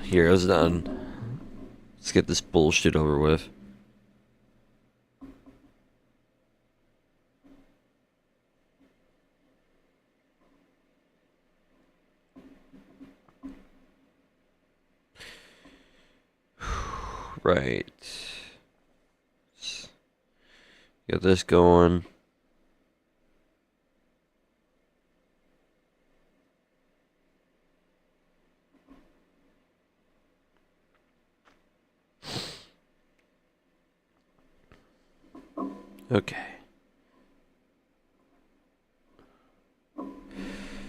hero's done. Let's get this bullshit over with. Right. Let's get this going. Okay.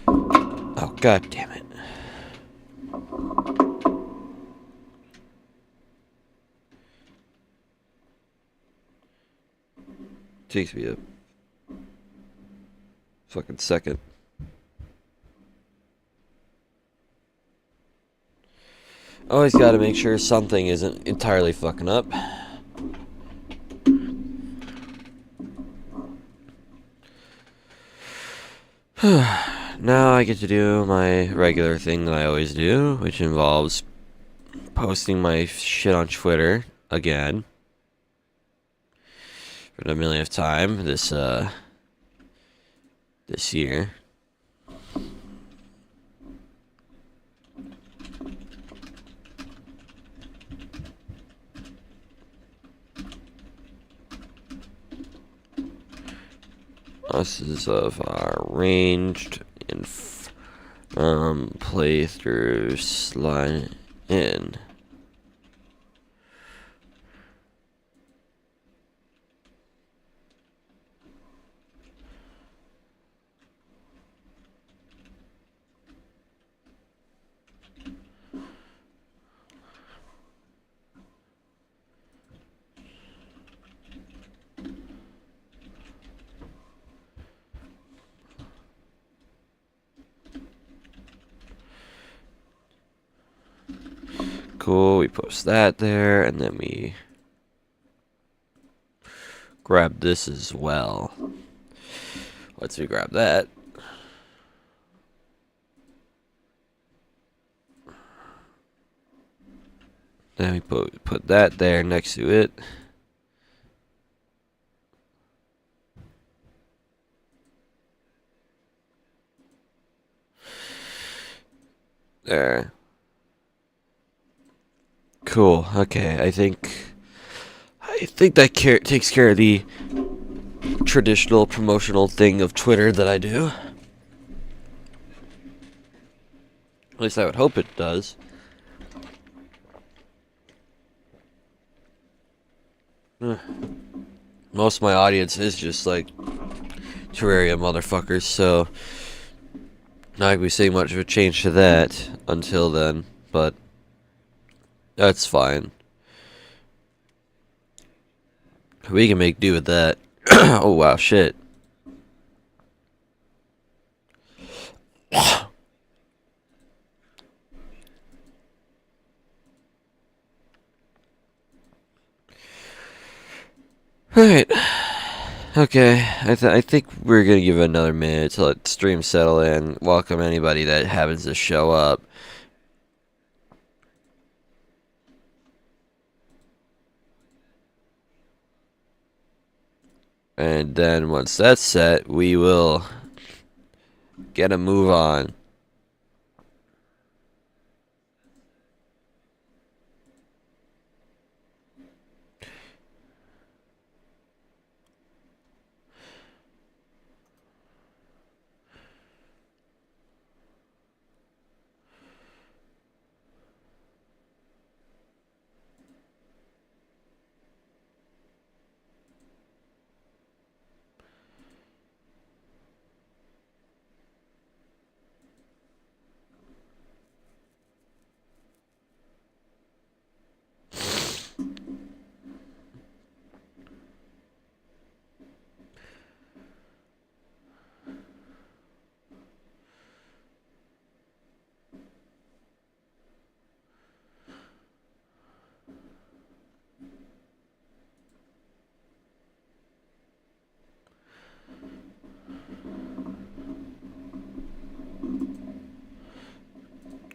Oh, god damn it. Takes me a fucking second. Always gotta make sure something isn't entirely fucking up. Now I get to do my regular thing that I always do, which involves posting my shit on Twitter again for the millionth time this year. This is of our ranged playthrough slide in. Cool, we post that there, and then we grab this as well. Once we grab that, then we put that there next to it. There. Cool. Okay, I think that takes care of the traditional promotional thing of Twitter that I do. At least I would hope it does. Most of my audience is just like Terraria motherfuckers, so not gonna be seeing much of a change to that until then, but that's fine. We can make do with that. Oh wow, shit. Alright. Okay, I think we're gonna give it another minute to let the stream settle in. Welcome anybody that happens to show up. And then once that's set, we will get a move on.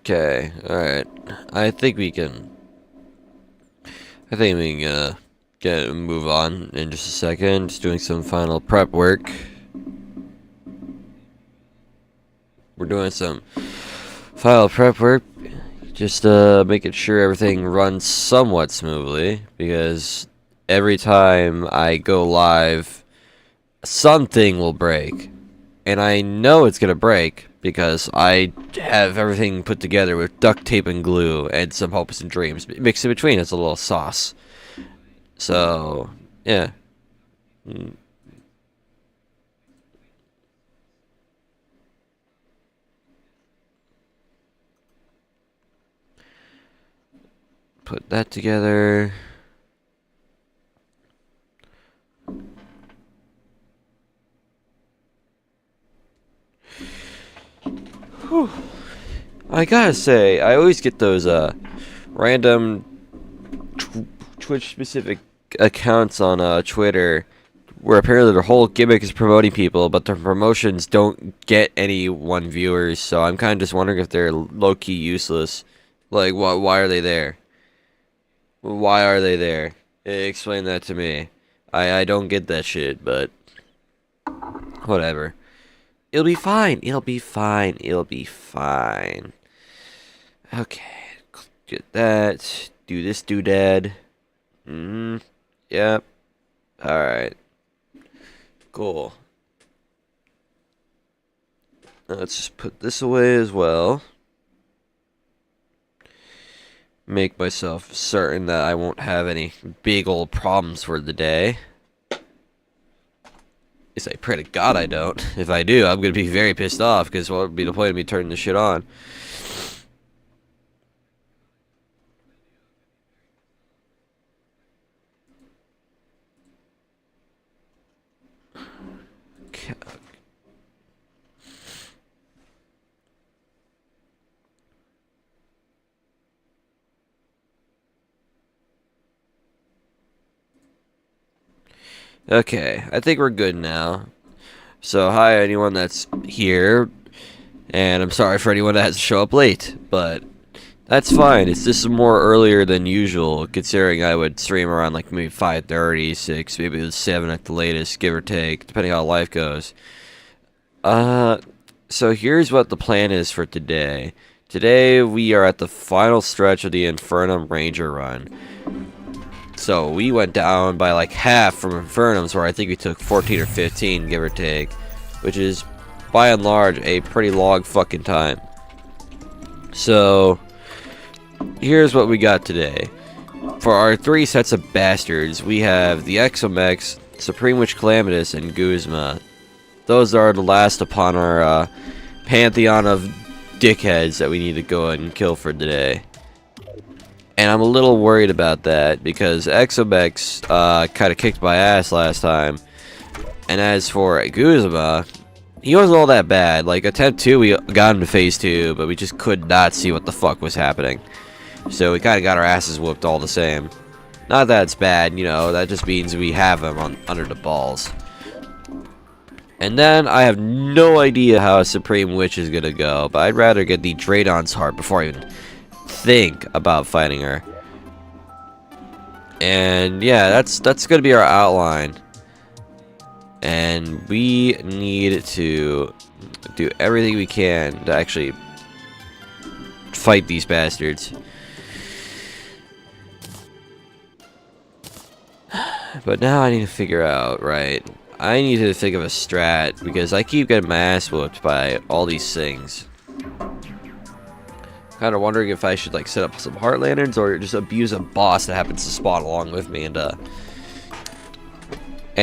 Okay, alright. I think we can get move on in just a second. Just doing some final prep work. We're doing some final prep work. Just making sure everything runs somewhat smoothly, because every time I go live, something will break. And I know it's gonna break because I have everything put together with duct tape and glue and some hopes and dreams. Mixed in between, it's a little sauce. So, yeah. Put that together. Whew. I gotta say, I always get those random Twitch-specific accounts on Twitter where apparently their whole gimmick is promoting people, but their promotions don't get any viewers. So I'm kind of just wondering if they're low-key useless. Like, why are they there? Why are they there? Explain that to me. I don't get that shit, but whatever. It'll be fine. It'll be fine. It'll be fine. Okay. Get that. Do this doodad. Yep. Alright. Cool. Let's just put this away as well. Make myself certain that I won't have any big old problems for the day. At least I pray to God I don't. If I do, I'm going to be very pissed off, because what would be the point of me turning this shit on? Okay, I think we're good now. So, hi anyone that's here, and I'm sorry for anyone that has to show up late, but that's fine. This is more earlier than usual, considering I would stream around like maybe 5:30, 6, maybe it was 7 at the latest, give or take, depending on how life goes. So here's what the plan is for today. Today we are at the final stretch of the Infernum Ranger run. So we went down by like half from Infernums, where I think we took 14 or 15, give or take, which is by and large a pretty long fucking time. So here's what we got today. For our 3 sets of bastards, we have the Mechs, Supreme Witch Calamitous, and Guzma. Those are the last upon our pantheon of dickheads that we need to go and kill for today. And I'm a little worried about that, because Exobex kind of kicked my ass last time. And as for Guzma, he wasn't all that bad. Like, attempt 2, we got him to phase 2, but we just could not see what the fuck was happening. So we kind of got our asses whooped all the same. Not that it's bad, you know, that just means we have him under the balls. And then I have no idea how a Supreme Witch is gonna go, but I'd rather get the Draydon's heart before I even think about fighting her. And yeah, that's gonna be our outline. And we need to do everything we can to actually fight these bastards. But now I need to figure out, right, I need to think of a strat, because I keep getting my ass whooped by all these things. Kind of wondering if I should like set up some heart lanterns, or just abuse a boss that happens to spawn along with me, and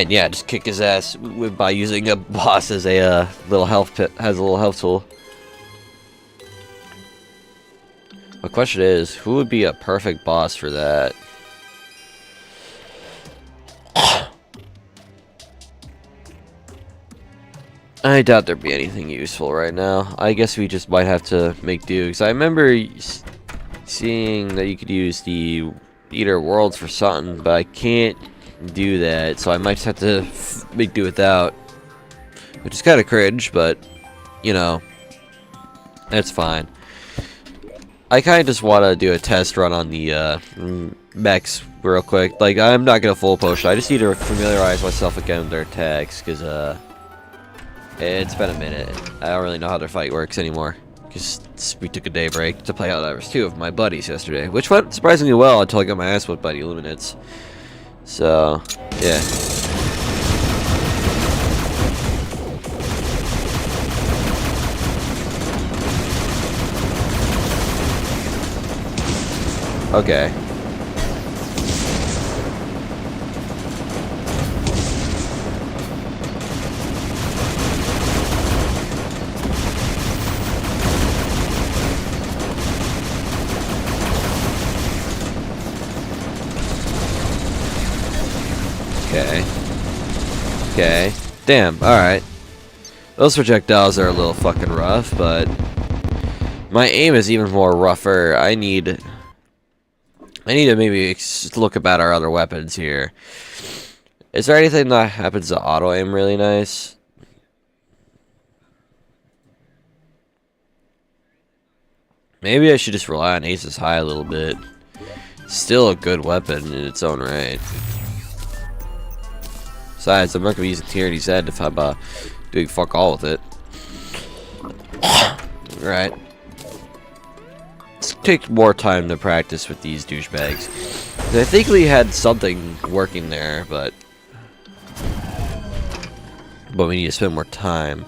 yeah, just kick his ass by using a boss as a little health pit, has a little health tool. The question is, who would be a perfect boss for that? I doubt there'd be anything useful right now. I guess we just might have to make do. Because I remember seeing that you could use the Eater Worlds for something, but I can't do that. So I might just have to make do without. Which is kind of cringe, but, you know, that's fine. I kind of just want to do a test run on the mechs real quick. Like, I'm not gonna full potion. I just need to familiarize myself again with their attacks, because it's been a minute. I don't really know how their fight works anymore. Because we took a day break to play Outriders 2 with my buddies yesterday, which went surprisingly well until I got my ass whipped by the Illuminates. So, yeah. Okay. Okay. Okay. Damn, alright. Those projectiles are a little fucking rough, but my aim is even more rougher. I need to maybe look about our other weapons here. Is there anything that happens to auto aim really nice? Maybe I should just rely on Ace's High a little bit. Still a good weapon in its own right. Besides, I'm not going to be using Tyranny's Head if I'm doing fuck all with it. Right. Let's take more time to practice with these douchebags. I think we had something working there, but we need to spend more time.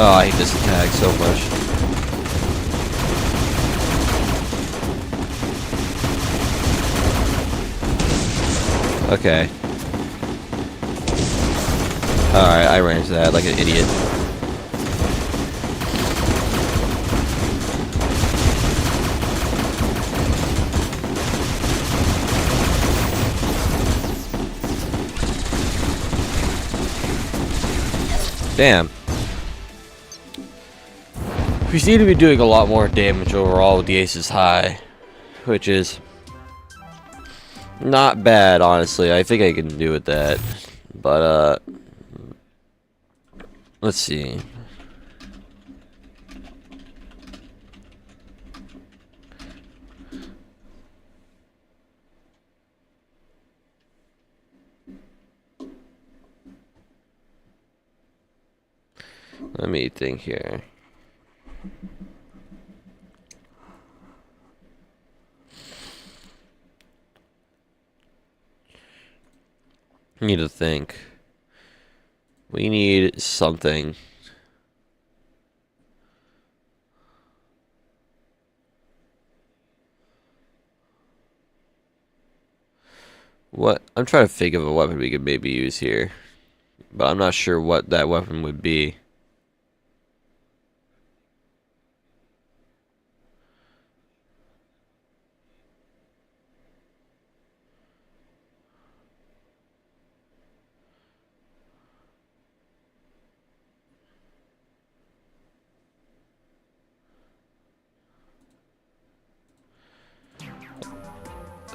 Oh, I hate this attack so much. Okay. Alright, I ran into that like an idiot. Damn. We seem to be doing a lot more damage overall with the Ace's High, which is not bad, honestly. I think I can do with that. But, let's see. Let me think here. Need to think. We need something. What? I'm trying to think of a weapon we could maybe use here, but I'm not sure what that weapon would be.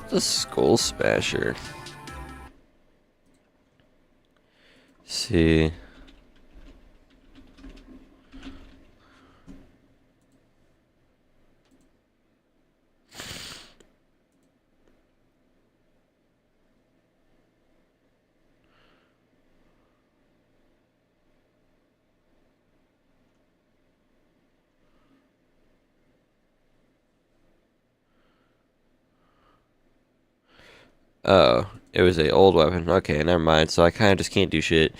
The Skull Smasher. See. Oh, it was a old weapon. Okay, never mind. So I kind of just can't do shit.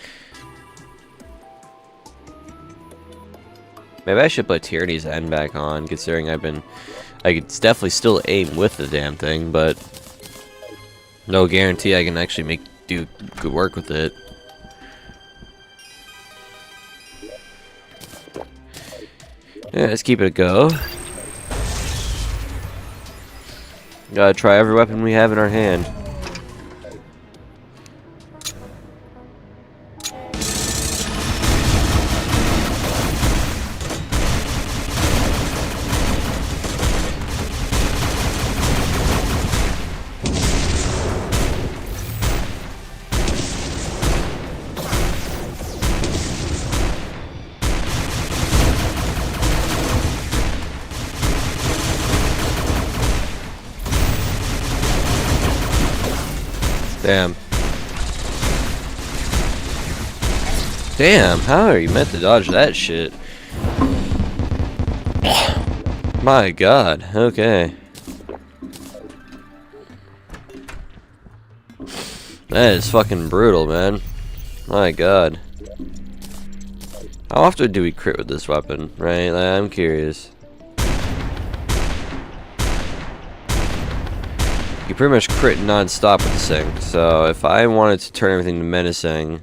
Maybe I should put Tyranny's End back on, considering I could definitely still aim with the damn thing, but no guarantee I can actually do good work with it. Yeah, let's keep it a go. Gotta try every weapon we have in our hand. Damn. Damn, how are you meant to dodge that shit? My god, okay. That is fucking brutal, man. My god. How often do we crit with this weapon, right? Like, I'm curious. You pretty much crit non-stop with this thing, so if I wanted to turn everything to menacing,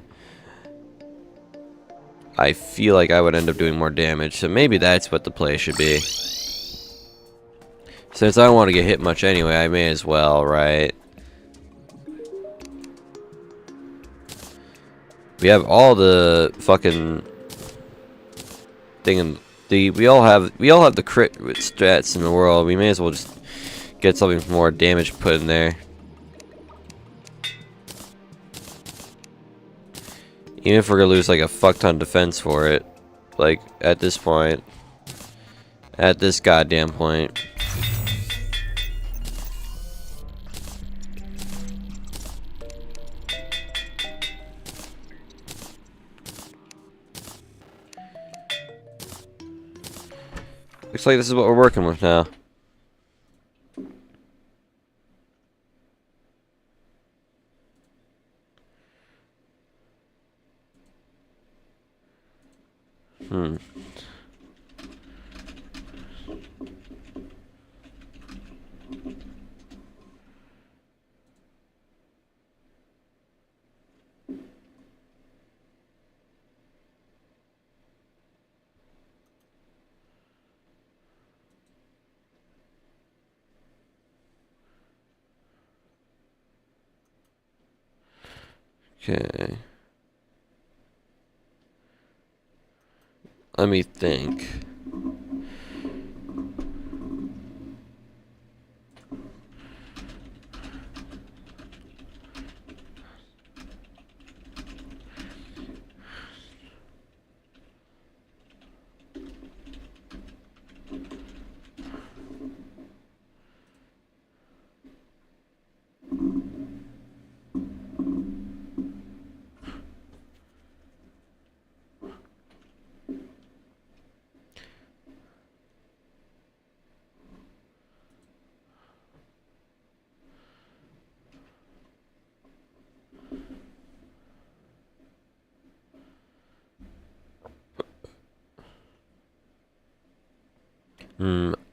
I feel like I would end up doing more damage, so maybe that's what the play should be. Since I don't want to get hit much anyway, I may as well, right? We have all the fucking thing in the we all have the crit stats in the world. We may as well just get something more damage put in there. Even if we're gonna lose like a fuck ton defense for it, like at this point, at this goddamn point. Looks like this is what we're working with now. Okay. Let me think.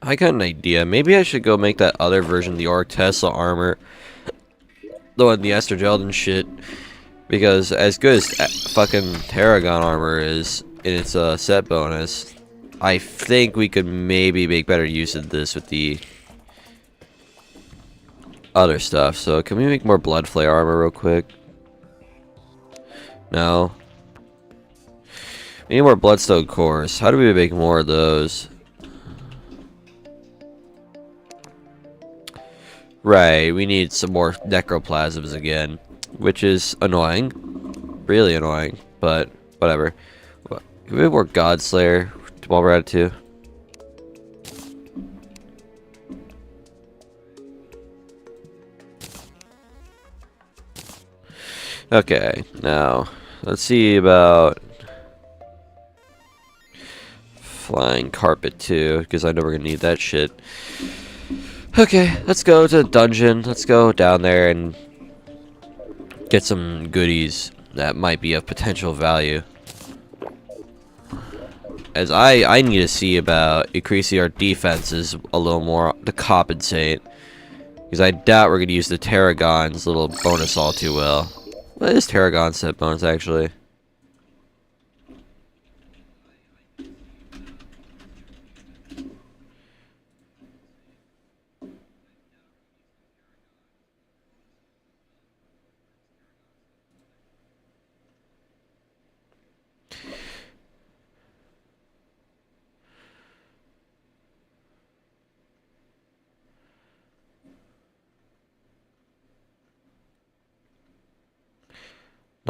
I got an idea. Maybe I should go make that other version of the Orc Tesla armor. The one, the Astrogeldon shit. Because as good as fucking Tarragon armor is in its set bonus, I think we could maybe make better use of this with the other stuff. So can we make more Bloodflare armor real quick? No. We need more Bloodstone cores. How do we make more of those? Right, we need some more Necroplasms again, which is annoying. Really annoying, but whatever. Can we have more Godslayer while we're at it too? Okay, now let's see about Flying Carpet too, because I know we're gonna need that shit. Okay, let's go to the dungeon. Let's go down there and get some goodies that might be of potential value. As I need to see about increasing our defenses a little more to compensate. Because I doubt we're going to use the Tarragon's little bonus all too well. What is Tarragon's set bonus actually?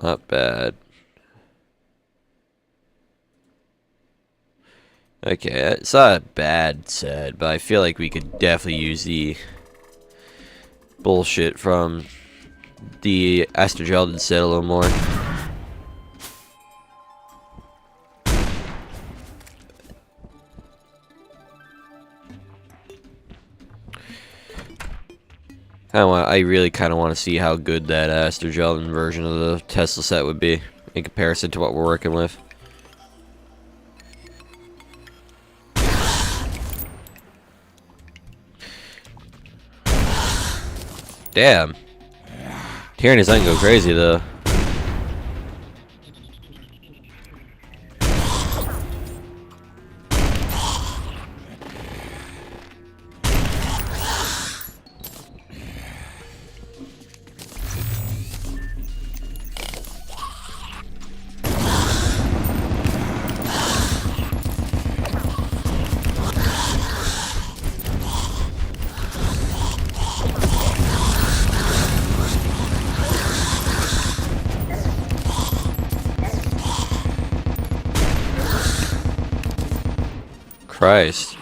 Not bad. Okay, it's not a bad set, but I feel like we could definitely use the bullshit from the astrogel did sit a little more. I really kind of want to see how good that astrogel version of the Tesla set would be in comparison to what we're working with. Damn. Tyranny's not go crazy though. Christ.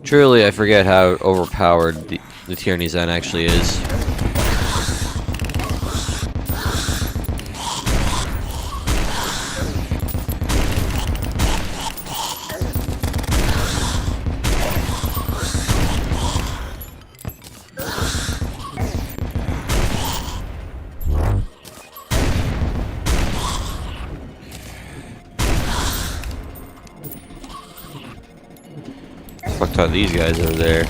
Truly, I forget how overpowered the Tyranny Zen actually is. Fucked up these guys over there.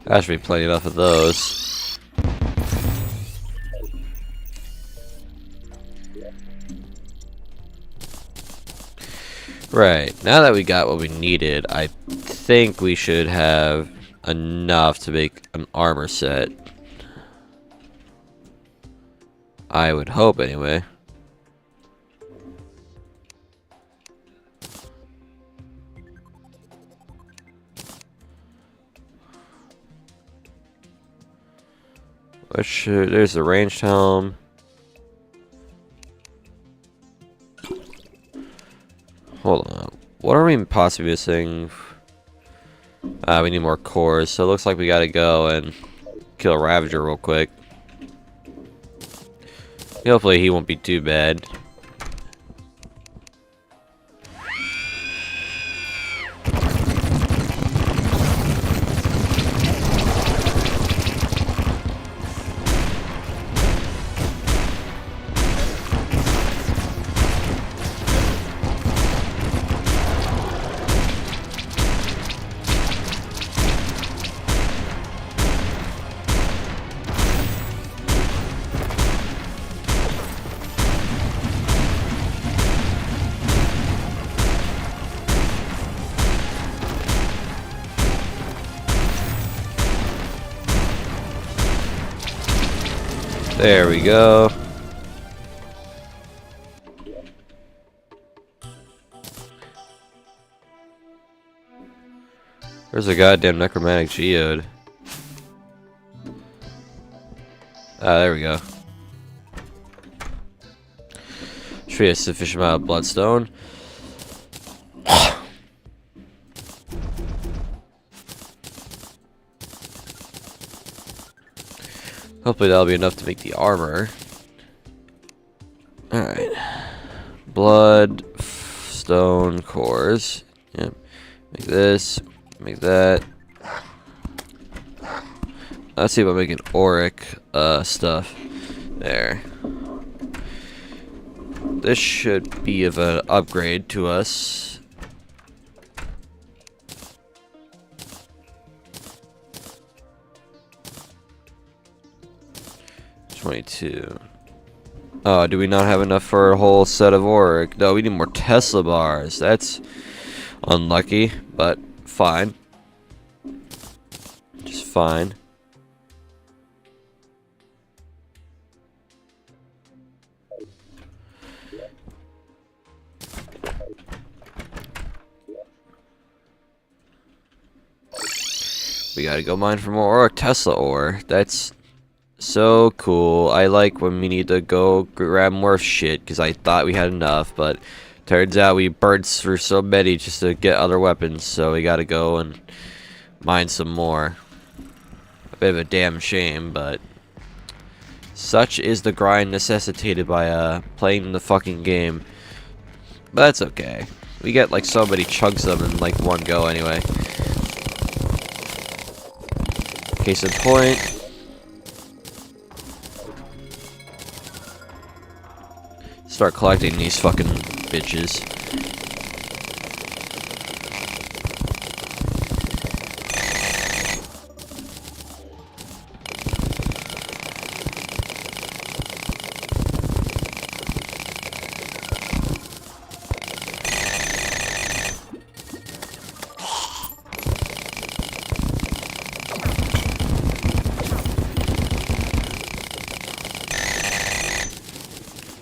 That should be plenty enough of those. Right, now that we got what we needed, I think we should have enough to make an armor set. I would hope, anyway. There's the ranged helm. Hold on. What are we possibly missing? We need more cores, so it looks like we gotta go and kill a Ravager real quick. Hopefully he won't be too bad. There we go. Where's a goddamn necromantic geode? Ah, there we go. Should be a sufficient amount of bloodstone. Hopefully that'll be enough to make the armor. Alright. Blood, stone, cores. Yep. Make this, make that. Let's see about making auric stuff. There. This should be of an upgrade to us. 22. Oh, do we not have enough for a whole set of auric? No, we need more Tesla bars. That's unlucky, but fine. Just fine. We gotta go mine for more ore. Tesla ore. That's so cool. I like when we need to go grab more shit, because I thought we had enough, but turns out we burned through so many just to get other weapons, so we gotta go and mine some more. A bit of a damn shame, but such is the grind necessitated by playing the fucking game. But that's okay. We get like so many chunks of them in like one go anyway. Case in point. Start collecting these fucking bitches.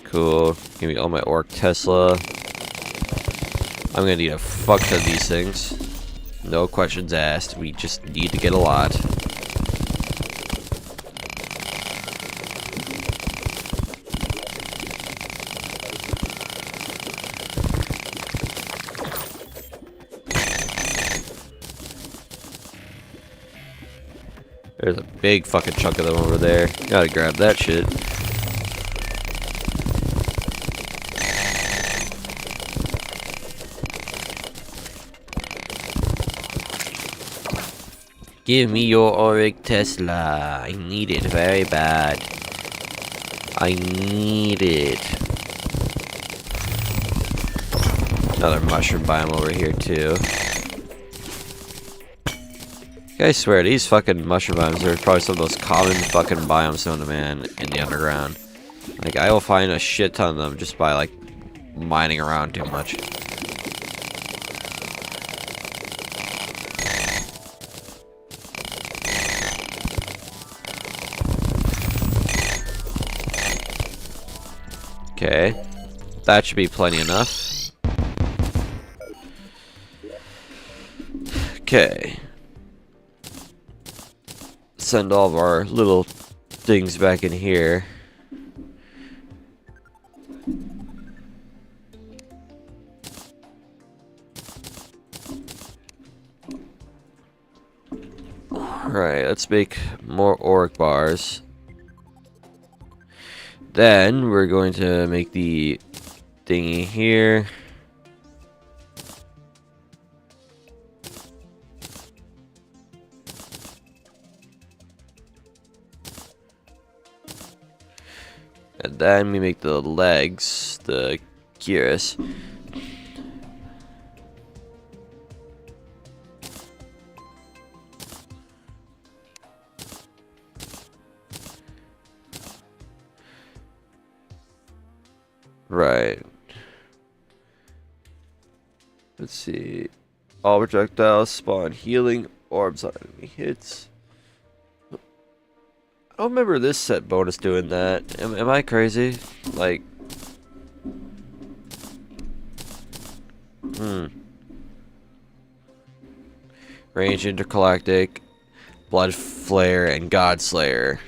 Cool. Give me all my orc Tesla. I'm gonna need a fuck ton of these things. No questions asked. We just need to get a lot. There's a big fucking chunk of them over there. Gotta grab that shit. Give me your auric Tesla. I need it very bad. I need it. Another mushroom biome over here too. I swear, these fucking mushroom biomes are probably some of the most common fucking biomes known to man in the underground. Like, I will find a shit ton of them just by, like, mining around too much. Okay. That should be plenty enough. Okay. Send all of our little things back in here. Alright, let's make more auric bars. Then we're going to make the thingy here. And then we make the legs, the gears. Right. Let's see. All projectiles spawn healing orbs on enemy hits. I don't remember this set bonus doing that. Am I crazy? Like... Range Intergalactic, Blood Flare, and God Slayer.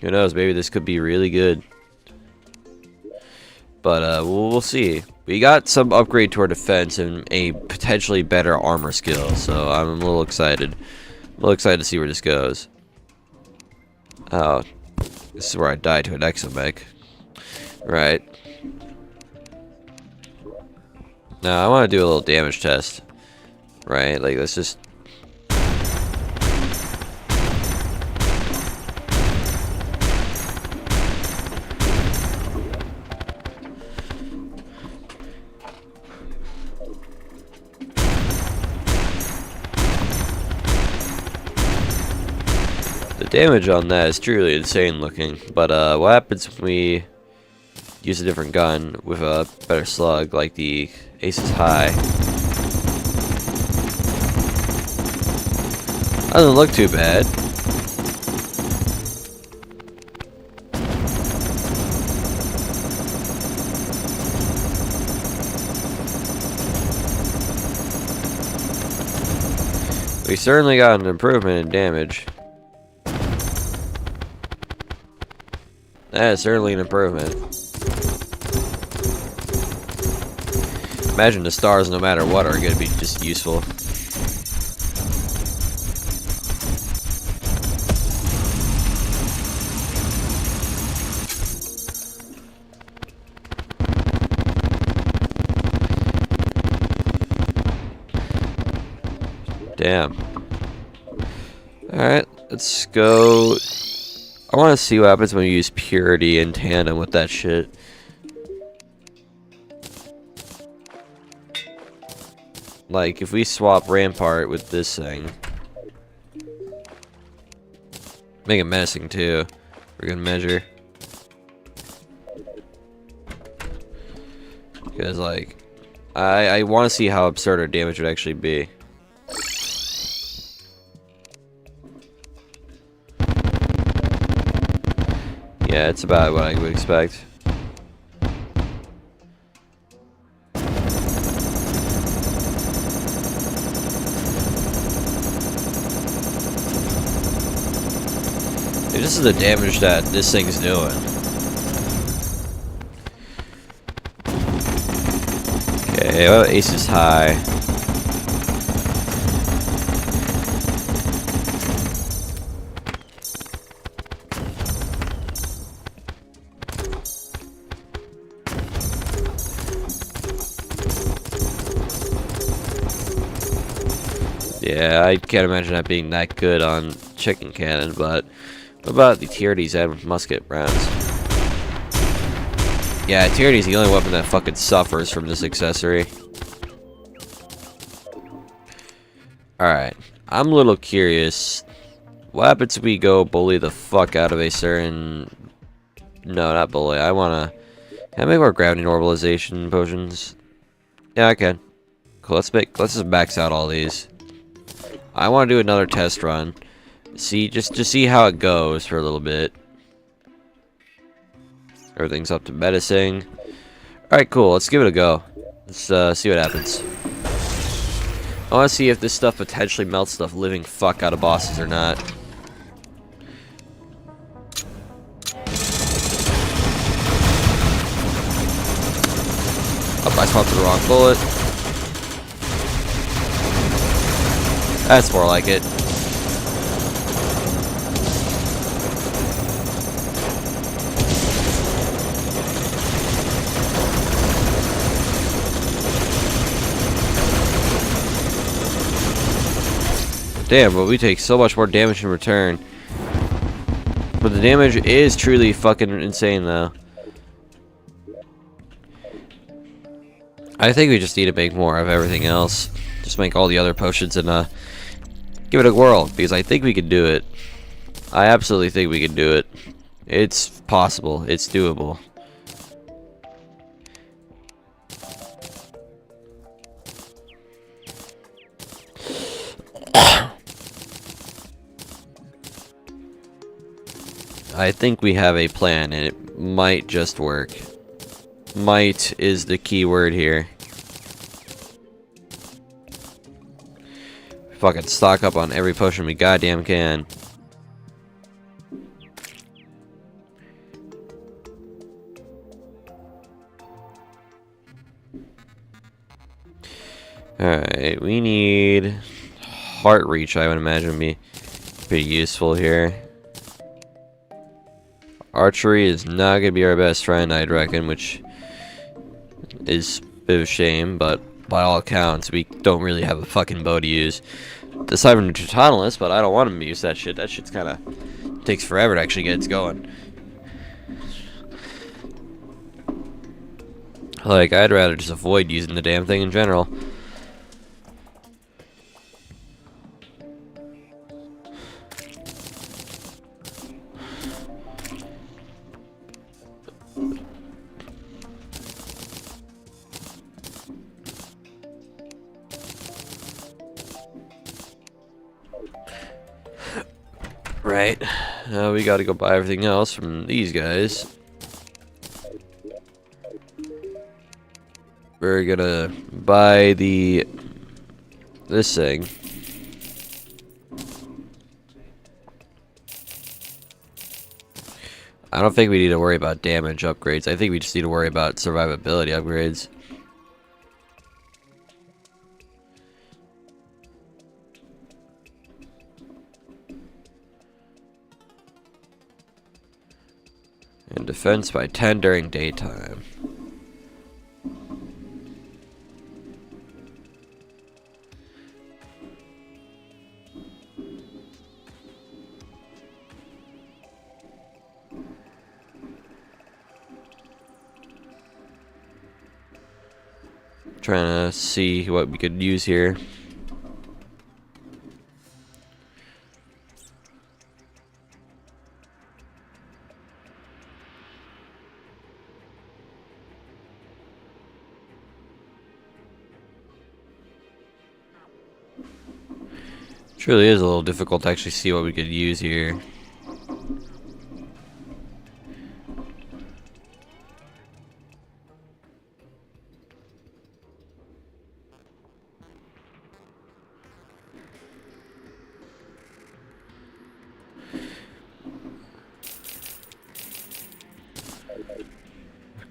Who knows? Maybe this could be really good. But we'll see. We got some upgrade to our defense and a potentially better armor skill, so I'm a little excited. I'm a little excited to see where this goes. Oh, this is where I died to an exomech. Right. Now I want to do a little damage test. Right, like let's just... The damage on that is truly insane looking, but what happens when we use a different gun with a better slug, like the Ace's High? Doesn't look too bad. We certainly got an improvement in damage. That is certainly an improvement. Imagine the stars, no matter what, are going to be just useful. Damn. Alright, let's go. I want to see what happens when you use purity in tandem with that shit. Like, if we swap Rampart with this thing. Make it menacing, too. For good measure. Because, like, I want to see how absurd our damage would actually be. Yeah, it's about what I would expect. Dude, this is the damage that this thing's doing. Okay, well, ace is high. Yeah, I can't imagine that being that good on chicken cannon, but what about the TRD's and musket rounds? Yeah, TRD's the only weapon that fucking suffers from this accessory. Alright, I'm a little curious. What happens if we go bully the fuck out of a certain... No, not bully. I wanna... Can I make more gravity normalization potions? Yeah, I can. Cool, let's just max out all these. I want to do another test run. See, just to see how it goes for a little bit. Everything's up to medicine. Alright, cool. Let's give it a go. Let's see what happens. I want to see if this stuff potentially melts the living fuck out of bosses or not. Oh, I swapped the wrong bullet. That's more like it. Damn, but we take so much more damage in return. But the damage is truly fucking insane, though. I think we just need to make more of everything else. Just make all the other potions and give it a whirl, because I think we can do it. I absolutely think we can do it. It's possible. It's doable. I think we have a plan, and it might just work. Might is the key word here. Fucking stock up on every potion we goddamn can. Alright, we need heart reach, I would imagine would be pretty useful here. Archery is not gonna be our best friend, I'd reckon, which is a bit of a shame, but by all accounts, we don't really have a fucking bow to use. Aside from the Teutonus, but I don't want him to use that shit. That shit's kinda takes forever to actually get it going. Like, I'd rather just avoid using the damn thing in general. Right. Now we gotta go buy everything else from these guys. We're gonna buy this thing. I don't think we need to worry about damage upgrades. I think we just need to worry about survivability upgrades. And defense by 10 during daytime. Trying to see what we could use here. It really is a little difficult to actually see what we could use here.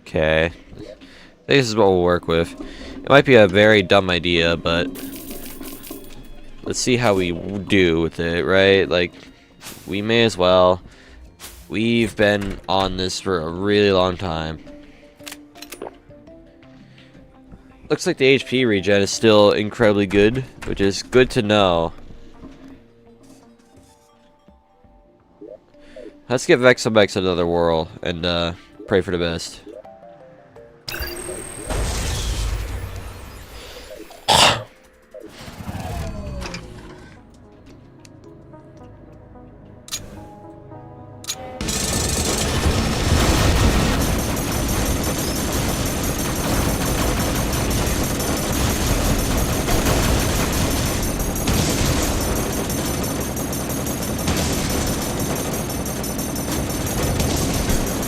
Okay, this is what we'll work with. It might be a very dumb idea, but let's see how we do with it, right? Like, we may as well. We've been on this for a really long time. Looks like the HP regen is still incredibly good, which is good to know. Let's give Mechs another whirl and pray for the best.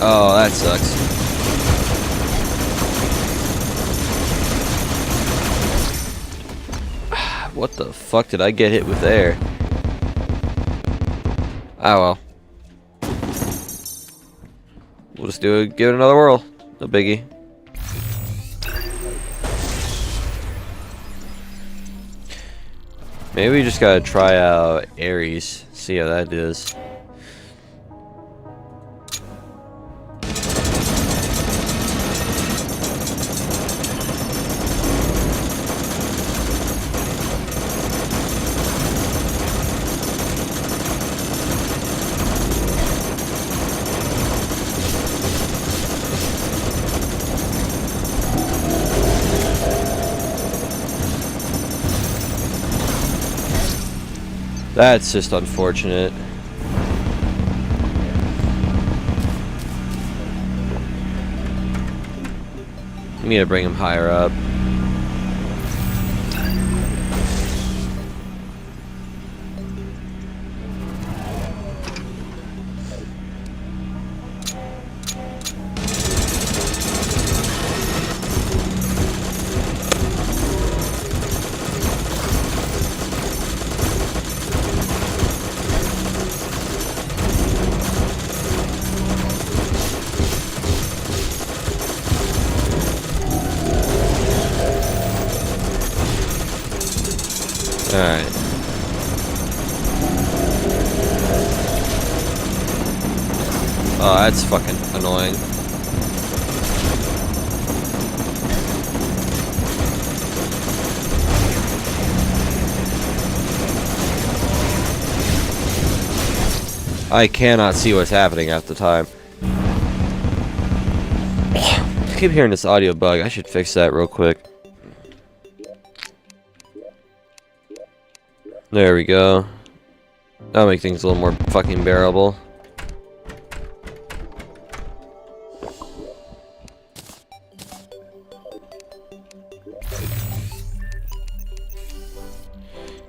Oh, that sucks. What the fuck did I get hit with there? Oh well. We'll just give it another whirl. No biggie. Maybe we just gotta try out Ares. See how that is. That's just unfortunate. I need to bring him higher up. Alright. Oh, that's fucking annoying. I cannot see what's happening at the time. I keep hearing this audio bug. I should fix that real quick. There we go. That'll make things a little more fucking bearable.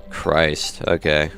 Christ, okay.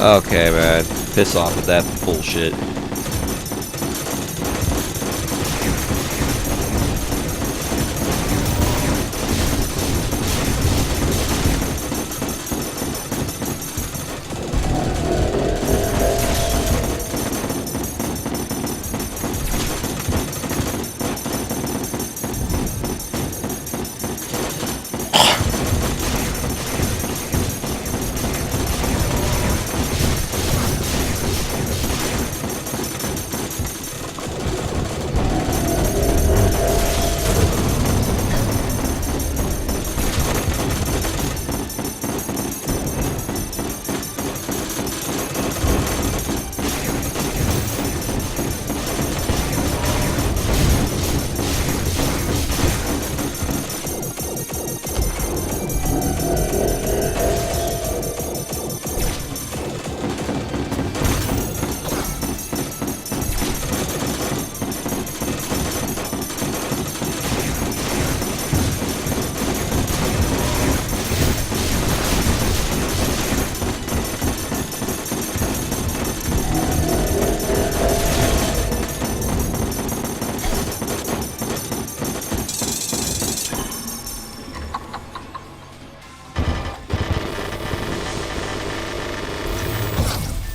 Okay, man. Piss off with that bullshit.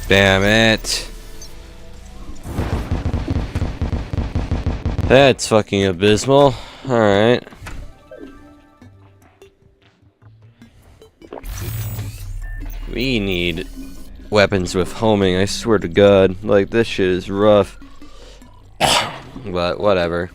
Damn it. That's fucking abysmal. Alright. We need weapons with homing, I swear to God. Like, this shit is rough. But, whatever.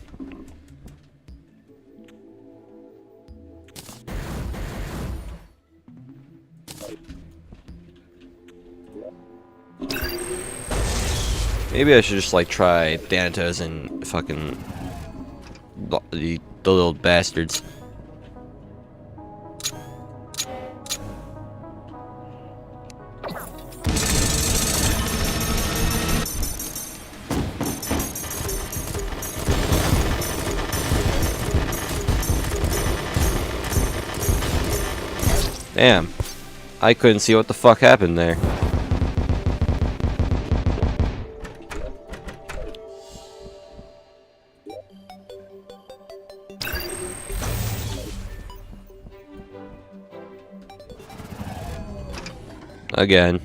Maybe I should just like try Thanatos and fucking the little bastards. Damn, I couldn't see what the fuck happened there. Again.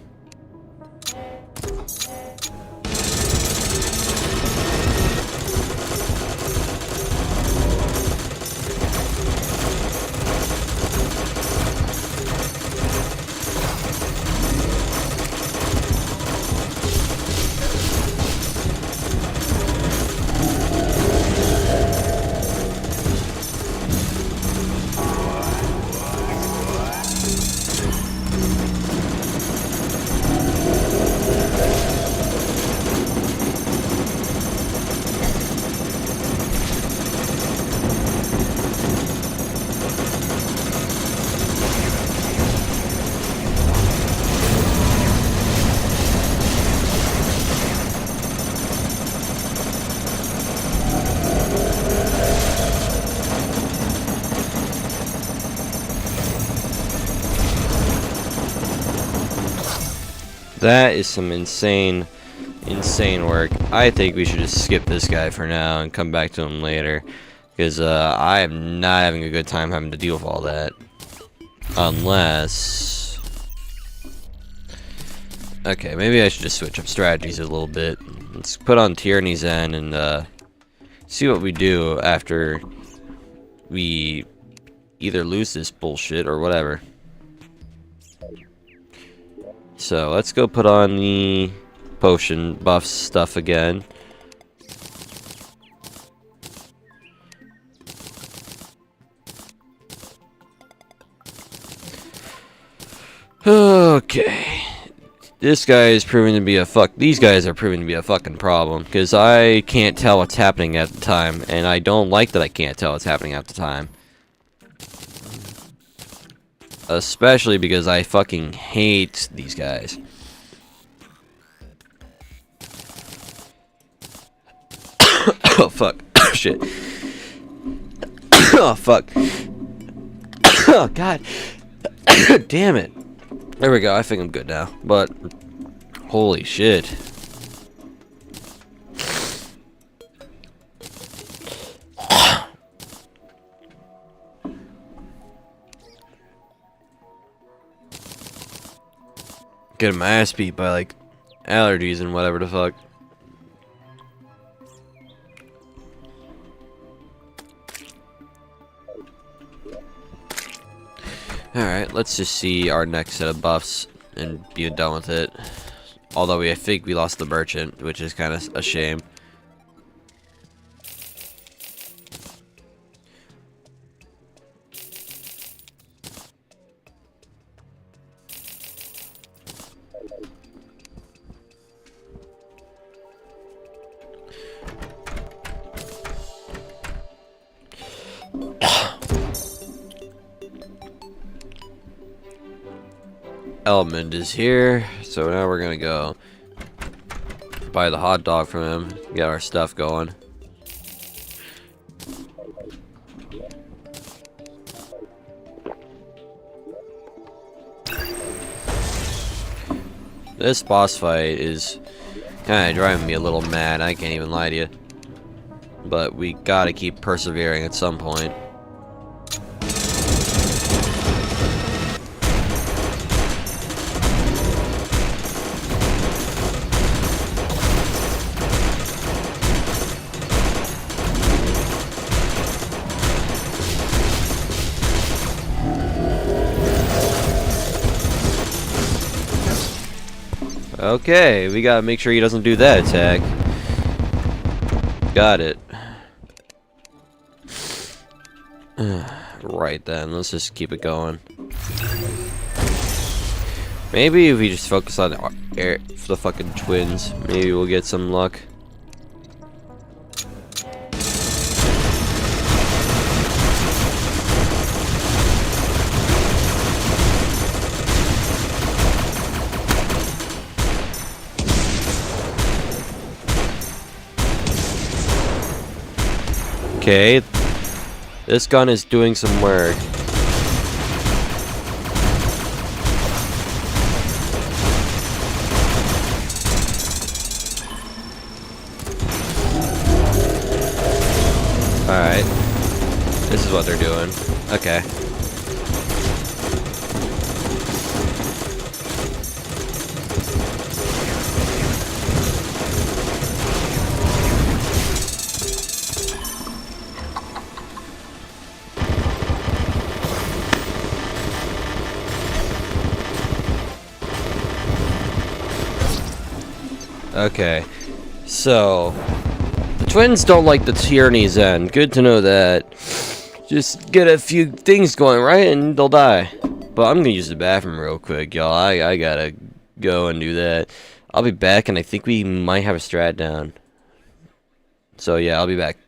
That is some insane work. I think we should just skip this guy for now and come back to him later. Because I am not having a good time having to deal with all that. Unless... Okay, maybe I should just switch up strategies a little bit. Let's put on Tyranny's End and see what we do after we either lose this bullshit or whatever. So let's go put on the potion buff stuff again. Okay. This guy is proving to be a these guys are proving to be a fucking problem because I can't tell what's happening at the time, and I don't like that I can't tell what's happening at the time. Especially because I fucking hate these guys. Oh fuck. Shit. Oh fuck. Oh god. Damn it. There we go. I think I'm good now. But Holy shit. Getting my ass beat by like allergies and whatever the fuck. Alright, let's just see our next set of buffs and be done with it. Although I think we lost the merchant, which is kind of a shame. Element is here, so now we're gonna go buy the hot dog from him, get our stuff going. This boss fight is kind of driving me a little mad, I can't even lie to you. But we gotta keep persevering at some point. Okay, we gotta make sure he doesn't do that attack. Got it. Right then, let's just keep it going. Maybe if we just focus on the fucking twins, maybe we'll get some luck. Okay, this gun is doing some work. Alright, this is what they're doing. Okay. Okay, so the twins don't like the tyranny's end. Good to know that. Just get a few things going right and they'll die. But I'm gonna use the bathroom real quick, y'all. I gotta go and do that. I'll be back, and I think we might have a strat down. So yeah, I'll be back.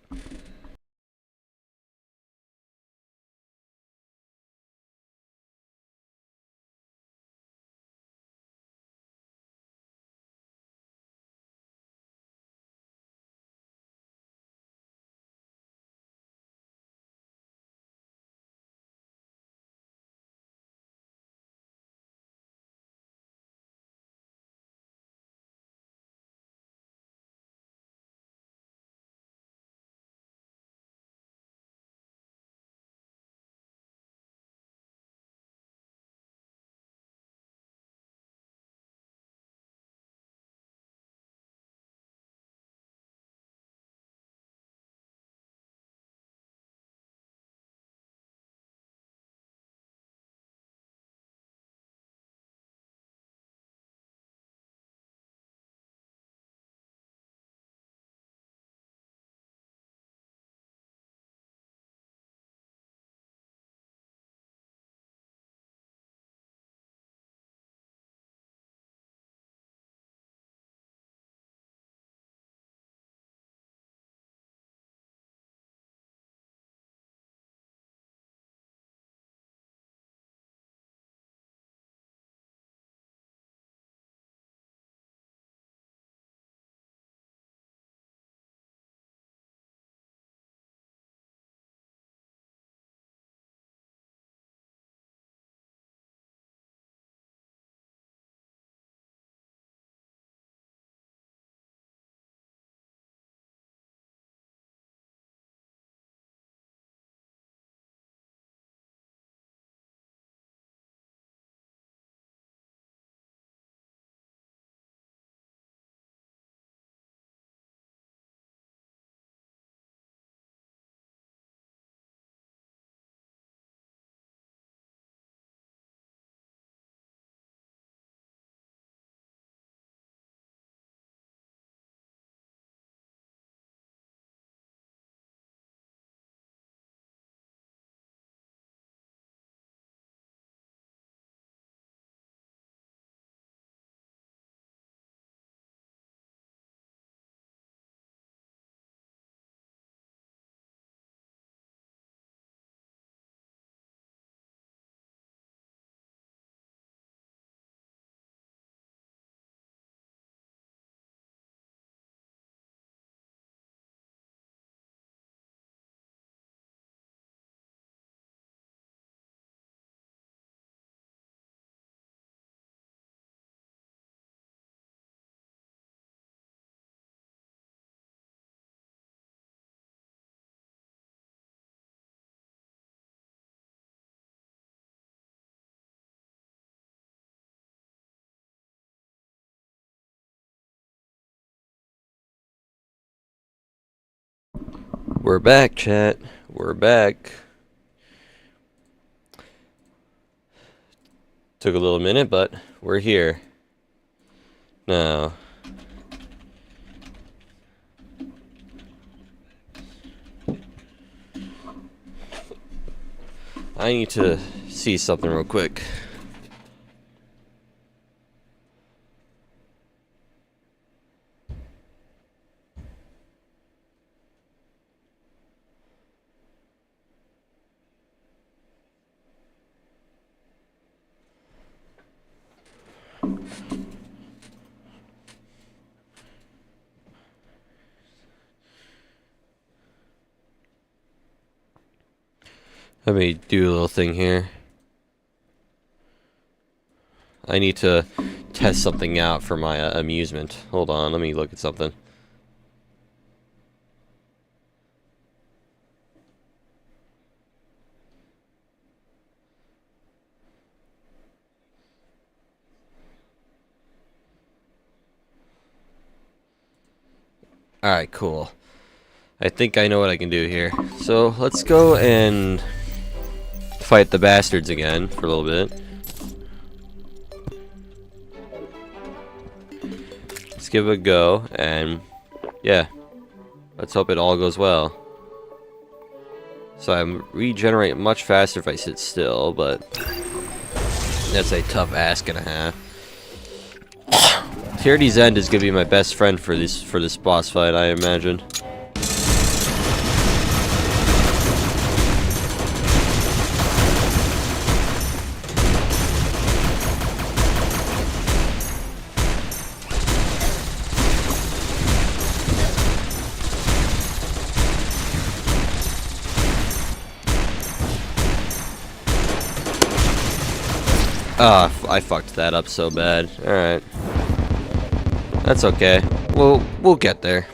We're back, chat. We're back. Took a little minute, but we're here. Now, I need to see something real quick. Let me do a little thing here. I need to test something out for my amusement. Hold on, let me look at something. Alright, cool. I think I know what I can do here. So, let's go and fight the bastards again for a little bit. Let's give it a go, and yeah, let's hope it all goes well. So I regenerate much faster if I sit still, but that's a tough ask and a half. Tyranny's End is gonna be my best friend for this boss fight, I imagine. Ah, I fucked that up so bad. Alright. That's okay. We'll get there.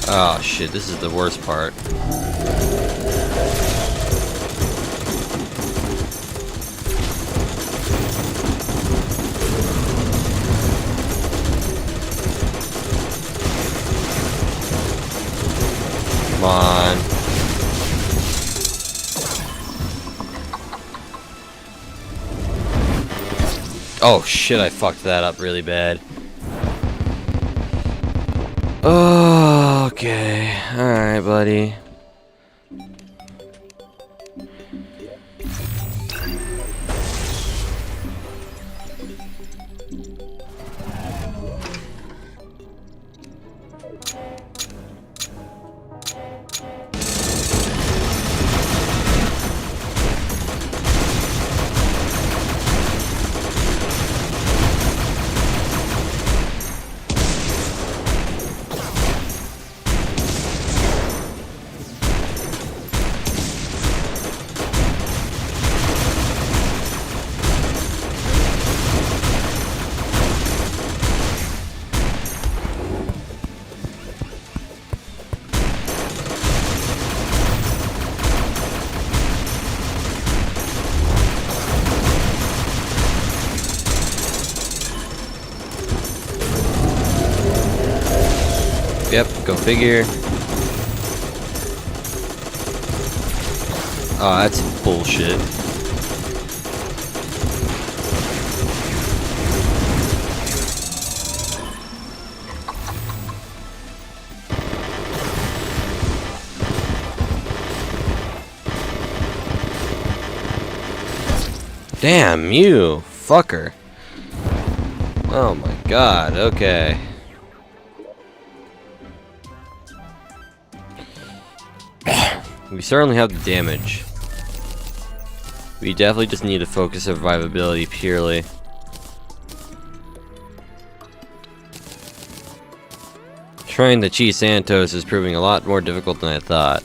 Oh shit, this is the worst part. Come on. Oh shit, I fucked that up really bad. Oh, okay. Alright, buddy. Yep, go figure. Oh, that's bullshit. Damn you, fucker. Oh my god, okay. We certainly have the damage. We definitely just need to focus survivability purely. Trying the Chi Santos is proving a lot more difficult than I thought,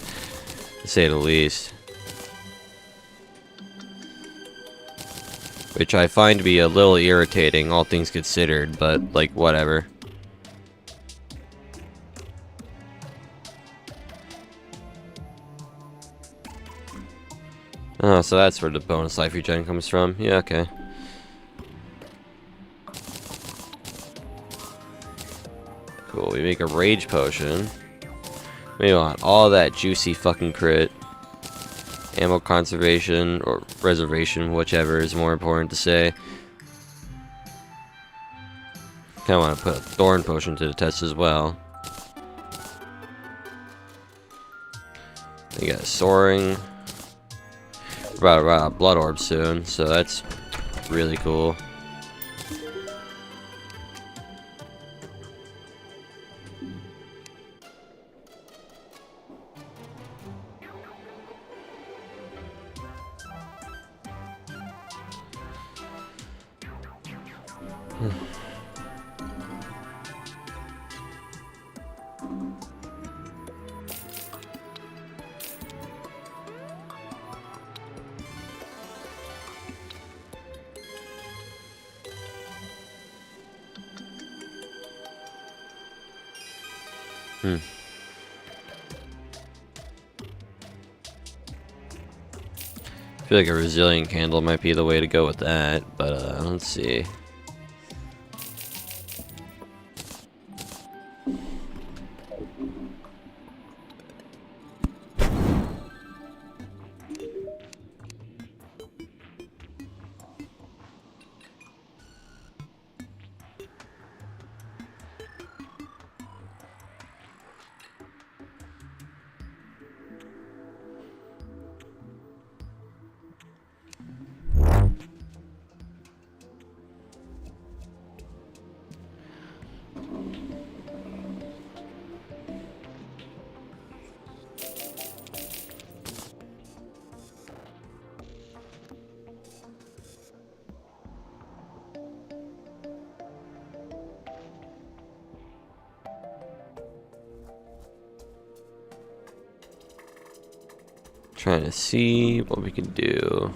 to say the least. Which I find to be a little irritating, all things considered, but, like, whatever. Oh, so that's where the bonus life regen comes from. Yeah, okay. Cool, we make a rage potion. We want all that juicy fucking crit. Ammo conservation, or reservation, whichever is more important to say. Kinda wanna put a thorn potion to the test as well. We got soaring. We're about to run out of blood orbs soon, so that's really cool. I feel like a resilient candle might be the way to go with that, but let's see. Trying to see what we can do.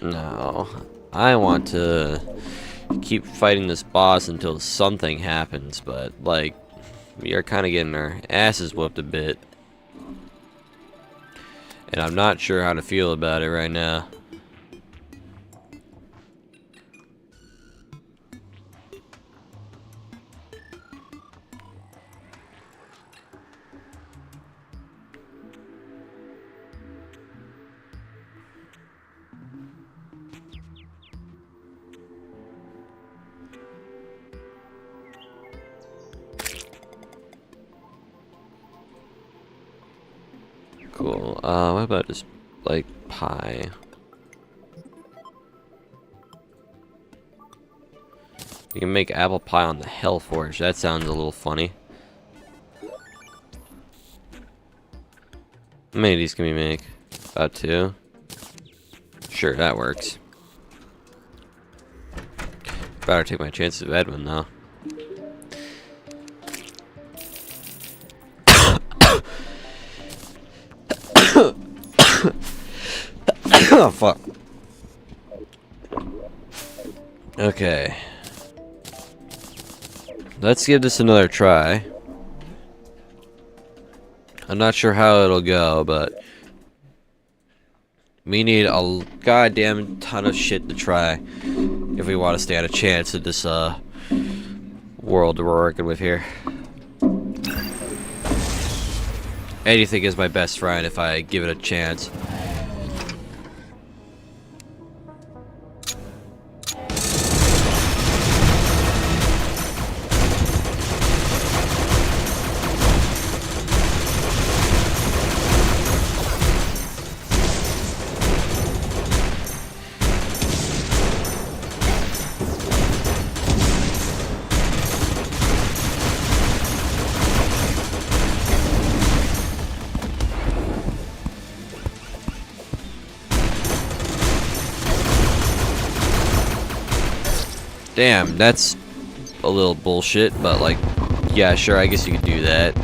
No, I want to keep fighting this boss until something happens, but like we are kind of getting our asses whooped a bit. And I'm not sure how to feel about it right now. Cool. What about just like pie? You can make apple pie on the Hellforge. That sounds a little funny. How many of these can we make? About 2. Sure, that works. Better take my chances of Edwin though. Oh fuck. Okay. Let's give this another try. I'm not sure how it'll go, but we need a goddamn ton of shit to try if we want to stand a chance at this world we're working with here. Anything is my best friend if I give it a chance. Damn, that's a little bullshit, but like, yeah, sure, I guess you could do that.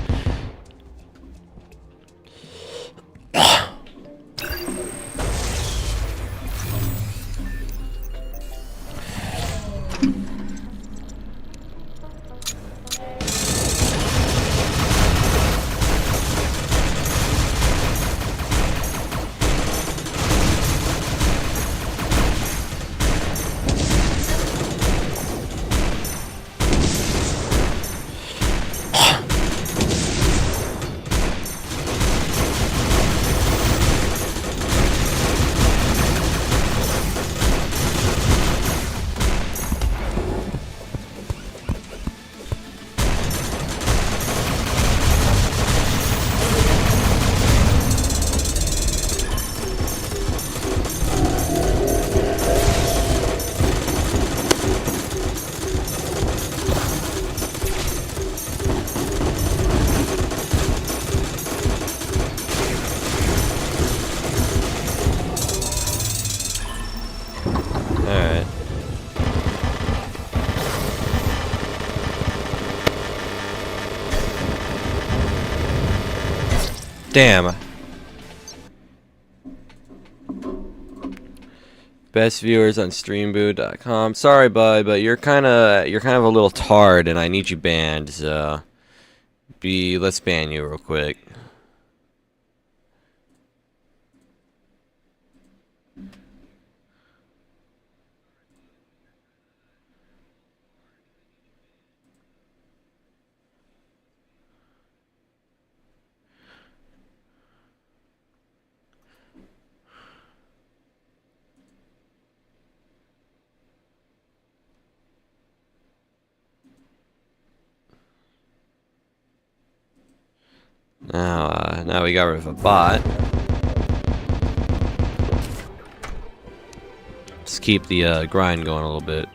Alright. Damn. Best viewers on streamboo.com. Sorry, bud, but you're kind of a little tard, and I need you banned. So, let's ban you real quick. Now we got rid of a bot. Let's keep the grind going a little bit.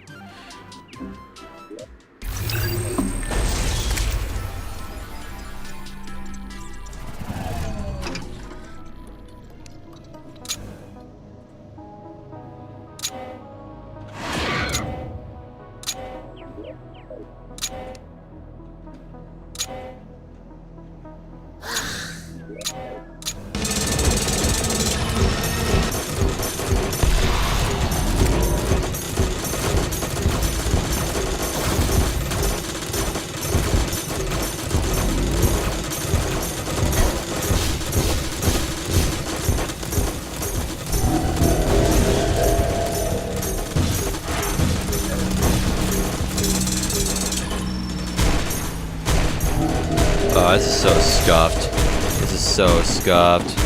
Oh, this is so scuffed. This is so scuffed.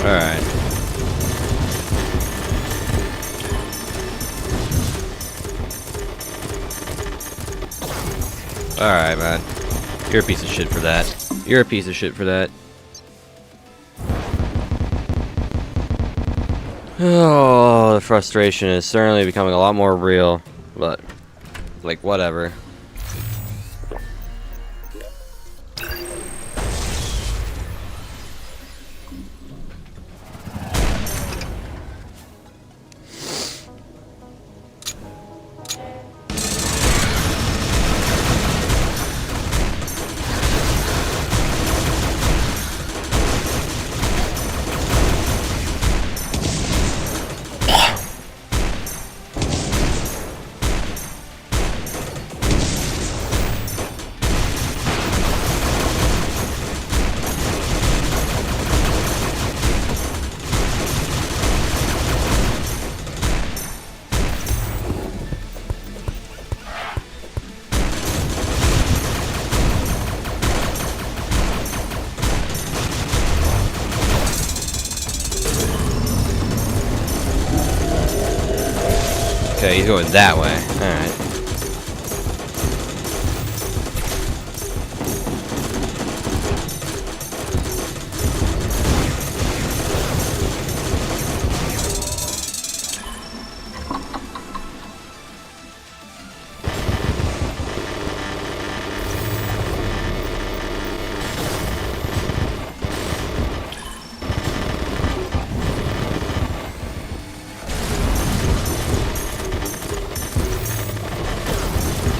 Alright. Alright, man. You're a piece of shit for that. You're a piece of shit for that. Oh, the frustration is certainly becoming a lot more real, but like, whatever. Okay, he's going that way. Alright.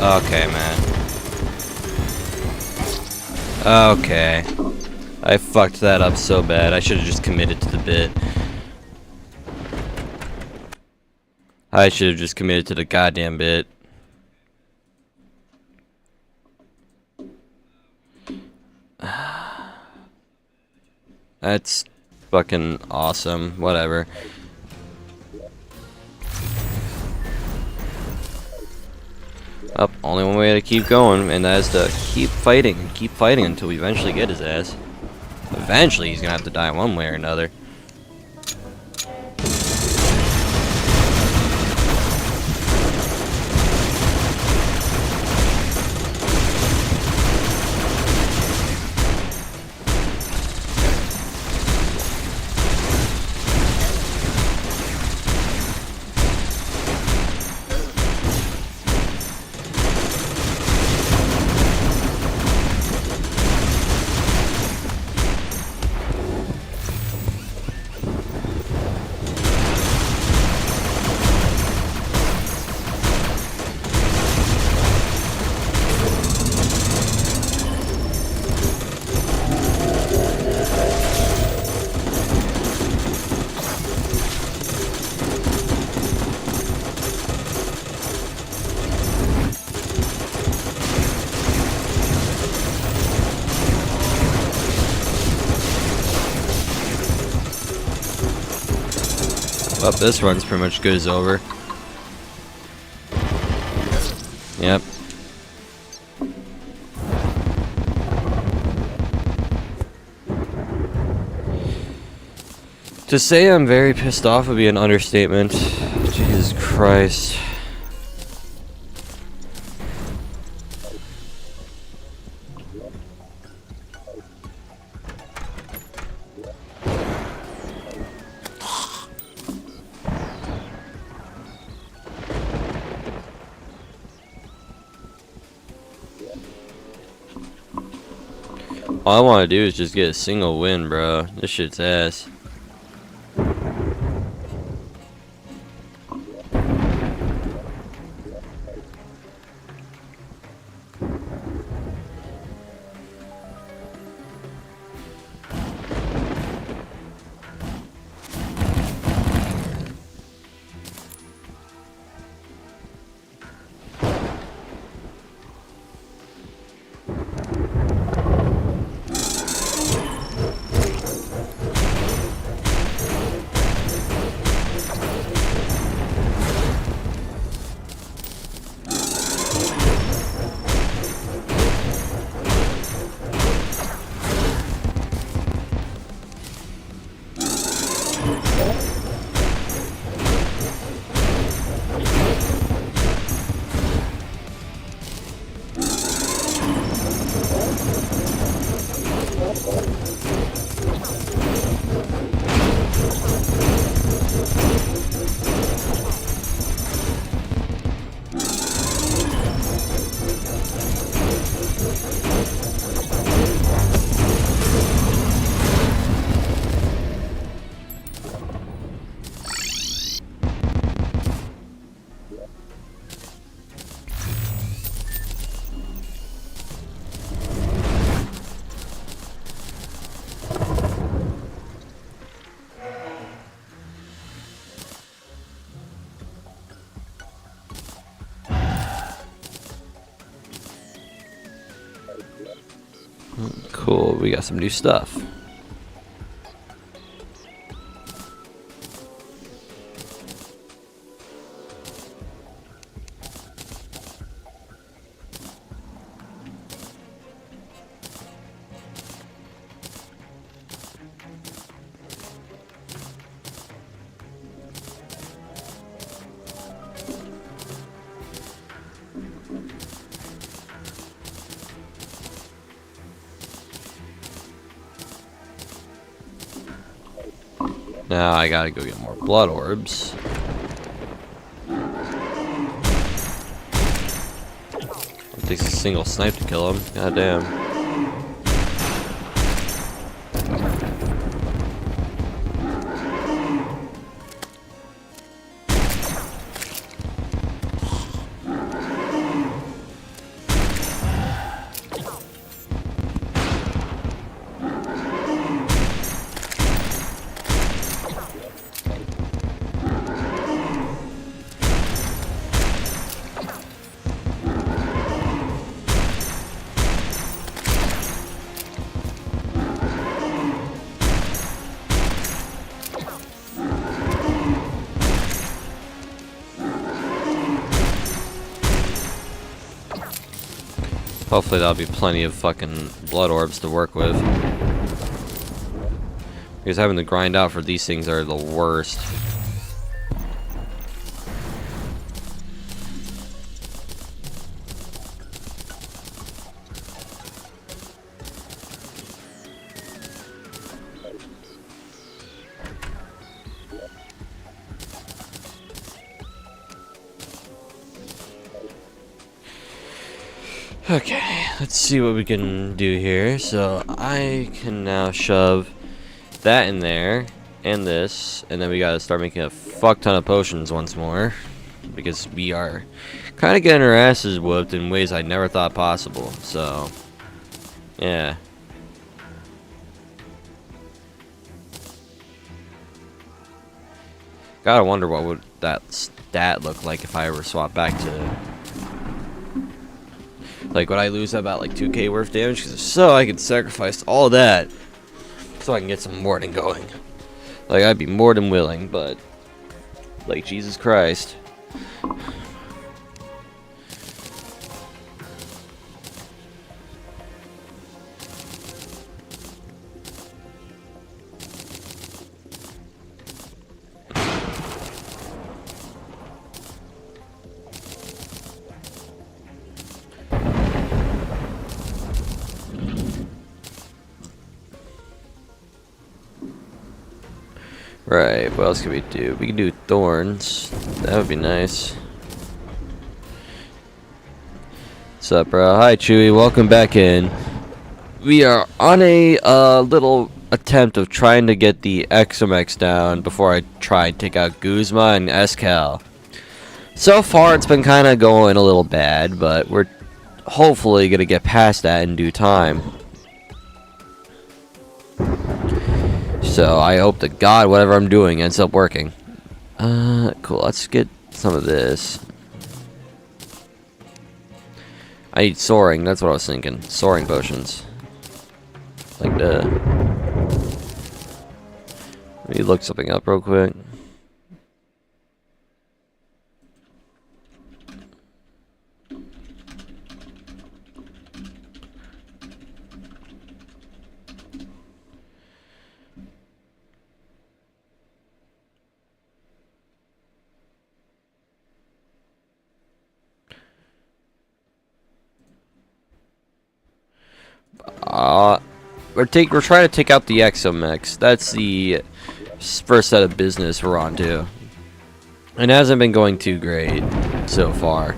Okay, man. Okay. I fucked that up so bad. I should have just committed to the bit. I should have just committed to the goddamn bit. That's fucking awesome. Whatever. Up, only one way to keep going, and that is to keep fighting until we eventually get his ass. Eventually, he's gonna have to die one way or another. Well, this run's pretty much good as over. Yep. To say I'm very pissed off would be an understatement. Jesus Christ. All I want to do is just get a single win, bro. This shit's ass. Cool, we got some new stuff. Now I gotta go get more blood orbs. It takes a single snipe to kill him. God damn. Hopefully there'll be plenty of fucking blood orbs to work with. Because having to grind out for these things are the worst. Okay, let's see what we can do here. So I can now shove that in there and this, and then we gotta start making a fuck ton of potions once more, because we are kind of getting our asses whooped in ways I never thought possible. So yeah. Gotta wonder what would that stat look like if I ever swap back to. Like, would I lose about like 2k worth of damage? Because if so, I could sacrifice all that so I can get some Morden going. Like, I'd be more than willing, but like, Jesus Christ. Right, what else can we do? We can do thorns. That would be nice. What's up, bro? Hi, Chewy. Welcome back in. We are on a little attempt of trying to get the Mechs down before I try and take out Guzma and Escal. So far, it's been kind of going a little bad, but we're hopefully going to get past that in due time. So I hope to God whatever I'm doing ends up working. Cool. Let's get some of this. I need soaring. That's what I was thinking. Soaring potions. Like that. Let me look something up real quick. We're trying to take out the Mechs. That's the first set of business we're on to. And it hasn't been going too great so far.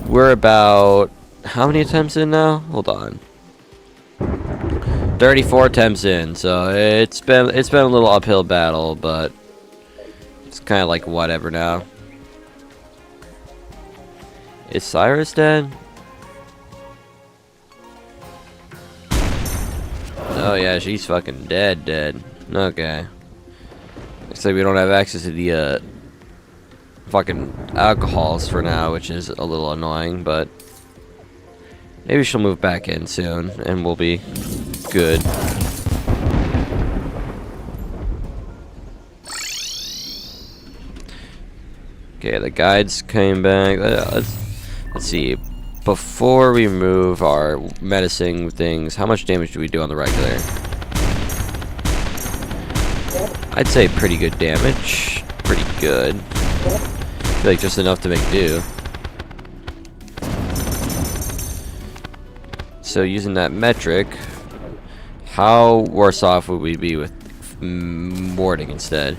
We're about how many attempts in now? Hold on. 34 attempts in, so it's been a little uphill battle, but it's kind of like whatever now. Is Cyrus dead? Oh yeah, she's fucking dead. Okay. Looks like we don't have access to the fucking alcohols for now, which is a little annoying, but Maybe she'll move back in soon, and we'll be good. Okay, the guides came back. Let's see. Before we move our menacing things, how much damage do we do on the regular? I'd say pretty good damage. Pretty good. I feel like just enough to make do. So using that metric, how worse off would we be with warding instead?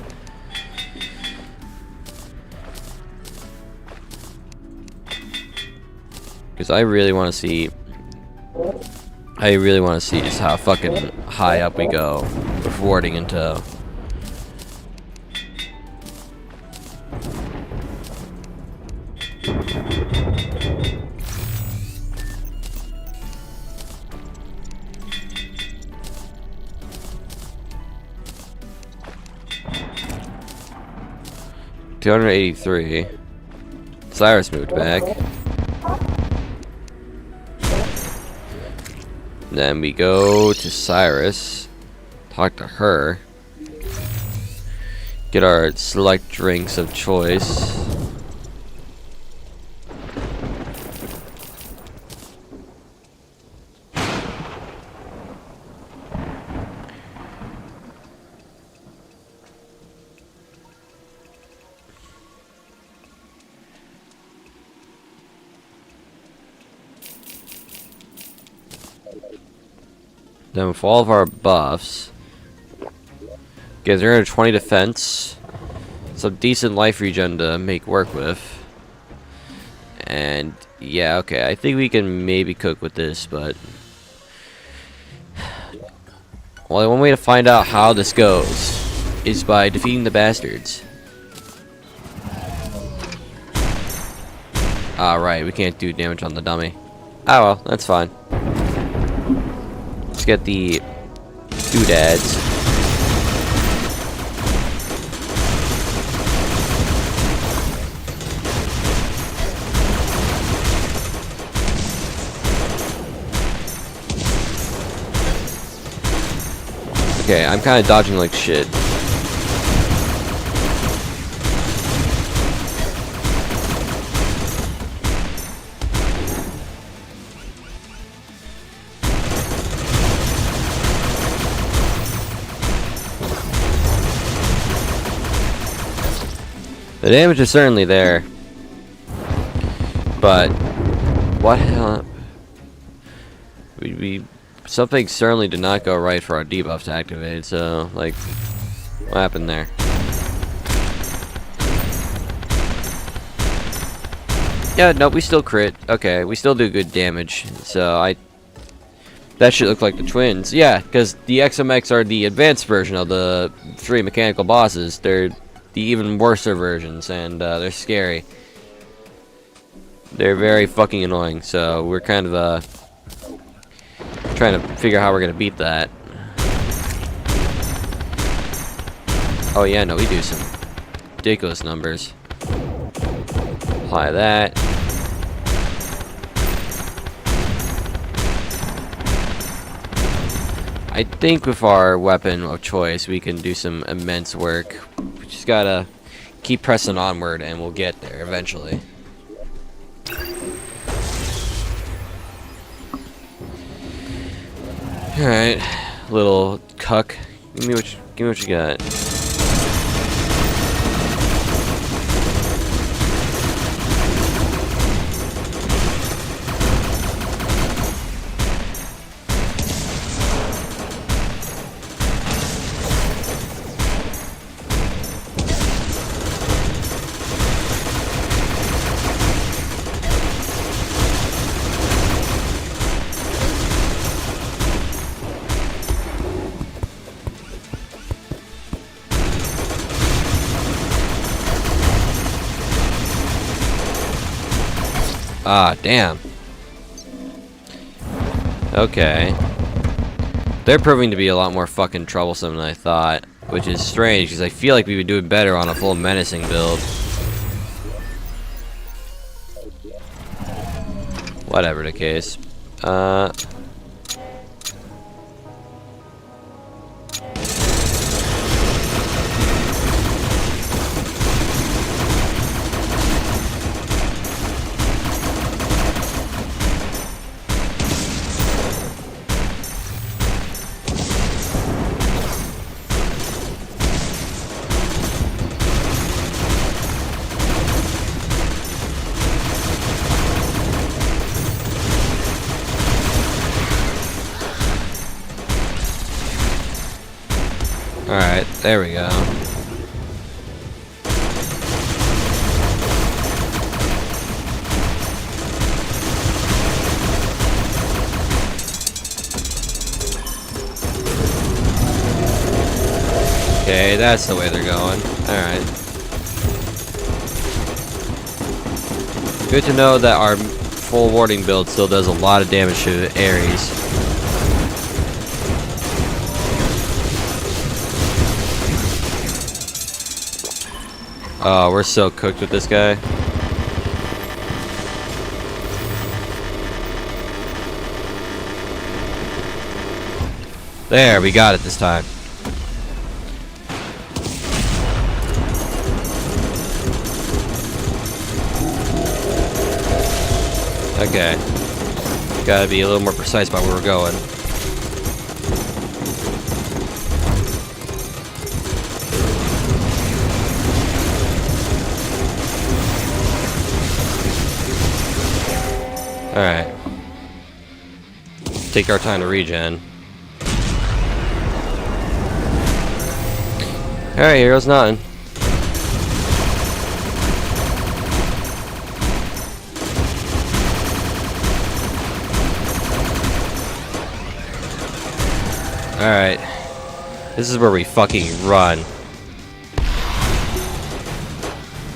Because I really want to see just how fucking high up we go with warding in tow. $283. Cyrus moved back. Then we go to Cyrus, talk to her, get our select drinks of choice. Then with all of our buffs, gives 320 defense, some decent life regen to make work with, and yeah, okay, I think we can maybe cook with this, but well, one way to find out how this goes is by defeating the bastards. Alright, we can't do damage on the dummy. Oh well, that's fine. Let's get the doodads. Okay, I'm kind of dodging like shit. The damage is certainly there, but what hell? Something certainly did not go right for our debuff to activate. So, like, what happened there? Yeah, no, we still crit. Okay, we still do good damage. So that should look like the twins. Yeah, because the XMX are the advanced version of the 3 mechanical bosses. They're the even worser versions, and they're scary. They're very fucking annoying, so we're kind of trying to figure out how we're gonna beat that. Oh yeah, no, we do some ridiculous numbers. Apply that. I think with our weapon of choice we can do some immense work. We just gotta keep pressing onward and we'll get there eventually. Alright, little cuck. Give me what you got. Ah, damn. Okay. They're proving to be a lot more fucking troublesome than I thought, which is strange because I feel like we would do it better on a full menacing build. Whatever the case. Uh. Alright, there we go. Okay, that's the way they're going. Alright. Good to know that our full warding build still does a lot of damage to Ares. Oh, we're so cooked with this guy. There, we got it this time. Okay. Gotta be a little more precise about where we're going. Alright. Take our time to regen. Alright, here goes nothing. Alright. This is where we fucking run.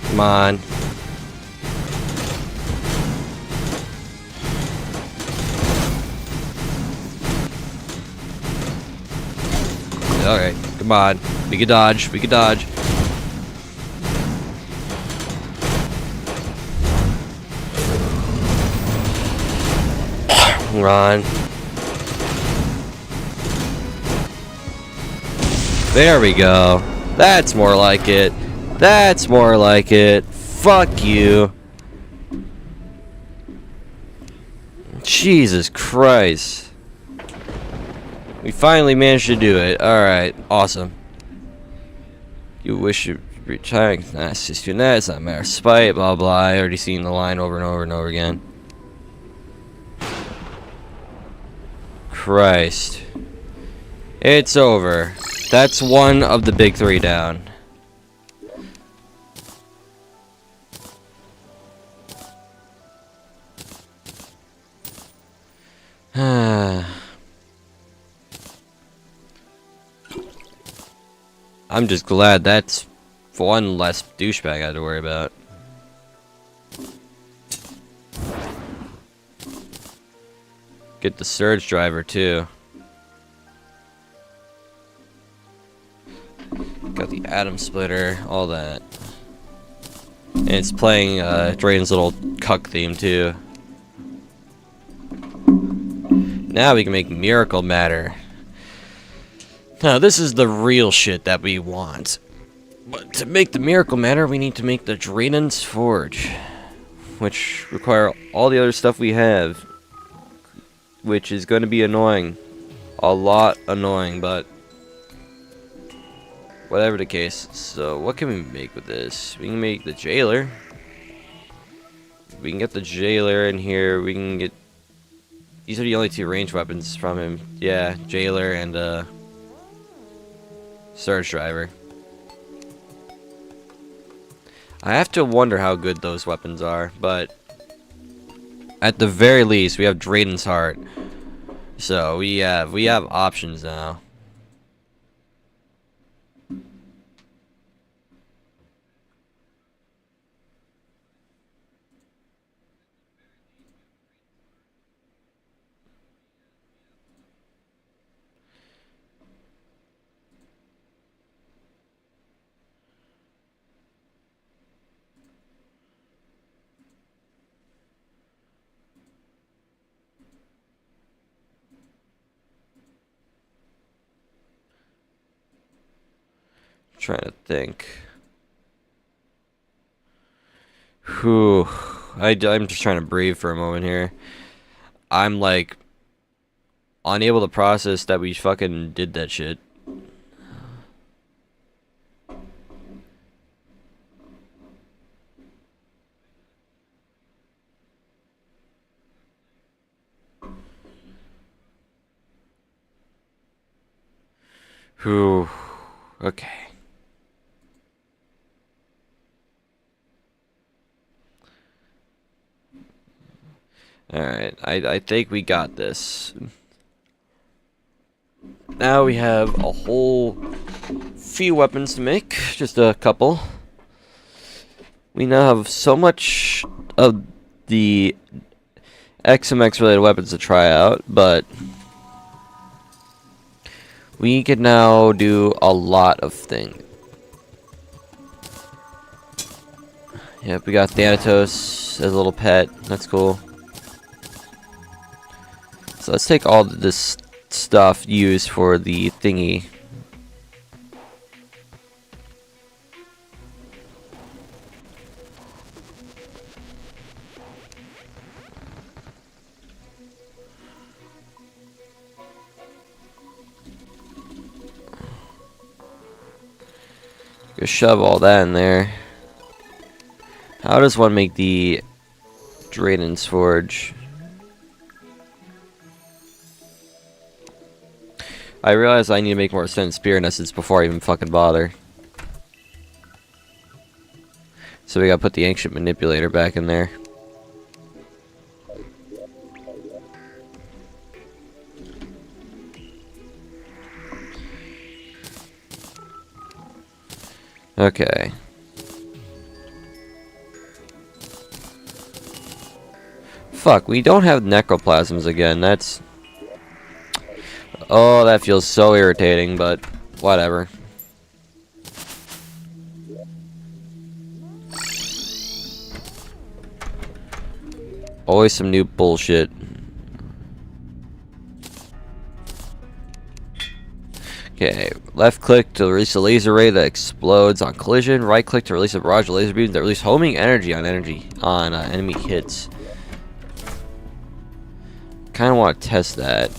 Come on. Alright, come on. We can dodge, we can dodge. Run. There we go. That's more like it. That's more like it. Fuck you. Jesus Christ. We finally managed to do it. Alright, awesome. You wish you retiring. That's just doing that. It's not a matter of spite, blah blah. I already seen the line over and over and over again. Christ. It's over. That's one of the big three down. I'm just glad that's one less douchebag I had to worry about. Get the surge driver too. Got the atom splitter, all that. And it's playing Drayden's little cuck theme too. Now we can make miracle matter. Now this is the real shit that we want. But to make the miracle matter, we need to make the Drayden's Forge, which require all the other stuff we have, which is going to be annoying. A lot annoying, but whatever the case. So what can we make with this? We can make the jailer. We can get the jailer in here. We can get... These are the only two ranged weapons from him. Yeah, jailer and surge driver. I have to wonder how good those weapons are, but at the very least, we have Drayden's Heart. So we have options now. Trying to think. Whew. I'm just trying to breathe for a moment here. I'm like unable to process that we fucking did that shit. Whew. Okay. Alright, I think we got this. Now we have a whole few weapons to make, just a couple. We now have so much of the XMX related weapons to try out, but we can now do a lot of things. Yep, we got Thanatos as a little pet. That's cool. So let's take all this stuff used for the thingy. Go shove all that in there. How does one make the Draiden's Forge? I realize I need to make more sense Spear in Essence before I even fucking bother. So we gotta put the Ancient Manipulator back in there. Okay. Fuck, we don't have Necroplasms again. That's... Oh, that feels so irritating, but whatever. Always some new bullshit. Okay, left click to release a laser ray that explodes on collision. Right click to release a barrage of laser beams that release homing energy on enemy hits. Kind of want to test that.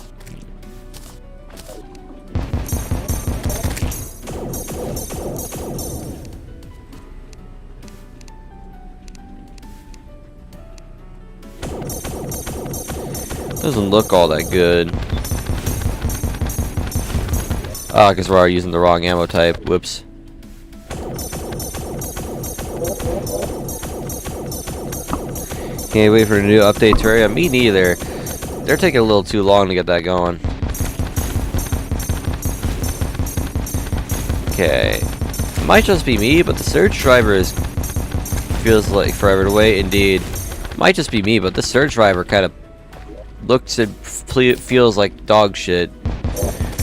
Doesn't look all that good. Ah, because we're already using the wrong ammo type. Whoops. Can't wait for a new update Terraria. Me neither. They're taking a little too long to get that going. Okay. It might just be me, but the surge driver feels like forever to wait. Indeed. Might just be me, but the surge driver kind of looks and feels like dog shit.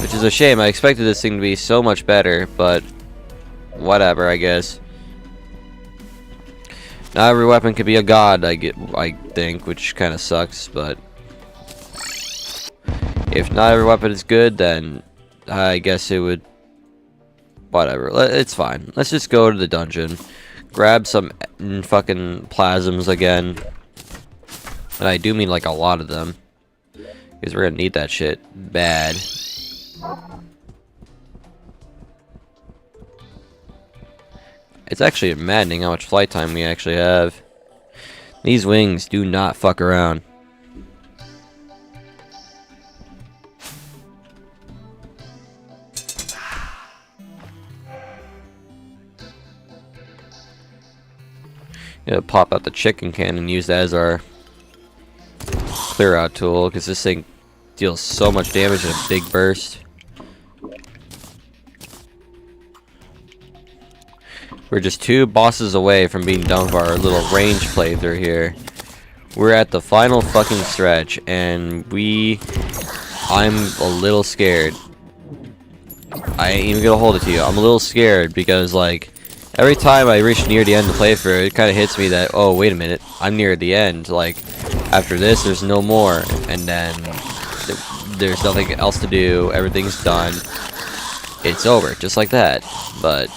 Which is a shame. I expected this thing to be so much better, but whatever, I guess. Not every weapon could be a god, I think, which kind of sucks, but if not every weapon is good, then I guess it would... Whatever. It's fine. Let's just go to the dungeon. Grab some fucking plasms again. And I do mean like a lot of them. Because we're gonna need that shit bad. It's actually maddening how much flight time we actually have. These wings do not fuck around. Gonna pop out the chicken can and use that as our clear out tool, because this thing deals so much damage in a big burst. We're just 2 bosses away from being done with our little range playthrough here. We're at the final fucking stretch, and I'm a little scared. I ain't even gonna hold it to you. I'm a little scared because, like, every time I reach near the end of the playthrough, it kind of hits me that, oh, wait a minute, I'm near the end. Like, after this, there's no more, and then there's nothing else to do. Everything's done. It's over, just like that. But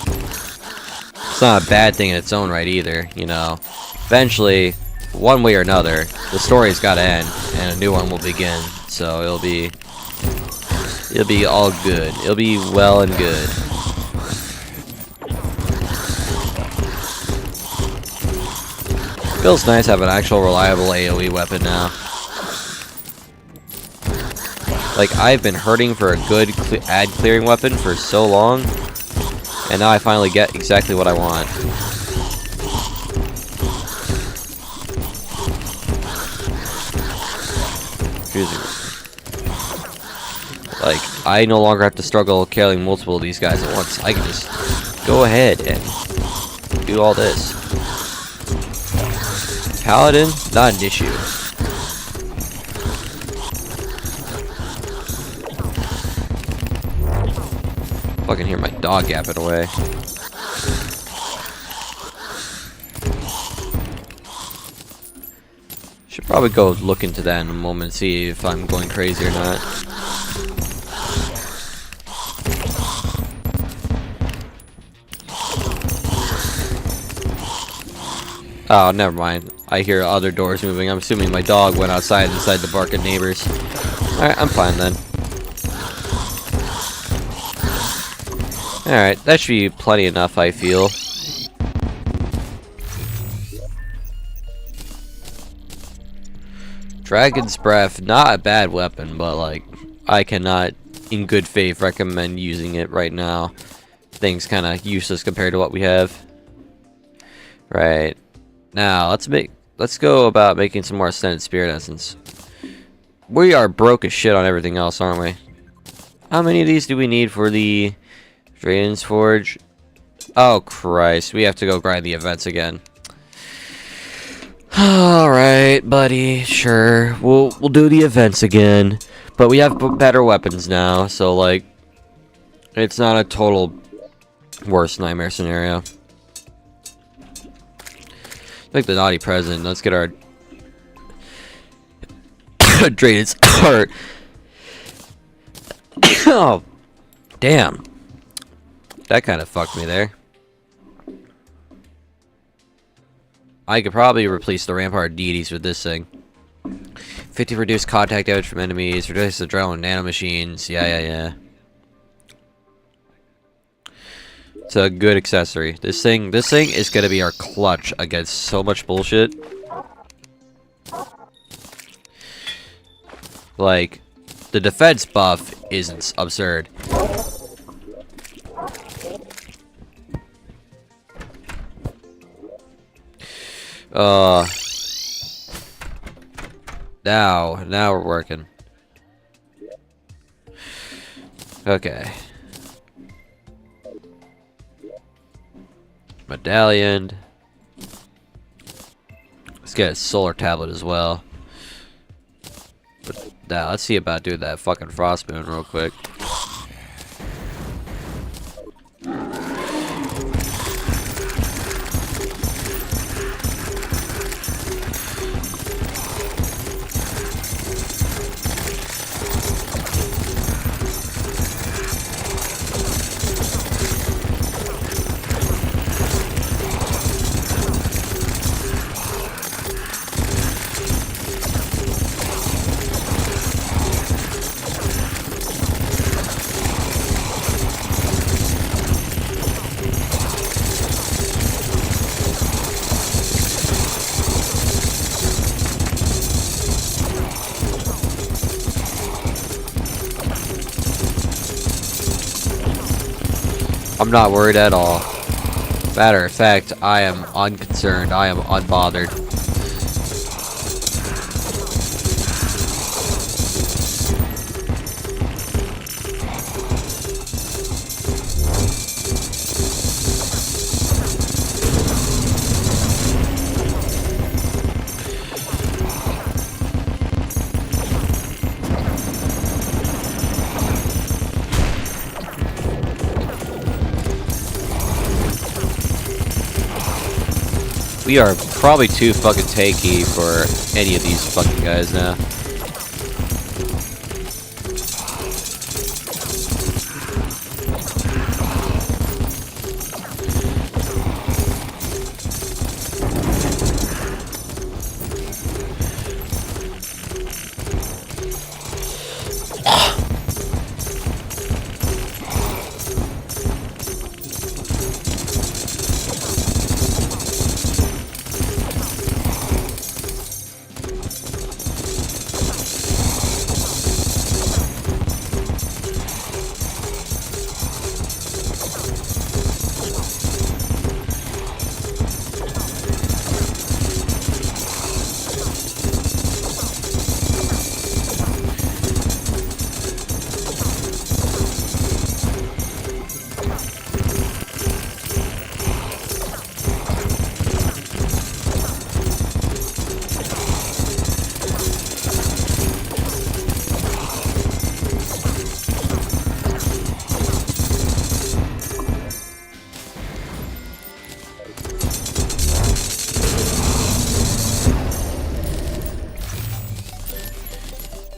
It's not a bad thing in its own right either, you know. Eventually, one way or another, the story's gotta end, and a new one will begin. So it'll be all good. It'll be well and good. Feels nice to have an actual reliable AoE weapon now. Like, I've been hurting for a good ad clearing weapon for so long, and now I finally get exactly what I want. Like, I no longer have to struggle killing multiple of these guys at once. I can just go ahead and do all this. Paladin, not an issue. Fucking hear my dog yapping away. Should probably go look into that in a moment, see if I'm going crazy or not. Oh, never mind. I hear other doors moving. I'm assuming my dog went outside and decided to bark at neighbors. Alright, I'm fine then. Alright, that should be plenty enough, I feel. Dragon's Breath, not a bad weapon, but like, I cannot, in good faith, recommend using it right now. Thing's kind of useless compared to what we have. Right. Now, let's go about making some more Ascended Spirit Essence. We are broke as shit on everything else, aren't we? How many of these do we need for the Dragon's Forge? Oh, Christ. We have to go grind the events again. Alright, buddy. Sure. We'll do the events again. But we have better weapons now, so, like, it's not a total worst nightmare scenario. Like the naughty present. Let's get our Dragon's heart. Oh, damn. That kind of fucked me there. I could probably replace the Rampart deities with this thing. 50 reduced contact damage from enemies, reduce adrenaline nanomachines. Yeah. It's a good accessory. This thing is gonna be our clutch against so much bullshit. Like, the defense buff is absurd. Now we're working. Okay. Medallion. Let's get a solar tablet as well. But now let's see about doing that fucking frostmoon real quick. I'm not worried at all. Matter of fact, I am unconcerned. I am unbothered. We are probably too fucking tanky for any of these fucking guys now.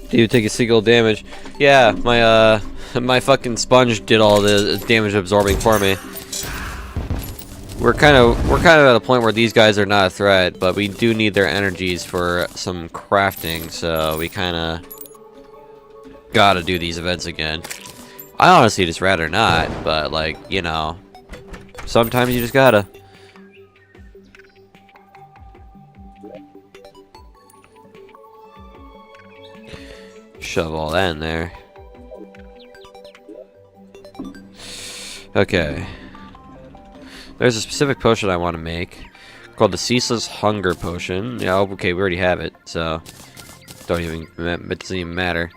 Do you take a single damage? Yeah, my my fucking sponge did all the damage absorbing for me. We're kind of at a point where these guys are not a threat, but we do need their energies for some crafting, so we kind of gotta do these events again. I honestly just rather not, but like, you know, sometimes you just gotta. Shove all that in there. Okay. There's a specific potion I want to make called the Ceaseless Hunger Potion. Yeah, okay, we already have it, so it doesn't even matter.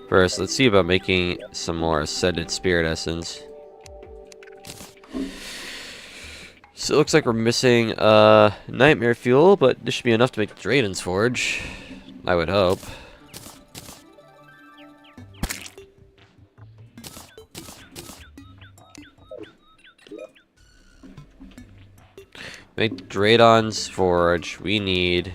First, let's see about making some more Ascended Spirit Essence. So it looks like we're missing Nightmare Fuel, but this should be enough to make Drayden's Forge. I would hope. Make Draydon's Forge. We need...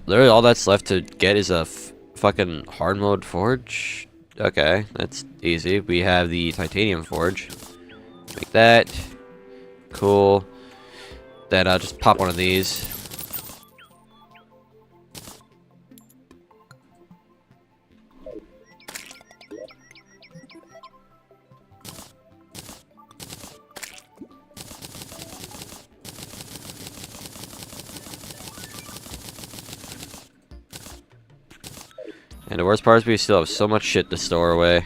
Literally all that's left to get is a fucking hard mode forge. Okay, that's easy. We have the Titanium Forge. Make that. Cool. Then I'll just pop one of these. And the worst part is we still have so much shit to store away.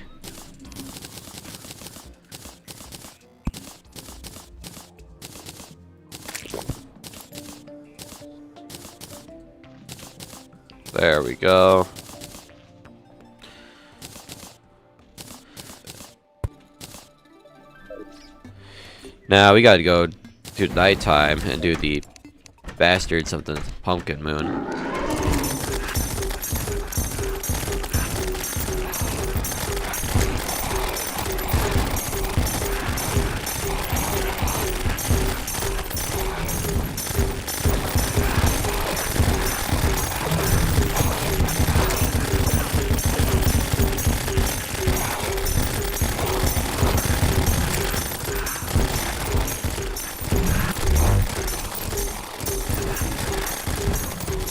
There we go. Now we gotta go to nighttime and do the bastards of the pumpkin moon.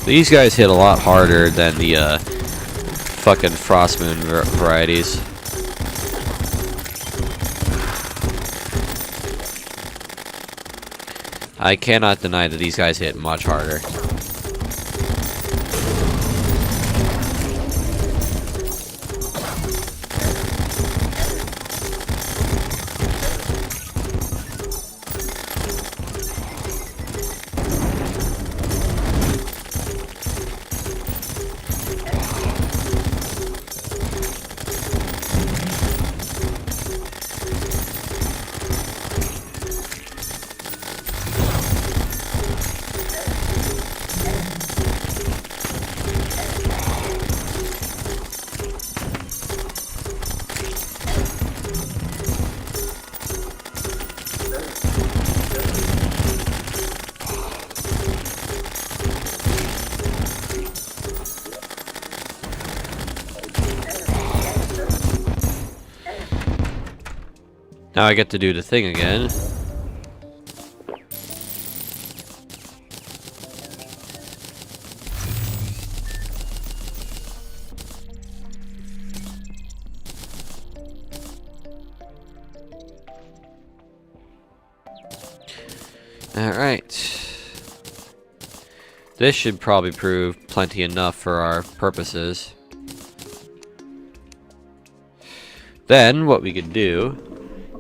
These guys hit a lot harder than the fucking Frost Moon varieties. I cannot deny that these guys hit much harder. Now I get to do the thing again. Alright. This should probably prove plenty enough for our purposes. Then, what we could do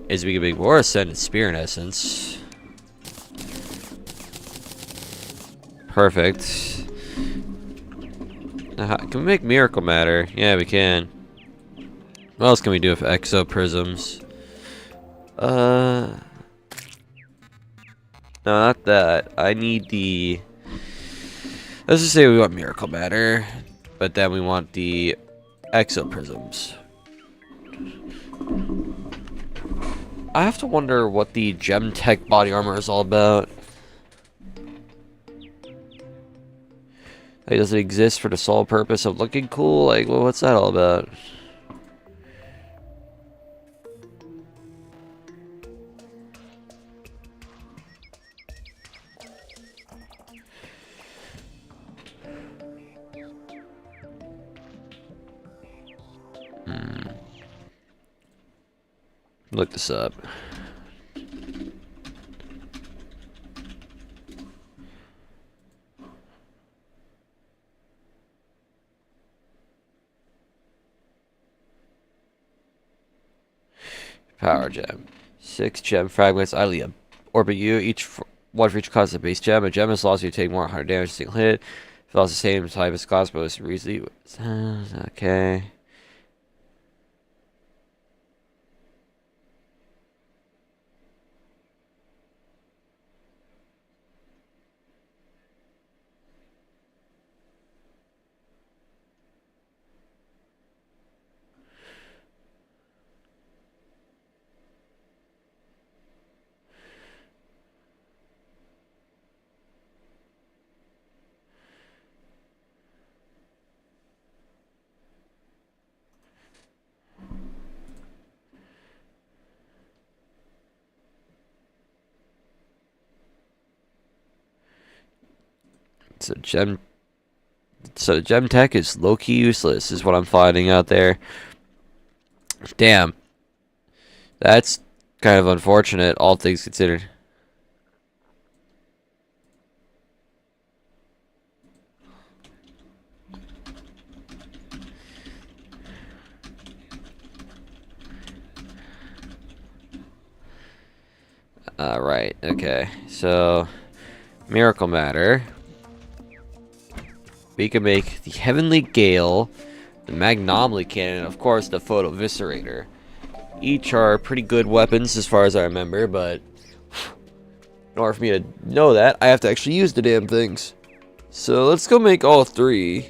is we can make more Ascended Spirit Essence. Perfect. Now, can we make Miracle Matter? Yeah, we can. What else can we do with Exo Prisms? No, not that. I need the... Let's just say we want Miracle Matter, but then we want the Exo Prisms. I have to wonder what the Gem Tech body armor is all about. Like, does it exist for the sole purpose of looking cool? Like, well, what's that all about? Look this up. Power gem. 6 gem fragments idly orbit you. One for each class of base gem. A gem is lost, you take more 100 damage a single hit. If it's the same type as class, but it's reasonably. Okay. So gem tech is low-key useless, is what I'm finding out there. Damn. That's kind of unfortunate, all things considered. Right, okay. So, Miracle Matter. We can make the Heavenly Gale, the Magnomely Cannon, and of course the Photo Viscerator. Each are pretty good weapons as far as I remember, but in order for me to know that, I have to actually use the damn things. So let's go make all 3.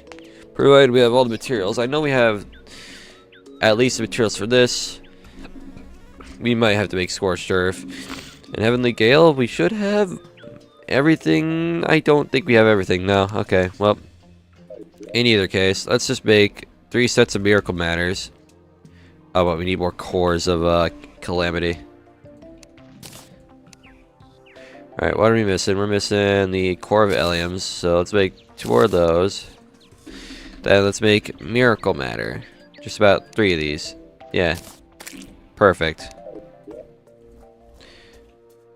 Provided we have all the materials. I know we have at least the materials for this. We might have to make Scorched Earth. And Heavenly Gale, we should have everything. I don't think we have everything. No. Okay, well, in either case, let's just make 3 sets of Miracle Matters. Oh, but we need more cores of Calamity. Alright, what are we missing? We're missing the core of Eliums, so let's make 2 more of those. Then let's make Miracle Matter. Just about 3 of these. Yeah. Perfect.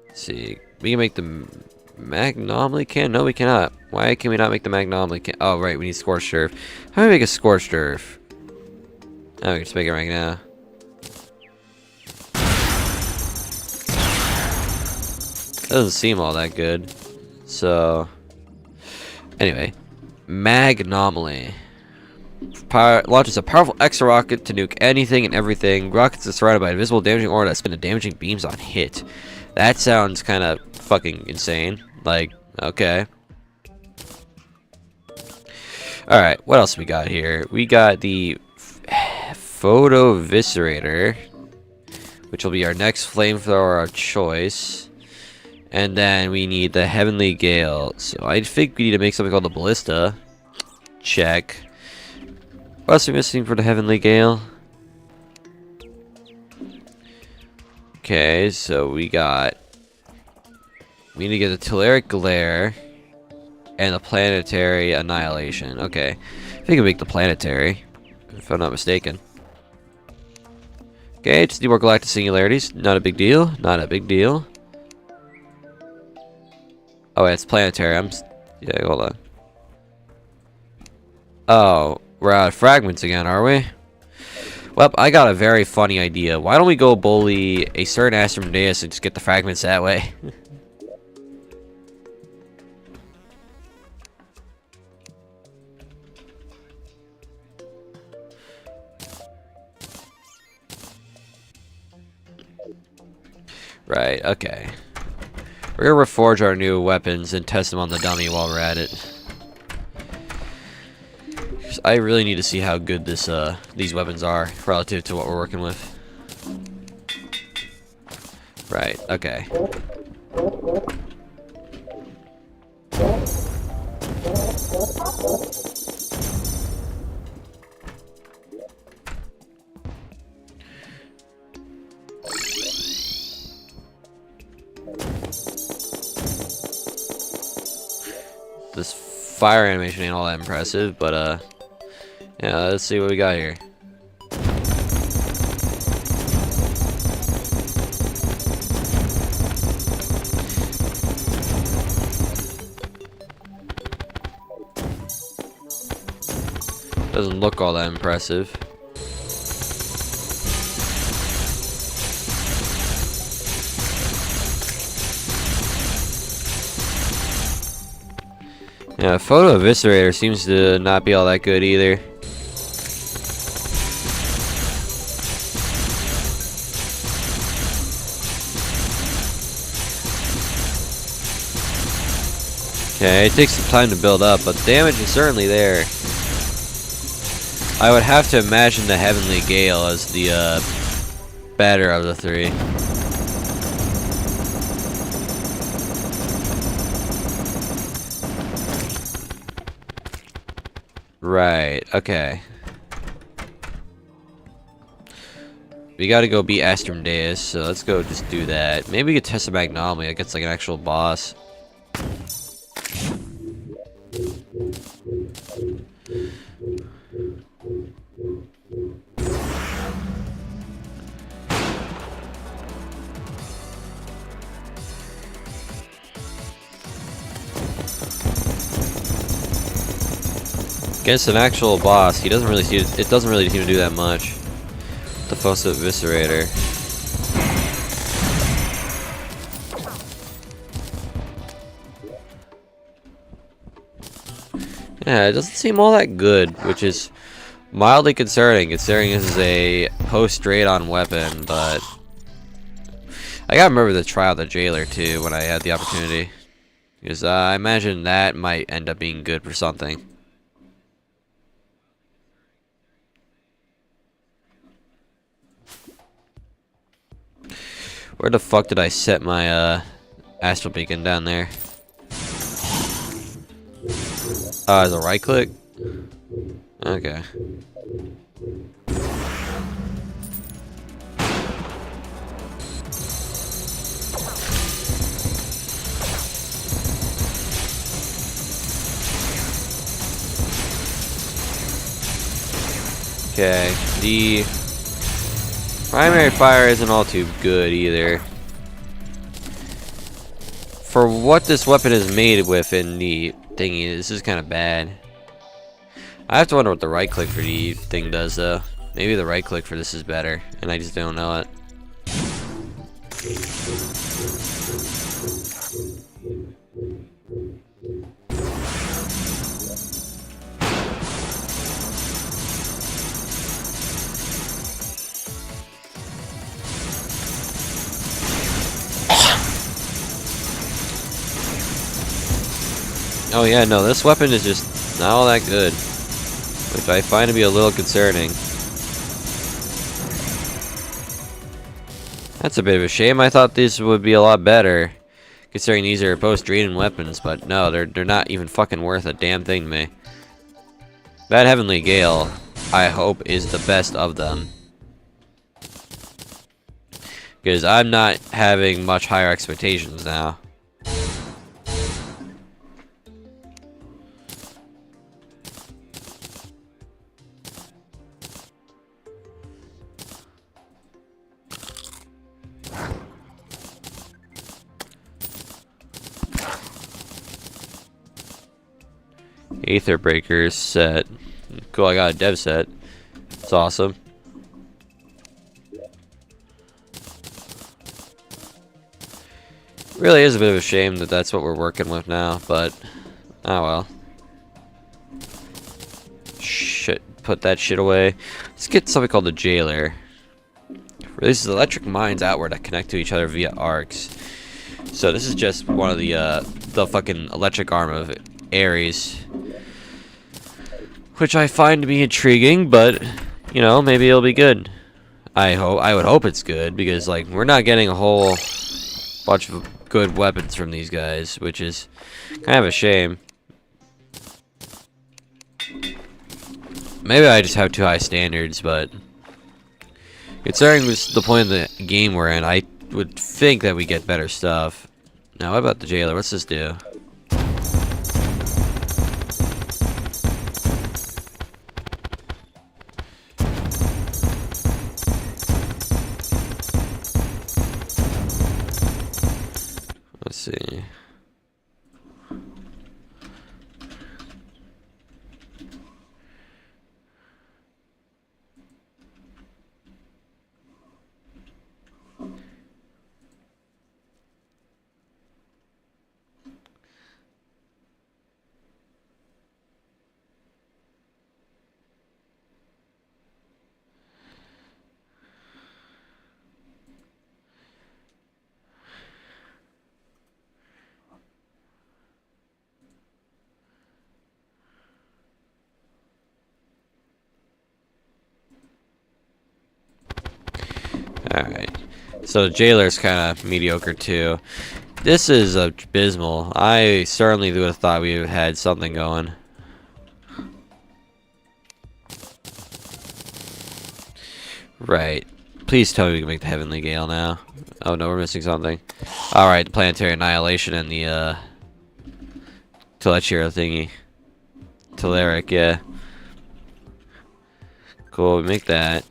Let's see. We can make the Magnomely Cannon? No, we cannot. Why can we not make the Magnomely Cannon? Oh, right, we need Scorched Earth. How do we make a Scorched Earth? Oh, we can just make it right now. Doesn't seem all that good. So, anyway, Magnomely launches a powerful extra rocket to nuke anything and everything. Rockets are surrounded by invisible damaging aura that spin the damaging beams on hit. That sounds kind of fucking insane. Like, okay. Alright, what else we got here? We got the Photo Viscerator, which will be our next flamethrower of choice. And then we need the Heavenly Gale. So I think we need to make something called the Ballista. Check. What else are we missing for the Heavenly Gale? Okay, so we need to get the Telluric Glare and the Planetary Annihilation. Okay, I think we can make the Planetary, if I'm not mistaken. Okay, just need more galactic singularities. Not a big deal. Not a big deal. Oh, wait, it's planetary. Yeah, hold on. Oh, we're out of fragments again, are we? Well, I got a very funny idea. Why don't we go bully a certain Astrodeus and just get the fragments that way? Right, okay. We're gonna reforge our new weapons and test them on the dummy while we're at it. I really need to see how good these weapons are relative to what we're working with. Right, okay. This fire animation ain't all that impressive, but yeah, let's see what we got here. Doesn't look all that impressive. Yeah, Photo Eviscerator seems to not be all that good either. Okay, it takes some time to build up, but damage is certainly there. I would have to imagine the Heavenly Gale as the better of the three. Right, okay. We gotta go beat Astrodeus, so let's go just do that. Maybe we could test the Magnolia against like an actual boss. Against an actual boss, he doesn't really seem. It doesn't really seem to do that much. The Photo Eviscerator. Yeah, it doesn't seem all that good, which is mildly concerning, considering this is a post-raid-on weapon. But I gotta remember to try out the Jailer too when I had the opportunity, because I imagine that might end up being good for something. Where the fuck did I set my astral beacon down there? As a right click? Okay. Okay, the primary fire isn't all too good either. For what this weapon is made with in the thingy, this is kind of bad. I have to wonder what the right click for the thing does though. Maybe the right click for this is better, and I just don't know it. Oh yeah, no, this weapon is just not all that good, which I find to be a little concerning. That's a bit of a shame. I thought these would be a lot better, considering these are post-raid weapons, but no, they're not even fucking worth a damn thing to me. That Heavenly Gale, I hope, is the best of them, because I'm not having much higher expectations now. Aether Breakers set. Cool, I got a dev set. It's awesome. Really is a bit of a shame that that's what we're working with now, but oh well. Shit, put that shit away. Let's get something called the Jailer. Releases electric mines outward that connect to each other via arcs. So this is just one of the fucking electric arm of Ares, which I find to be intriguing, but you know, maybe it'll be good. I would hope it's good, because like we're not getting a whole bunch of good weapons from these guys, which is kind of a shame. Maybe I just have too high standards, but considering this, the point of the game we're in, I would think that we get better stuff. Now, what about the jailer? What's this do? Let's see. Alright. So the jailer's kind of mediocre too. This is abysmal. I certainly would have thought we had something going. Right. Please tell me we can make the Heavenly Gale now. Oh no, we're missing something. Alright, the Planetary Annihilation and the Telechiro thingy. Teleric, yeah. Cool, we make that.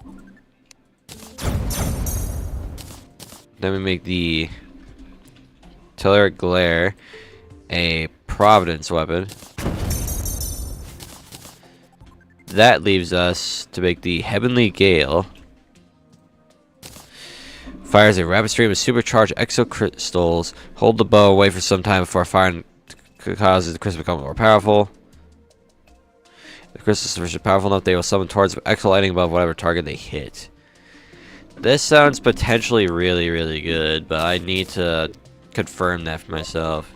Then we make the Teleric Glare a Providence weapon. That leaves us to make the Heavenly Gale. Fires a rapid stream of supercharged exocrystals. Hold the bow away for some time before firing causes the crystal to become more powerful. The crystals are sufficiently powerful enough they will summon torrents of exo lighting above whatever target they hit. This sounds potentially really, really good, but I need to confirm that for myself.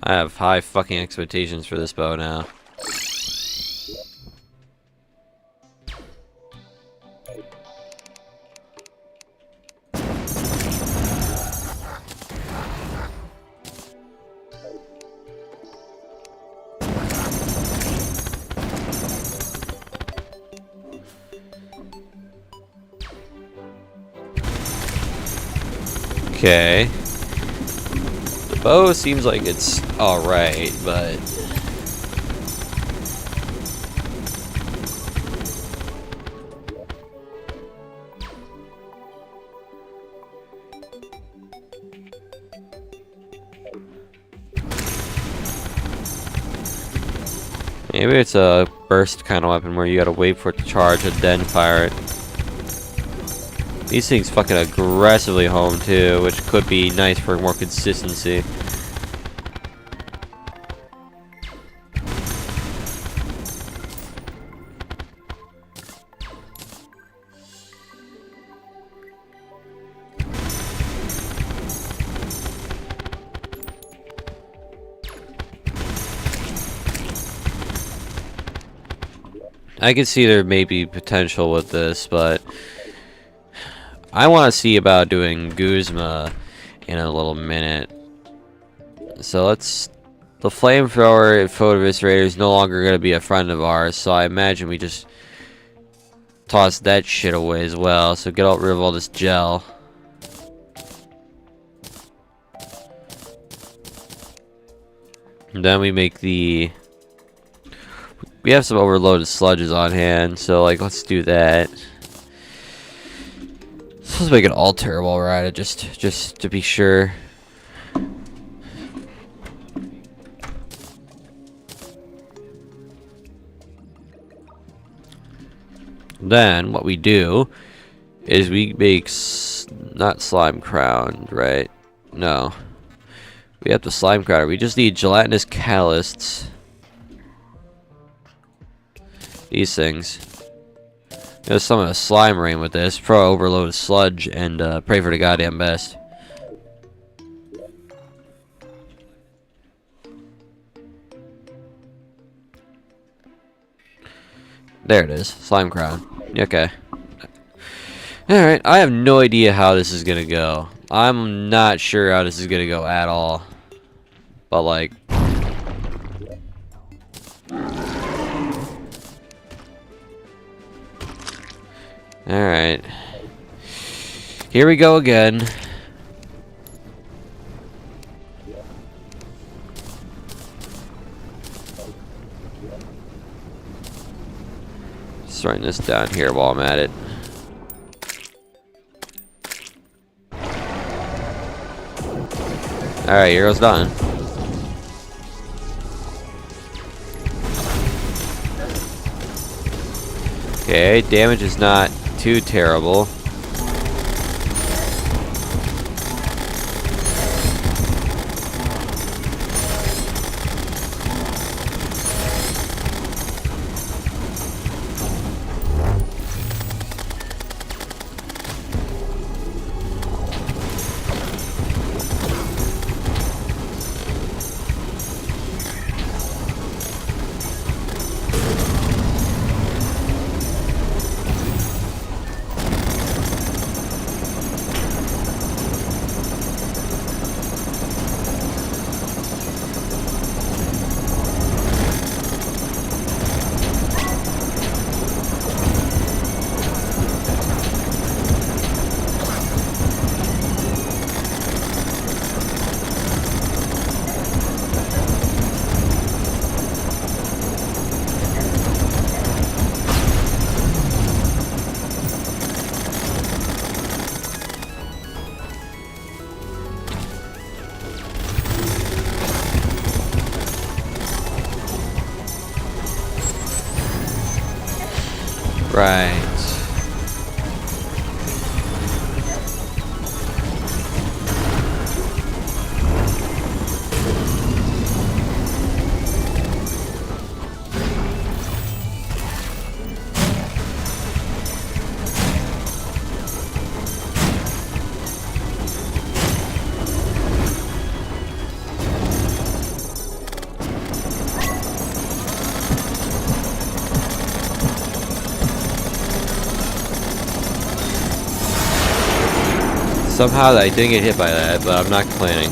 I have high fucking expectations for this bow now. Okay. The bow seems like it's alright, but maybe it's a burst kind of weapon where you gotta wait for it to charge and then fire it. These things fucking aggressively home too, which could be nice for more consistency. I can see there may be potential with this, but I want to see about doing Guzma in a little minute. So let's... The flamethrower photoviscerator is no longer going to be a friend of ours, so I imagine we just toss that shit away as well. So get rid of all this gel. And then we make the... We have some overloaded sludges on hand, so like let's do that. Let's make an altar while we're at it, just to be sure. Then what we do is we make not slime crown, right? No, we have the slime crown. We just need gelatinous catalysts. These things. Gonna summon a slime rain with this. Pro overload sludge and pray for the goddamn best. There it is. Slime crown. Okay. Alright, I have no idea how this is gonna go. I'm not sure how this is gonna go at all. But like... Alright. Here we go again. Just writing this down here while I'm at it. Alright, here goes done. Okay, damage is not too terrible. Right. Somehow I didn't get hit by that, but I'm not complaining.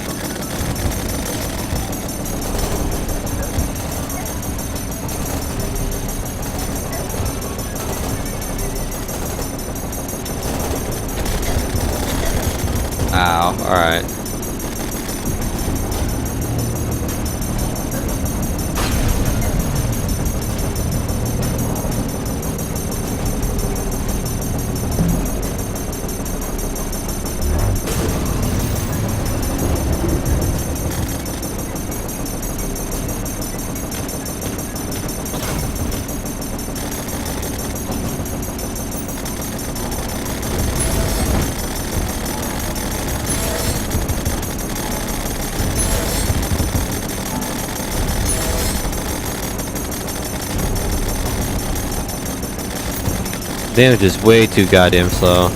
Ow, alright. Damage is way too goddamn slow.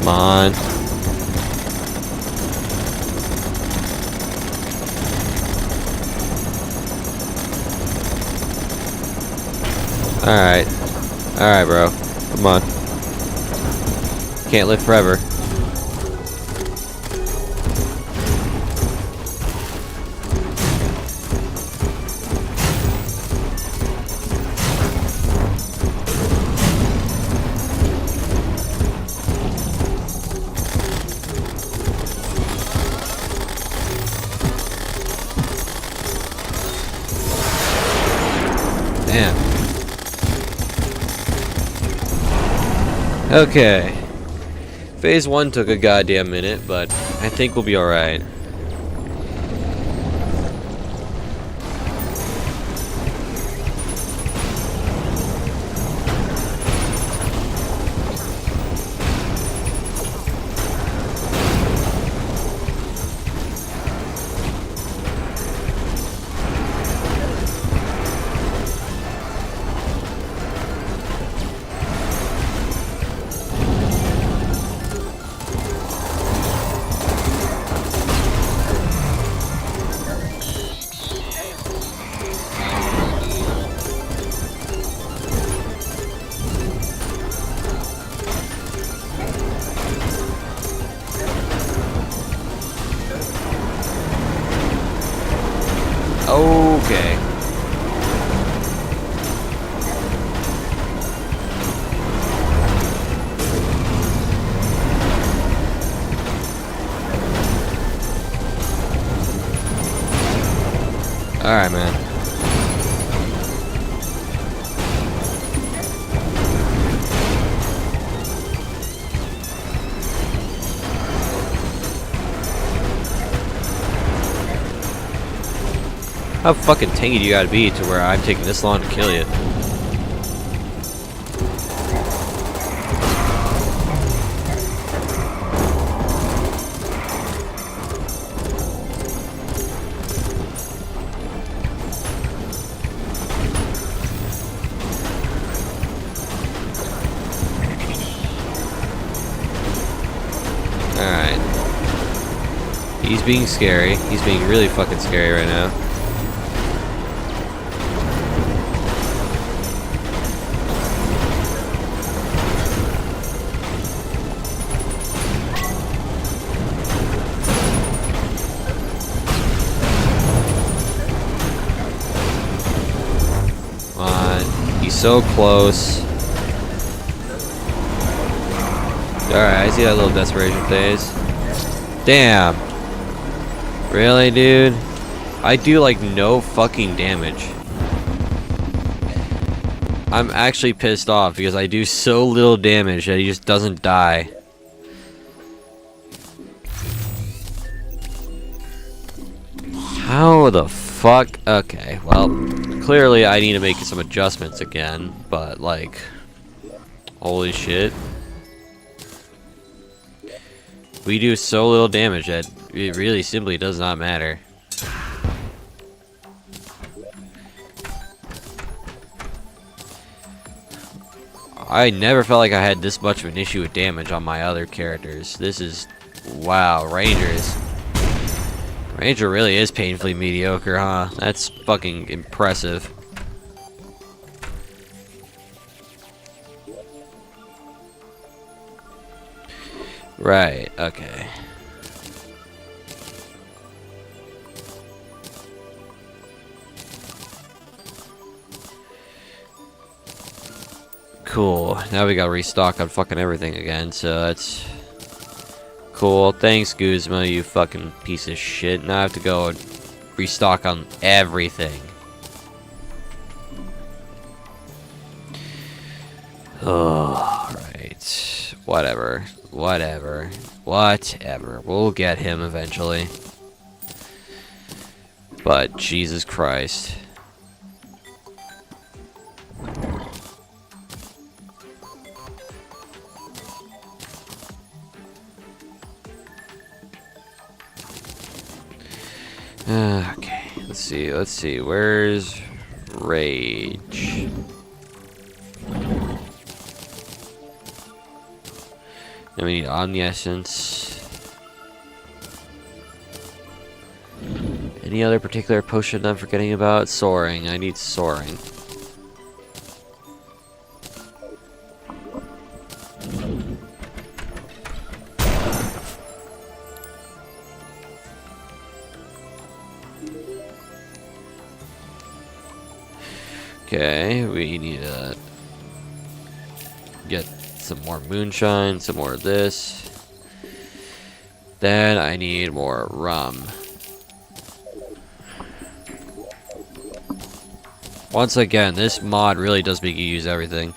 Come on. Alright. Alright, bro. Come on. Can't live forever. Damn. Okay. Phase 1 took a goddamn minute, but I think we'll be alright. Okay. Alright, man. How fucking tanky do you gotta be to where I'm taking this long to kill you? Alright. He's being scary. He's being really fucking scary right now. Come on. He's so close. Alright, I see that little desperation phase. Damn. Really, dude? I do like no fucking damage. I'm actually pissed off because I do so little damage that he just doesn't die. How the fuck? Okay, well, clearly I need to make some adjustments again, but like, holy shit. We do so little damage that it really simply does not matter. I never felt like I had this much of an issue with damage on my other characters. This is... wow, Ranger really is painfully mediocre, huh? That's fucking impressive. Right, okay. Cool. Now we gotta restock on fucking everything again, so that's cool. Thanks, Guzma, you fucking piece of shit. Now I have to go and restock on everything. Oh, right. Whatever. Whatever. We'll get him eventually. But, Jesus Christ. Okay, let's see, where's Rage? Then we need Omniscience. Any other particular potion I'm forgetting about? Soaring, I need Soaring. Okay, we need to get some more moonshine, some more of this. Then I need more rum. Once again, this mod really does make you use everything.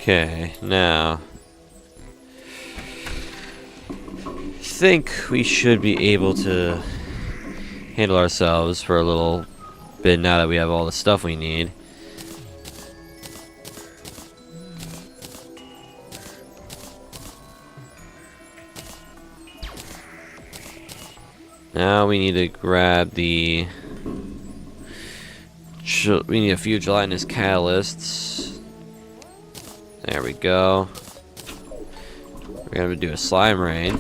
Okay, now I think we should be able to handle ourselves for a little bit now that we have all the stuff we need. Now we need to grab the... we need a few gelatinous catalysts. There we go. We're gonna do a slime rain.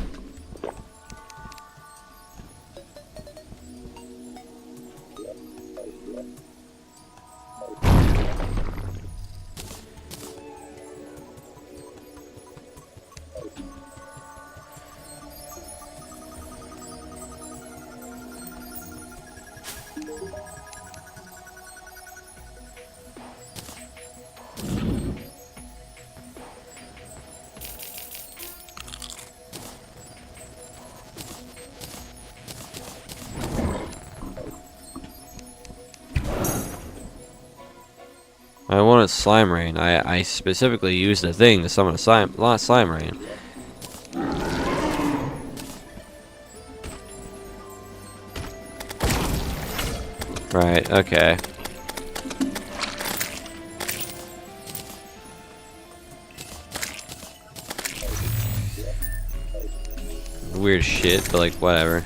I wanted slime rain. I specifically used the thing to summon a slime rain. Right, okay. Weird shit, but like whatever.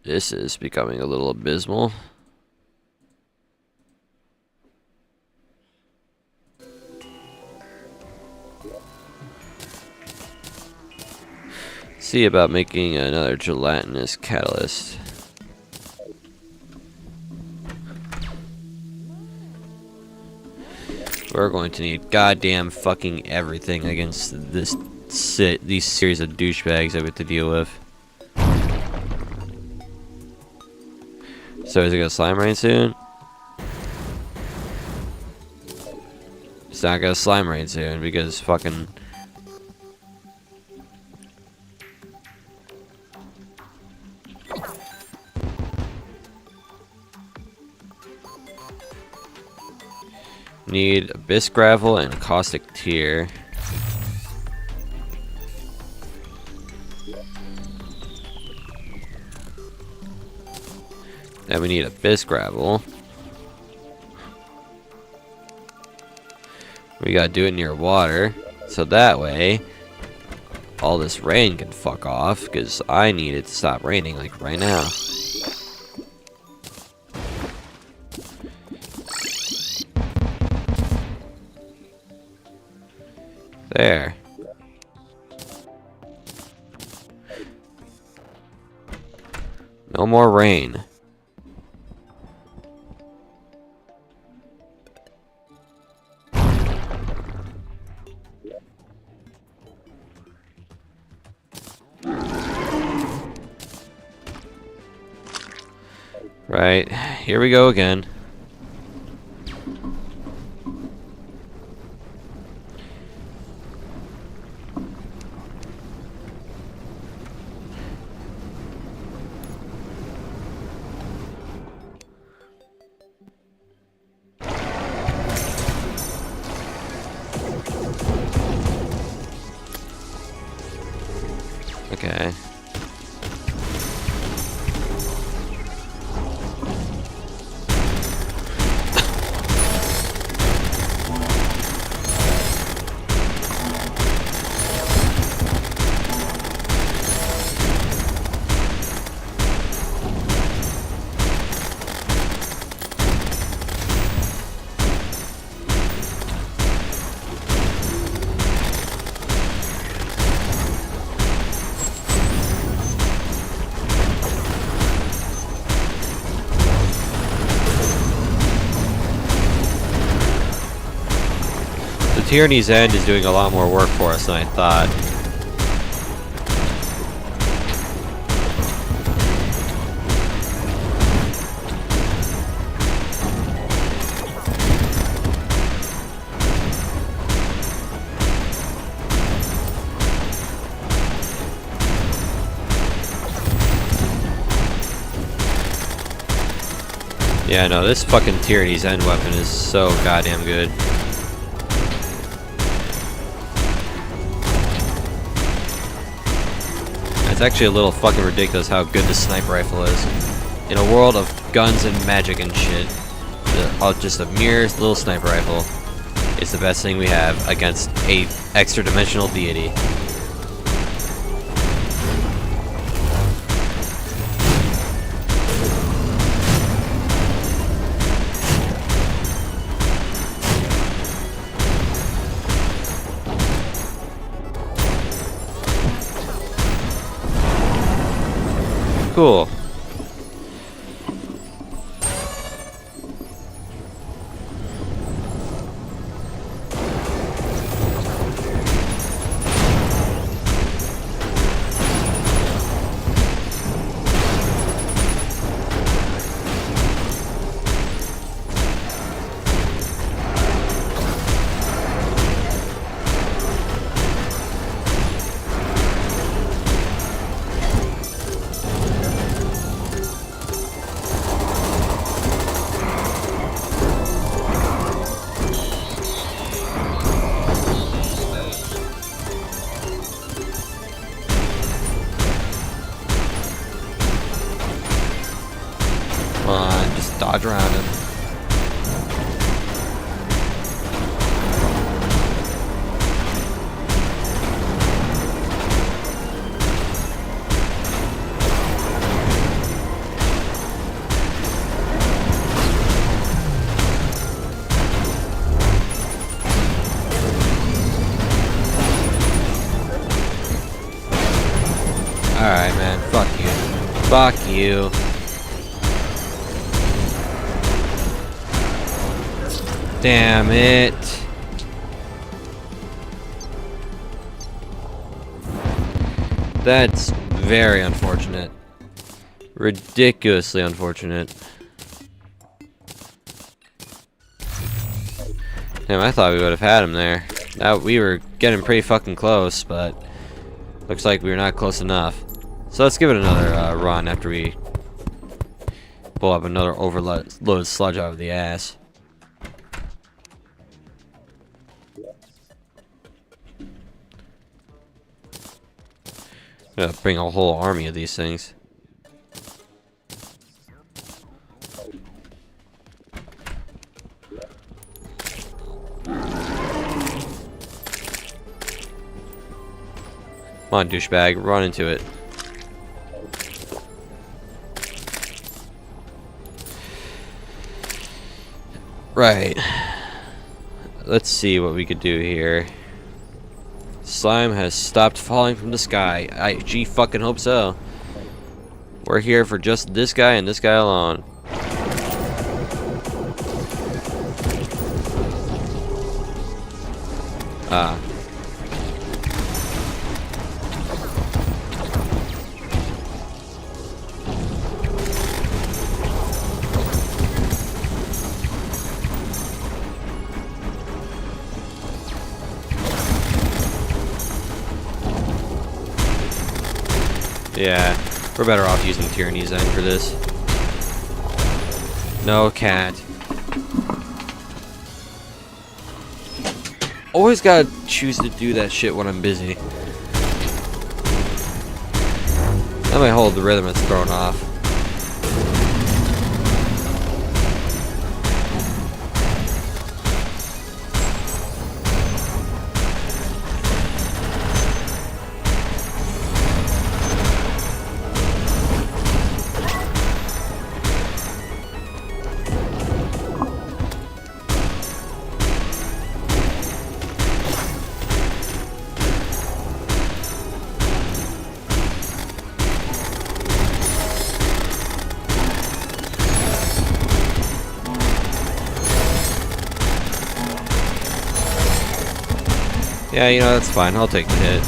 This is becoming a little abysmal. See about making another gelatinous catalyst. We're going to need goddamn fucking everything against these series of douchebags I have to deal with. So is it gonna slime rain soon? It's not gonna slime rain soon because fucking... Need abyss gravel and caustic tear. Then we need abyss gravel. We gotta do it near water, so that way all this rain can fuck off, because I need it to stop raining like right now. There. No more rain. Right, here we go again. Okay. Tyranny's End is doing a lot more work for us than I thought. Yeah, no, this fucking Tyranny's End weapon is so goddamn good. It's actually a little fucking ridiculous how good this sniper rifle is. In a world of guns and magic and shit, just a mere little sniper rifle is the best thing we have against a extra-dimensional deity. Cool. Come on, just dodge around him. Alright, man. Fuck you. Fuck you. Damn it. That's very unfortunate. Ridiculously unfortunate. Damn, I thought we would have had him there. Now we were getting pretty fucking close, but looks like we were not close enough. So let's give it another run after we pull up another overloaded sludge out of the ass. Gonna bring a whole army of these things. Come on, douchebag, run into it. Right. Let's see what we could do here. Slime has stopped falling from the sky. I fucking hope so. We're here for just this guy and this guy alone. Ah. Yeah, we're better off using Tyranny's End for this. No cat. Always gotta choose to do that shit when I'm busy. That might hold the rhythm it's thrown off. Yeah, you know, that's fine. I'll take the hit.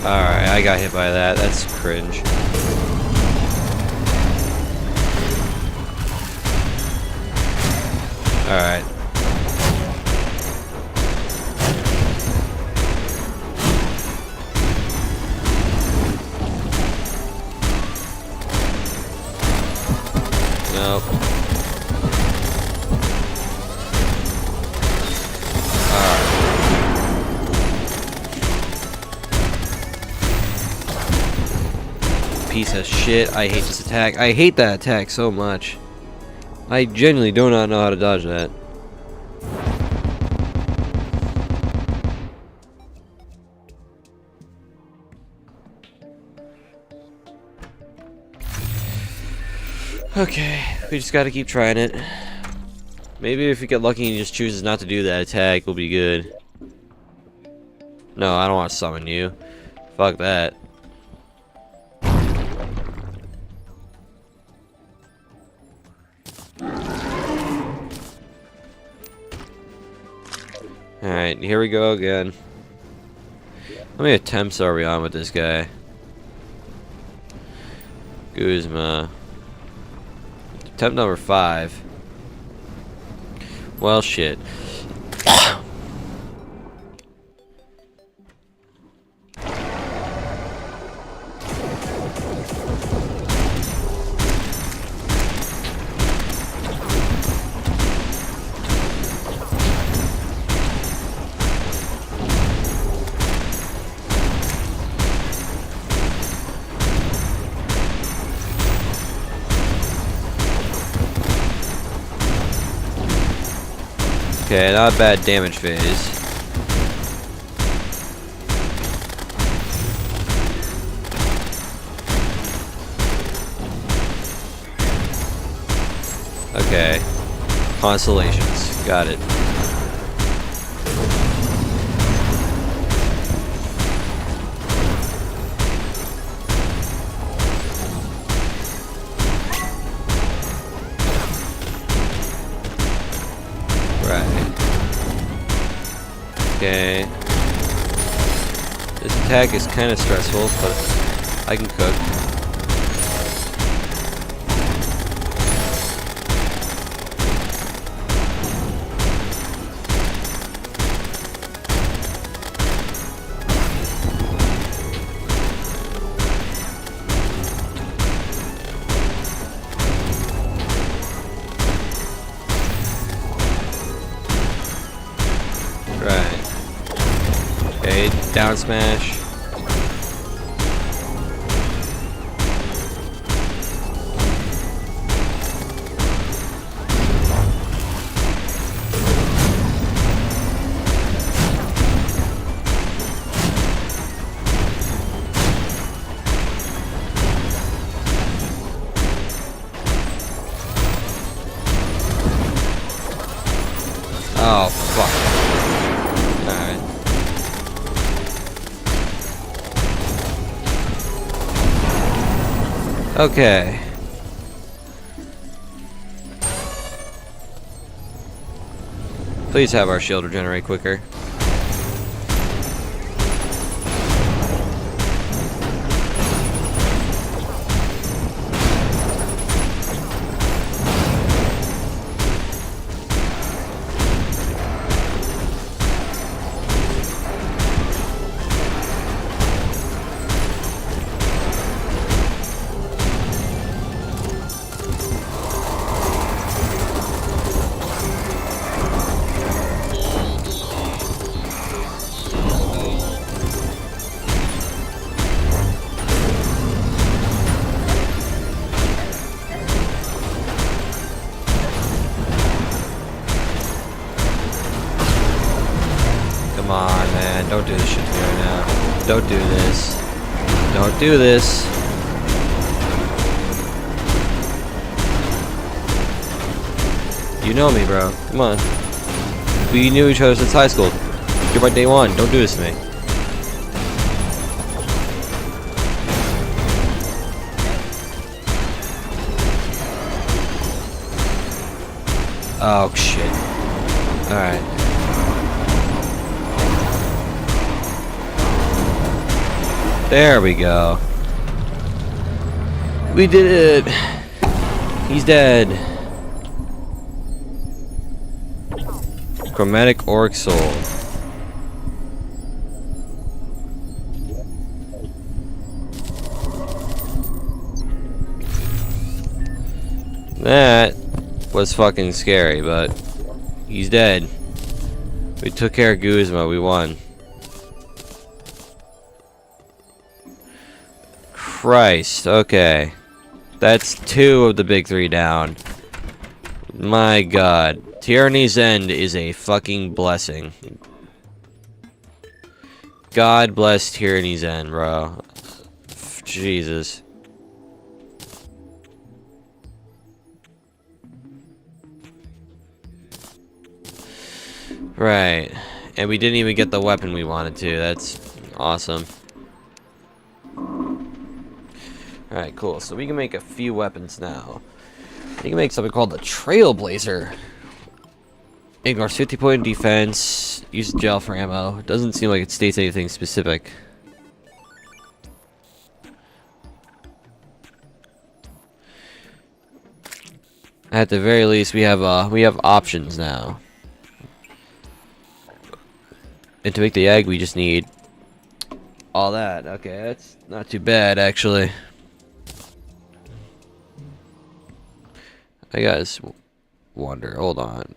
Alright, I got hit by that. That's cringe. Alright. Nope. Piece of shit. I hate this attack. I hate that attack so much. I genuinely do not know how to dodge that. Okay, we just gotta keep trying it. Maybe if we get lucky and he just chooses not to do that attack, we'll be good. No, I don't want to summon you. Fuck that. Alright, here we go again. How many attempts are we on with this guy? Guzma. Attempt number 5. Well, shit. Okay, not a bad damage phase. Okay. Constellations. Got it. Okay. This attack is kind of stressful, but I can cook. Right. Okay, down smash. Oh, fuck. Alright. Okay. Please have our shield regenerate quicker. Don't do this shit to me right now. Don't do this. Don't do this. You know me, bro. Come on. We knew each other since high school. You're my day one. Don't do this to me. Oh, shit. Alright. There we go. We did it. He's dead. Chromatic Orc Soul. That was fucking scary, but he's dead. We took care of Guzma, we won. Christ, okay. That's 2 of the big 3 down. My god. Tyranny's End is a fucking blessing. God bless Tyranny's End, bro. Jesus. Right. And we didn't even get the weapon we wanted to. That's awesome. Alright, cool. So we can make a few weapons now. We can make something called the Trailblazer. Ignores 50-point defense. Uses gel for ammo. Doesn't seem like it states anything specific. At the very least, we have options now. And to make the egg, we just need all that. Okay, that's not too bad, actually. I guys wonder. Hold on.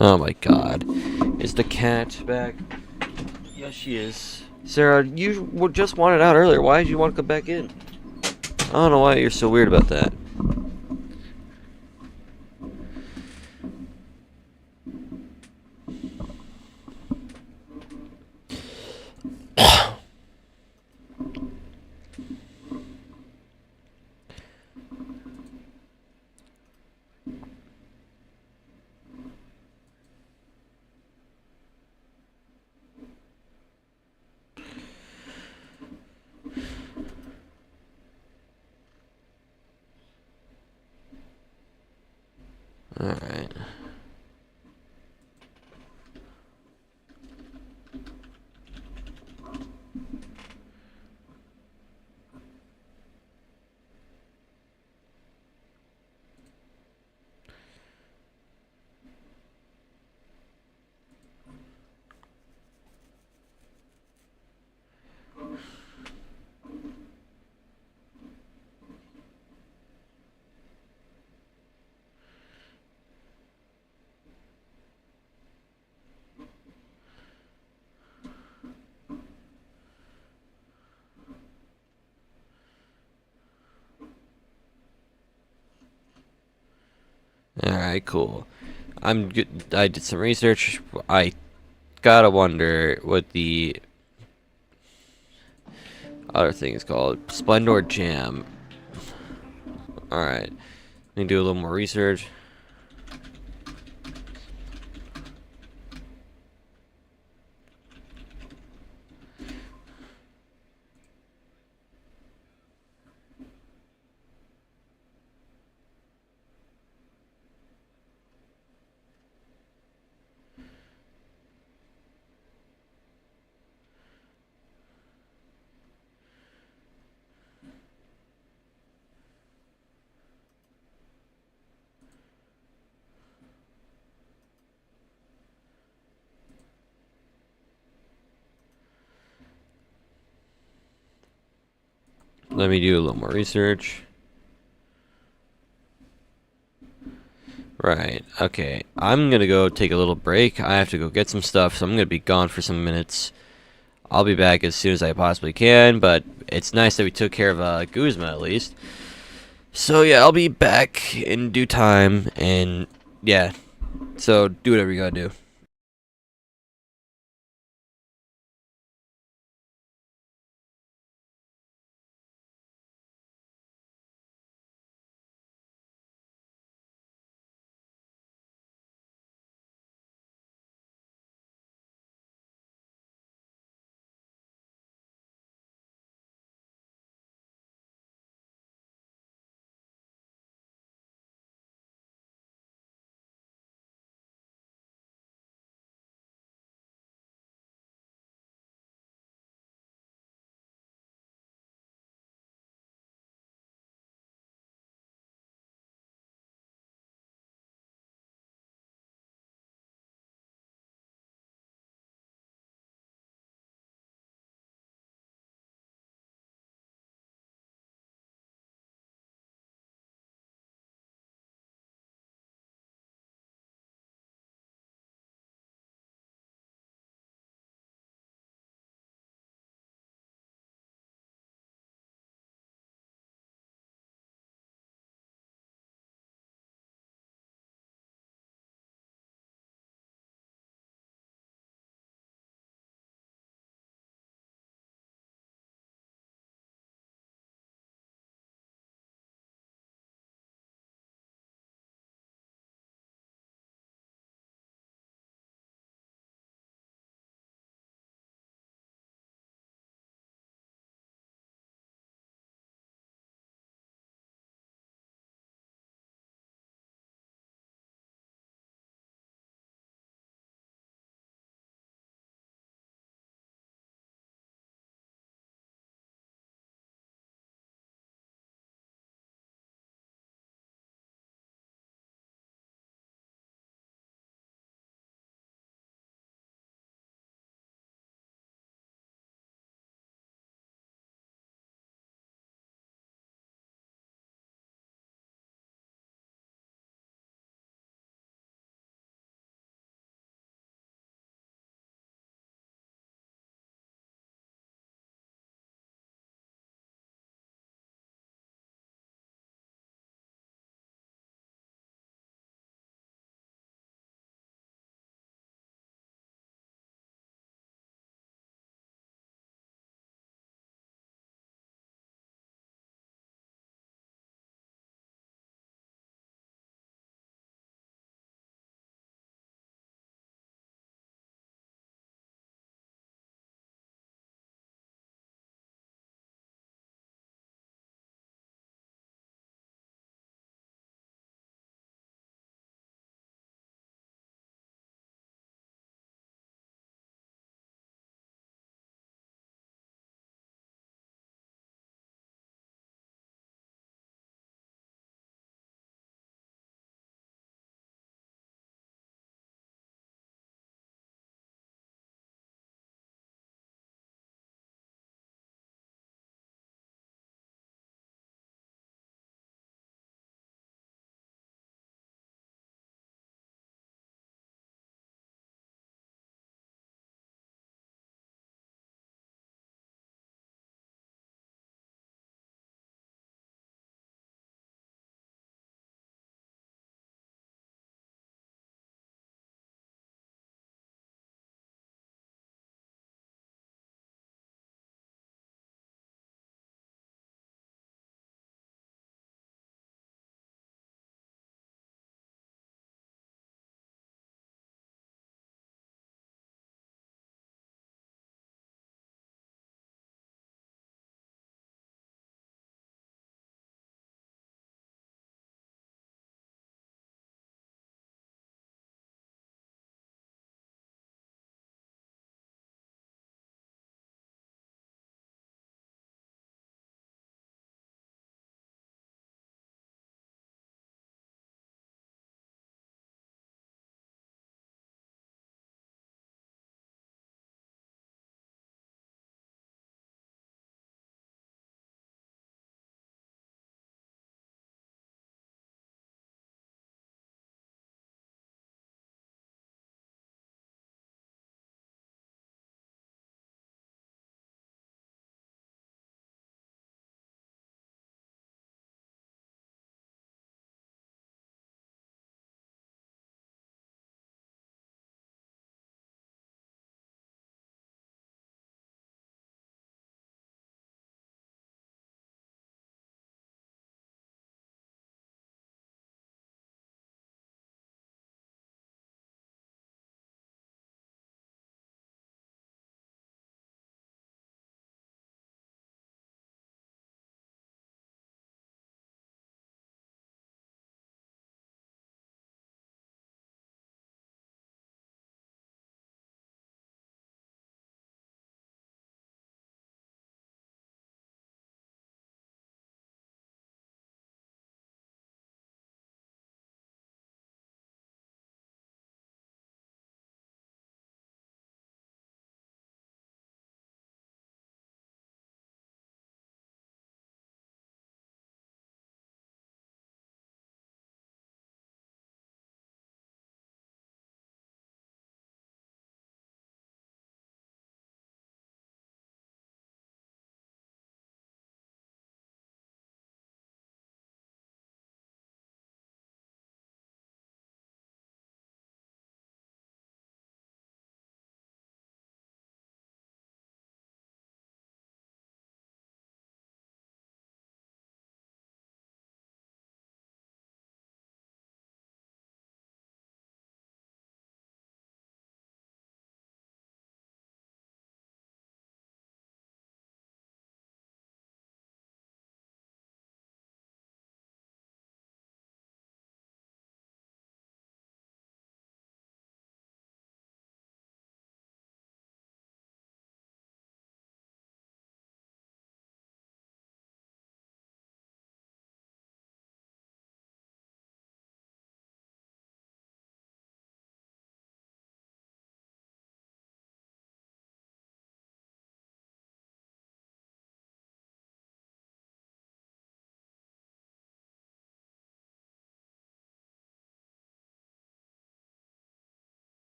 Oh my god. Is the cat back? Yes, she is. Sarah, you just wanted out earlier. Why did you want to come back in? I don't know why you're so weird about that. Alright. Alright, cool. I'm good. I did some research. I gotta wonder what the other thing is called. Splendor Jam. Alright. Let me do a little more research. Let me do a little more research. Right, okay. I'm gonna go take a little break. I have to go get some stuff, so I'm gonna be gone for some minutes. I'll be back as soon as I possibly can, but it's nice that we took care of Guzma at least. So yeah, I'll be back in due time, and yeah, so do whatever you gotta do.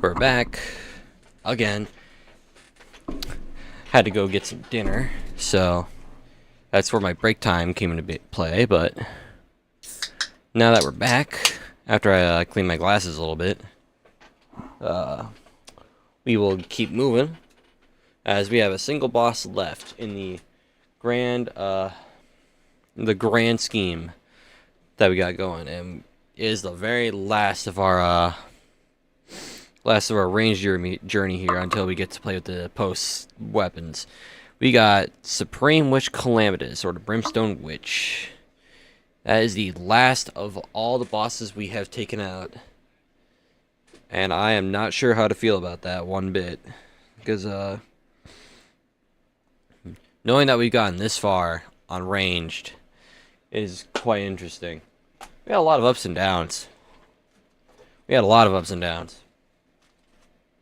We're back again. Had to go get some dinner, so that's where my break time came into play. But now that we're back, after I clean my glasses a little bit, we will keep moving as we have a single boss left in the grand scheme that we got going, and it is the very last of our range journey here until we get to play with the post weapons. We got Supreme Witch Calamitous, or the Brimstone Witch. That is the last of all the bosses we have taken out, and I am not sure how to feel about that one bit, because knowing that we've gotten this far on ranged is quite interesting. We had a lot of ups and downs.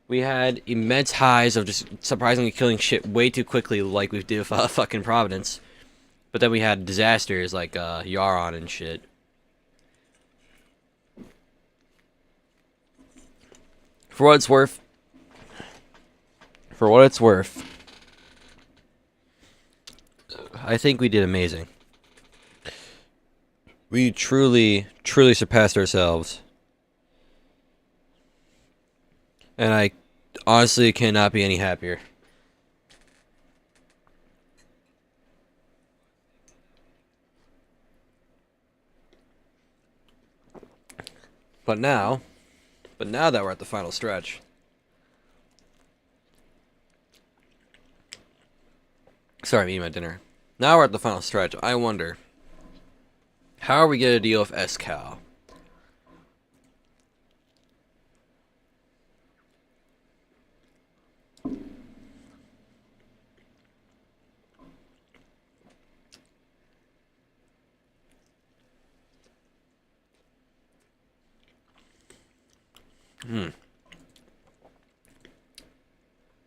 We had immense highs of just surprisingly killing shit way too quickly, like we did with fucking Providence. But then we had disasters like Yaron and shit. For what it's worth, I think we did amazing. We truly surpassed ourselves. And I honestly cannot be any happier. But now that we're at the final stretch, sorry, I'm eating my dinner. Now we're at the final stretch. I wonder, how are we gonna deal with S-Cal?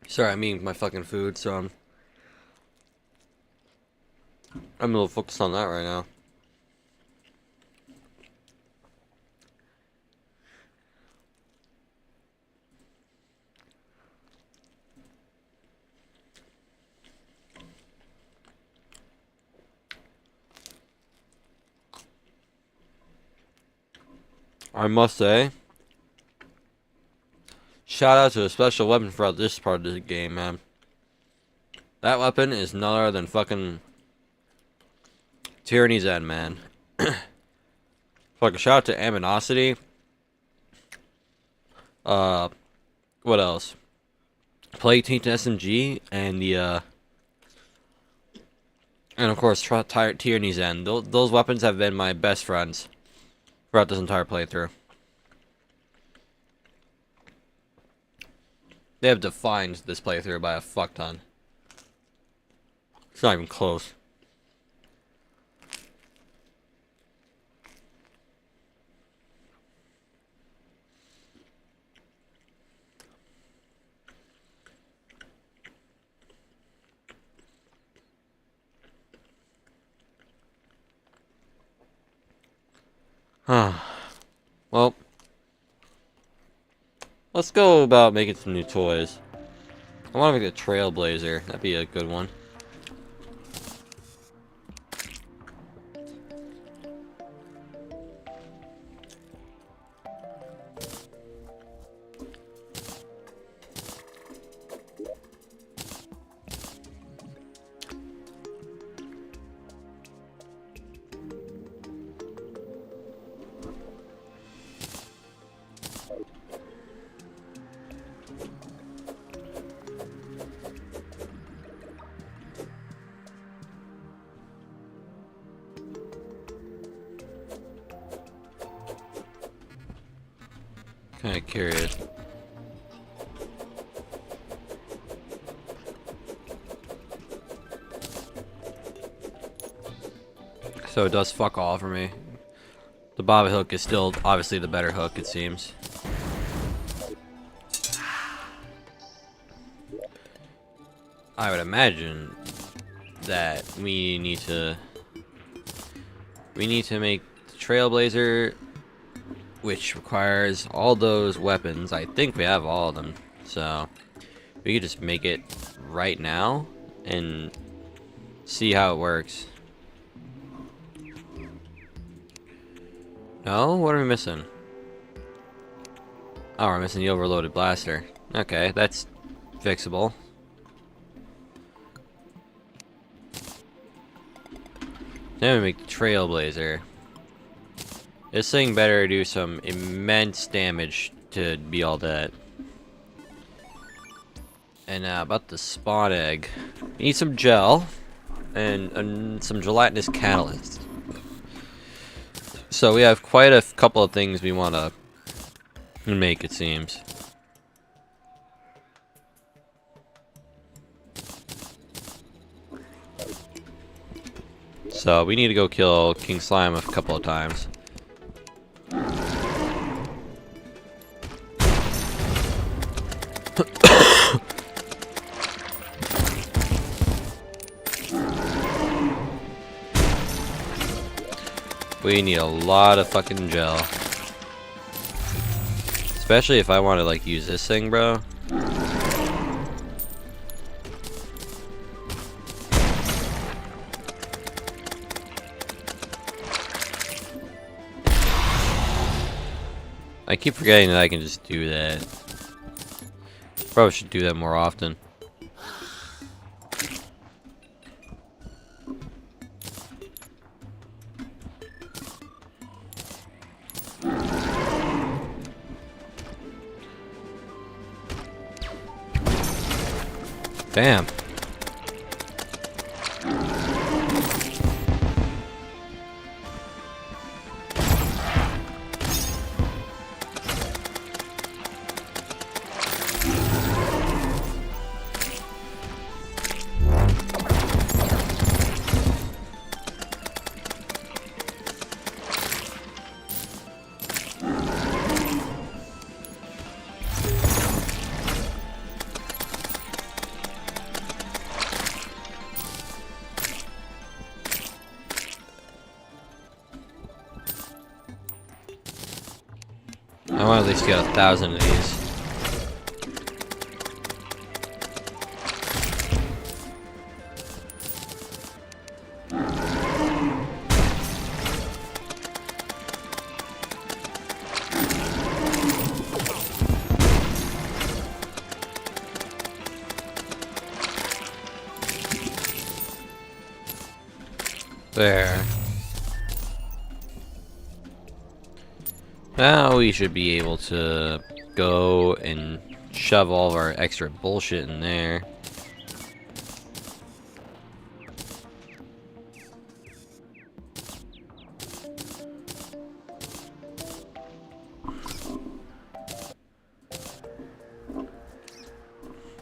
Sorry, I'm eating my fucking food, so I'm a little focused on that right now. I must say, shout out to a special weapon for this part of the game, man. That weapon is none other than fucking Tyranny's End, man. Fucking shout out to Aminosity. What else? Plague Taint SMG and the and of course Tyranny's End. Those weapons have been my best friends throughout this entire playthrough. They have defined this playthrough by a fuck ton. It's not even close. Well, let's go about making some new toys. I want to make a Trailblazer. That'd be a good one. Kind of curious. So it does fuck all for me. The bobbin hook is still obviously the better hook, it seems. I would imagine that we need to make the Trailblazer which requires all those weapons. I think we have all of them, so we could just make it right now and see how it works. No? What are we missing? Oh, we're missing the overloaded blaster. Okay, that's fixable. Then we make the Trailblazer. This thing better do some immense damage to be all that. And about the spawn egg. We need some gel and some gelatinous catalyst. So we have quite a couple of things we want to make, it seems. So we need to go kill King Slime a couple of times. We need a lot of fucking gel. Especially if I want to like use this thing, bro. I keep forgetting that I can just do that. Probably should do that more often. Damn. I want to at least get 1,000 of these. There. Now we should be able to go and shove all of our extra bullshit in there.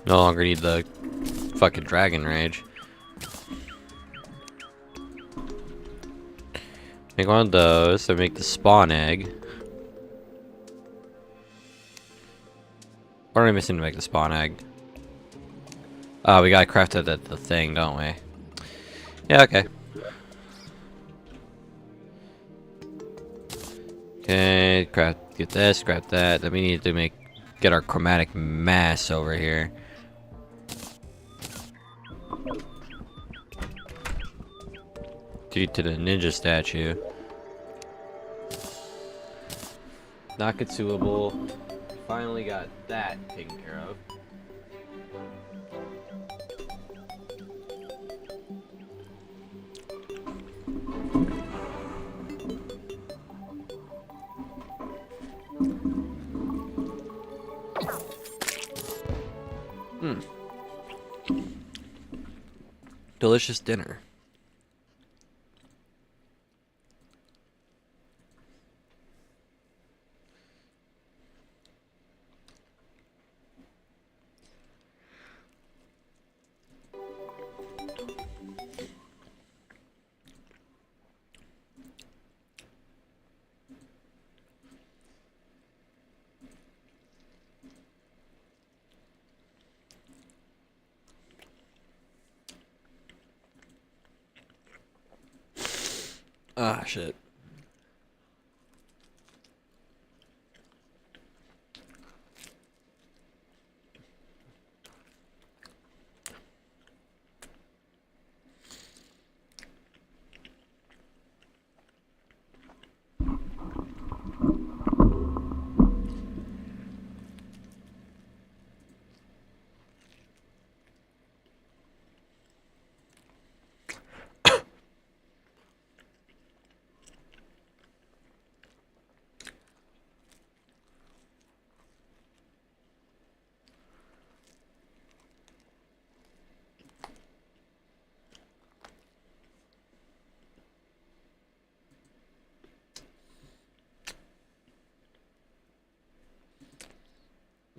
No longer need the fucking dragon rage. Make one of those to make the spawn egg. What are we missing to make the spawn egg? Oh, we gotta craft it at the thing, don't we? Yeah, okay. Okay, craft, get this, craft that. Then we need to get our chromatic mass over here. Due to the ninja statue. Not consumable. Finally got that taken care of. Delicious dinner. Ah, shit.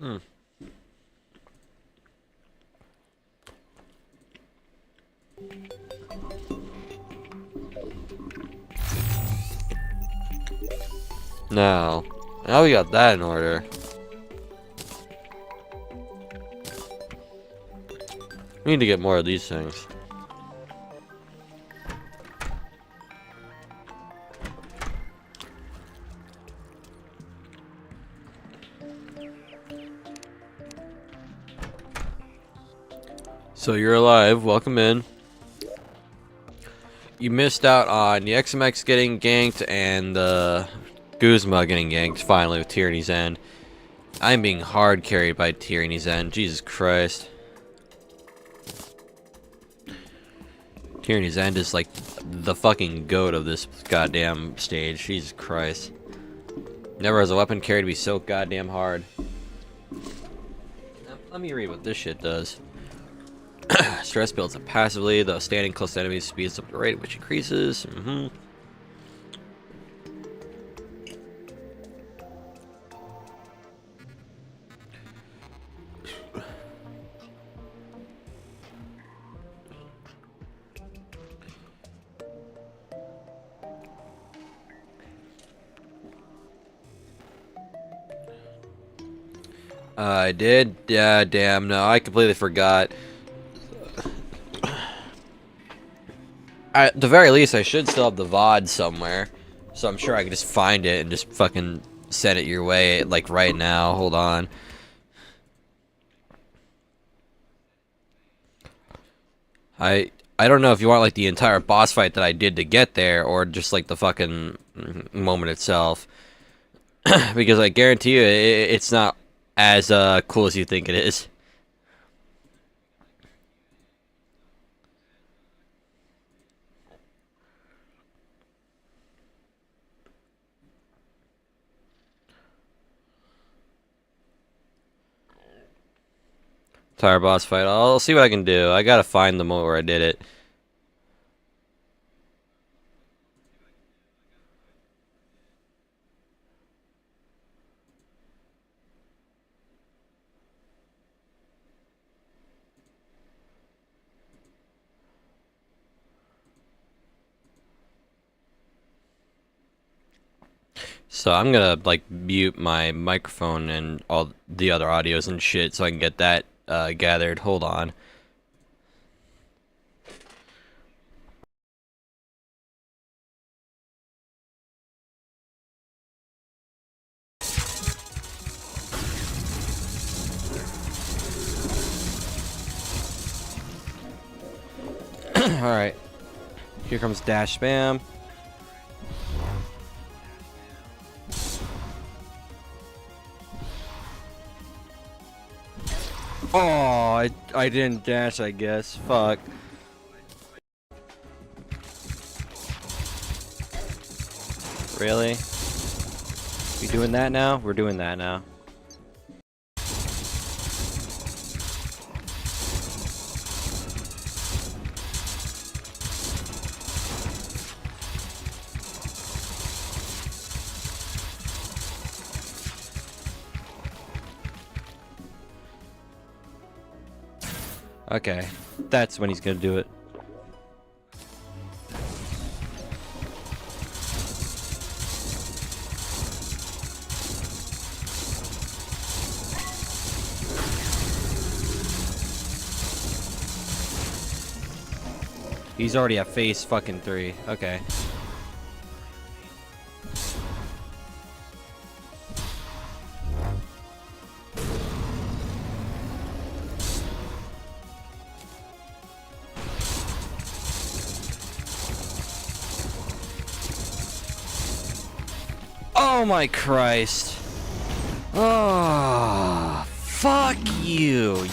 Hmm. Now we got that in order. We need to get more of these things. So you're alive. Welcome in. You missed out on the XMX getting ganked and the Guzma getting ganked finally with Tyranny's End. I'm being hard carried by Tyranny's End. Jesus Christ. Tyranny's End is like the fucking goat of this goddamn stage. Jesus Christ. Never has a weapon carried to be so goddamn hard. Let me read what this shit does. Stress builds up passively, though standing close to enemies speeds up the rate at which increases. I did? Yeah, damn, no, I completely forgot. At the very least, I should still have the VOD somewhere. So I'm sure I can just find it and just fucking send it your way, like, right now. Hold on. I don't know if you want, like, the entire boss fight that I did to get there, or just, like, the fucking moment itself. Because I guarantee you, it's not as cool as you think it is. Entire boss fight. I'll see what I can do. I gotta find the moment where I did it. So I'm gonna like mute my microphone and all the other audios and shit so I can get that gathered. Hold on. Alright. Here comes dash spam. Oh, I didn't dash, I guess. Fuck. Really? We doing that now? We're doing that now. Okay. That's when he's gonna do it. He's already at phase fucking 3. Okay. Oh my Christ. Oh, fuck you.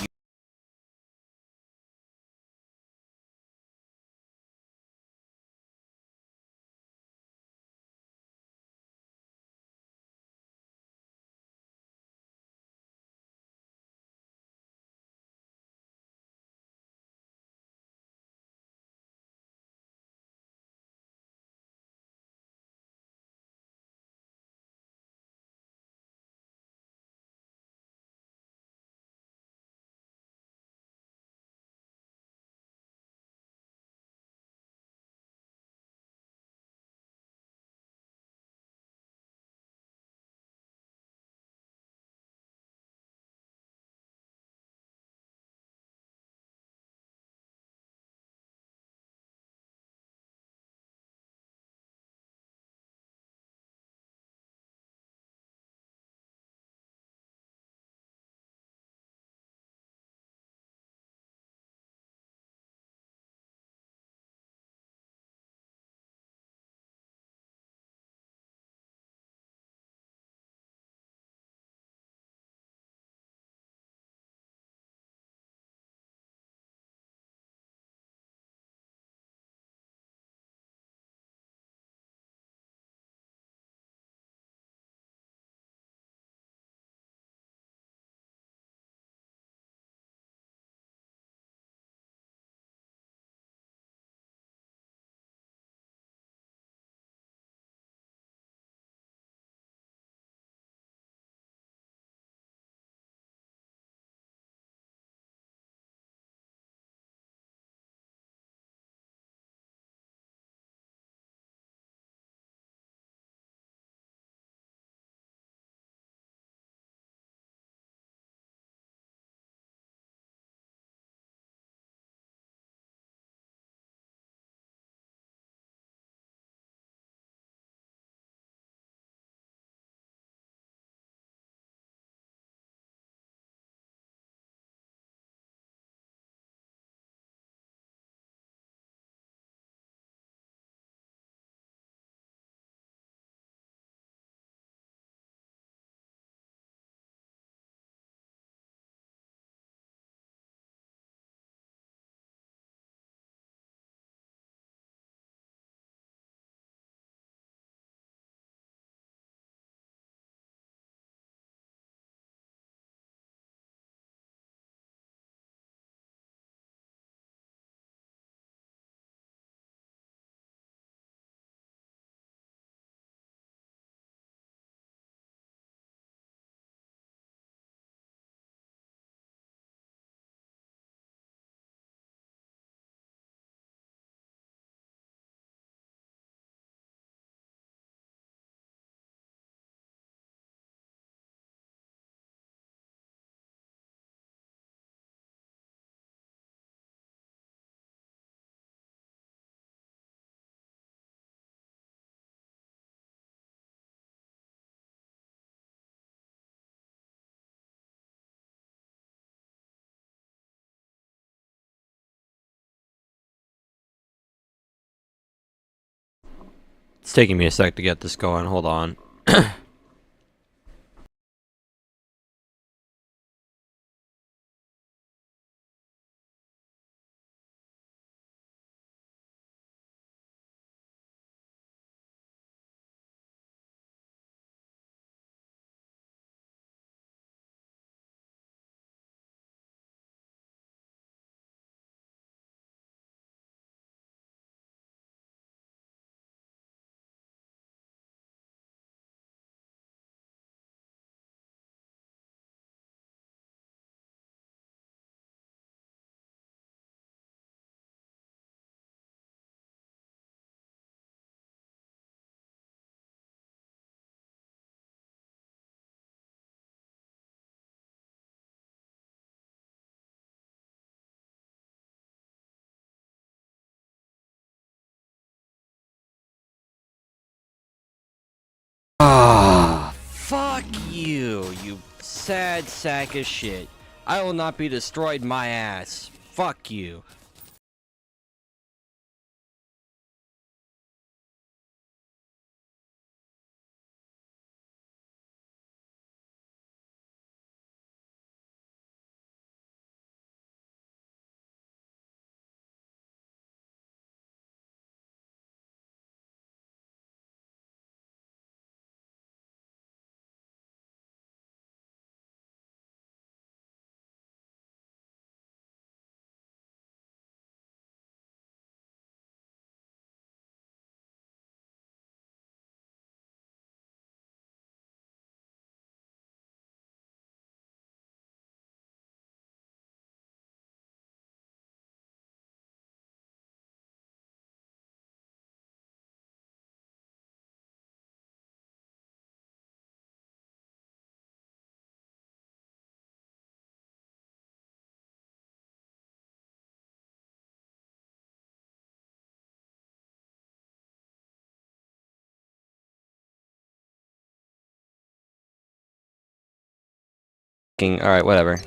It's taking me a sec to get this going. Hold on. Ah, fuck you, you sad sack of shit. I will not be destroyed, my ass. Fuck you. Alright, whatever.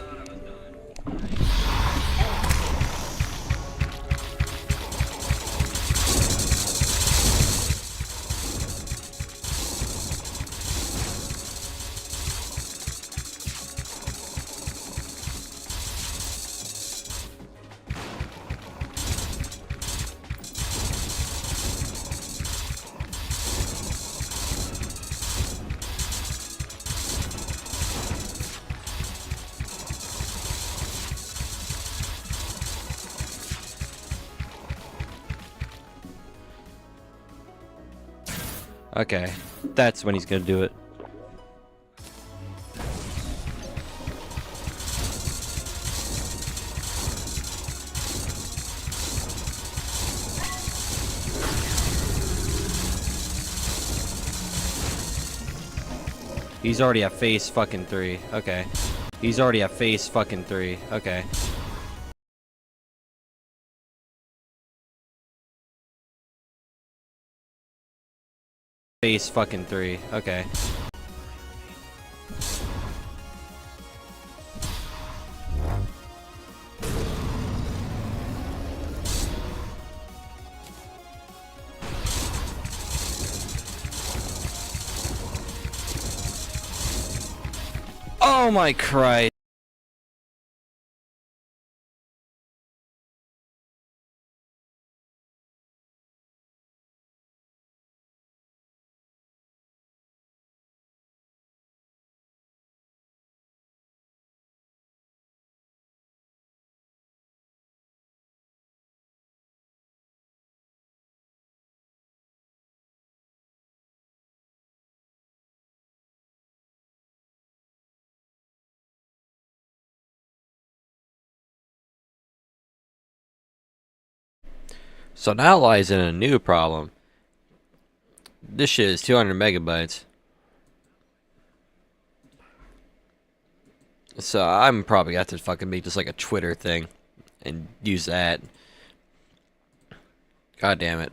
Okay, that's when he's gonna do it. He's already at phase fucking 3. Okay. He's already at phase fucking 3. Okay. Phase fucking 3. Okay. Oh my Christ. So now lies in a new problem. This shit is 200 megabytes. So I'm probably got to fucking make just like a Twitter thing and use that. God damn it.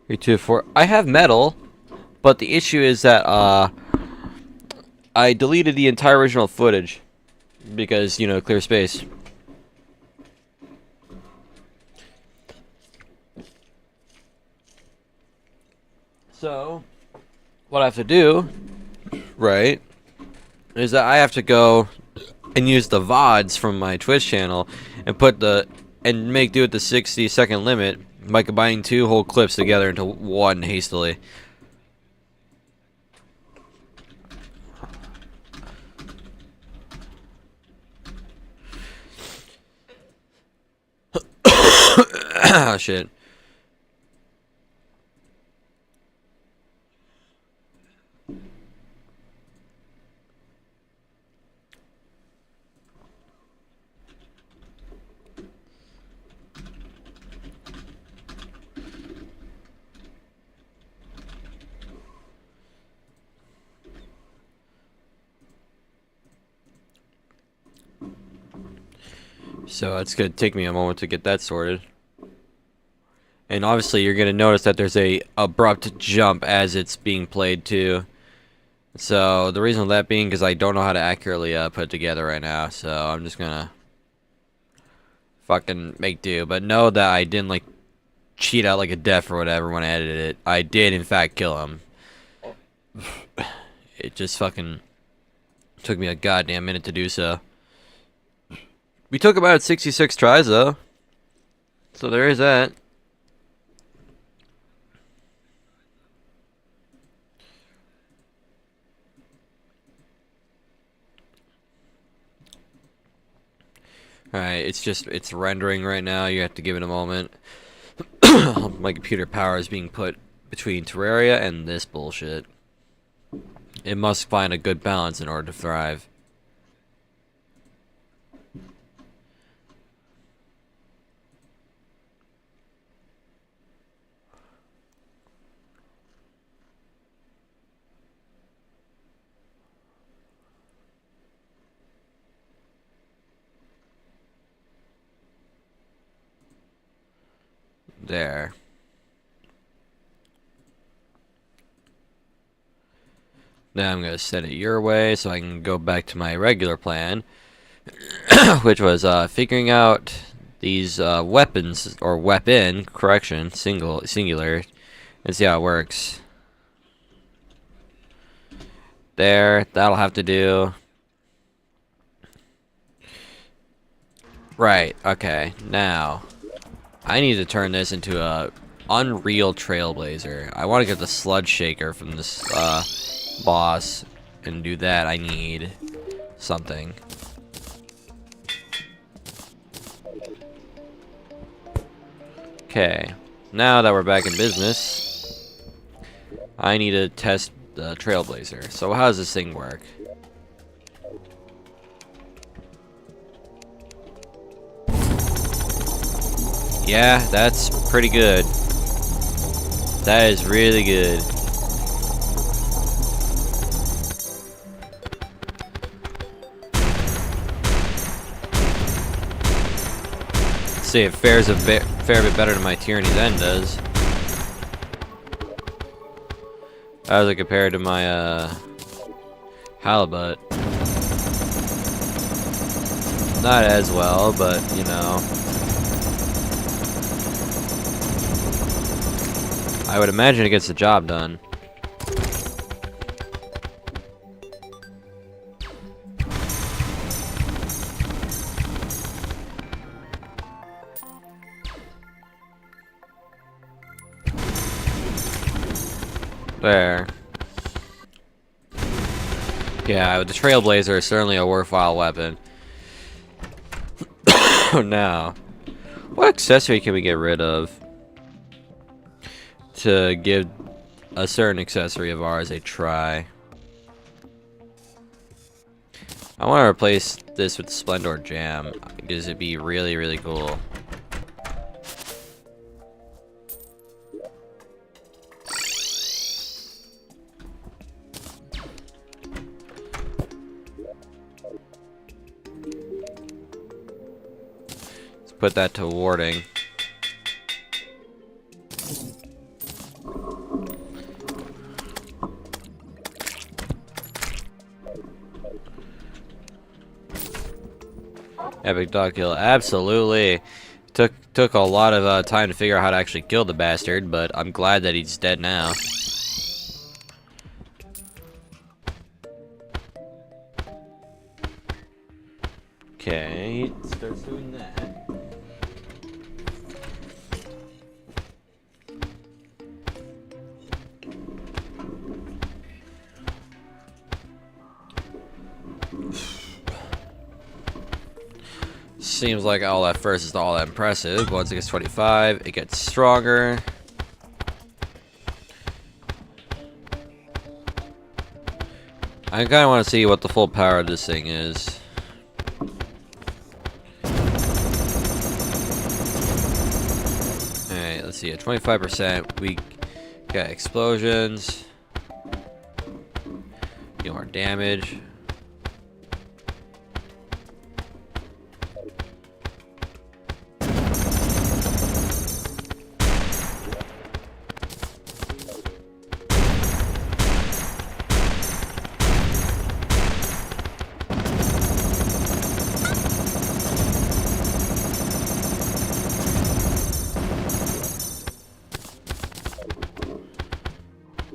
3, 2, 4. I have metal, but the issue is that I deleted the entire original footage because, you know, clear space. So, what I have to do, right, is that I have to go and use the VODs from my Twitch channel and make do with the 60-second limit by combining 2 whole clips together into one hastily. Oh, shit. So it's going to take me a moment to get that sorted. And obviously you're going to notice that there's a abrupt jump as it's being played too. So the reason for that being because I don't know how to accurately put it together right now. So I'm just going to fucking make do. But know that I didn't like cheat out like a death or whatever when I edited it. I did in fact kill him. It just fucking took me a goddamn minute to do so. We took about 66 tries though. So there is that. Alright, it's rendering right now. You have to give it a moment. My computer power is being put between Terraria and this bullshit. It must find a good balance in order to thrive. There. Now I'm going to set it your way so I can go back to my regular plan, which was figuring out these weapons, or weapon, correction, singular, and see how it works. There, that'll have to do. Right, okay, now I need to turn this into a Unreal Trailblazer. I want to get the Sludge Shaker from this boss, and do that I need something. Okay, now that we're back in business, I need to test the Trailblazer. So how does this thing work? Yeah, that's pretty good. That is really good. See, it fares a fair bit better than my Tyranny's End does. As it compared to my Halibut. Not as well, but you know. I would imagine it gets the job done. There. Yeah, the Trailblazer is certainly a worthwhile weapon. Now, what accessory can we get rid of to give a certain accessory of ours a try? I want to replace this with Splendor Jam because it'd be really, really cool. Let's put that to warding. Epic dog kill, absolutely. Took a lot of time to figure out how to actually kill the bastard, but I'm glad that he's dead now. Okay, he starts doing that. Seems like all that first is all that impressive. Once it gets 25, it gets stronger. I kind of want to see what the full power of this thing is. Alright, let's see. At 25%, we got explosions. Get more damage.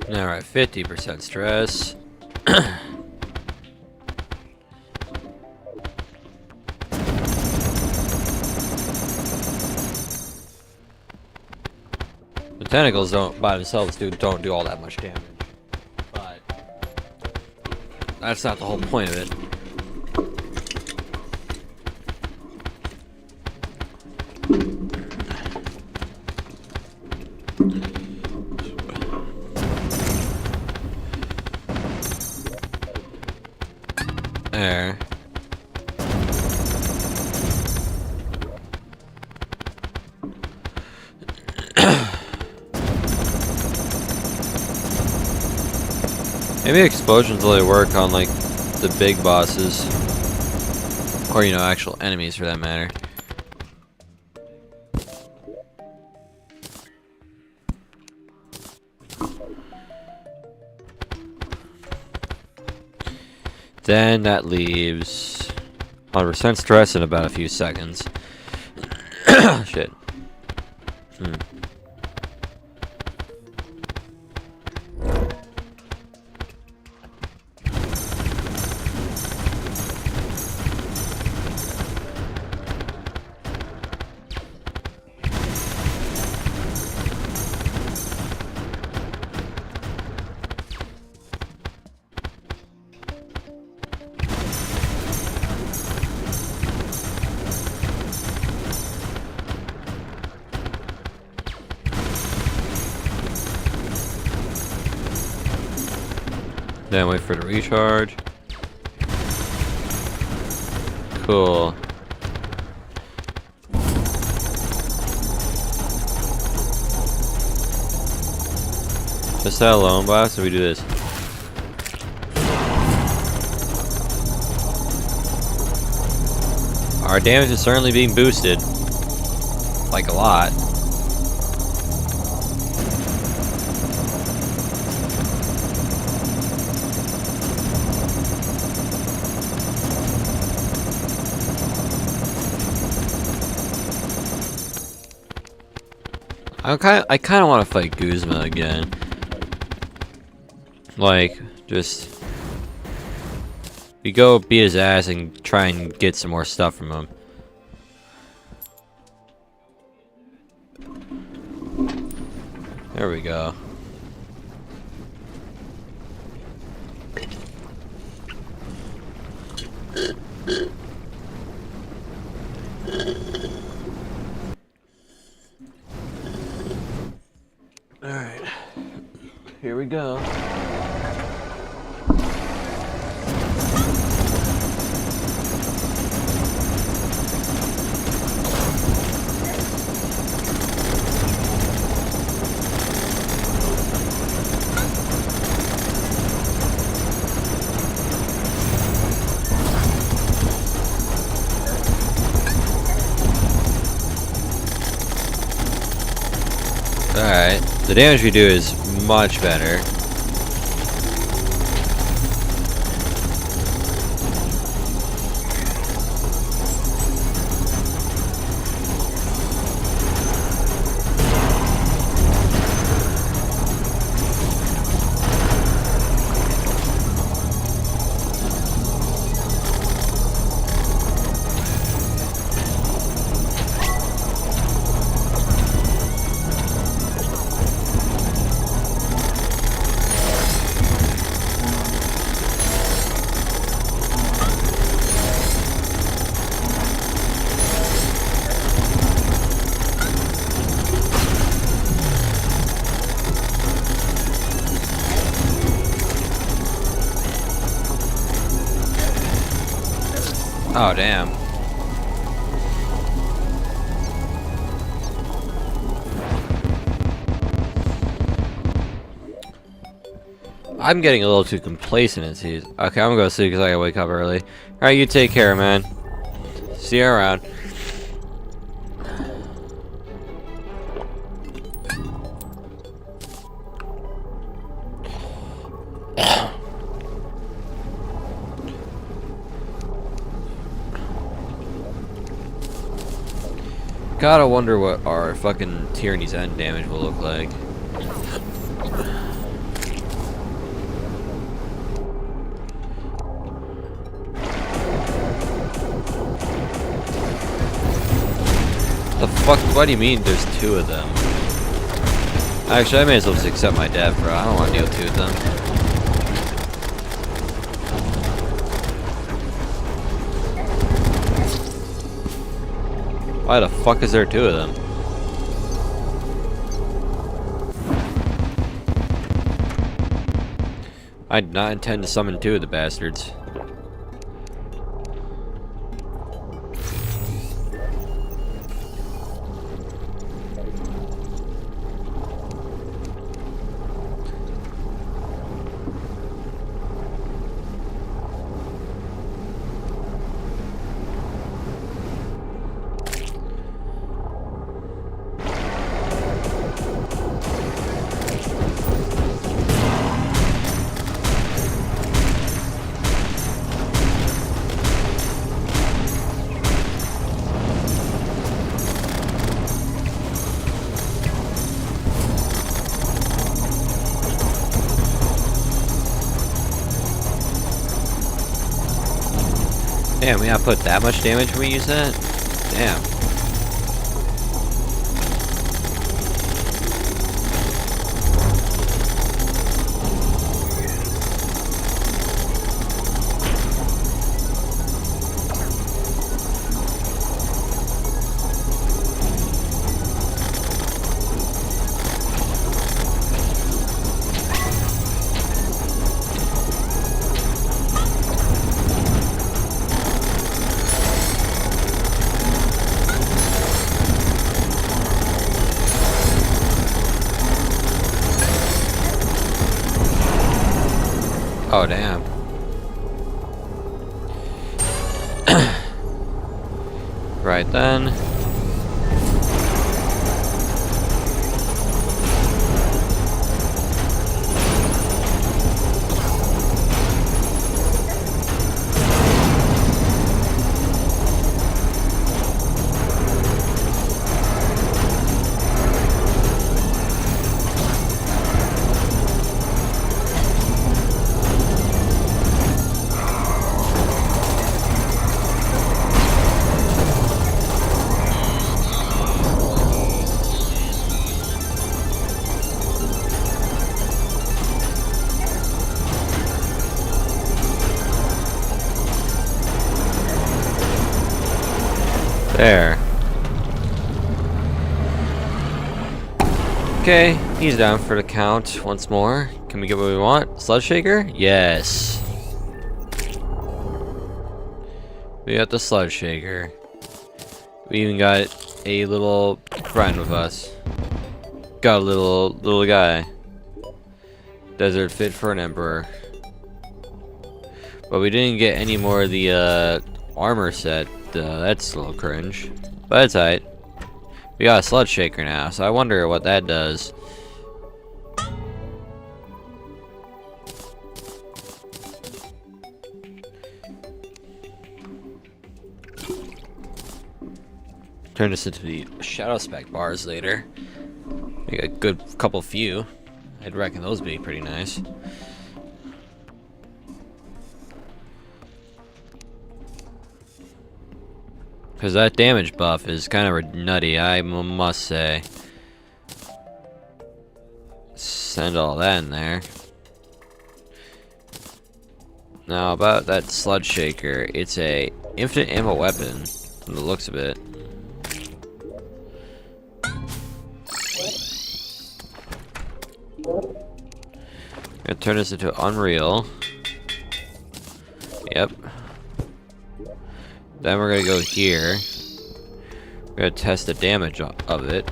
Alright, 50% stress. The tentacles don't by themselves don't do all that much damage. But that's not the whole point of it. There. Maybe explosions only work on like the big bosses, or you know, actual enemies for that matter. Then that leaves 100% stress in about a few seconds. Shit. Then wait for it to recharge. Cool. Just that alone, boss, or we do this? Our damage is certainly being boosted. Like a lot. I kind of want to fight Guzma again. Like, just we go beat his ass and try and get some more stuff from him. There we go. Alright, here we go. Alright, the damage we do is much better. Oh, damn. I'm getting a little too complacent, it seems. Okay, I'm gonna go sleep because I gotta wake up early. Alright, you take care, man. See you around. Gotta wonder what our fucking Tyranny's End damage will look like. The fuck? What do you mean there's two of them? Actually, I may as well just accept my death, bro. I don't want to deal with two of them. Why the fuck is there two of them? I did not intend to summon two of the bastards. Damn, we gotta put that much damage when we use that? Damn. Oh, damn. Right then. There. Okay, he's down for the count once more. Can we get what we want? Sludge Shaker? Yes. We got the Sludge Shaker. We even got a little friend with us. Got a little guy. Desert fit for an emperor. But we didn't get any more of the armor set. That's a little cringe. But it's alright. We got a Sludge Shaker now, so I wonder what that does. Turn this into the Shadow Spec bars later. Make a good couple few. I'd reckon those would be pretty nice. Because that damage buff is kind of nutty, I must say. Send all that in there. Now about that Sludge Shaker, it's a infinite ammo weapon from the looks of it. Gonna turn this into Unreal. Yep. Then we're gonna go here. We're gonna test the damage of it.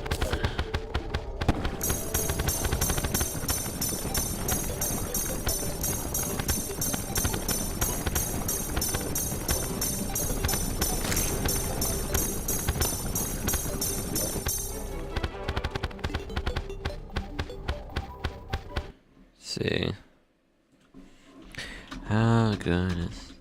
See. Oh, goodness.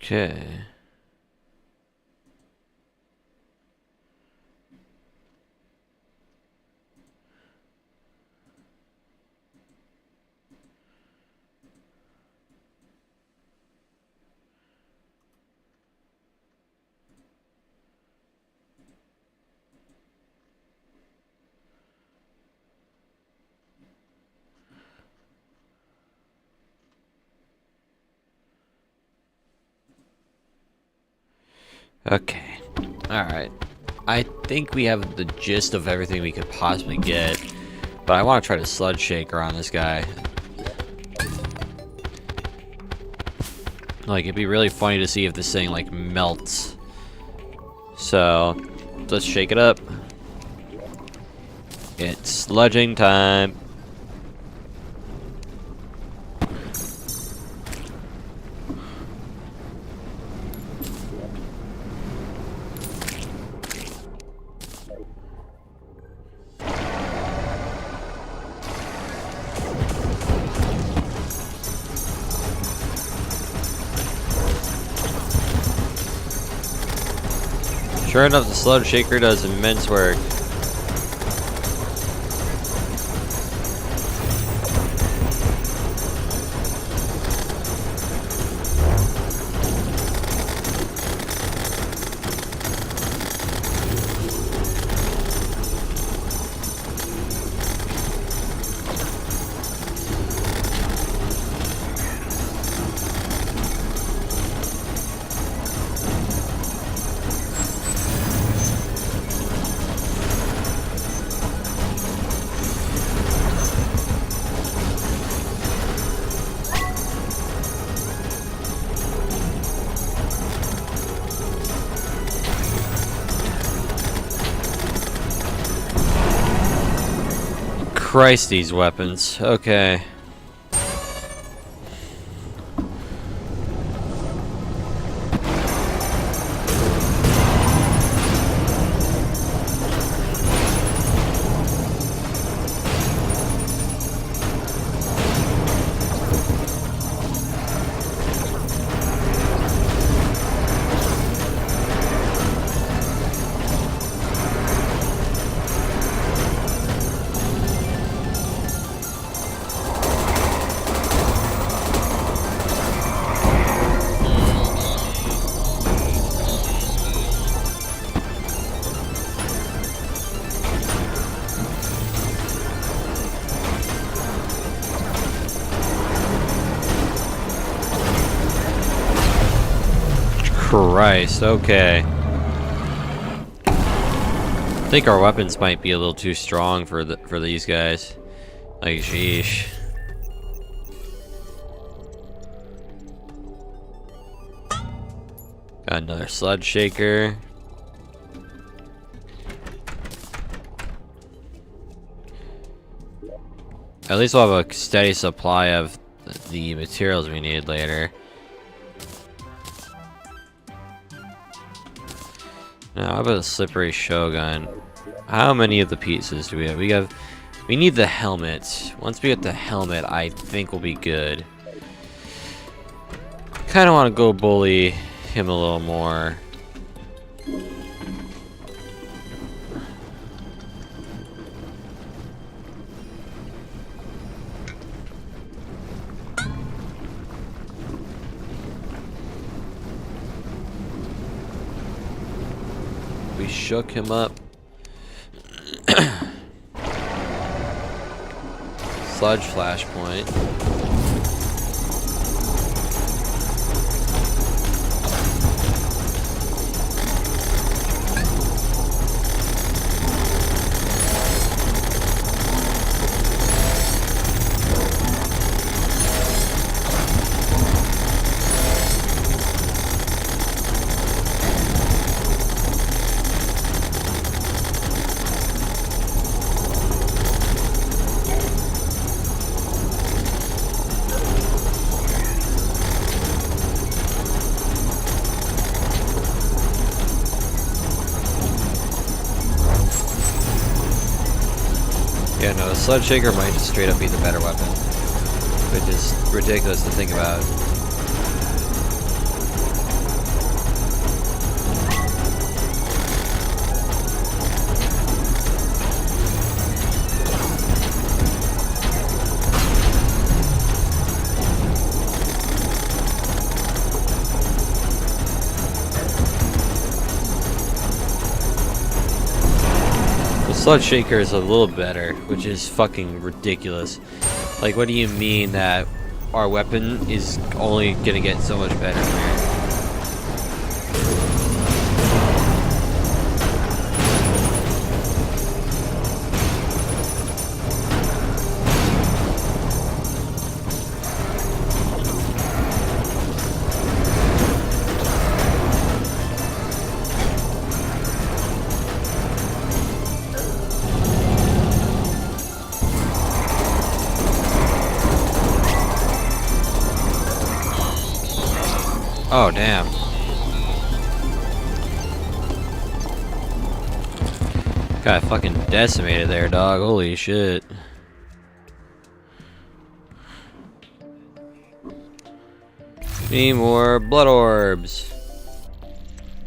Okay. Okay. Alright. I think we have the gist of everything we could possibly get. But I want to try the sludge shaker on this guy. Like, it'd be really funny to see if this thing, like, melts. So, let's shake it up. It's sludging time. Sure enough, the sludge shaker does immense work. Christ, these weapons. Okay. Christ, okay. I think our weapons might be a little too strong for these guys. Like, sheesh. Got another sludge shaker. At least we'll have a steady supply of the materials we need later. Now, how about a slippery shogun? How many of the pieces do we have? We need the helmet. Once we get the helmet, I think we'll be good. Kind of want to go bully him a little more. We shook him up. Sludge flashpoint. Yeah, no, the Sludge Shaker might just straight up be the better weapon. Which is ridiculous to think about. Sludge Shaker is a little better, which is fucking ridiculous. Like, what do you mean that our weapon is only gonna get so much better from here? Oh, damn. Got fucking decimated there, dog. Holy shit. Need more blood orbs.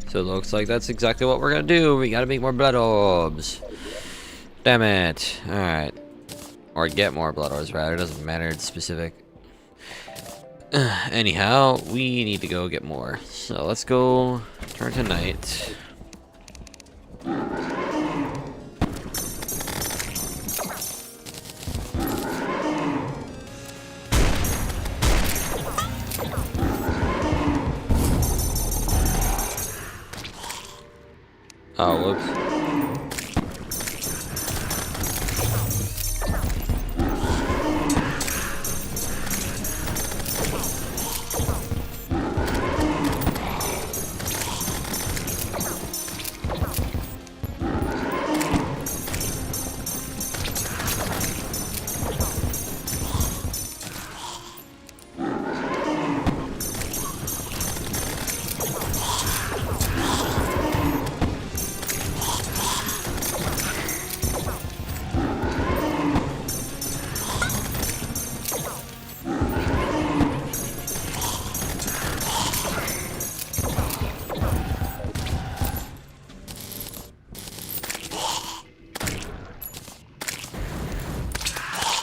So it looks like that's exactly what we're gonna do. We gotta make more blood orbs. Damn it. Alright. Or get more blood orbs, rather. It doesn't matter. It's specific. Anyhow, we need to go get more. So let's go turn to night. Oh, whoops.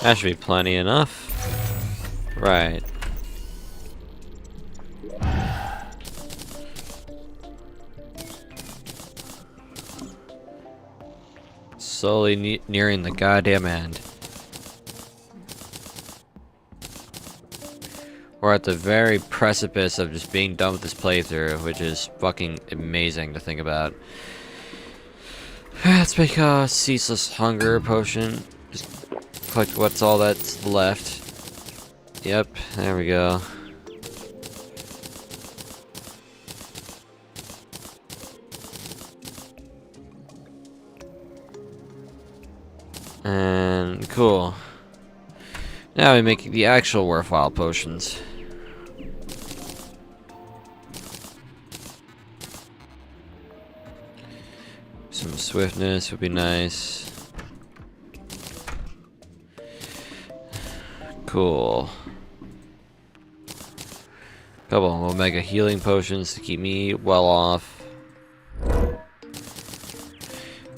That should be plenty enough. Right. Slowly nearing the goddamn end. We're at the very precipice of just being done with this playthrough, which is fucking amazing to think about. Let's make a ceaseless hunger potion. Just click what's all that's left. Yep, there we go. And cool. Now we make the actual worthwhile potions. Some swiftness would be nice. Cool. Couple of omega healing potions to keep me well off.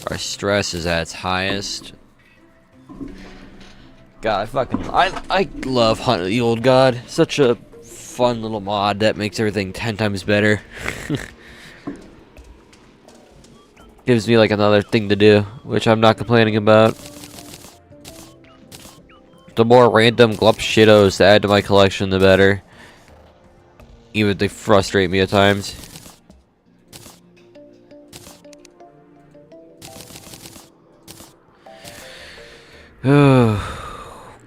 Our stress is at its highest. God, I love Hunt of the Old God. Such a fun little mod that makes everything 10 times better. Gives me like another thing to do, which I'm not complaining about. The more random glup shittos to add to my collection, the better. Even if they frustrate me at times.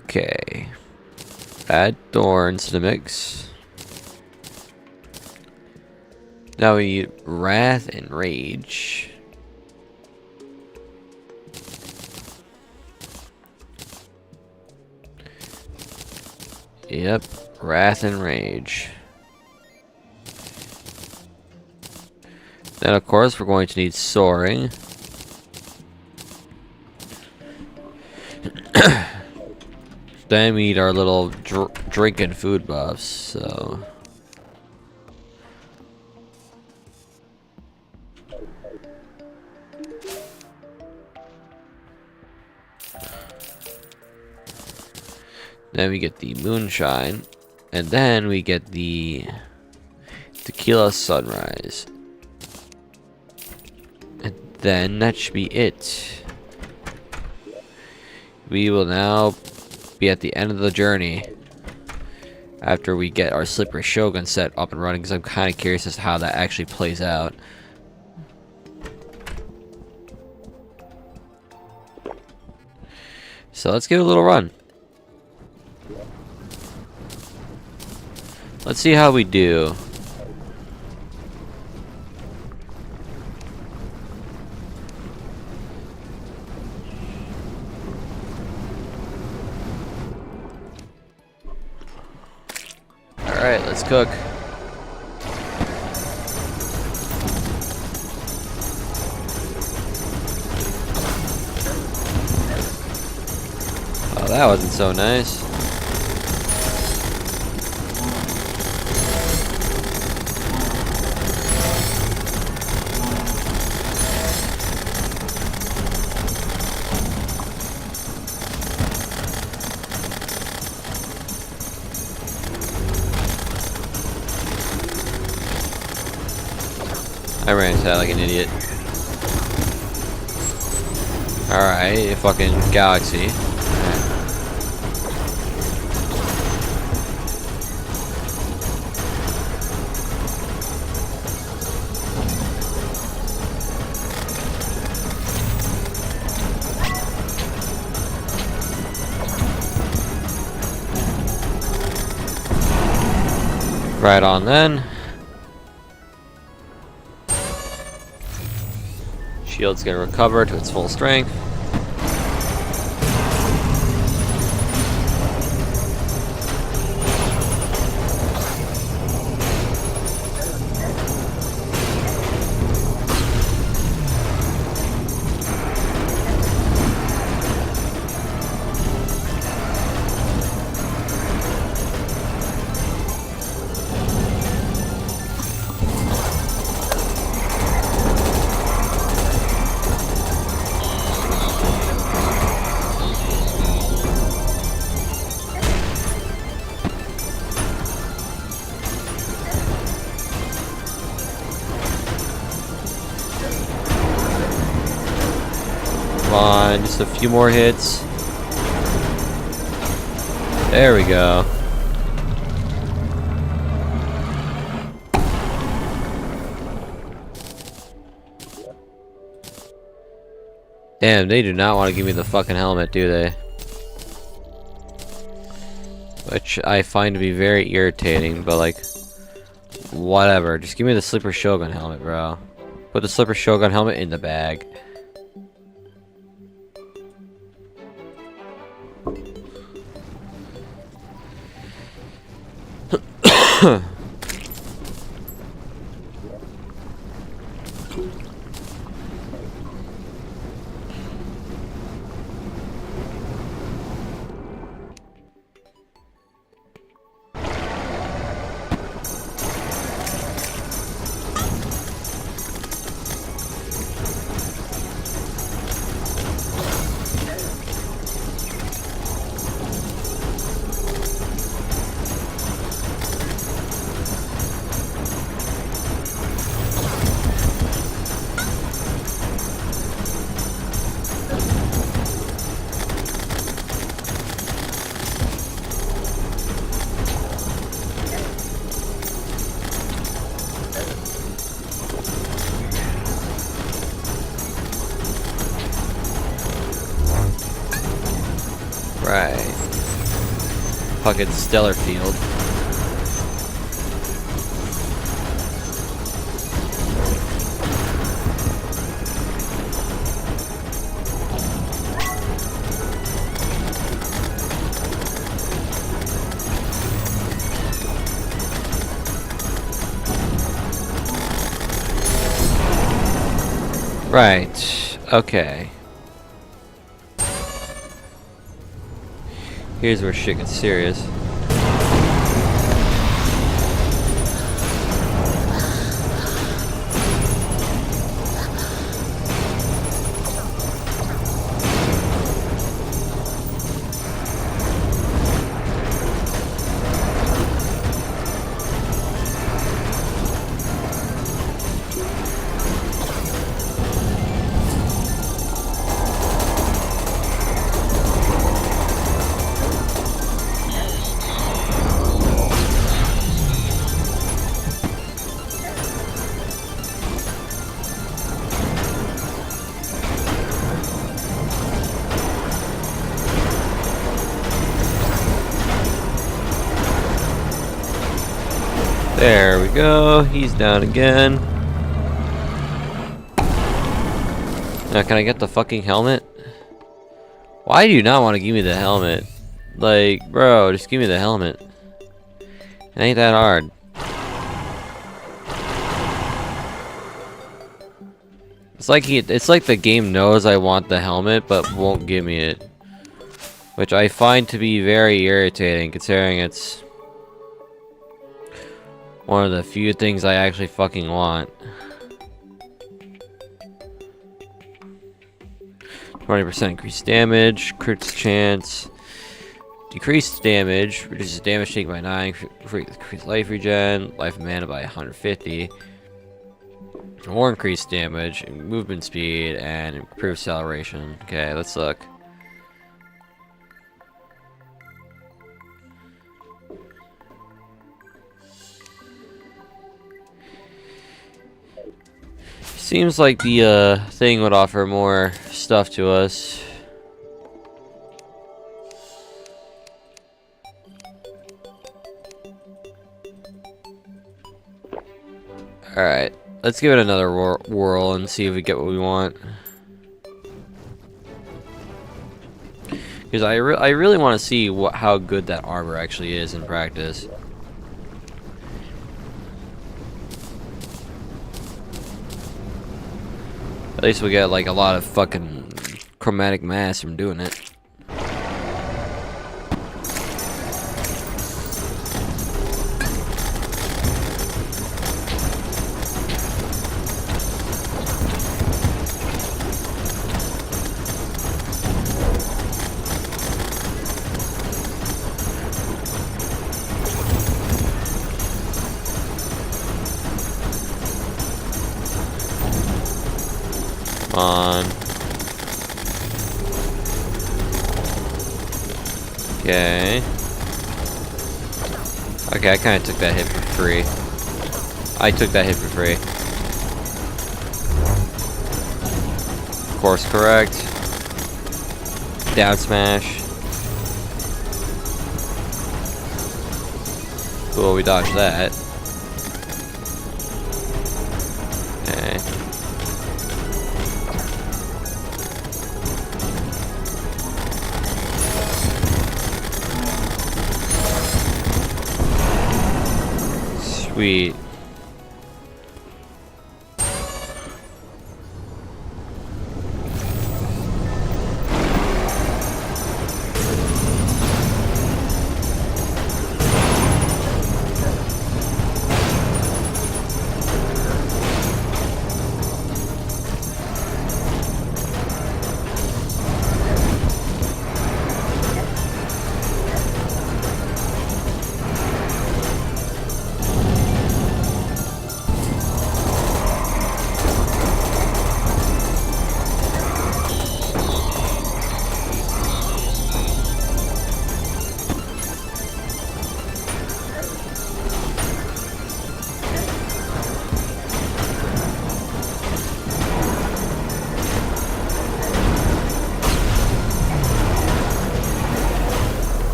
Okay. Add thorns to the mix. Now we need wrath and rage. Yep, wrath and rage. Then of course we're going to need soaring. Then we need our little drink and food buffs, so... Then we get the moonshine, and then we get the tequila sunrise. And then that should be it. We will now be at the end of the journey after we get our slippery shogun set up and running, because I'm kind of curious as to how that actually plays out. So let's give it a little run. Let's see how we do. Alright, let's cook. Oh, that wasn't so nice. I ran into that like an idiot. Alright, you fucking galaxy. Right on then. Shield's gonna recover to its full strength. Come on, just a few more hits. There we go. Damn, they do not want to give me the fucking helmet, do they? Which I find to be very irritating, but like, whatever. Just give me the Slipper Shogun helmet, bro. Put the Slipper Shogun helmet in the bag. Right. Fucking stellar field. Right. Okay. Here's where shit gets serious. There we go. He's down again. Now, can I get the fucking helmet? Why do you not want to give me the helmet? Like, bro, just give me the helmet. It ain't that hard. It's like the game knows I want the helmet, but won't give me it. Which I find to be very irritating, considering it's one of the few things I actually fucking want. 20% increased damage, crits chance, decreased damage, reduces damage taken by 9, increased life regen, life of mana by 150, more increased damage, movement speed, and improved acceleration. Okay, let's look. Seems like the thing would offer more stuff to us. Alright, let's give it another whirl and see if we get what we want. Because I really want to see how good that armor actually is in practice. At least we get like a lot of fucking chromatic mass from doing it. On. Okay. Okay, I kind of took that hit for free. I took that hit for free. Course correct. Down smash. Cool, we dodged that. Okay. Sweet.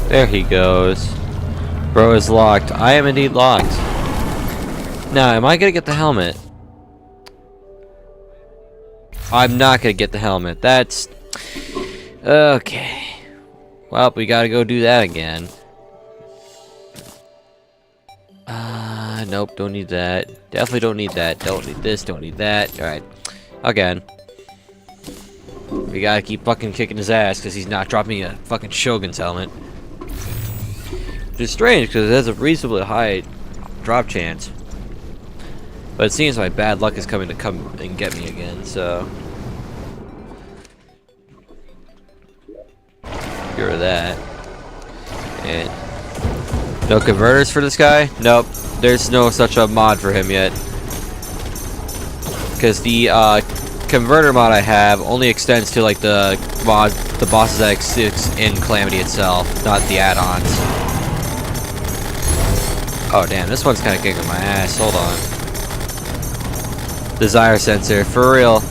There he goes. Bro is locked. I am indeed locked. Now, am I gonna get the helmet? I'm not gonna get the helmet. That's... okay. Well, we gotta go do that again. Nope, don't need that. Definitely don't need that. Don't need this, don't need that. Alright. Again. We gotta keep fucking kicking his ass because he's not dropping a fucking Shogun's helmet. Which is strange because it has a reasonably high drop chance. But it seems my bad luck is coming to come and get me again, so... get rid of that. And... no converters for this guy? Nope. There's no such a mod for him yet. Because the converter mod I have only extends to like the bosses that exist in Calamity itself, not the add-ons. Oh damn, this one's kind of kicking my ass. Hold on. Desire sensor, for real.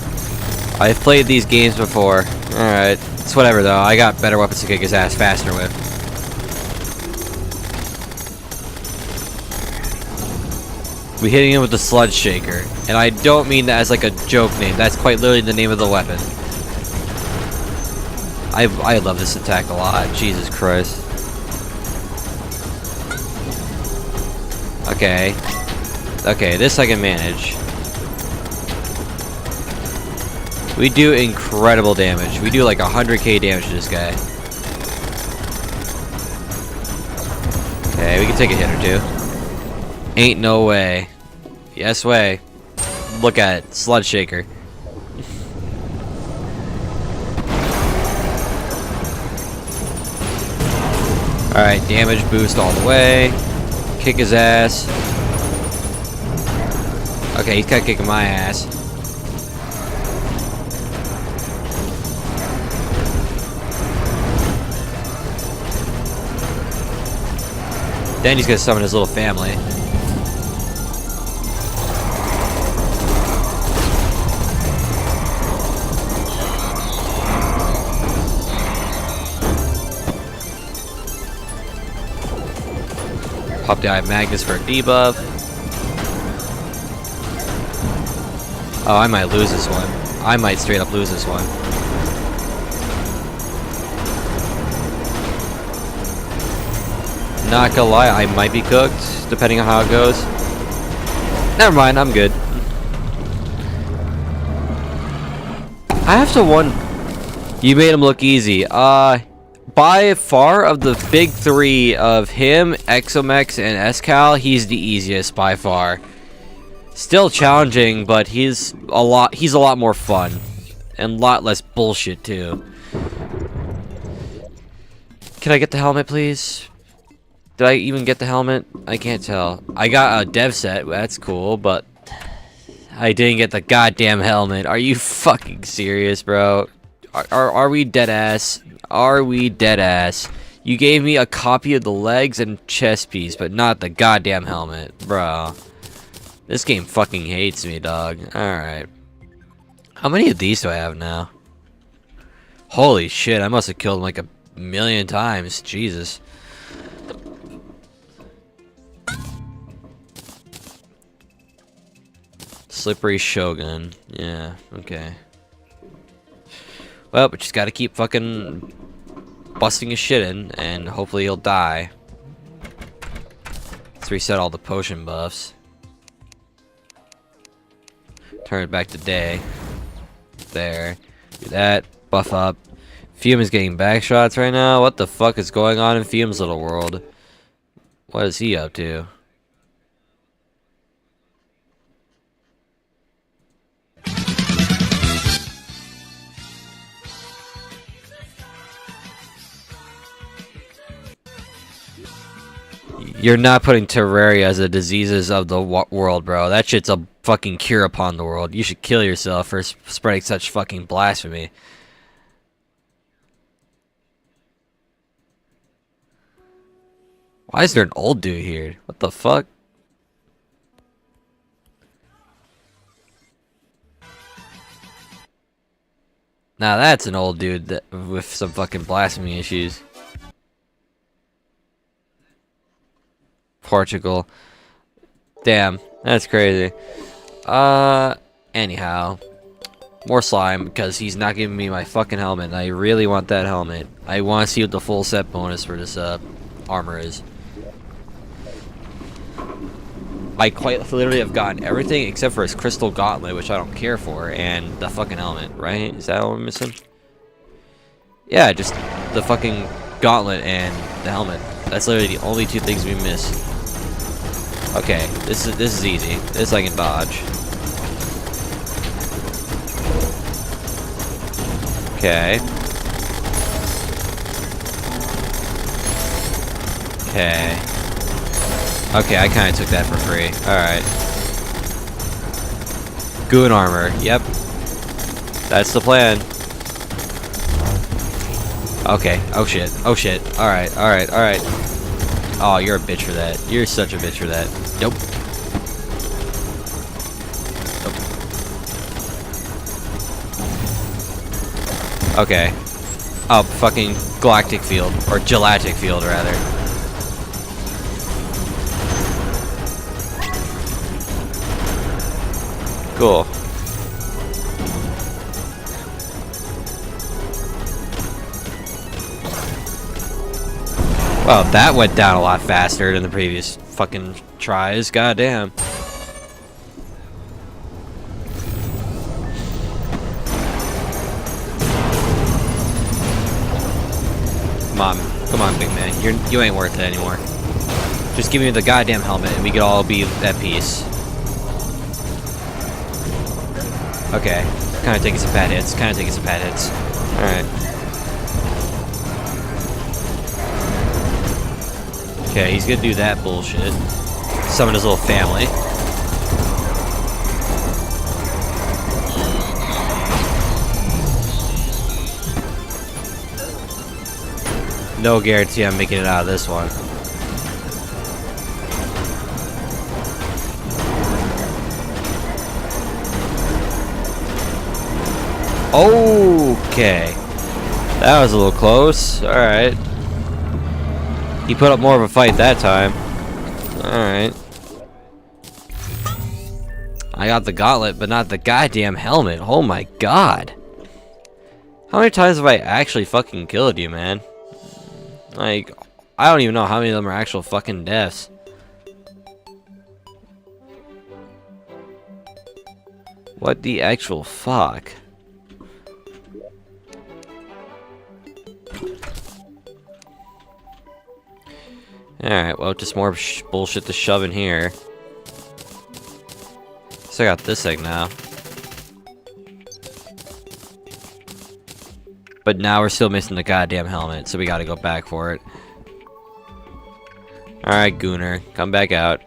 I've played these games before. Alright, it's whatever though. I got better weapons to kick his ass faster with. We hitting him with the sludge shaker, and I don't mean that as like a joke name. That's quite literally the name of the weapon. I love this attack a lot. Jesus Christ. Okay. Okay, this I can manage. We do incredible damage. We do like 100k damage to this guy. Okay, we can take a hit or two. Ain't no way. Yes way. Look at it. Sludge shaker. Alright, damage boost all the way. Kick his ass. Okay, he's kind of kicking my ass. Then he's gonna summon his little family. Pop the Eye of Magnus for a debuff. Oh, I might lose this one. I might straight up lose this one. Not gonna lie, I might be cooked, depending on how it goes. Never mind, I'm good. I have to wonder... you made him look easy. By far of the big three of him, Exomechs, and Escal, he's the easiest by far. Still challenging, but he's a lot more fun. And a lot less bullshit too. Can I get the helmet, please? Did I even get the helmet? I can't tell. I got a dev set, that's cool, but I didn't get the goddamn helmet. Are you fucking serious, bro? Are we dead ass? Are we dead ass? You gave me a copy of the legs and chest piece, but not the goddamn helmet, bro. This game fucking hates me, dog. Alright. How many of these do I have now? Holy shit, I must have killed him like a million times. Jesus. Slippery Shogun. Yeah, okay. Well, we just gotta keep fucking busting his shit in, and hopefully he'll die. Let's reset all the potion buffs. Turn it back to day. There. Do that. Buff up. Fume is getting back shots right now. What the fuck is going on in Fume's little world? What is he up to? You're not putting Terraria as a diseases of the world, bro. That shit's a fucking cure upon the world. You should kill yourself for spreading such fucking blasphemy. Why is there an old dude here? What the fuck? Now that's an old dude that, with some fucking blasphemy issues. Portugal. Damn, that's crazy. Anyhow. More slime, because he's not giving me my fucking helmet, and I really want that helmet. I want to see what the full set bonus for this, armor is. I quite literally have gotten everything except for his crystal gauntlet, which I don't care for, and the fucking helmet, right? Is that all I'm missing? Yeah, just the fucking gauntlet and the helmet. That's literally the only two things we miss. Okay, this is easy. This I can dodge. Okay. Okay. Okay, I kind of took that for free. Alright. Goon armor. Yep. That's the plan. Okay. Oh shit. Oh shit. Alright, alright, alright. Oh, you're a bitch for that. You're such a bitch for that. Nope. Nope. Okay. Oh, fucking galactic field. Or gelatic field, rather. Cool. Well, that went down a lot faster than the previous fucking tries. Goddamn. Come on, big man. You ain't worth it anymore. Just give me the goddamn helmet, and we could all be at peace. Okay, kind of taking some bad hits. Kind of taking some bad hits. All right. Okay, he's gonna do that bullshit. Summon his little family. No guarantee I'm making it out of this one. Okay. That was a little close. Alright. He put up more of a fight that time. Alright. I got the gauntlet, but not the goddamn helmet. Oh my god. How many times have I actually fucking killed you, man? Like, I don't even know how many of them are actual fucking deaths. What the actual fuck? Alright, well, just more bullshit to shove in here. So I got this egg now. But now we're still missing the goddamn helmet, so we gotta go back for it. Alright, Gooner, come back out.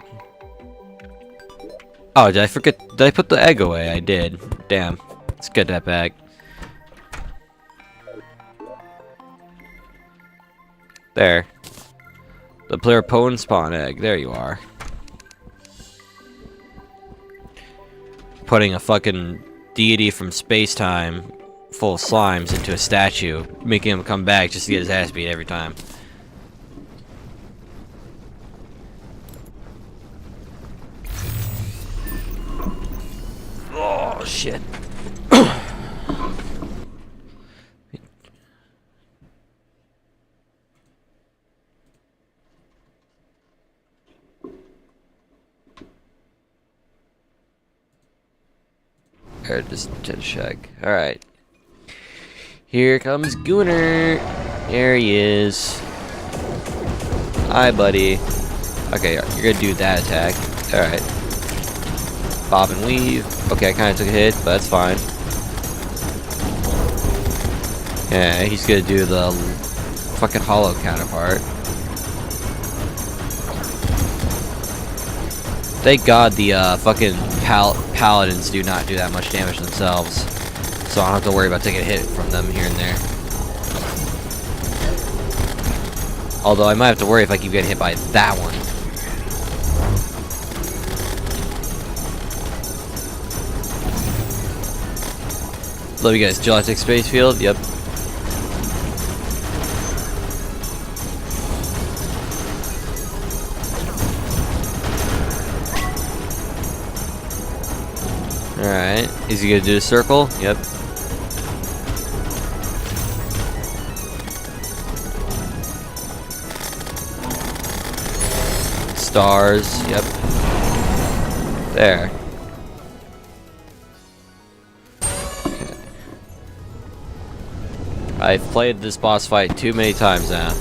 Oh, did I forget? Did I put the egg away? I did. Damn. Let's get that back. There. The player opponent spawn egg. There you are. Putting a fucking deity from space-time full of slimes into a statue, making him come back just to get his ass beat every time. Oh, shit. Or just to check. Alright. Here comes Gooner. There he is. Hi, buddy. Okay, you're gonna do that attack. Alright. Bob and weave. Okay, I kinda took a hit, but that's fine. Yeah, he's gonna do the fucking hollow counterpart. Thank God the fucking paladins do not do that much damage themselves, so I don't have to worry about taking a hit from them here and there. Although I might have to worry if I keep getting hit by that one. Love you guys. Genetic Space Field? Yep. Alright. Is he gonna do a circle? Yep. Stars. Yep. There. Okay. I've played this boss fight too many times now.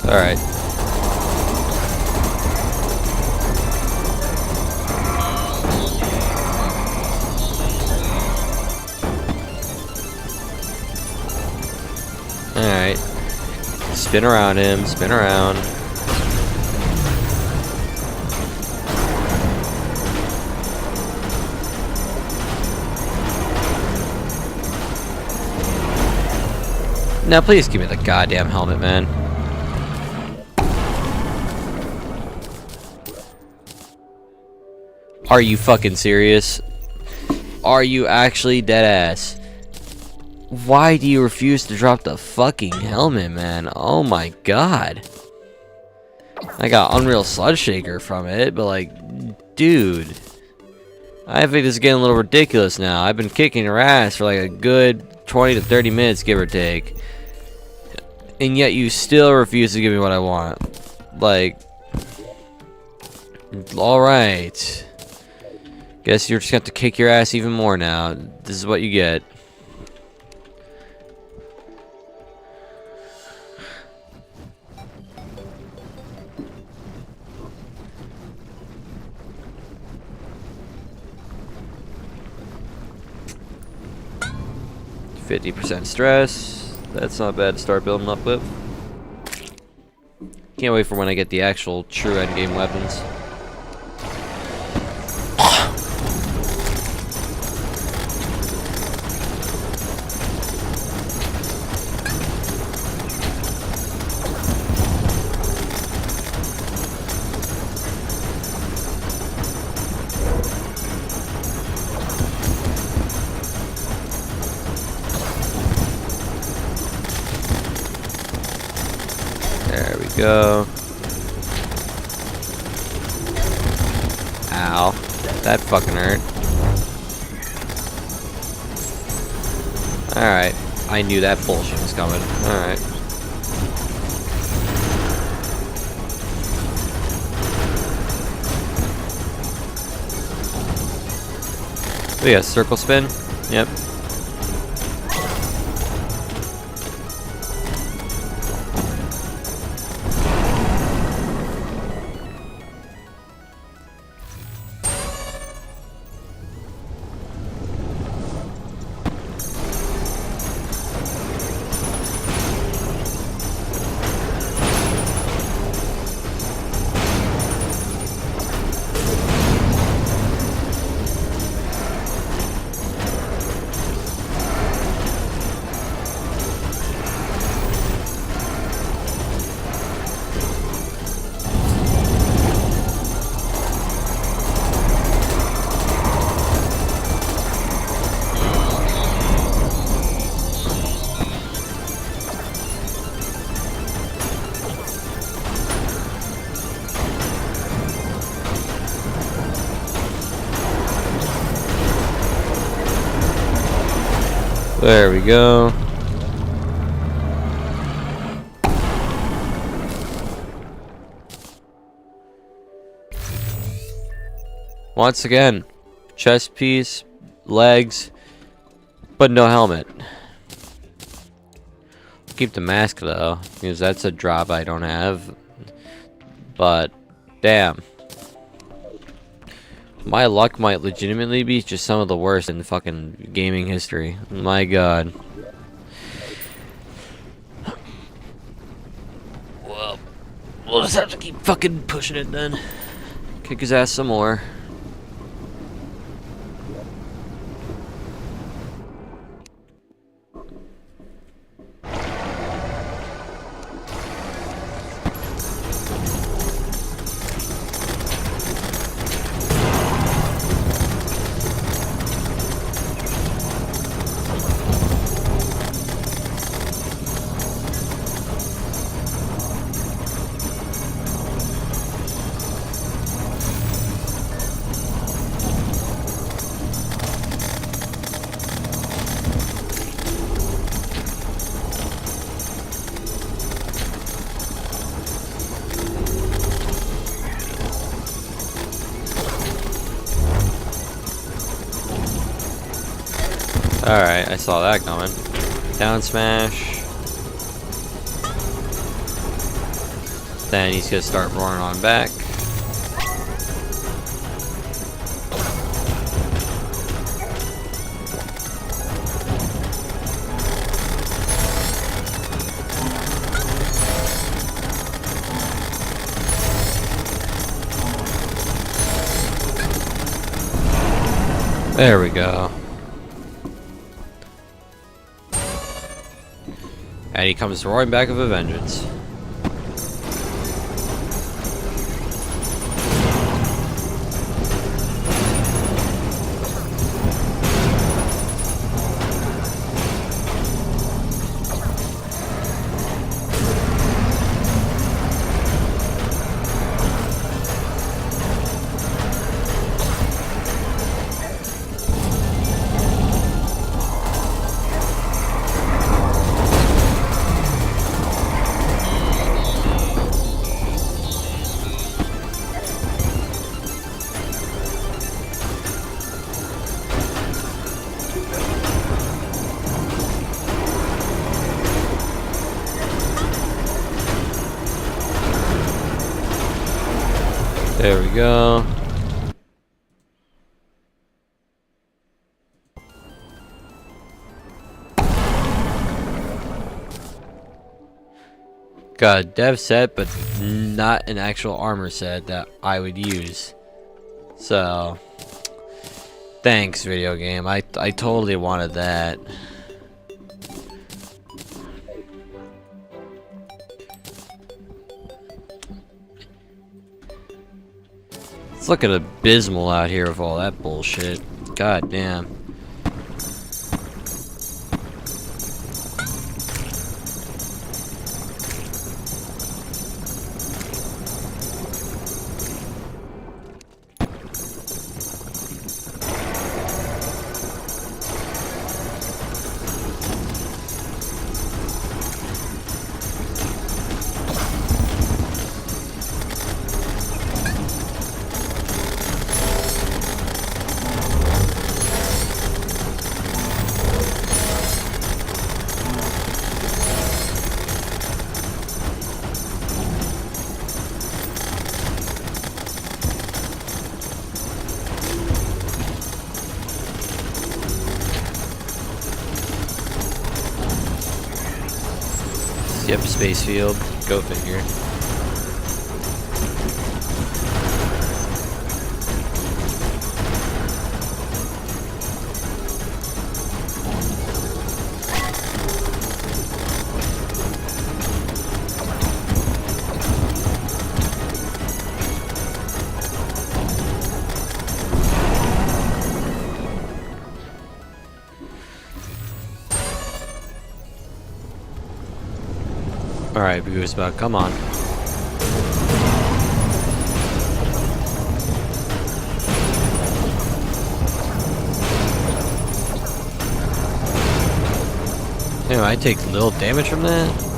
Alright. Alright. Spin around him, spin around. Now please give me the goddamn helmet, man. Are you fucking serious? Are you actually deadass? Why do you refuse to drop the fucking helmet, man? Oh my god. I got Unreal Sludge Shaker from it, but like, dude. I think this is getting a little ridiculous now. I've been kicking her ass for like a good 20 to 30 minutes, give or take. And yet you still refuse to give me what I want. Like, alright. Guess you're just gonna have to kick your ass even more now. This is what you get. %, stress. That's not bad to start building up with. Can't wait for when I get the actual true endgame weapons. There we go. Ow. That fucking hurt. Alright. I knew that bullshit was coming. Alright. We got circle spin. Yep. There we go. Once again, chest piece, legs, but no helmet. Keep the mask though, because that's a drop I don't have. But damn, my luck might legitimately be just some of the worst in fucking gaming history. My god. Well, we'll just have to keep fucking pushing it then. Kick his ass some more. Alright, I saw that coming. Down smash. Then he's gonna start roaring on back. There we go. And he comes roaring back with a vengeance. There we go. Got a dev set, but not an actual armor set that I would use. So, thanks, video game. I totally wanted that. It's looking abysmal out here with all that bullshit. God damn. Yep, space field. Go figure. Alright, Goosebug, come on. Anyway, I take little damage from that.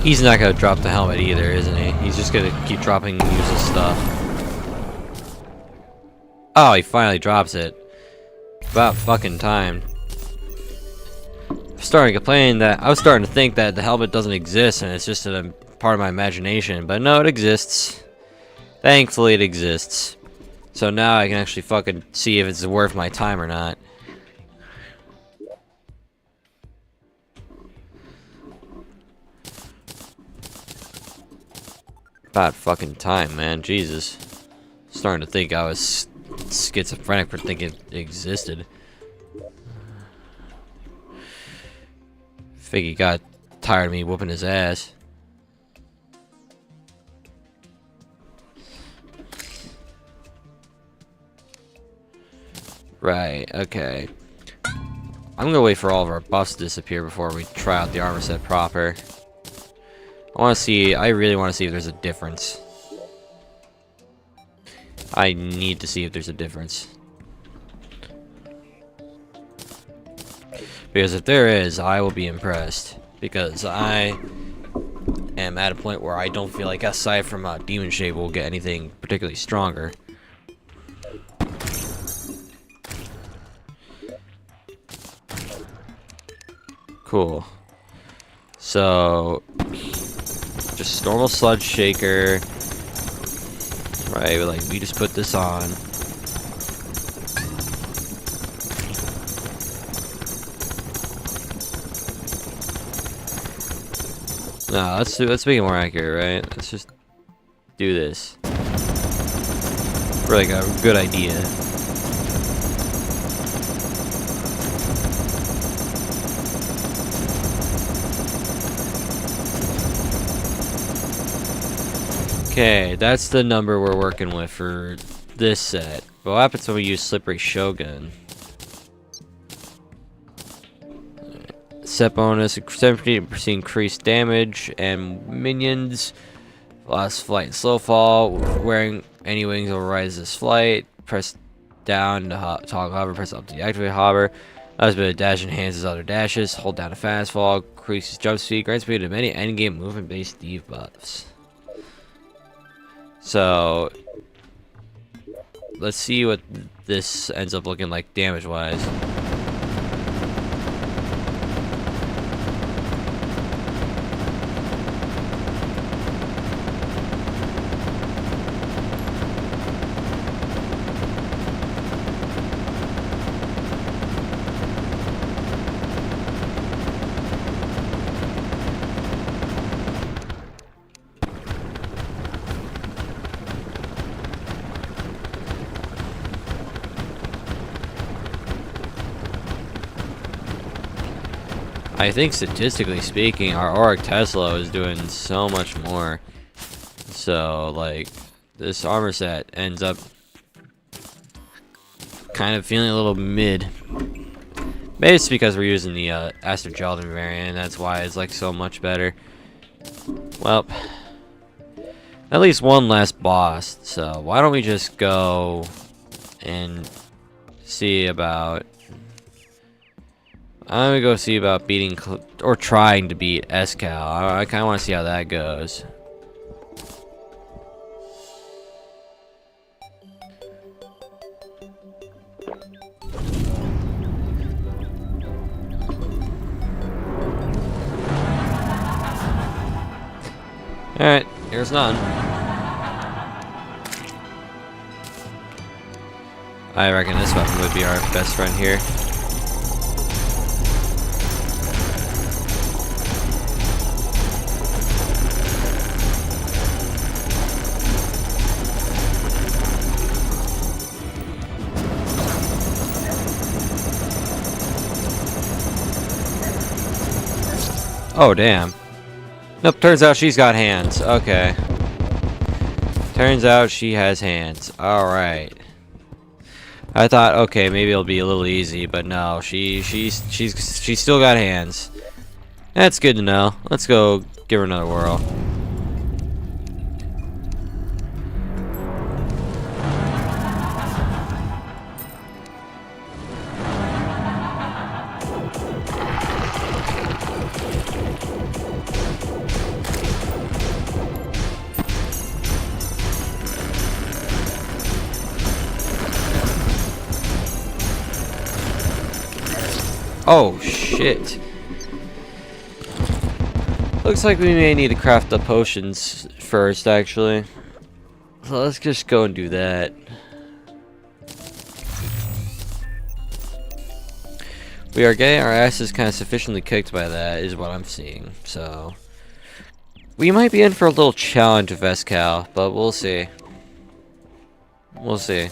He's not gonna drop the helmet either, isn't he? He's just gonna keep dropping useless stuff. Oh, he finally drops it. About fucking time. I'm starting to complain that I was starting to think that the helmet doesn't exist and it's just a part of my imagination, but no, it exists. Thankfully, it exists. So now I can actually fucking see if it's worth my time or not. About fucking time, man. Jesus. Starting to think I was schizophrenic for thinking it existed. Think he got tired of me whooping his ass. Right, okay. I'm gonna wait for all of our buffs to disappear before we try out the armor set proper. I really want to see if there's a difference. I need to see if there's a difference. Because if there is, I will be impressed. Because I am at a point where I don't feel like, aside from Demon Shape, we'll get anything particularly stronger. Cool. So, just normal sludge shaker. Right, like we just put this on. No, let's make it more accurate, right? Let's just do this. For like a good idea. Okay, that's the number we're working with for this set. But what happens when we use Slippery Shogun? Set bonus, 17% increased damage, and minions. Lost flight and slow fall. Wearing any wings will rise this flight. Press down to toggle hover, press up to deactivate hover. Allows a bit of dash, enhances other dashes. Hold down to fast fall, increases jump speed, grants speed to many endgame movement based debuffs. So, let's see what this ends up looking like damage-wise. I think statistically speaking, our Auric Tesla is doing so much more. So, like, this armor set ends up kind of feeling a little mid. Maybe it's because we're using the Aster Geldin variant, that's why it's like so much better. Well, at least one less boss, so why don't we just go and see about... I'm gonna go see about beating, or trying to beat Escal. I kind of want to see how that goes. Alright, here's none. I reckon this weapon would be our best friend here. Oh, damn. Nope, turns out she's got hands. Okay. Turns out she has hands. Alright. I thought, okay, maybe it'll be a little easy, but no, she's still got hands. That's good to know. Let's go give her another whirl. Oh, shit. Looks like we may need to craft the potions first, actually. So let's just go and do that. We are getting our asses kind of sufficiently kicked by that, is what I'm seeing. So we might be in for a little challenge with Vescal, but we'll see. We'll see.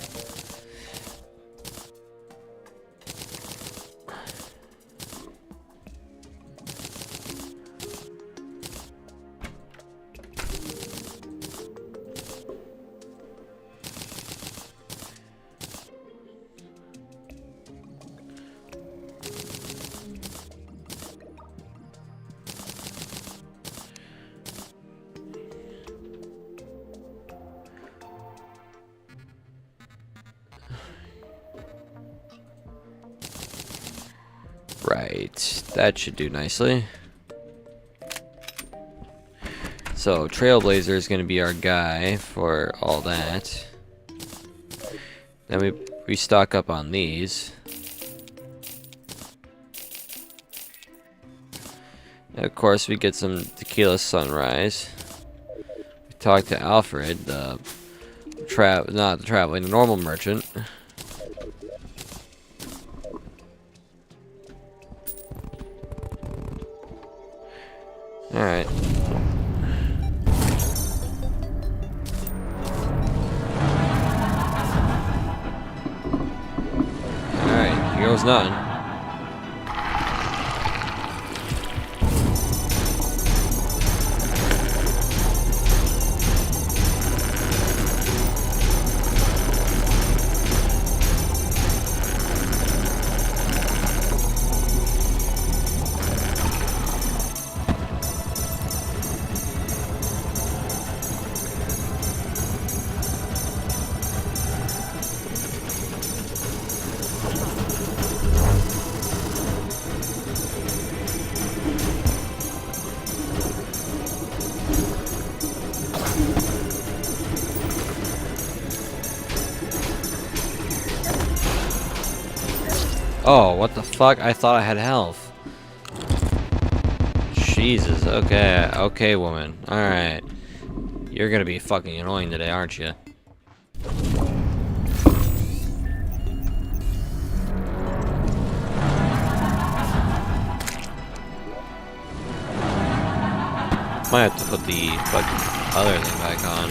Right, that should do nicely. So Trailblazer is going to be our guy for all that. Then we stock up on these. And of course we get some Tequila Sunrise. We talk to Alfred, the not the traveling, the normal merchant. Alright. Alright, here goes nothing. Oh, what the fuck? I thought I had health. Jesus, okay, okay, woman. Alright. You're gonna be fucking annoying today, aren't you? Might have to put the fucking other thing back on.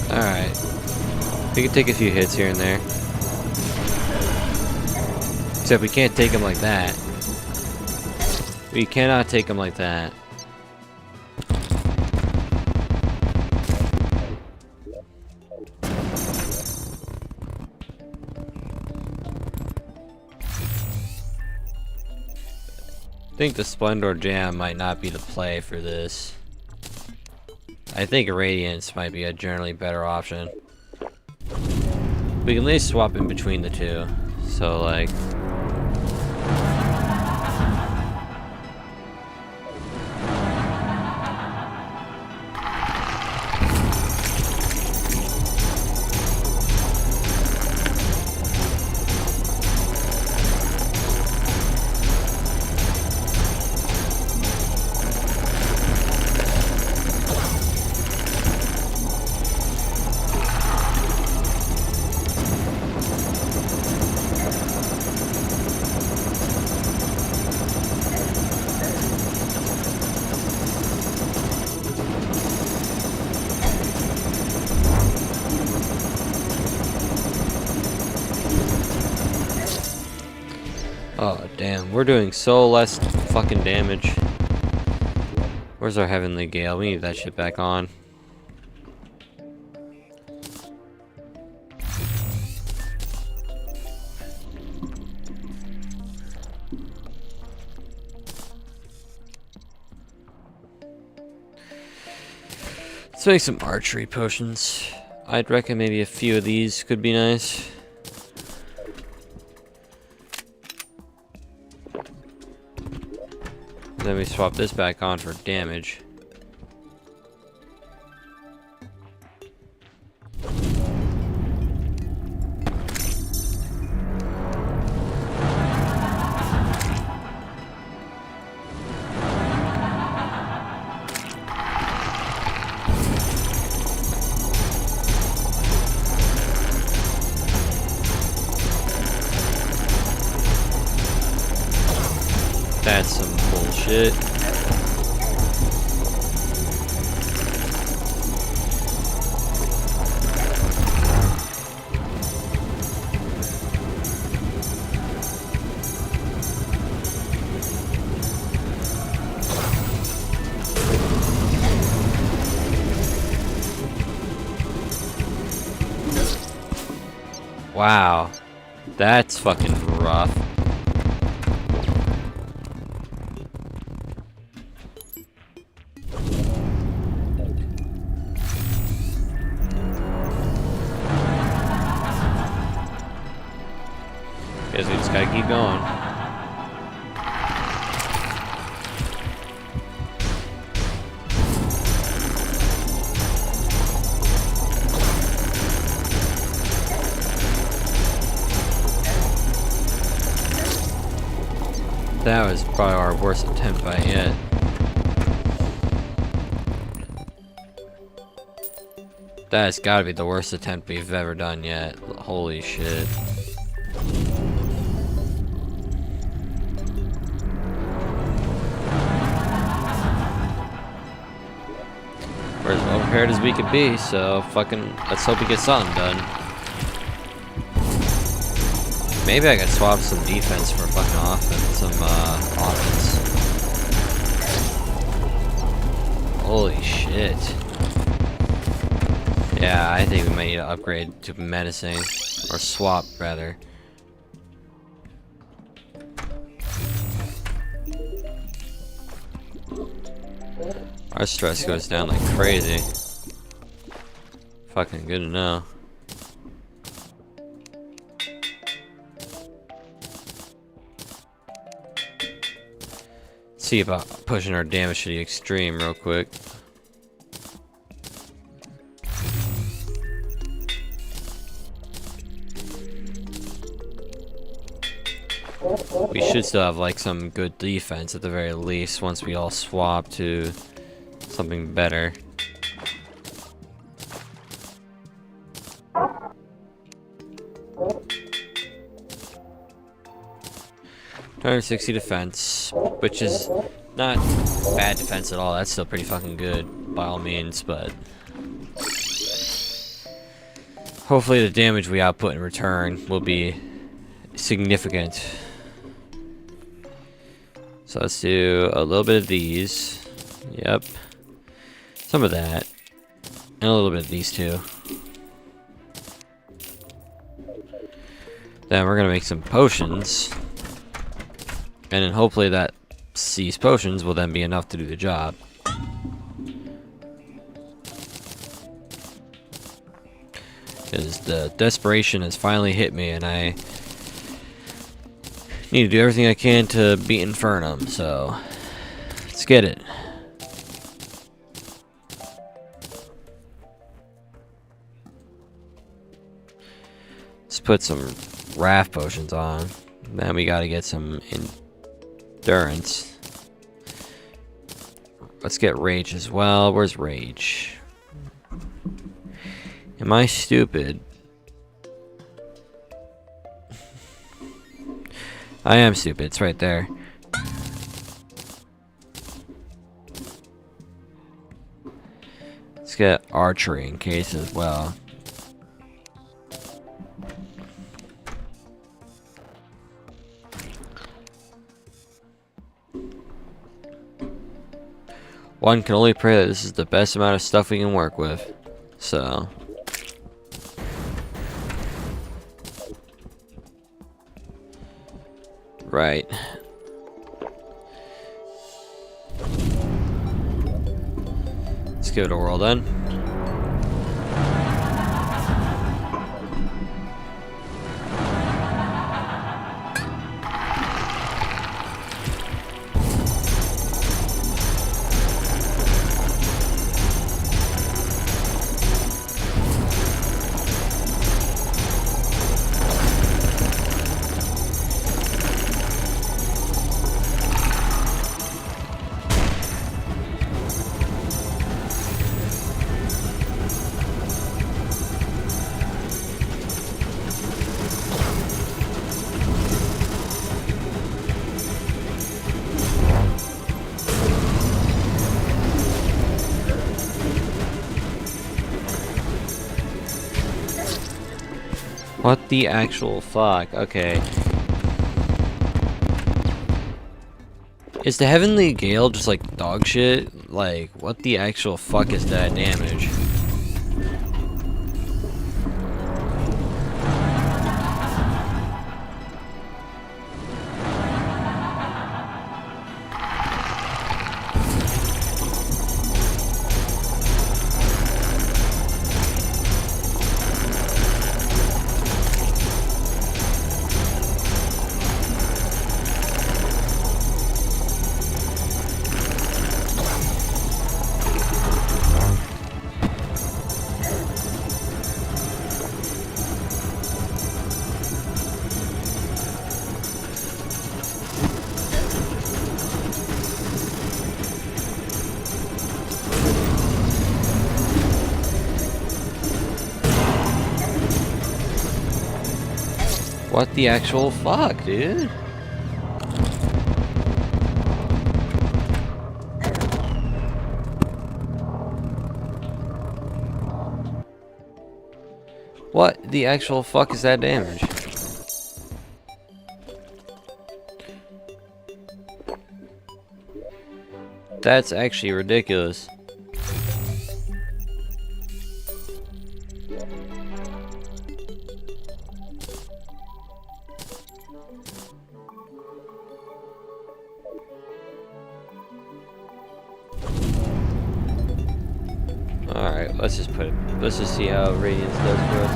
Alright. We can take a few hits here and there. Except we can't take them like that. We cannot take them like that. I think the Splendor Jam might not be the play for this. I think Radiance might be a generally better option. We can at least swap in between the two. So, like... Oh, damn. We're doing so less fucking damage. Where's our Heavenly Gale? We need that shit back on. Let's make some archery potions. I'd reckon maybe a few of these could be nice. Then we swap this back on for damage. That's some bullshit. Wow. That's fucking rough. Guess we just gotta keep going. That was probably our worst attempt by yet. That's gotta be the worst attempt we've ever done yet. Holy shit. We're as well prepared as we could be, so fucking let's hope we get something done. Maybe I could swap some defense for fucking offense, some offense. Holy shit. Yeah, I think we might need to upgrade to menacing, or swap rather. Our stress goes down like crazy. Fucking good to know. See about pushing our damage to the extreme real quick. We should still have like some good defense at the very least once we all swap to something better. $260 defense, which is not bad defense at all. That's still pretty fucking good by all means, but hopefully the damage we output in return will be significant. So let's do a little bit of these. Yep. Some of that. And a little bit of these too. Then we're gonna make some potions. And then hopefully these potions will then be enough to do the job. Because the desperation has finally hit me and I need to do everything I can to beat Infernum, so let's get it. Let's put some wrath potions on. Then we gotta get some endurance. Let's get rage as well. Where's rage? Am I stupid? I am stupid. It's right there. Let's get archery in case as well. one can only pray that this is the best amount of stuff we can work with. So. Right. Let's give it a whirl then. What the actual fuck? Okay. Is the Heavenly Gale just like dog shit? Like, what the actual fuck is that damage? What the actual fuck, dude? What the actual fuck is that damage? That's actually ridiculous. Alright, let's just see how Radiance does for us.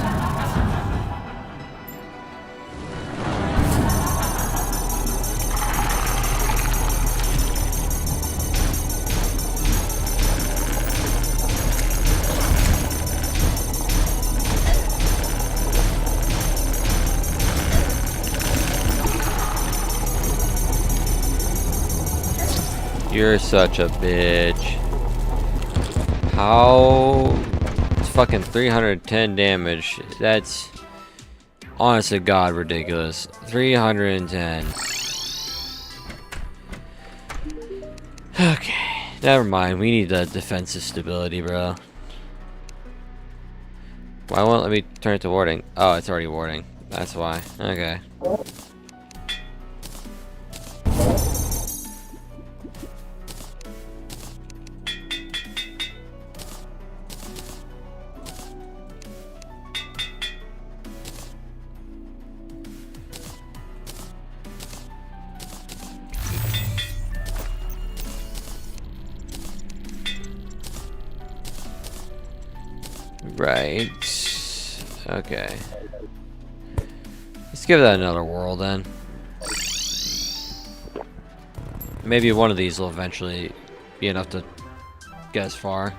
You're such a bitch. How? It's fucking 310 damage. That's honest to God ridiculous. 310. Okay, never mind. We need the defensive stability, bro. Why won't it let me turn it to warding? Oh, it's already warding. That's why. Okay. Right. Okay. Let's give that another whirl then. Maybe one of these will eventually be enough to get as far.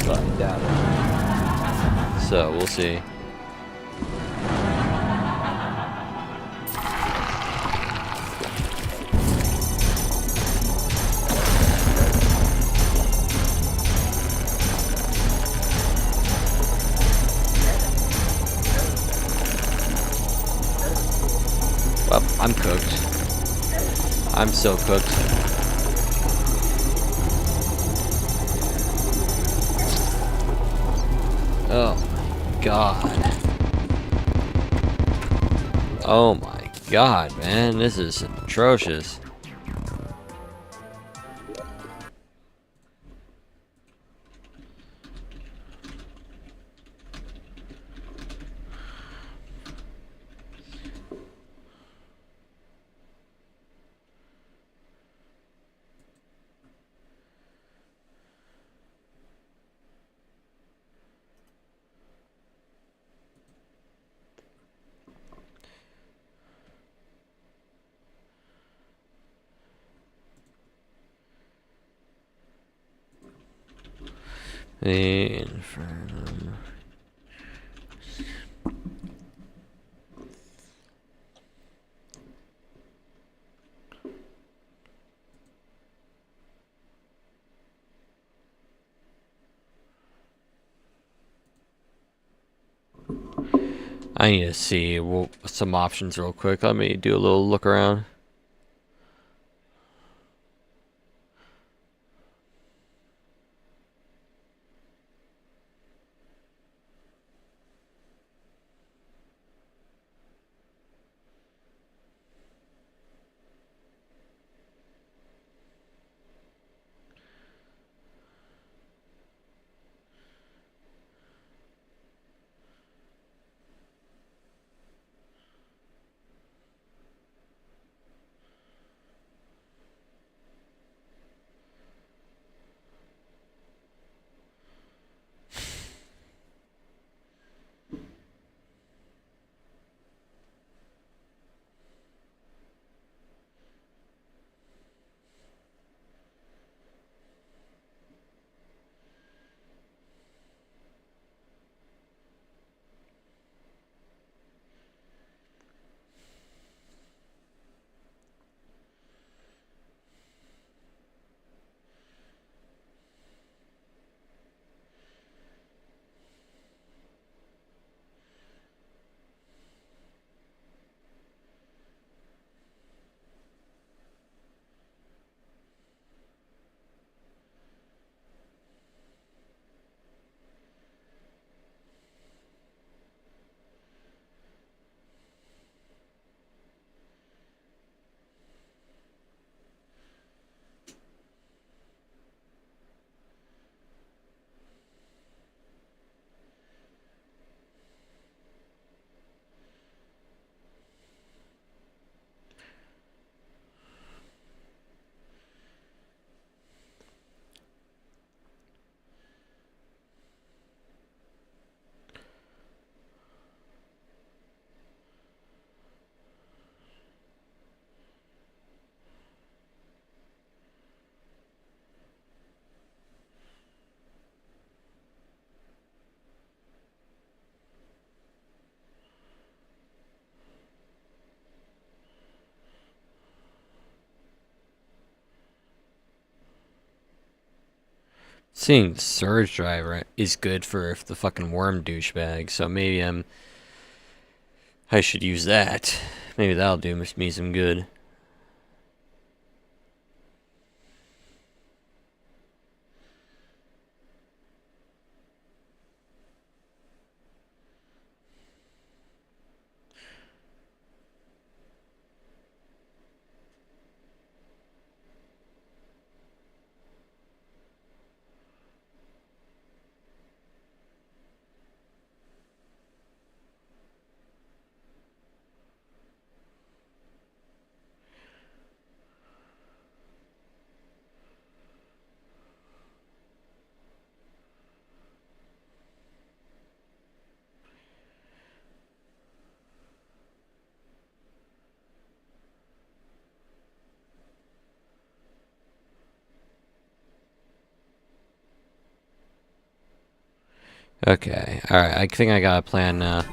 But I doubt it. So we'll see. Well, I'm cooked. I'm so cooked. Oh my god. Oh my god, man. This is atrocious. The Infernum. I need to see some options real quick. Let me do a little look around. Seeing Surge Driver is good for the fucking worm douchebag, so maybe I should use that. Maybe that'll do me some good. Okay, alright, I think I got a plan now.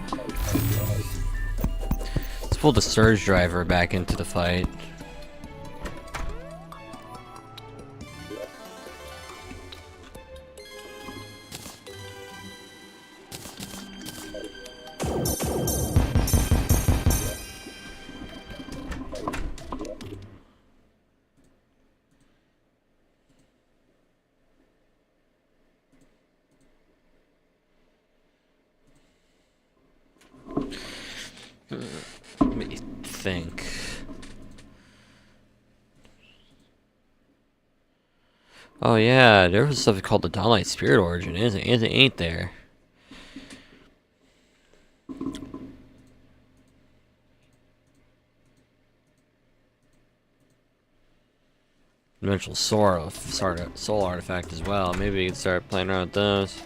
Let's pull the Surge Driver back into the fight. Let me think. Oh yeah, there was something called the Dawnlight Spirit Origin, ain't there? Dimensional Soul Artifact as well. Maybe we can start playing around with those.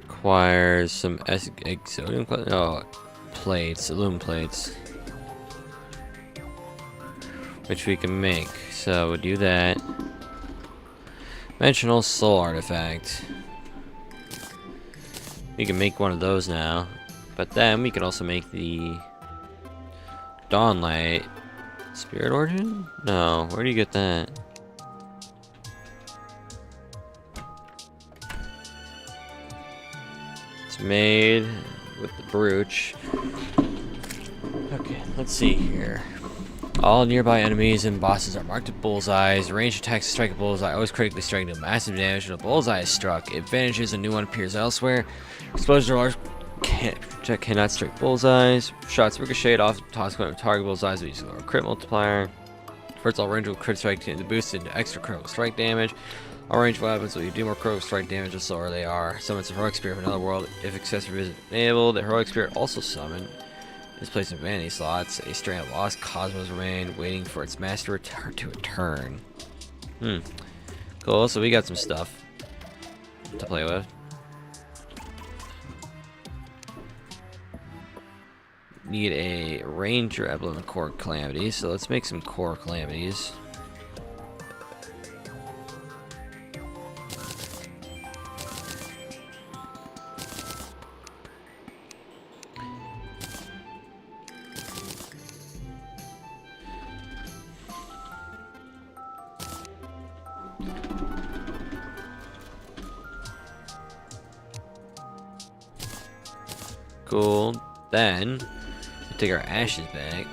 Requires some exodium plates, aluminum plates. which we can make. So we'll do that. Dimensional soul artifact. We can make one of those now, but then we can also make the Dawnlight Spirit Origin? No, where do you get that? It's made with the brooch. Okay, let's see here. All nearby enemies and bosses are marked with bullseyes. Ranged attacks strike a bullseye, always critically striking massive damage when a bullseye is struck. It vanishes, a new one appears elsewhere. Explosions are large. Cannot strike bullseyes. Shots ricochet off toss equipment target bullseyes with using a crit multiplier. First, all range will crit strike to boost into extra critical strike damage. All range weapons will do more critical strike damage the slower they are. Summons a heroic spirit from another world. If accessory is enabled, the heroic spirit also summoned is placed in vanity slots. A strand of lost cosmos remain, waiting for its master to return. Cool. So we got some stuff to play with. Need a Ranger emblem and core calamities, so let's make some core calamities. Cool. Then take our ashes back.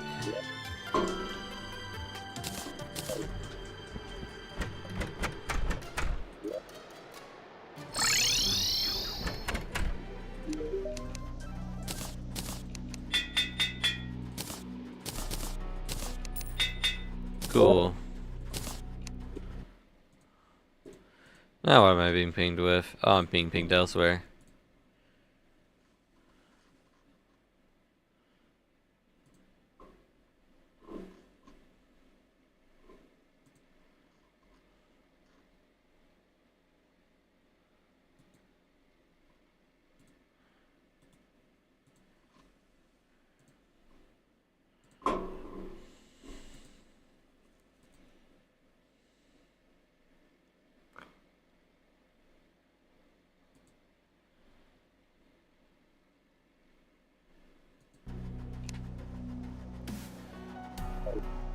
Cool. Now what am I being pinged with? Oh, I'm being pinged elsewhere.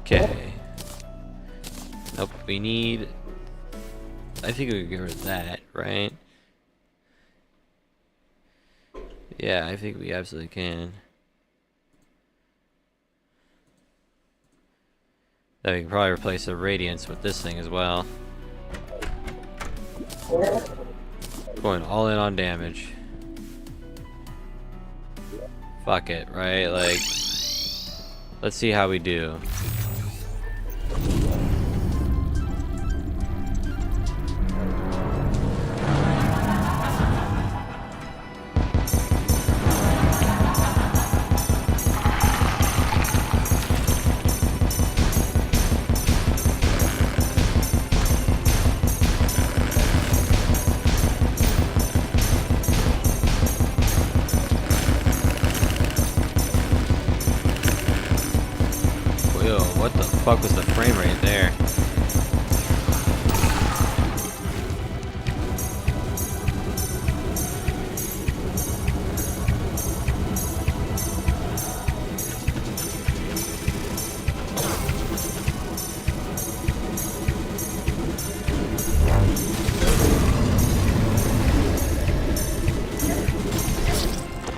Okay. Nope, we need... I think we can get rid of that, right? Yeah, I think we absolutely can. Then we can probably replace the Radiance with this thing as well. Going all in on damage. Fuck it, right? Like, let's see how we do. Yo, what the fuck was the frame rate there?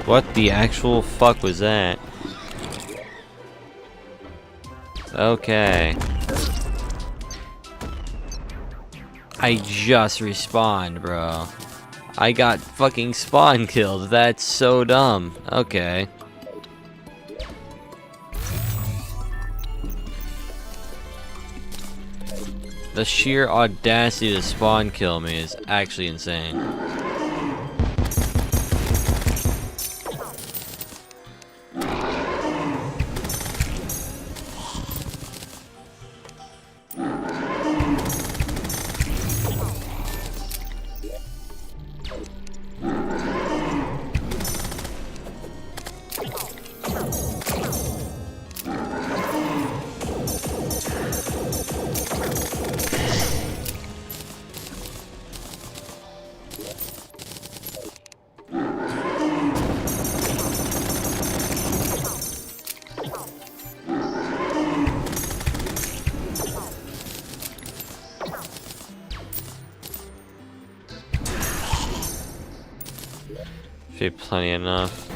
What the actual fuck was that? Okay. I just respawned, bro. I got fucking spawn killed. That's so dumb. Okay. The sheer audacity to spawn kill me is actually insane. Should be plenty enough.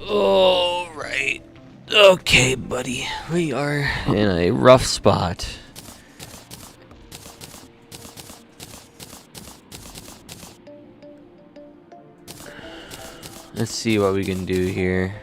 Alright. Okay, buddy. We are in a rough spot. Let's see what we can do here.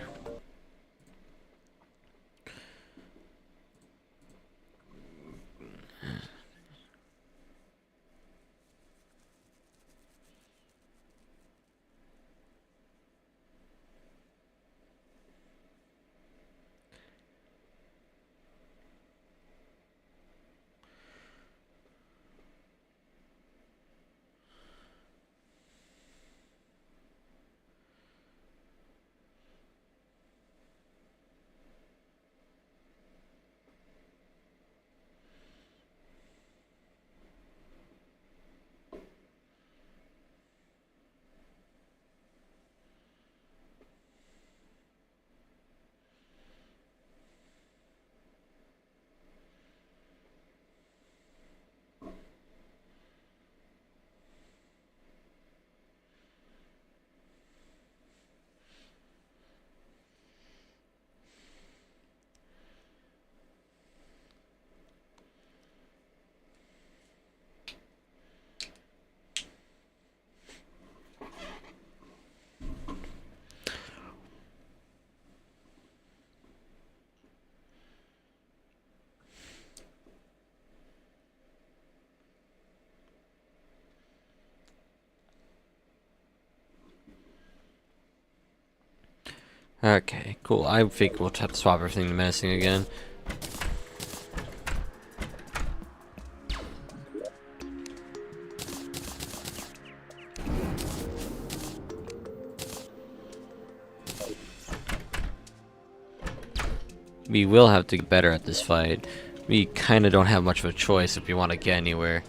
Okay, cool. I think we'll have to swap everything to menacing again. We will have to get better at this fight. We kind of don't have much of a choice if we want to get anywhere.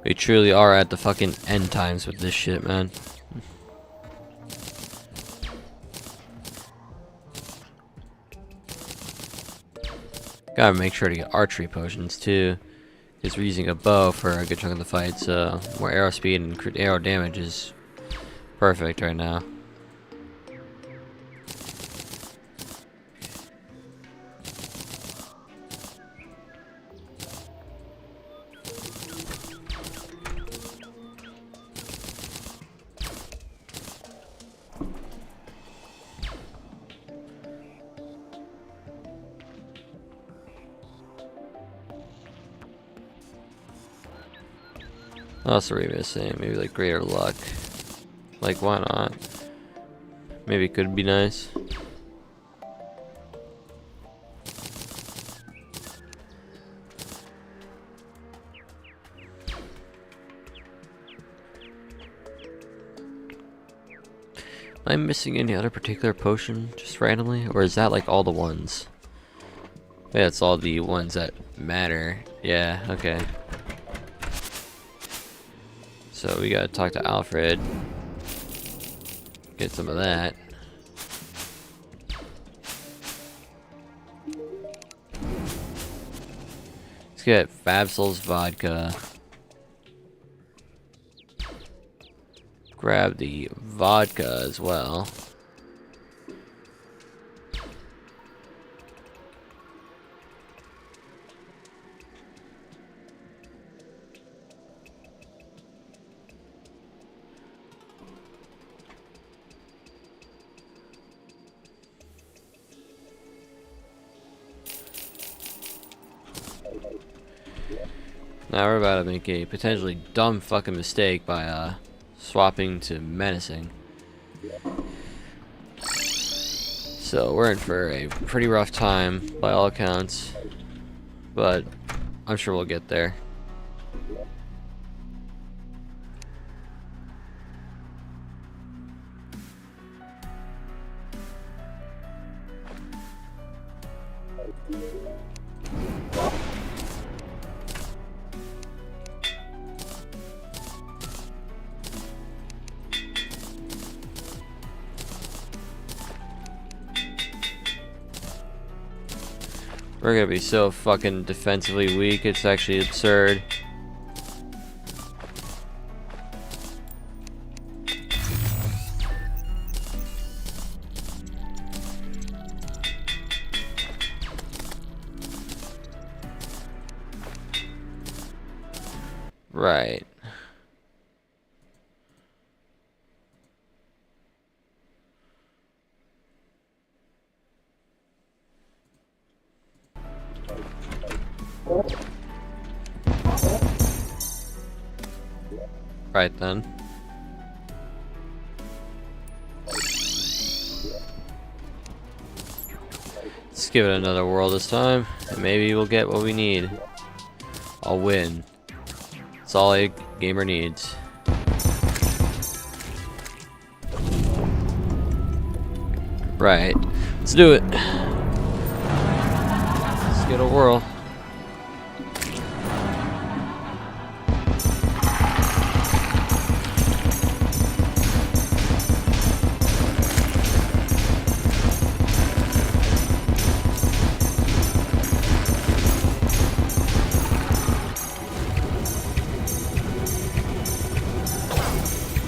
We truly are at the fucking end times with this shit, man. Gotta make sure to get archery potions too, because we're using a bow for a good chunk of the fight, so more arrow speed and arrow damage is perfect right now. What else are we missing? Maybe like greater luck. Like, why not? Maybe it could be nice. Am I missing any other particular potion just randomly? Or is that like all the ones? Yeah, it's all the ones that matter. Yeah, okay. So we gotta talk to Alfred. Get some of that. Let's get Fabsol's vodka. Grab the vodka as well. Now we're about to make a potentially dumb fucking mistake by swapping to menacing. So we're in for a pretty rough time by all accounts, but I'm sure we'll get there. We're gonna be so fucking defensively weak, it's actually absurd. Right. Right then. Let's give it another whirl this time, and maybe we'll get what we need. I'll win. That's all a gamer needs. Right. Let's do it. Let's get a whirl.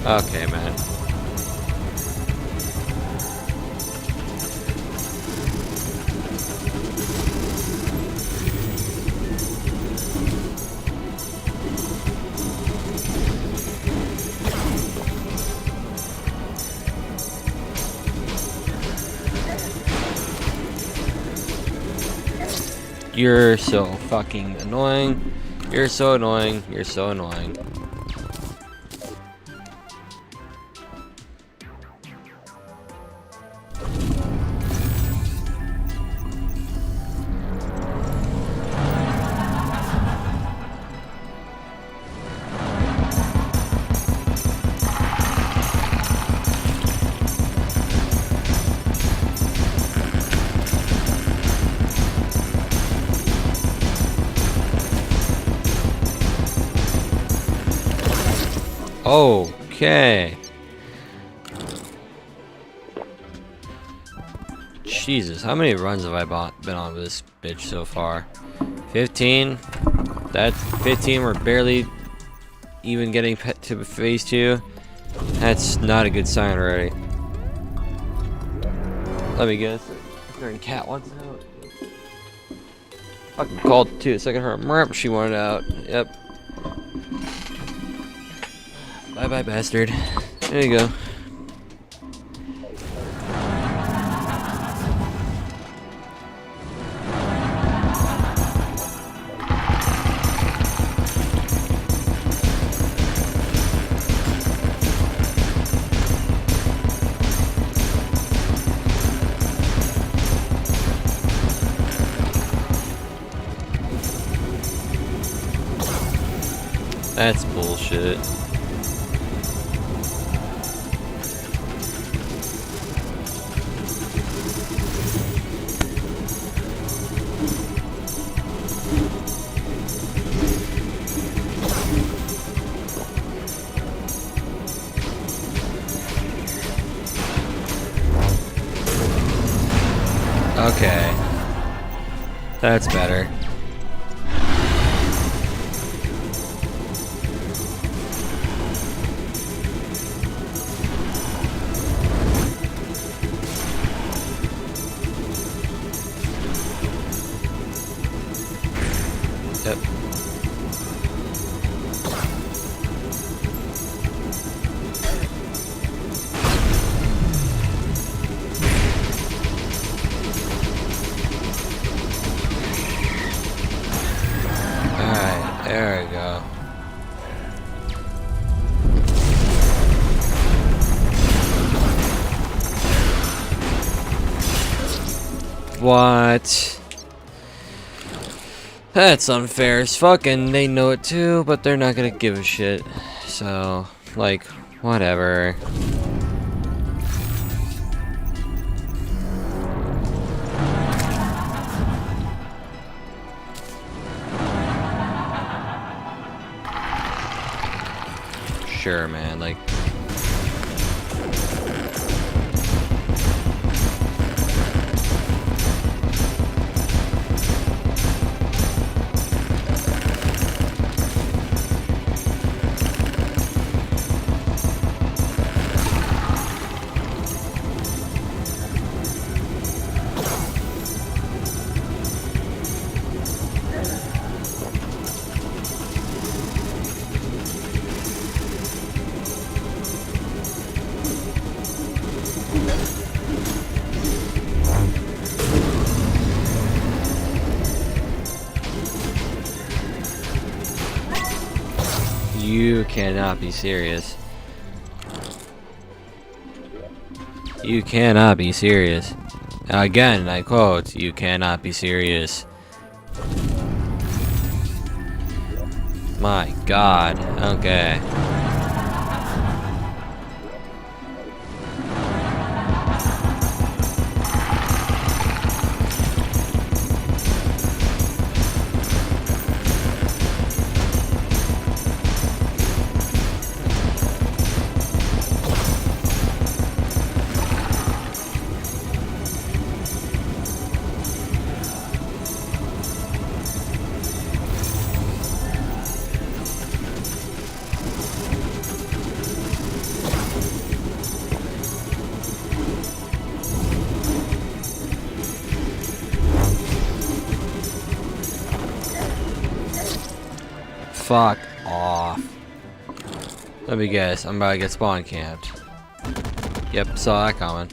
Okay, man. You're so fucking annoying. You're so annoying. You're so annoying. Okay. Jesus, how many runs have I been on with this bitch so far? 15? That's 15, we're barely even getting to phase 2. That's not a good sign already. Let me guess. Darn cat wants out. Fucking called too. Second her. She wanted out. Yep. Bye bye, bastard. There you go. That's bullshit. Okay. That's better. Yep. Alright, there we go. What? That's unfair as fuck, and they know it too, but they're not gonna give a shit. So, like, whatever. Sure, man, like... You cannot be serious. You cannot be serious. Again, I quote, you cannot be serious. My God. Okay. Fuck off. Let me guess, I'm about to get spawn camped. Yep, saw that coming.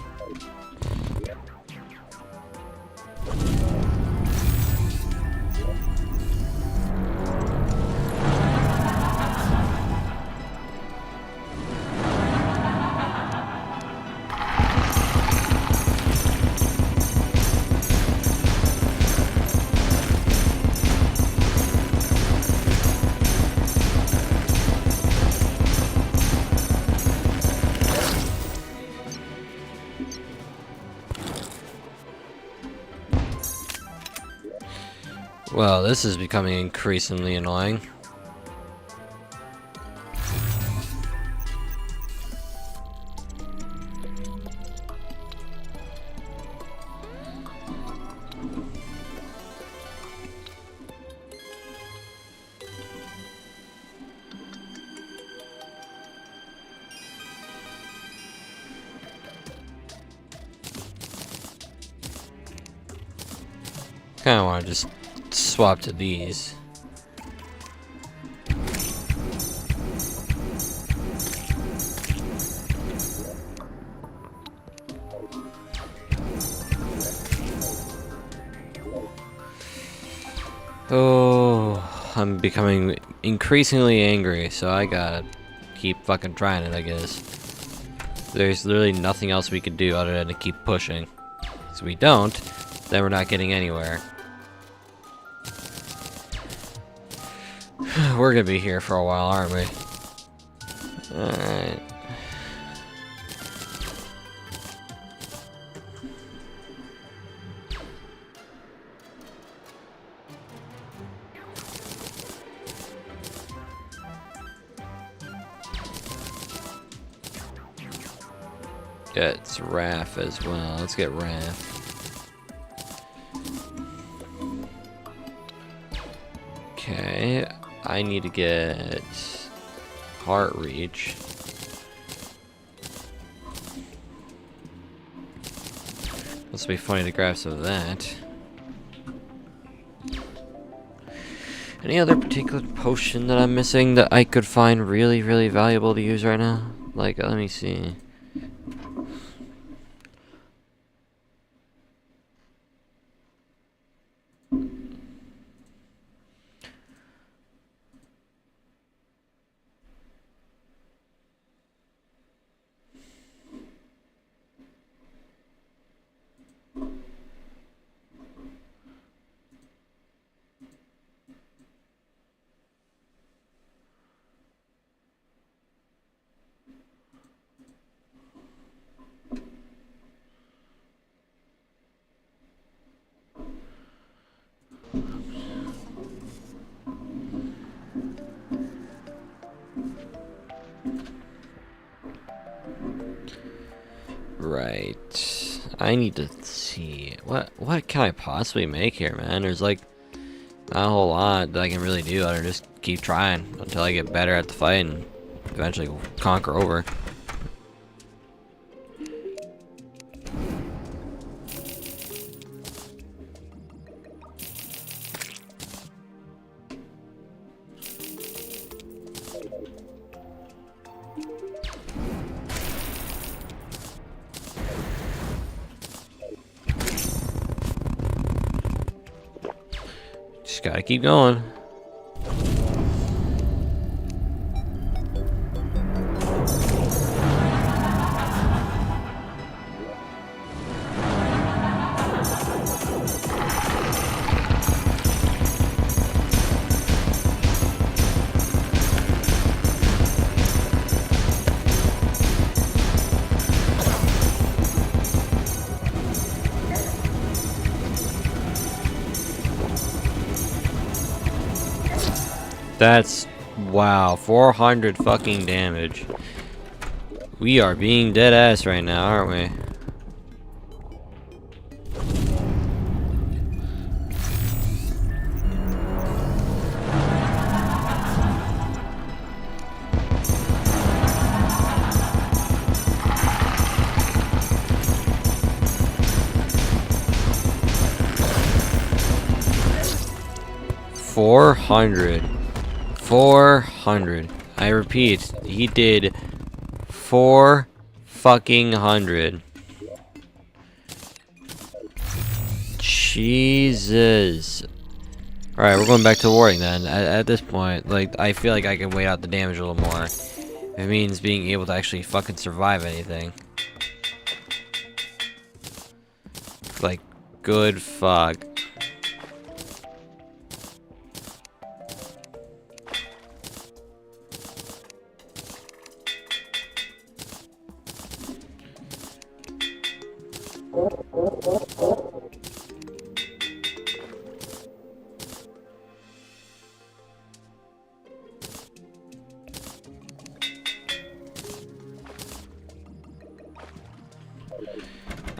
Well, this is becoming increasingly annoying. Kinda wanna just swap to these. Oh, I'm becoming increasingly angry, so I gotta keep fucking trying it, I guess. There's literally nothing else we can do other than to keep pushing. So we don't, then we're not getting anywhere. We're gonna be here for a while, aren't we? Alright. It's Raph as well. Let's get Raph. Okay, I need to get heart reach. This will be funny to grab some of that. Any other particular potion that I'm missing that I could find really, really valuable to use right now? Like, let me see. Right. I need to see what can I possibly make here, man? There's like not a whole lot that I can really do other than just keep trying until I get better at the fight and eventually conquer over. Just gotta keep going. That's... wow, 400 fucking damage. We are being dead ass right now, aren't we? Four hundred. I repeat, he did 4 fucking hundred. Jesus. Alright, we're going back to warding then. At this point, like, I feel like I can wait out the damage a little more. It means being able to actually fucking survive anything. Like, good fuck.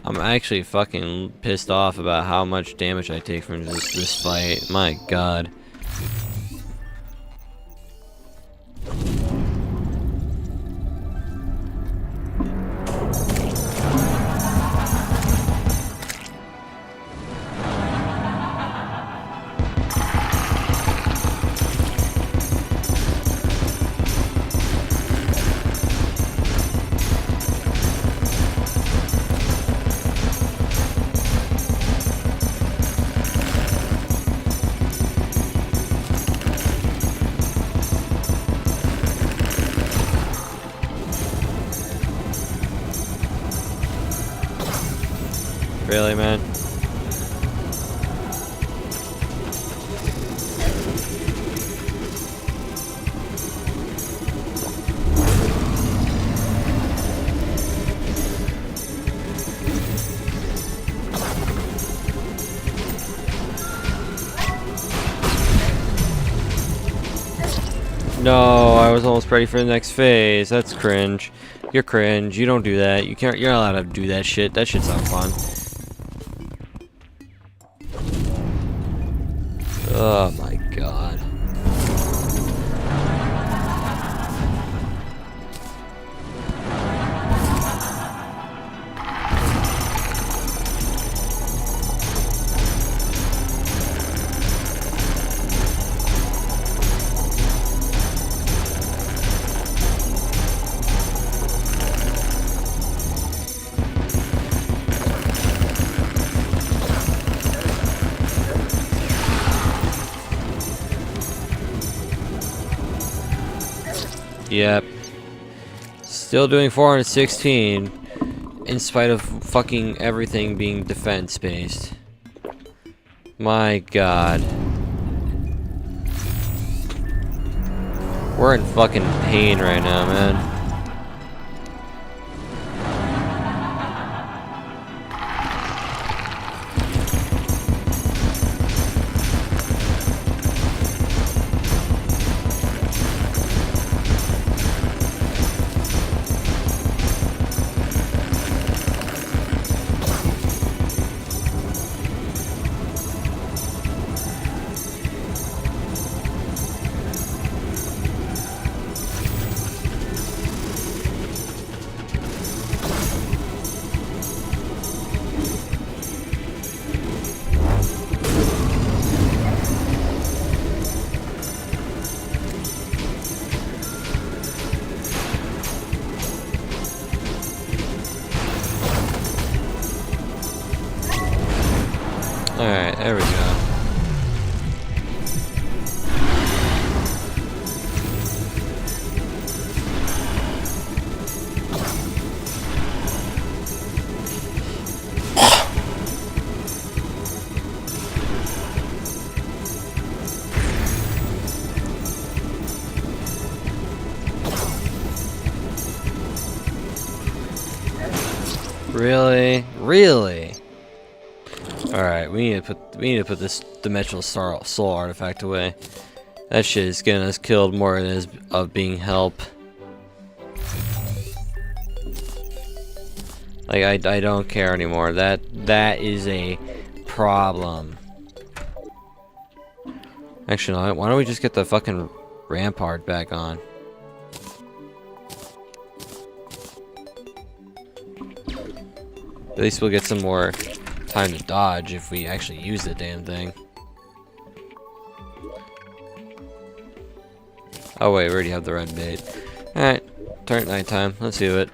I'm actually fucking pissed off about how much damage I take from this fight. My god. Really, man? No, I was almost ready for the next phase. That's cringe. You're cringe. You don't do that. You can't. You're not allowed to do that shit. That shit's not fun. Oh my god. Yep. Still doing 416 in spite of fucking everything being defense based. My god. We're in fucking pain right now, man. Alright, there we go. Really? Really? Alright, we need to put this dimensional soul artifact away. That shit is getting us killed more than it is of being help. Like, I don't care anymore. That is a problem. Actually, no, why don't we just get the fucking rampart back on? At least we'll get some more time to dodge if we actually use the damn thing. Oh wait, we already have the red bait. Alright, turn it nighttime. Let's do it.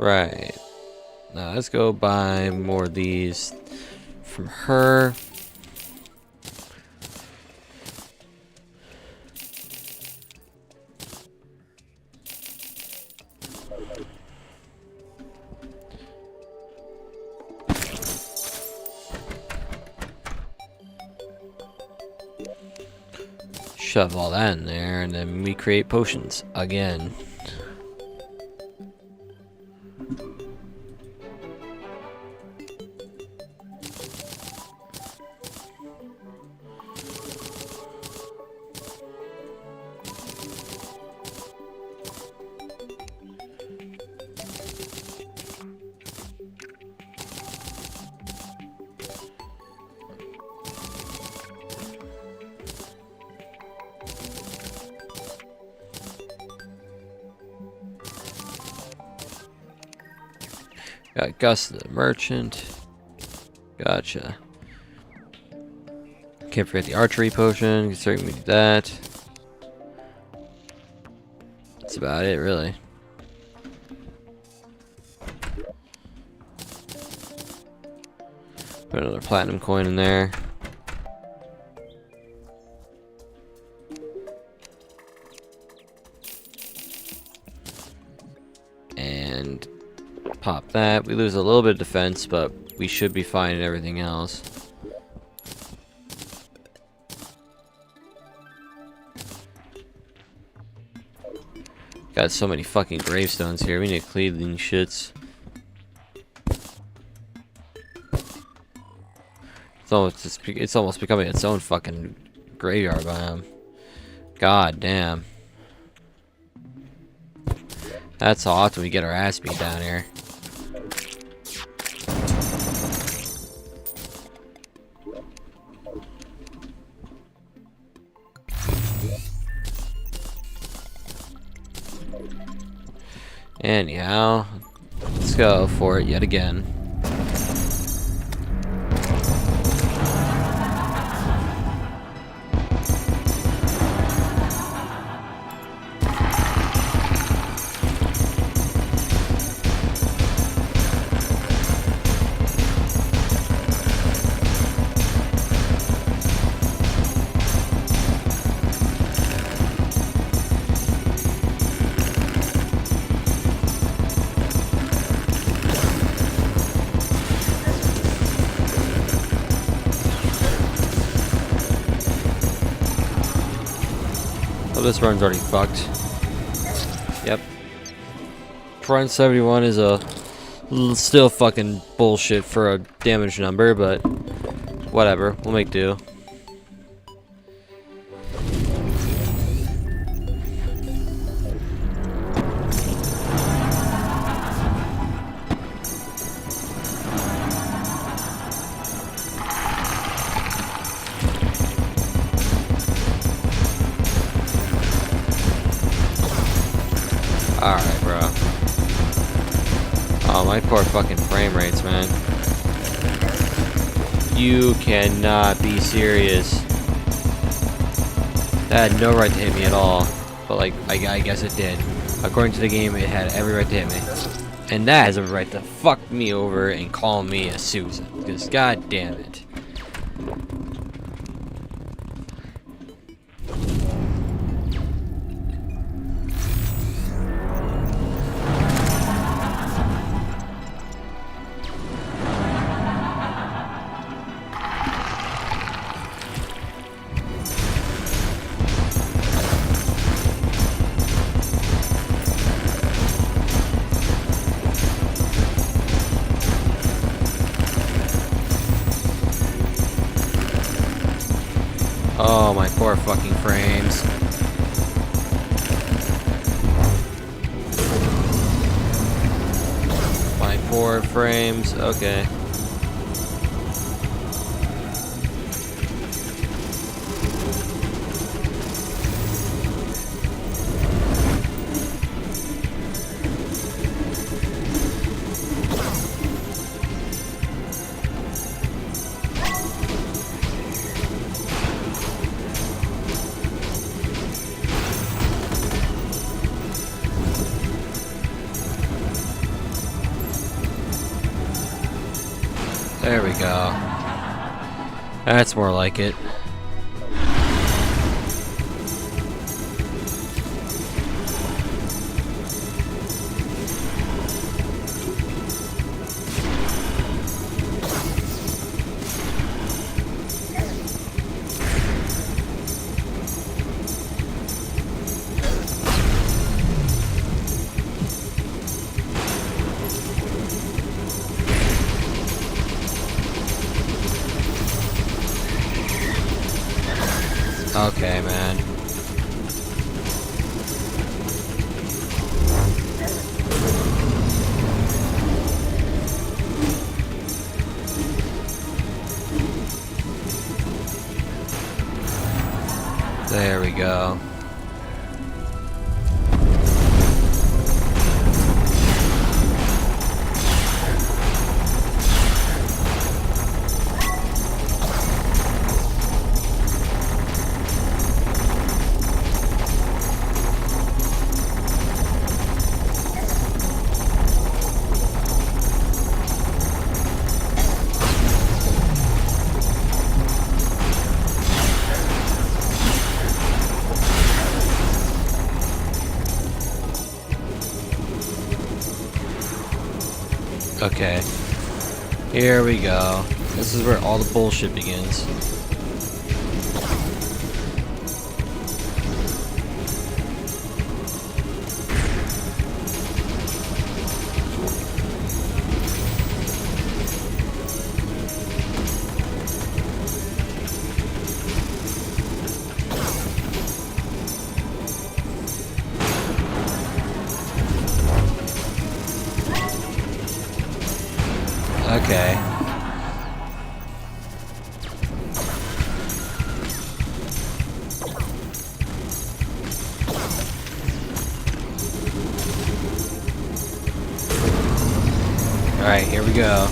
Right. Now let's go buy more of these from her. Shove all that in there, and then we create potions again. Got Gus the merchant. Gotcha. Can't forget the archery potion. Can certainly do that. That's about it, really. Put another platinum coin in there. And pop that. We lose a little bit of defense, but we should be fine in everything else. Got so many fucking gravestones here. We need to clean these shits. It's almost becoming its own fucking graveyard biome. God damn. That's how often we get our ass beat down here. Anyhow, let's go for it yet again. Oh, this run's already fucked. Yep. Run 71 is still fucking bullshit for a damage number, but whatever. We'll make do. Alright, bro. Oh, my poor fucking frame rates, man. You cannot be serious. That had no right to hit me at all. But, like, I guess it did. According to the game, it had every right to hit me. And that has a right to fuck me over and call me a Susan. Because, god damn it. Oh, my poor fucking frames. My poor frames. Okay. There we go. That's more like it. Okay, man. There we go. Okay. Here we go. This is where all the bullshit begins. Okay. Alright, here we go.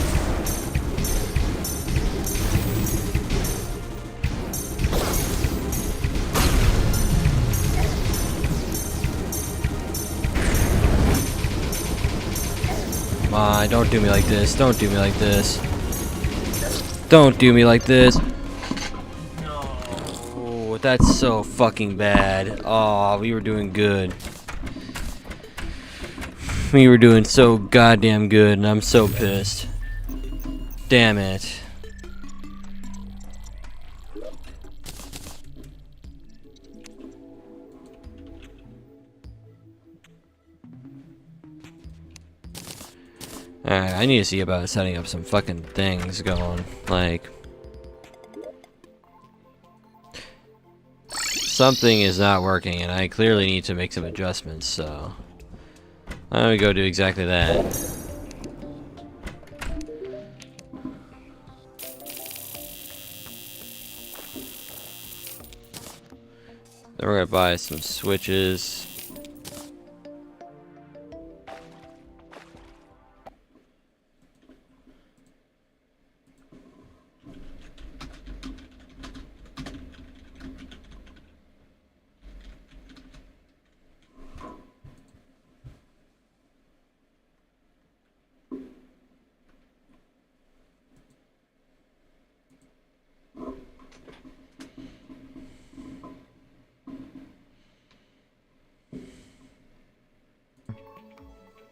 Come on, don't do me like this. Don't do me like this. Don't do me like this. No, that's so fucking bad. Oh, we were doing good. We were doing so goddamn good, and I'm so pissed. Damn it. Alright, I need to see about setting up some fucking things going. Like, something is not working, and I clearly need to make some adjustments, so I'm gonna go do exactly that. Then we're gonna buy some switches.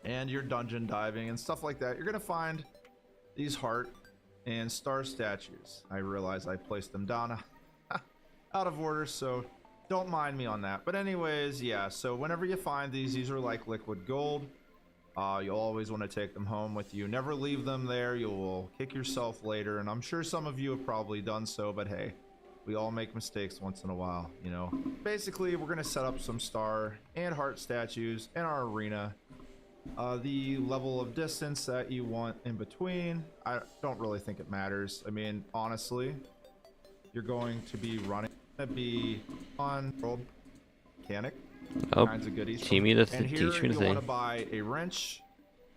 and you're dungeon diving and stuff like that, you're gonna find these heart and star statues. I realize I placed them down out of order, so don't mind me on that. But anyways, yeah, so whenever you find these are like liquid gold. You'll always want to take them home with you. Never leave them there. You'll kick yourself later, and I'm sure some of you have probably done so, but hey, we all make mistakes once in a while, you know. Basically, we're going to set up some star and heart statues in our arena. The level of distance that you want in between, I don't really think it matters. I mean, honestly, you're going to be running, on world mechanic. Oh, Kinds of goodies. teach me the And here teach me the you thing. want to buy a wrench,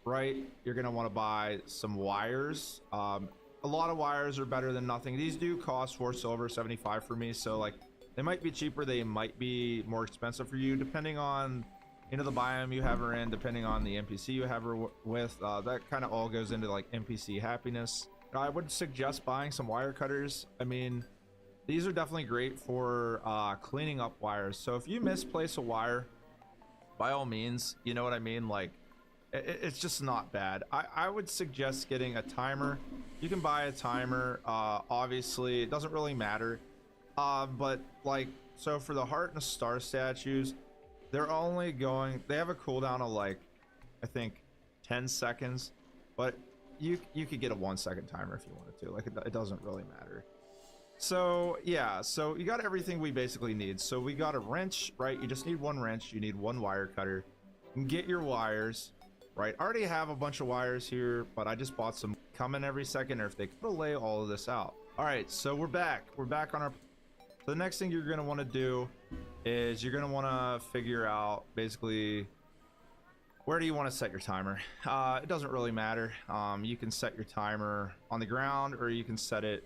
right? You're going to want to buy some wires. A lot of wires are better than nothing. These do cost 4 silver, 75 for me. So like they might be cheaper. They might be more expensive for you, depending on, you know, the biome you have her in, depending on the NPC you have her with. That kind of all goes into like NPC happiness. I would suggest buying some wire cutters. I mean, these are definitely great for cleaning up wires. So if you misplace a wire, by all means, you know what I mean? Like, it's just not bad. I would suggest getting a timer. You can buy a timer. Obviously, it doesn't really matter. But like, so for the heart and the star statues, they're only going, they have a cooldown of like, I think 10 seconds, but you could get a 1 second timer if you wanted to. Like, it doesn't really matter. So yeah, so you got everything we basically need. So we got a wrench, right? You just need one wrench. You need one wire cutter. You can get your wires, right? I already have a bunch of wires here, but I just bought some. Come in every second, or if they could lay all of this out. All right, so we're back on our. So the next thing you're gonna want to do is you're gonna want to figure out basically where do you want to set your timer. It doesn't really matter. You can set your timer on the ground, or you can set it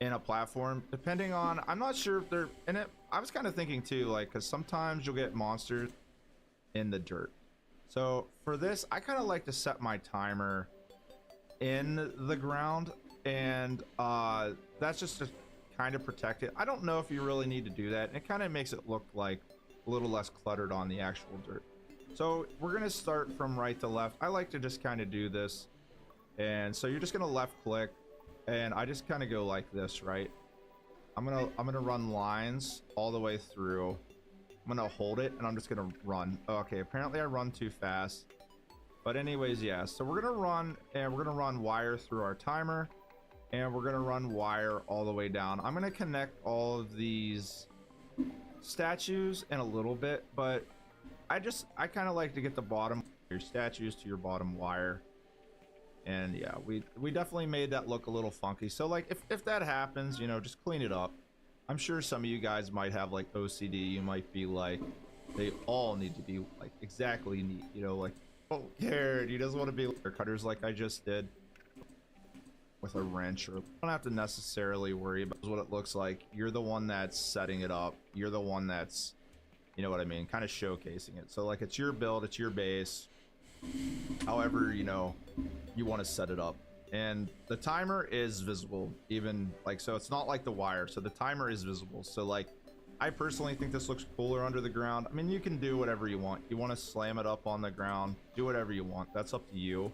in a platform, depending on, I'm not sure if they're in it. I was kind of thinking too, like, because sometimes you'll get monsters in the dirt. So for this, I kind of like to set my timer in the ground, and that's just to kind of protect it. I don't know if you really need to do that. It kind of makes it look like a little less cluttered on the actual dirt. So we're gonna start from right to left. I like to just kind of do this, and so you're just gonna left click. And I just kind of go like this, right? I'm gonna run lines all the way through. I'm gonna hold it, and I'm just gonna run. Okay, apparently I run too fast. But anyways, yeah. So we're gonna run, and we're gonna run wire through our timer, and we're gonna run wire all the way down. I'm gonna connect all of these statues in a little bit, but I kind of like to get the bottom your statues to your bottom wire. And yeah, we definitely made that look a little funky. So like if that happens, you know, just clean it up. I'm sure some of you guys might have like OCD. You might be like, they all need to be like exactly neat, you know, like, oh, care. He doesn't want to be like cutters like I just did with a wrench, or don't have to necessarily worry about what it looks like. You're the one that's setting it up. You're the one that's, you know what I mean, kind of showcasing it. So like, it's your build, it's your base, however, you know, you want to set it up. And the timer is visible, even like, so it's not like the wire, so the timer is visible. So like, I personally think this looks cooler under the ground. I mean, you can do whatever you want. You want to slam it up on the ground, do whatever you want. That's up to you.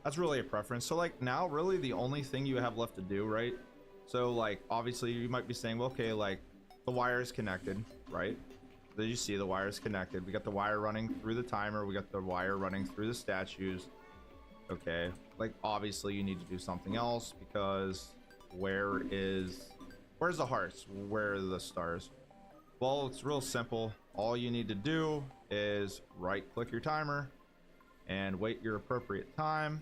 That's really a preference. So like, now really the only thing you have left to do, right? So like, obviously you might be saying, well, okay, like the wire is connected, right? There you see the wire is connected. We got the wire running through the timer. We got the wire running through the statues. Okay, like obviously you need to do something else, because where's the hearts? Where are the stars? Well, it's real simple. All you need to do is right click your timer and wait your appropriate time,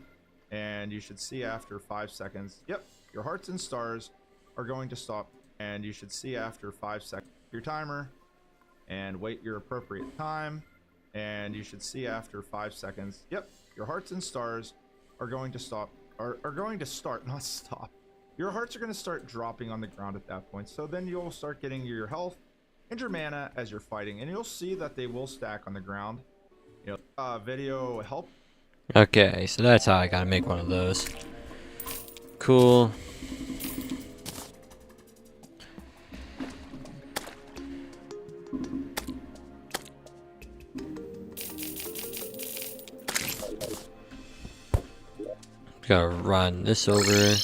and you should see after 5 seconds, yep, your hearts and stars are going to stop. And you should see after 5 seconds your timer and wait your appropriate time, and you should see after 5 seconds, yep, your hearts and stars are going to stop, are going to start, not stop. Your hearts are going to start dropping on the ground at that point. So then you'll start getting your health and your mana as you're fighting, and you'll see that they will stack on the ground. You know, video help. Okay, so that's how I gotta make one of those. Cool. Gotta run this over.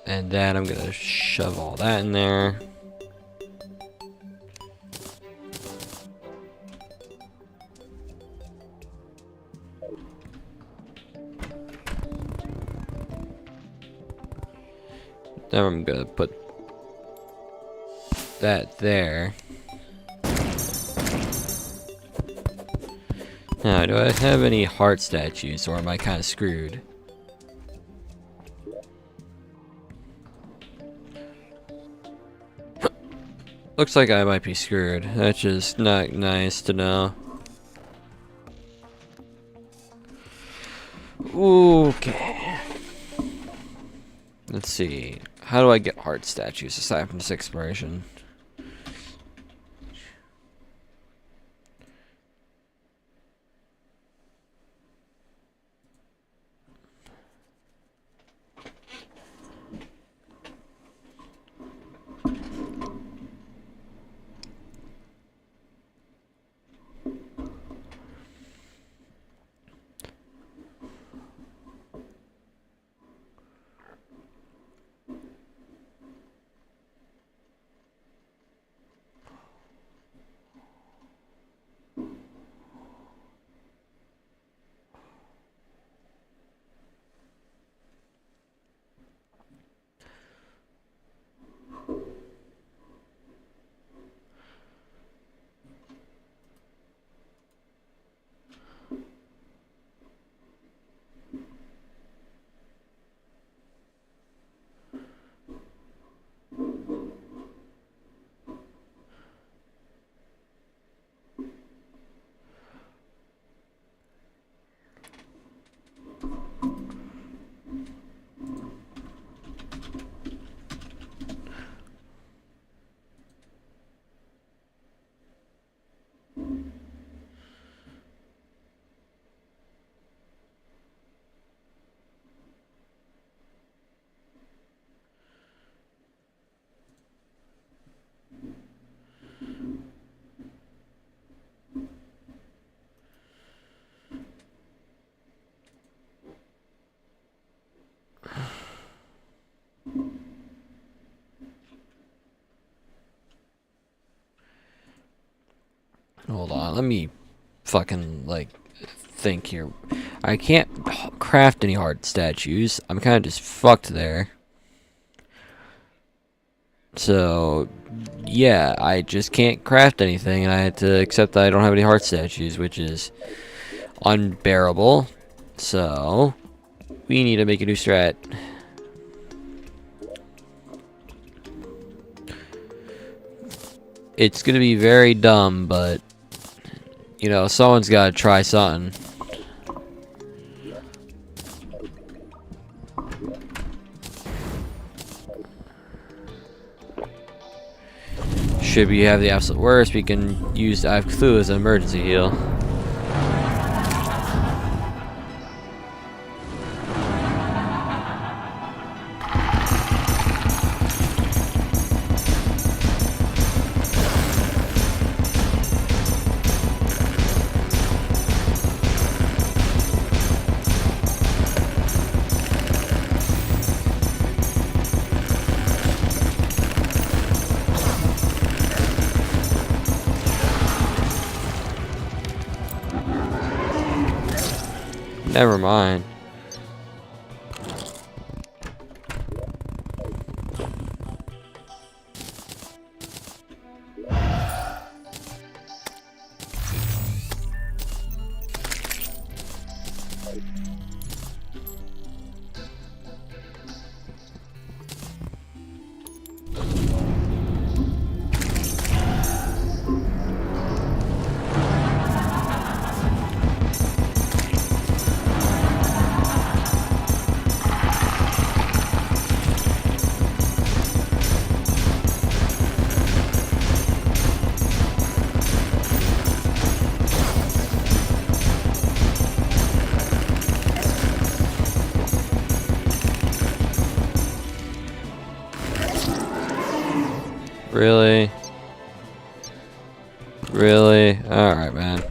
And then I'm gonna shove all that in there. Then I'm gonna put that there. Now, do I have any heart statues, or am I kind of screwed? Looks like I might be screwed. That's just not nice to know. Okay. Let's see. How do I get heart statues aside from this exploration? Hold on, let me fucking, like, think here. I can't craft any heart statues. I'm kind of just fucked there. So, yeah, I just can't craft anything, and I had to accept that I don't have any heart statues, which is unbearable. So, we need to make a new strat. It's gonna be very dumb, but you know, someone's gotta try something. Should we have the absolute worst, we can use Eye of Cthulhu as an emergency heal. Never mind. Really? Really? Alright, man.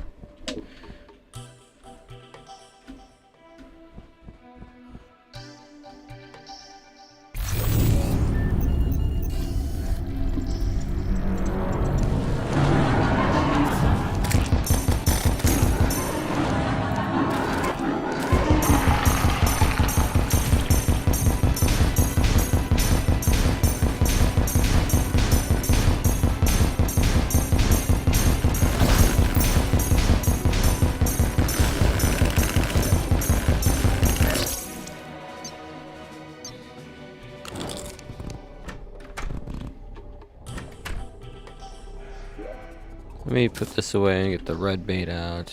Let me put this away and get the red bait out.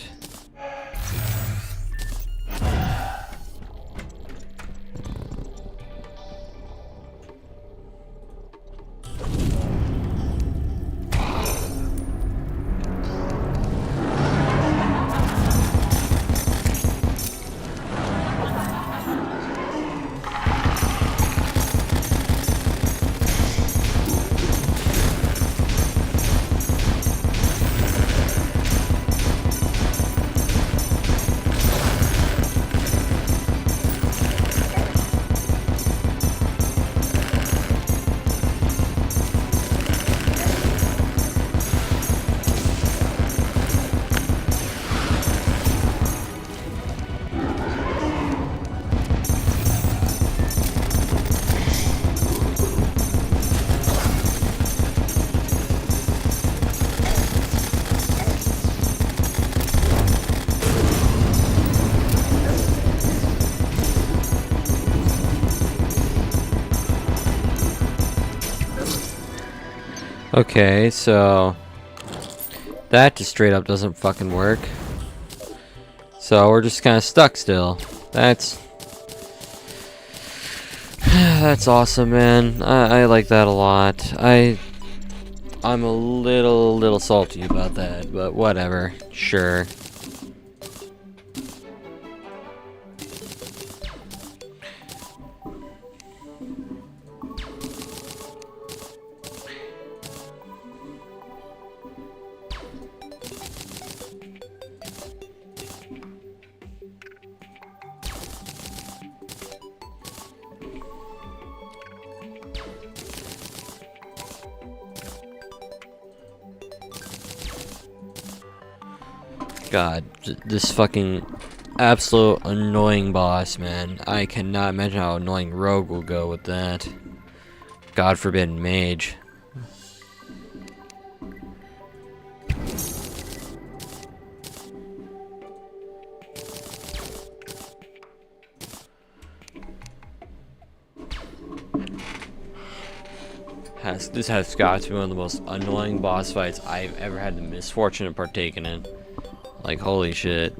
Okay, so that just straight up doesn't fucking work. So we're just kind of stuck still. That's that's awesome, man. I like that a lot. I'm a little salty about that, but whatever. Sure. God, this fucking absolute annoying boss, man. I cannot imagine how annoying Rogue will go with that. God forbid Mage. This has got to be one of the most annoying boss fights I've ever had the misfortune of partaking in. Like, holy shit.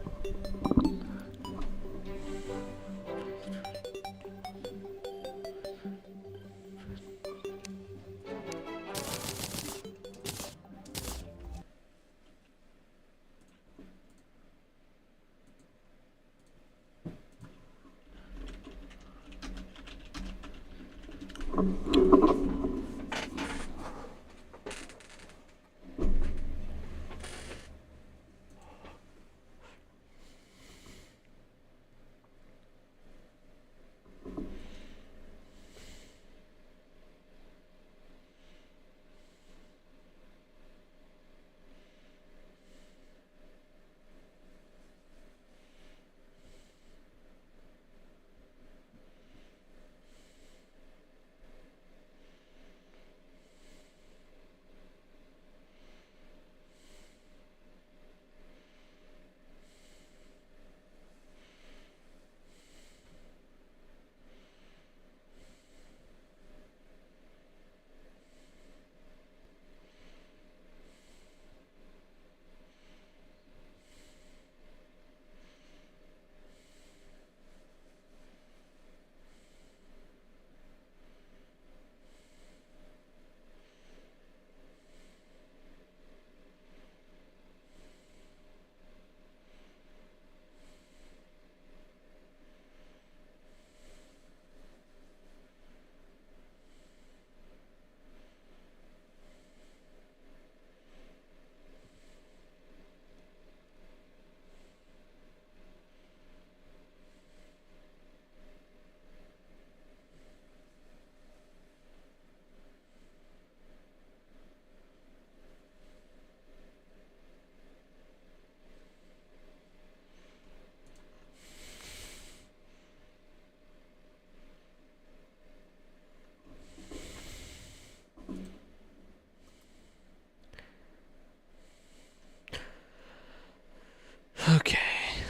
Okay,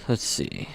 let's see.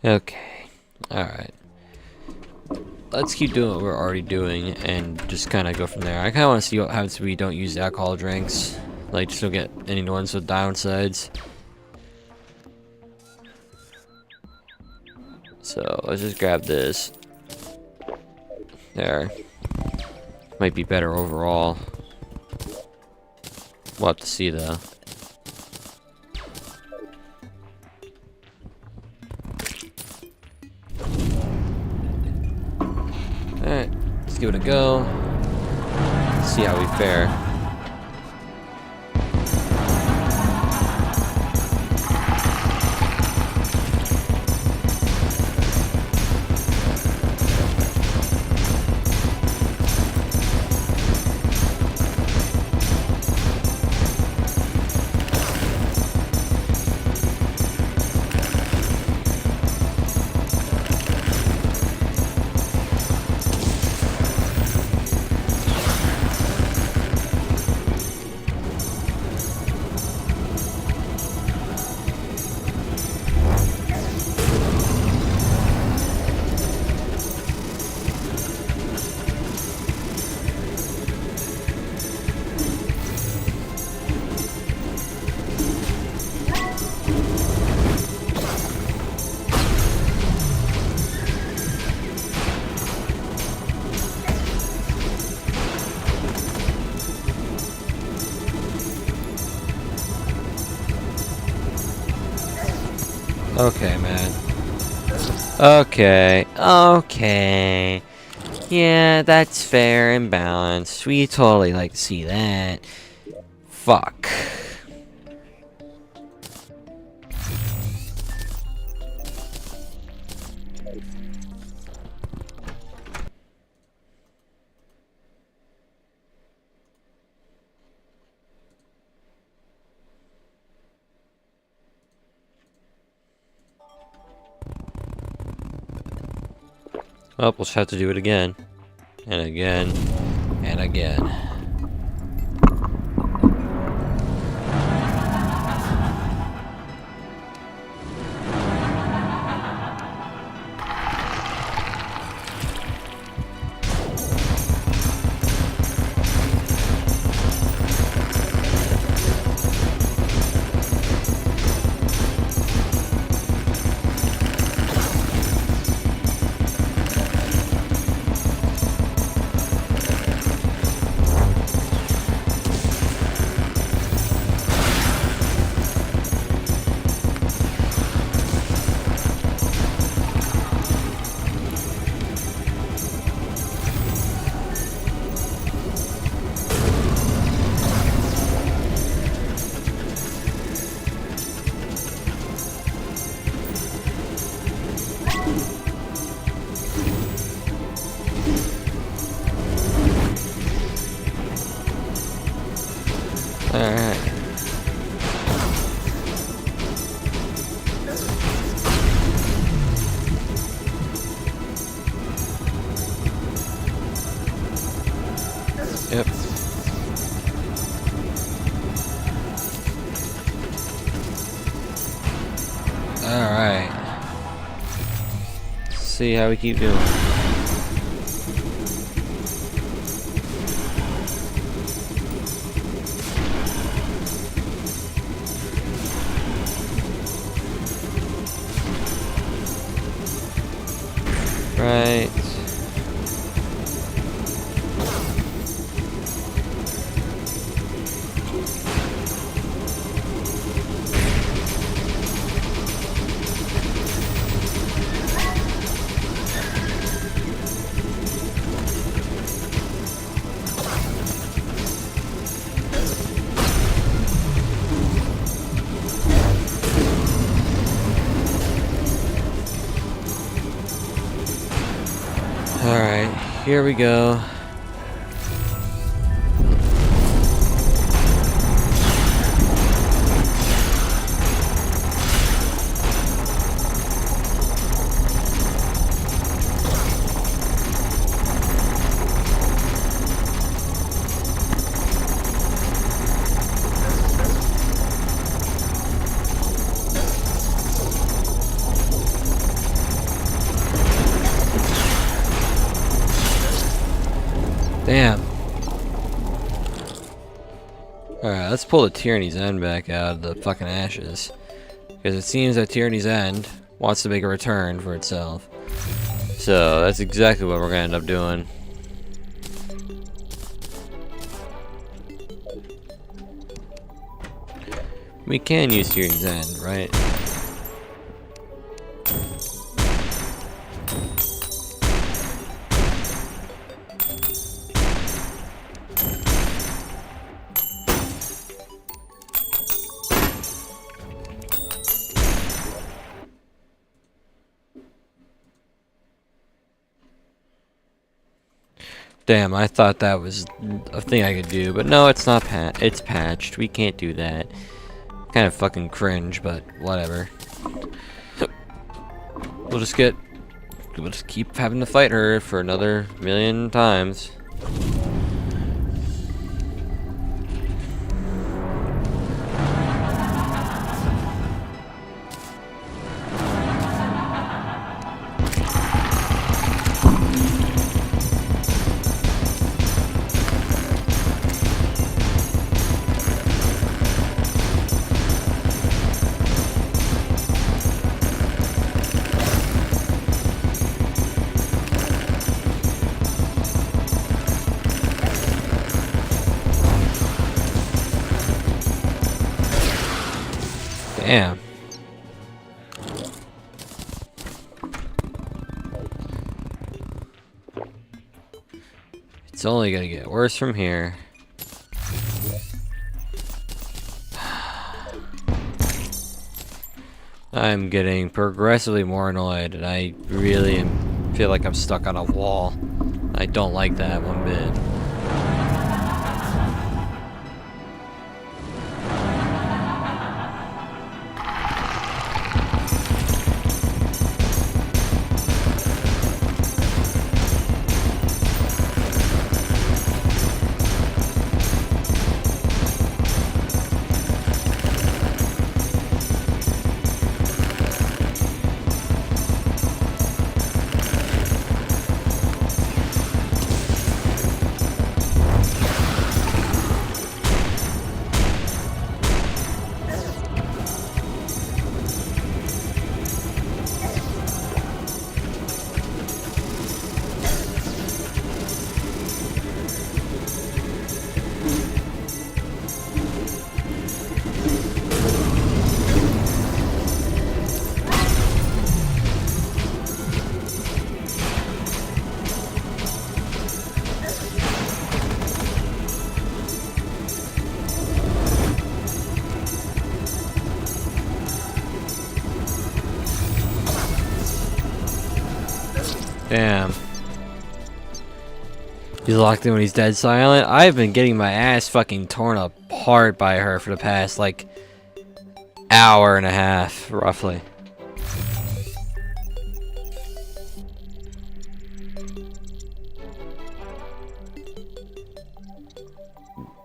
Okay. Alright. Let's keep doing what we're already doing and just kind of go from there. I kind of want to see what happens if we don't use alcohol drinks. Like, just don't get any ones with downsides. So, let's just grab this. There. Might be better overall. We'll have to see, though. Alright, let's give it a go. See how we fare. Okay, man. Okay. Yeah, that's fair and balanced. We totally like to see that. Fuck. Well, we'll just have to do it again. And again. And again. Alright. Yep. Alright. See how we keep doing. Right. Alright, here we go. Alright, let's pull the Tyranny's End back out of the fucking ashes. Because it seems that Tyranny's End wants to make a return for itself. So, that's exactly what we're gonna end up doing. We can use Tyranny's End, right? Damn, I thought that was a thing I could do, but no, it's not it's patched. We can't do that. Kind of fucking cringe, but whatever. We'll just keep having to fight her for another million times. Damn. It's only gonna get worse from here. I'm getting progressively more annoyed, and I really feel like I'm stuck on a wall. I don't like that one bit. Damn. He's locked in when he's dead silent. I've been getting my ass fucking torn apart by her for the past, like, hour and a half, roughly.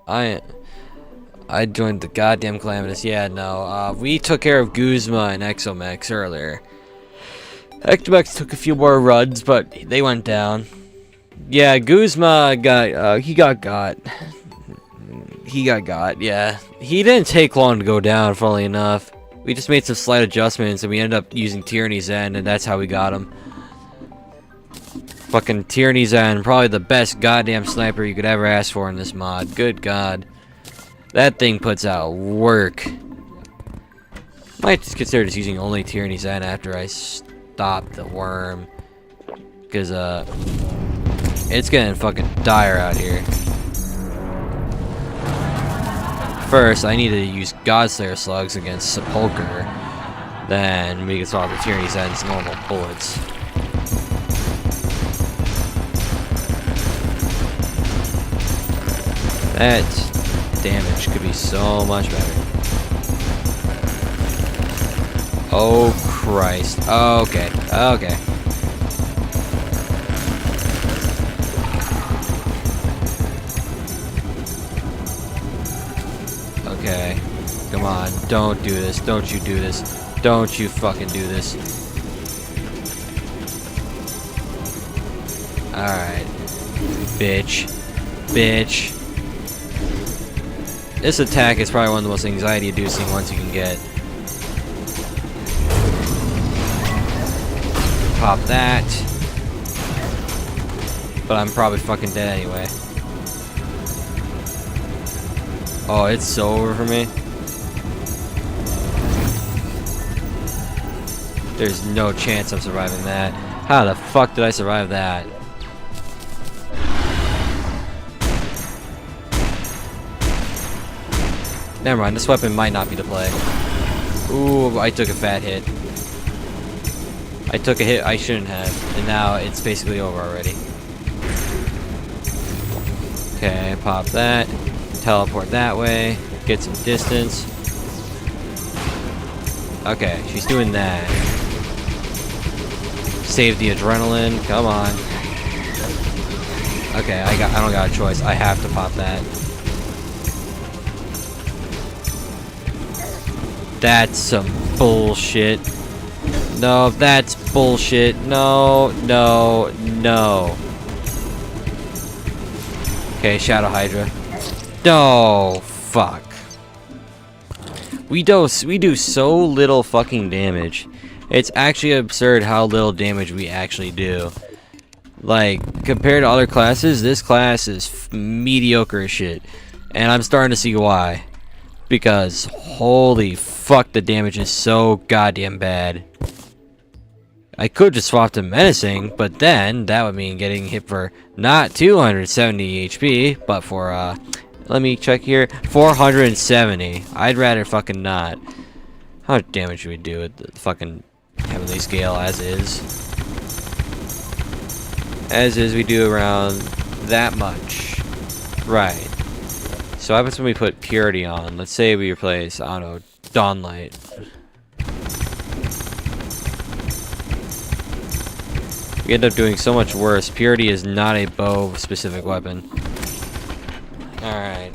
I joined the goddamn Calamitous. Yeah, no. We took care of Guzma and Exomechs earlier. Exomechs took a few more runs, but they went down. Yeah, Guzma got, he got got. He got got, yeah. He didn't take long to go down, funnily enough. We just made some slight adjustments, and we ended up using Tyranny's End, and that's how we got him. Fucking Tyranny's End, probably the best goddamn sniper you could ever ask for in this mod. Good God. That thing puts out work. Might just consider just using only Tyranny's End after I stop the worm. Because, it's getting fucking dire out here. First, I need to use Godslayer slugs against Sepulcher. Then we can solve the Tyranny's End's normal bullets. That damage could be so much better. Oh Christ. Okay. Okay. Okay. Come on. Don't do this. Don't you do this. Don't you fucking do this. Alright. Bitch. Bitch. This attack is probably one of the most anxiety-inducing ones you can get. Pop that. But I'm probably fucking dead anyway. Oh, it's so over for me. There's no chance I'm surviving that. How the fuck did I survive that? Never mind, this weapon might not be the play. Ooh, I took a fat hit. I took a hit I shouldn't have, and now it's basically over already. Okay, pop that. Teleport that way. Get some distance. Okay, she's doing that. Save the adrenaline. Come on. Okay, I don't got a choice. I have to pop that. That's some bullshit. No, that's bullshit. No, no, no. Okay, Shadow Hydra. No, fuck. We do so little fucking damage. It's actually absurd how little damage we actually do. Like, compared to other classes, this class is mediocre as shit. And I'm starting to see why. Because, holy fuck, the damage is so goddamn bad. I could just swap to Menacing, but then that would mean getting hit for not 270 HP, but for, let me check here, 470. I'd rather fucking not. How much damage should we do with the fucking Heavenly Scale as is? As is, we do around that much. Right. So what happens when we put Purity on? Let's say we replace, I don't know, Dawnlight. We end up doing so much worse. Purity is not a bow-specific weapon. Alright.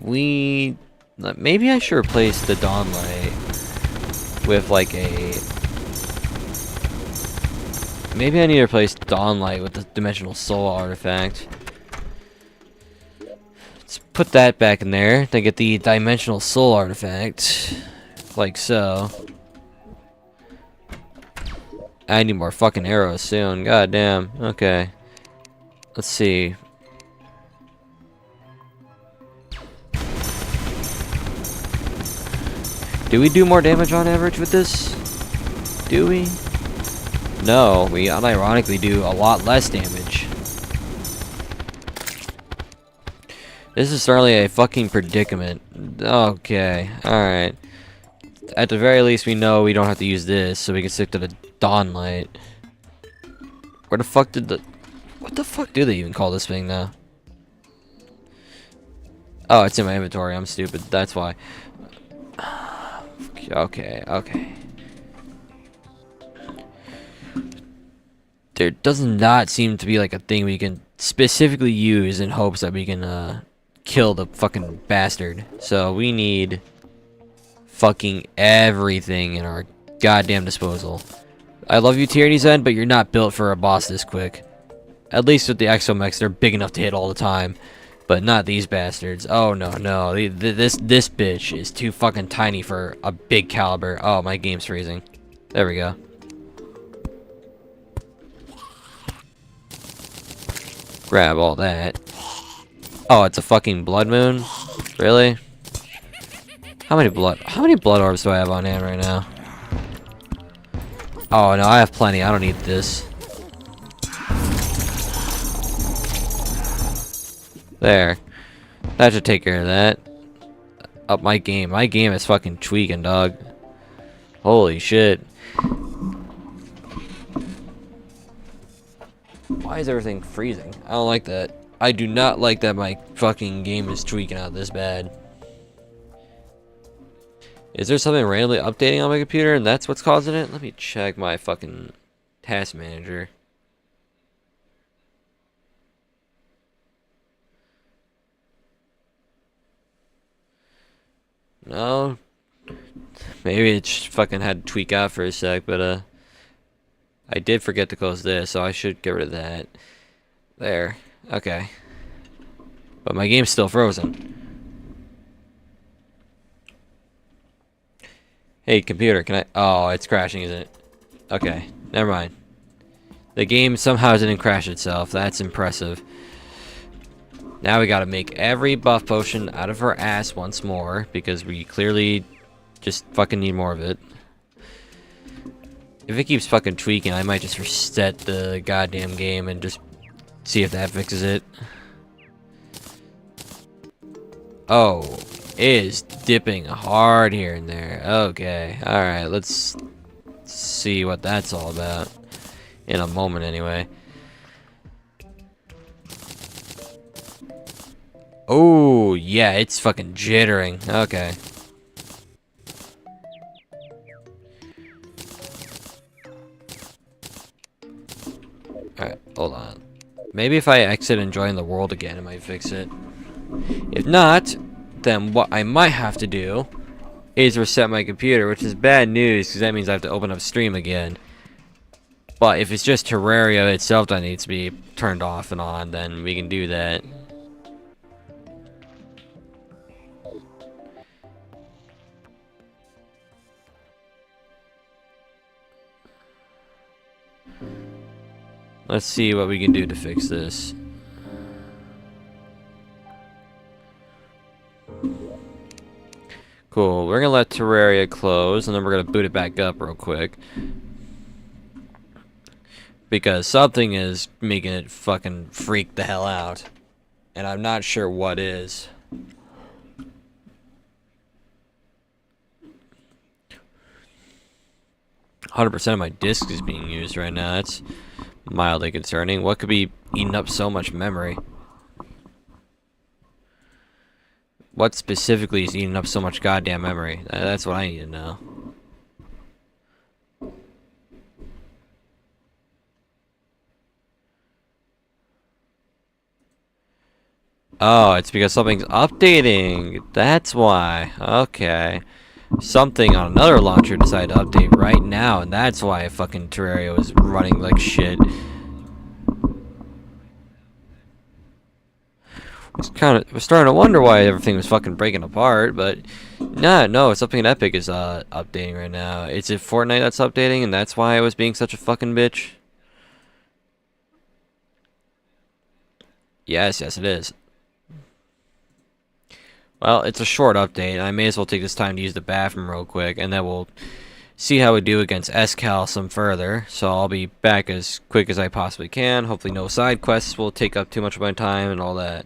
Maybe I should replace the Dawnlight with like a... Maybe I need to replace Dawnlight with the Dimensional Soul artifact. Let's put that back in there. Then get the Dimensional Soul artifact. Like so. I need more fucking arrows soon. God damn. Okay. Let's see. Do we do more damage on average with this? Do we? No, we unironically do a lot less damage. This is certainly a fucking predicament. Okay, alright. At the very least, we know we don't have to use this, so we can stick to the Dawnlight. Where the fuck did the... What the fuck do they even call this thing now? Oh, it's in my inventory. I'm stupid. That's why. Okay, okay. There does not seem to be like a thing we can specifically use in hopes that we can kill the fucking bastard. So we need fucking everything in our goddamn disposal. I love you, Tyranny's End, but you're not built for a boss this quick. At least with the Exo-Mechs, they're big enough to hit all the time. But not these bastards. Oh, no, no. This bitch is too fucking tiny for a big caliber. Oh, my game's freezing. There we go. Grab all that. Oh, it's a fucking blood moon? Really? How many blood orbs do I have on hand right now? Oh, no, I have plenty. I don't need this. There. That should take care of that. Up my game. My game is fucking tweaking, dog. Holy shit. Why is everything freezing? I don't like that. I do not like that my fucking game is tweaking out this bad. Is there something randomly updating on my computer and that's what's causing it? Let me check my fucking task manager. No. Maybe it just fucking had to tweak out for a sec, but I did forget to close this, so I should get rid of that. There. Okay. But my game's still frozen. Hey, computer, can I... Oh, it's crashing, isn't it? Okay, never mind. The game somehow didn't crash itself. That's impressive. Now we gotta make every buff potion out of her ass once more, because we clearly just fucking need more of it. If it keeps fucking tweaking, I might just reset the goddamn game and just see if that fixes it. Oh, it is dipping hard here and there. Okay, alright, let's see what that's all about. In a moment, anyway. Oh, yeah, it's fucking jittering. Okay. Alright, hold on. Maybe if I exit and join the world again, it might fix it. If not, then what I might have to do is reset my computer, which is bad news, because that means I have to open up stream again. But if it's just Terraria itself that needs to be turned off and on, then we can do that. Let's see what we can do to fix this. Cool, we're gonna let Terraria close, and then we're gonna boot it back up real quick. Because something is making it fucking freak the hell out. And I'm not sure what is. %, of my disk is being used right now. That's mildly concerning. What could be eating up so much memory? What specifically is eating up so much goddamn memory? That's what I need to know. Oh, it's because something's updating. That's why. Okay. Something on another launcher decided to update right now, and that's why fucking Terraria was running like shit. Was starting to wonder why everything was fucking breaking apart, but no, something Epic is updating right now. Is it Fortnite that's updating, and that's why it was being such a fucking bitch? Yes, it is. Well, it's a short update. I may as well take this time to use the bathroom real quick, and then we'll see how we do against Escal some further. So I'll be back as quick as I possibly can. Hopefully no side quests will take up too much of my time and all that.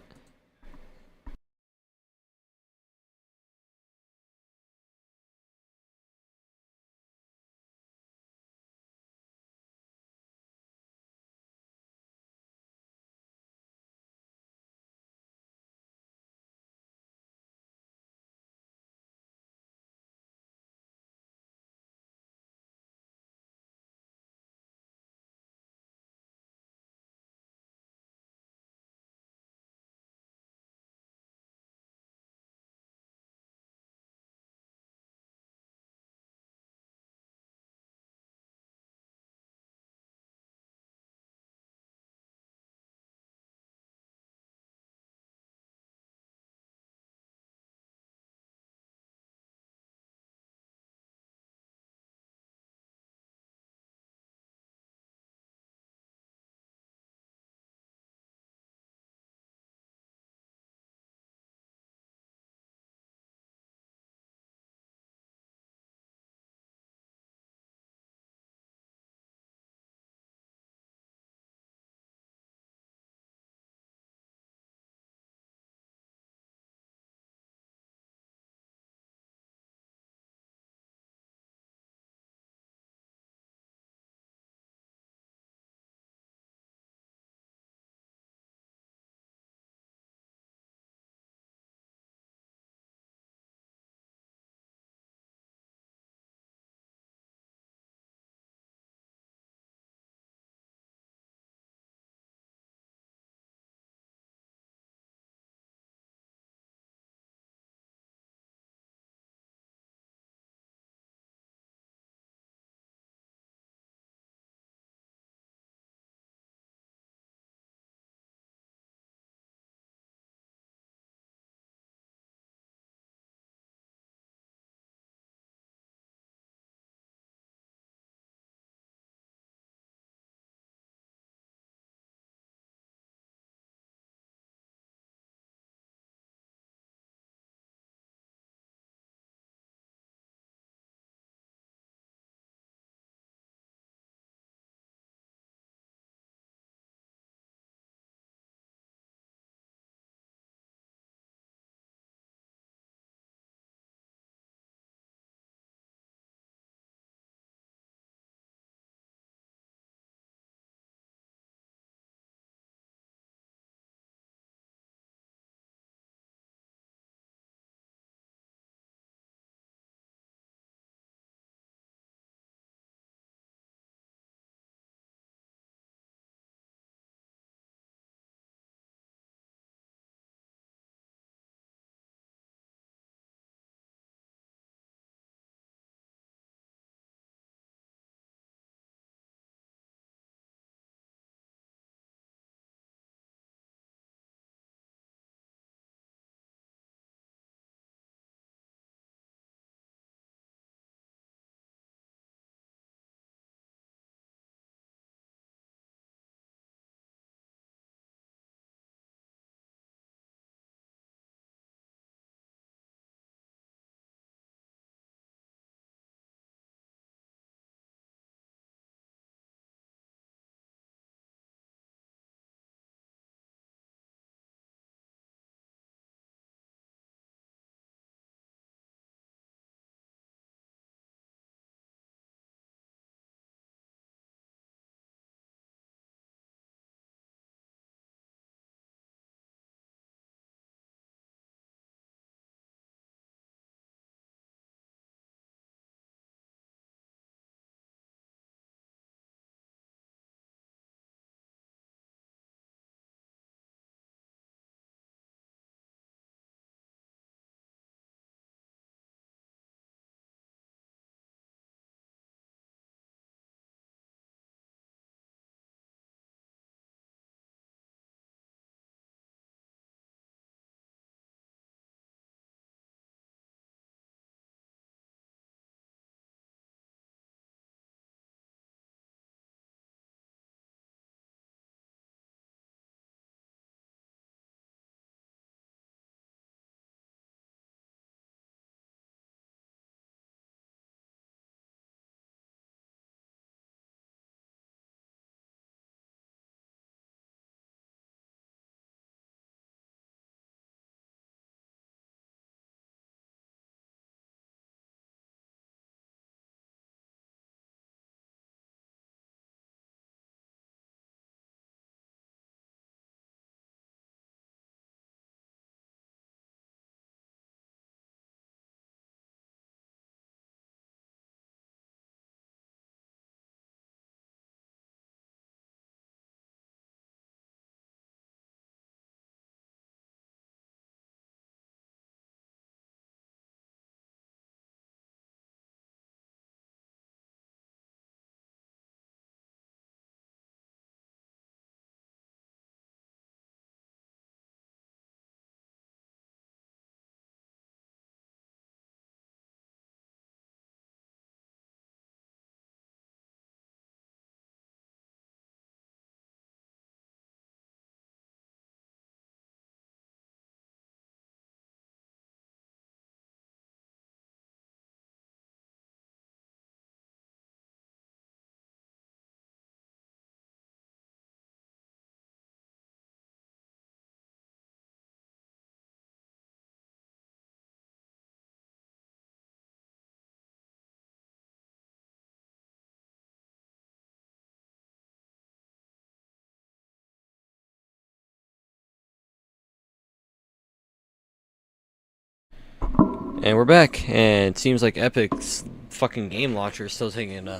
And we're back, and it seems like Epic's fucking game launcher is still taking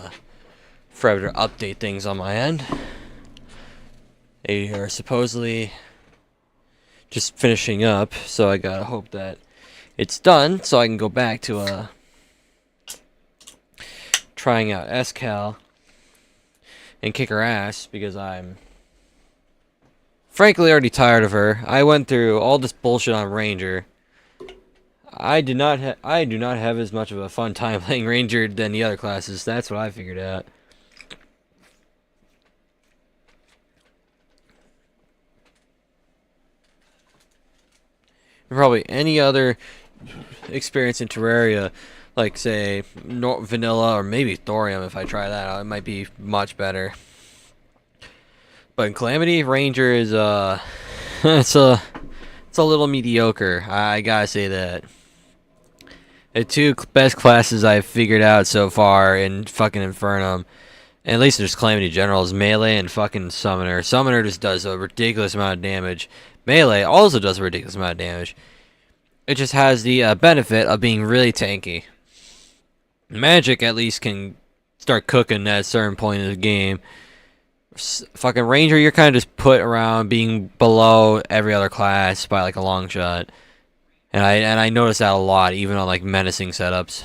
forever to update things on my end. They are supposedly just finishing up, so I gotta hope that it's done so I can go back to trying out SCal and kick her ass, because I'm frankly already tired of her. I went through all this bullshit on Ranger. I do not have as much of a fun time playing Ranger than the other classes. That's what I figured out. Probably any other experience in Terraria, like say vanilla or maybe thorium. If I try that out, it might be much better. But in Calamity, Ranger is it's a little mediocre. I gotta say that. The two best classes I've figured out so far in fucking Infernum, and at least there's Calamity General, is Melee and fucking Summoner. Summoner just does a ridiculous amount of damage. Melee also does a ridiculous amount of damage. It just has the benefit of being really tanky. Magic at least can start cooking at a certain point in the game. Fucking Ranger, you're kind of just put around being below every other class by like a long shot. And I notice that a lot, even on like menacing setups.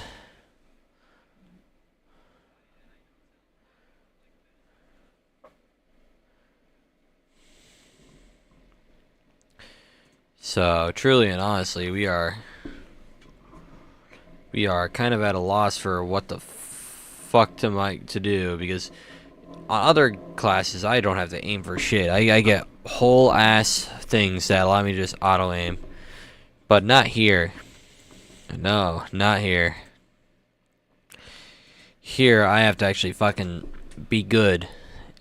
So truly and honestly, we are kind of at a loss for what the fuck to do, because on other classes I don't have to aim for shit. I get whole ass things that allow me to just auto aim, but not here. No, not here. Here I have to actually fucking be good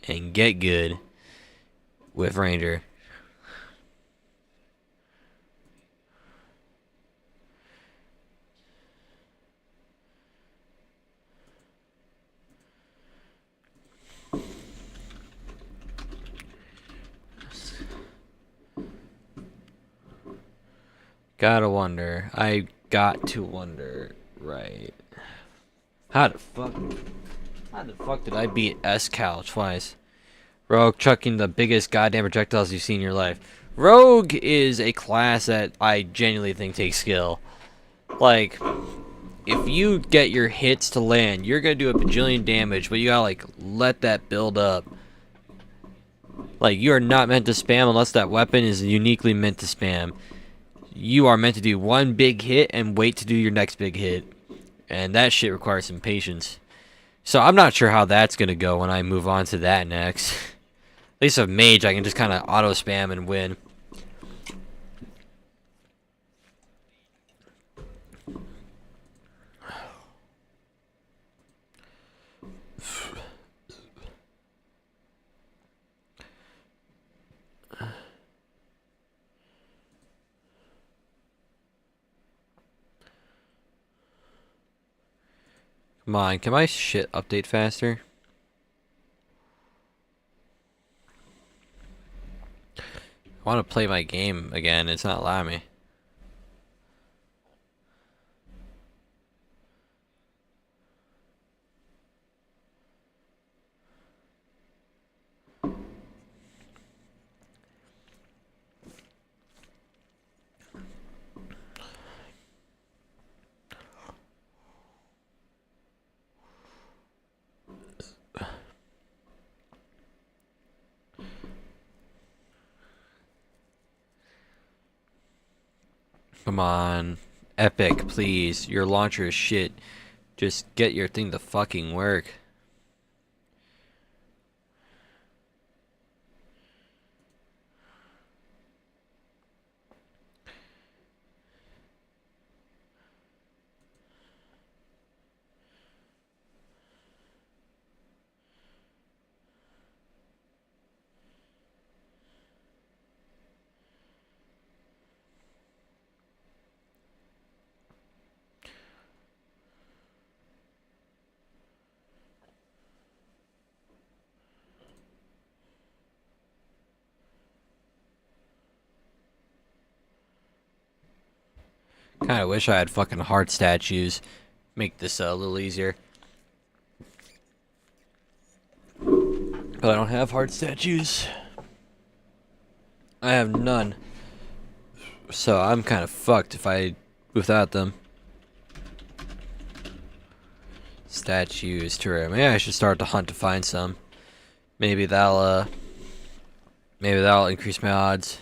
and get good with Ranger. Gotta wonder. I got to wonder, right? How the fuck did I beat SCal twice? Rogue chucking the biggest goddamn projectiles you've seen in your life. Rogue is a class that I genuinely think takes skill. Like, if you get your hits to land, you're gonna do a bajillion damage, but you gotta like let that build up. Like, you are not meant to spam unless that weapon is uniquely meant to spam. You are meant to do one big hit and wait to do your next big hit. And that shit requires some patience. So I'm not sure how that's going to go when I move on to that next. At least with Mage, I can just kind of auto spam and win. Come on, can my shit update faster? I want to play my game again, it's not allowing me. Come on. Epic, please. Your launcher is shit. Just get your thing to fucking work. Kind of wish I had fucking heart statues. Make this a little easier. But I don't have heart statues. I have none. So I'm kind of fucked without them. Statues to rare. Maybe I should start the hunt to find some. Maybe that'll increase my odds.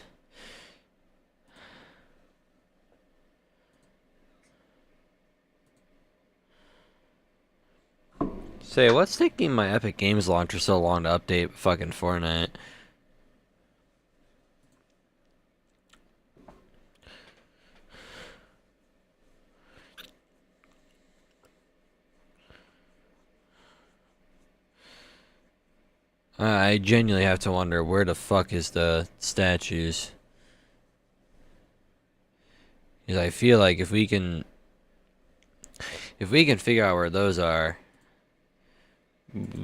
Say, what's taking my Epic Games launcher so long to update fucking Fortnite? I genuinely have to wonder where the fuck is the statues. Because I feel like if we can figure out where those are,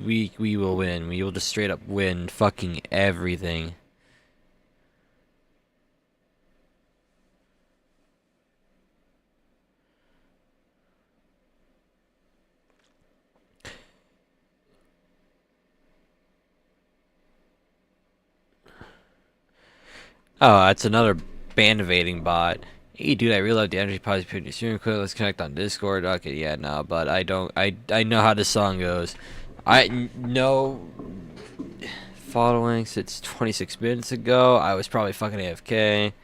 we will win. We will just straight up win fucking everything. Oh, that's another band evading bot. Hey, dude, I really love the energy positive putting your stream quick. Let's connect on Discord. Okay, yeah, no, but I don't. I know how this song goes. I know. Following since 26 minutes ago. I was probably fucking AFK.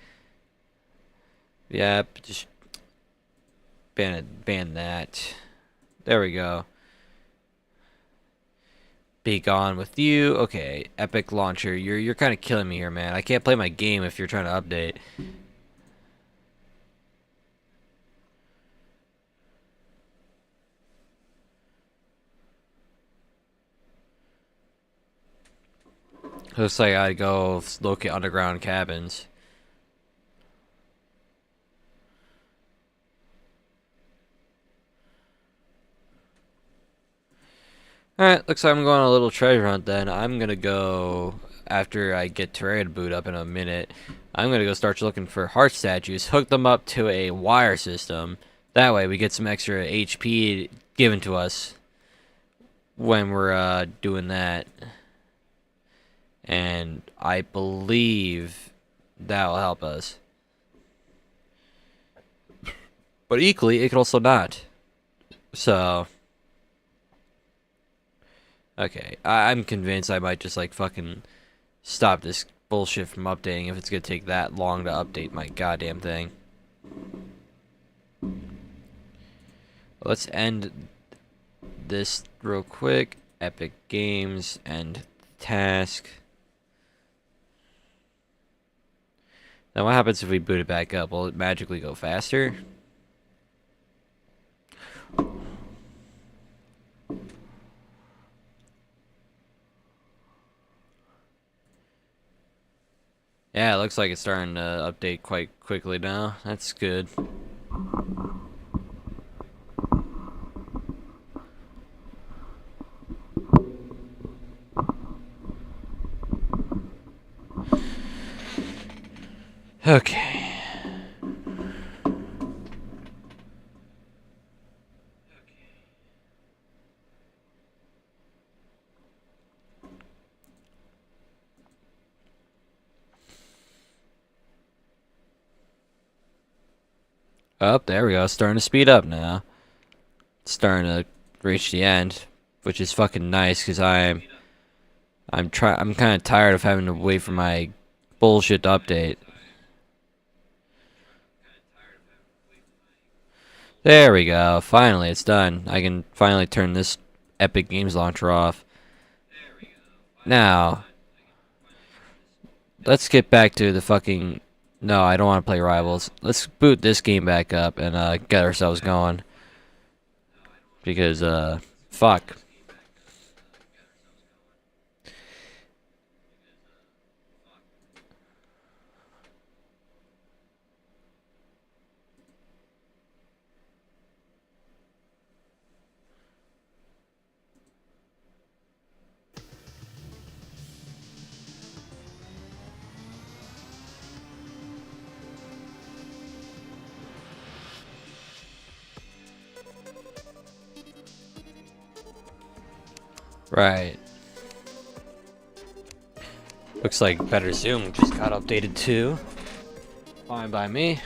Yep, just ban that. There we go. Be gone with you. Okay, Epic Launcher. You're kind of killing me here, man. I can't play my game if you're trying to update. Looks like I go locate underground cabins. Alright, looks like I'm going on a little treasure hunt then. I'm gonna go, after I get Terraria to boot up in a minute, I'm gonna go start looking for heart statues, hook them up to a wire system. That way we get some extra HP given to us when we're doing that. And I believe that will help us. But equally, it could also not. So... okay, I'm convinced I might just like fucking stop this bullshit from updating if it's gonna take that long to update my goddamn thing. Let's end this real quick. Epic Games and task. Now what happens if we boot it back up? Will it magically go faster? Yeah, it looks like it's starting to update quite quickly now. That's good. Okay. Oh, there we go. It's starting to speed up now. It's starting to reach the end, which is fucking nice because I'm kind of tired of having to wait for my bullshit to update. There we go. Finally, it's done. I can finally turn this Epic Games launcher off. Now, let's get back to the fucking... no, I don't want to play Rivals. Let's boot this game back up and get ourselves going. Because, fuck. Right. Looks like Better Zoom just got updated too. Fine by me.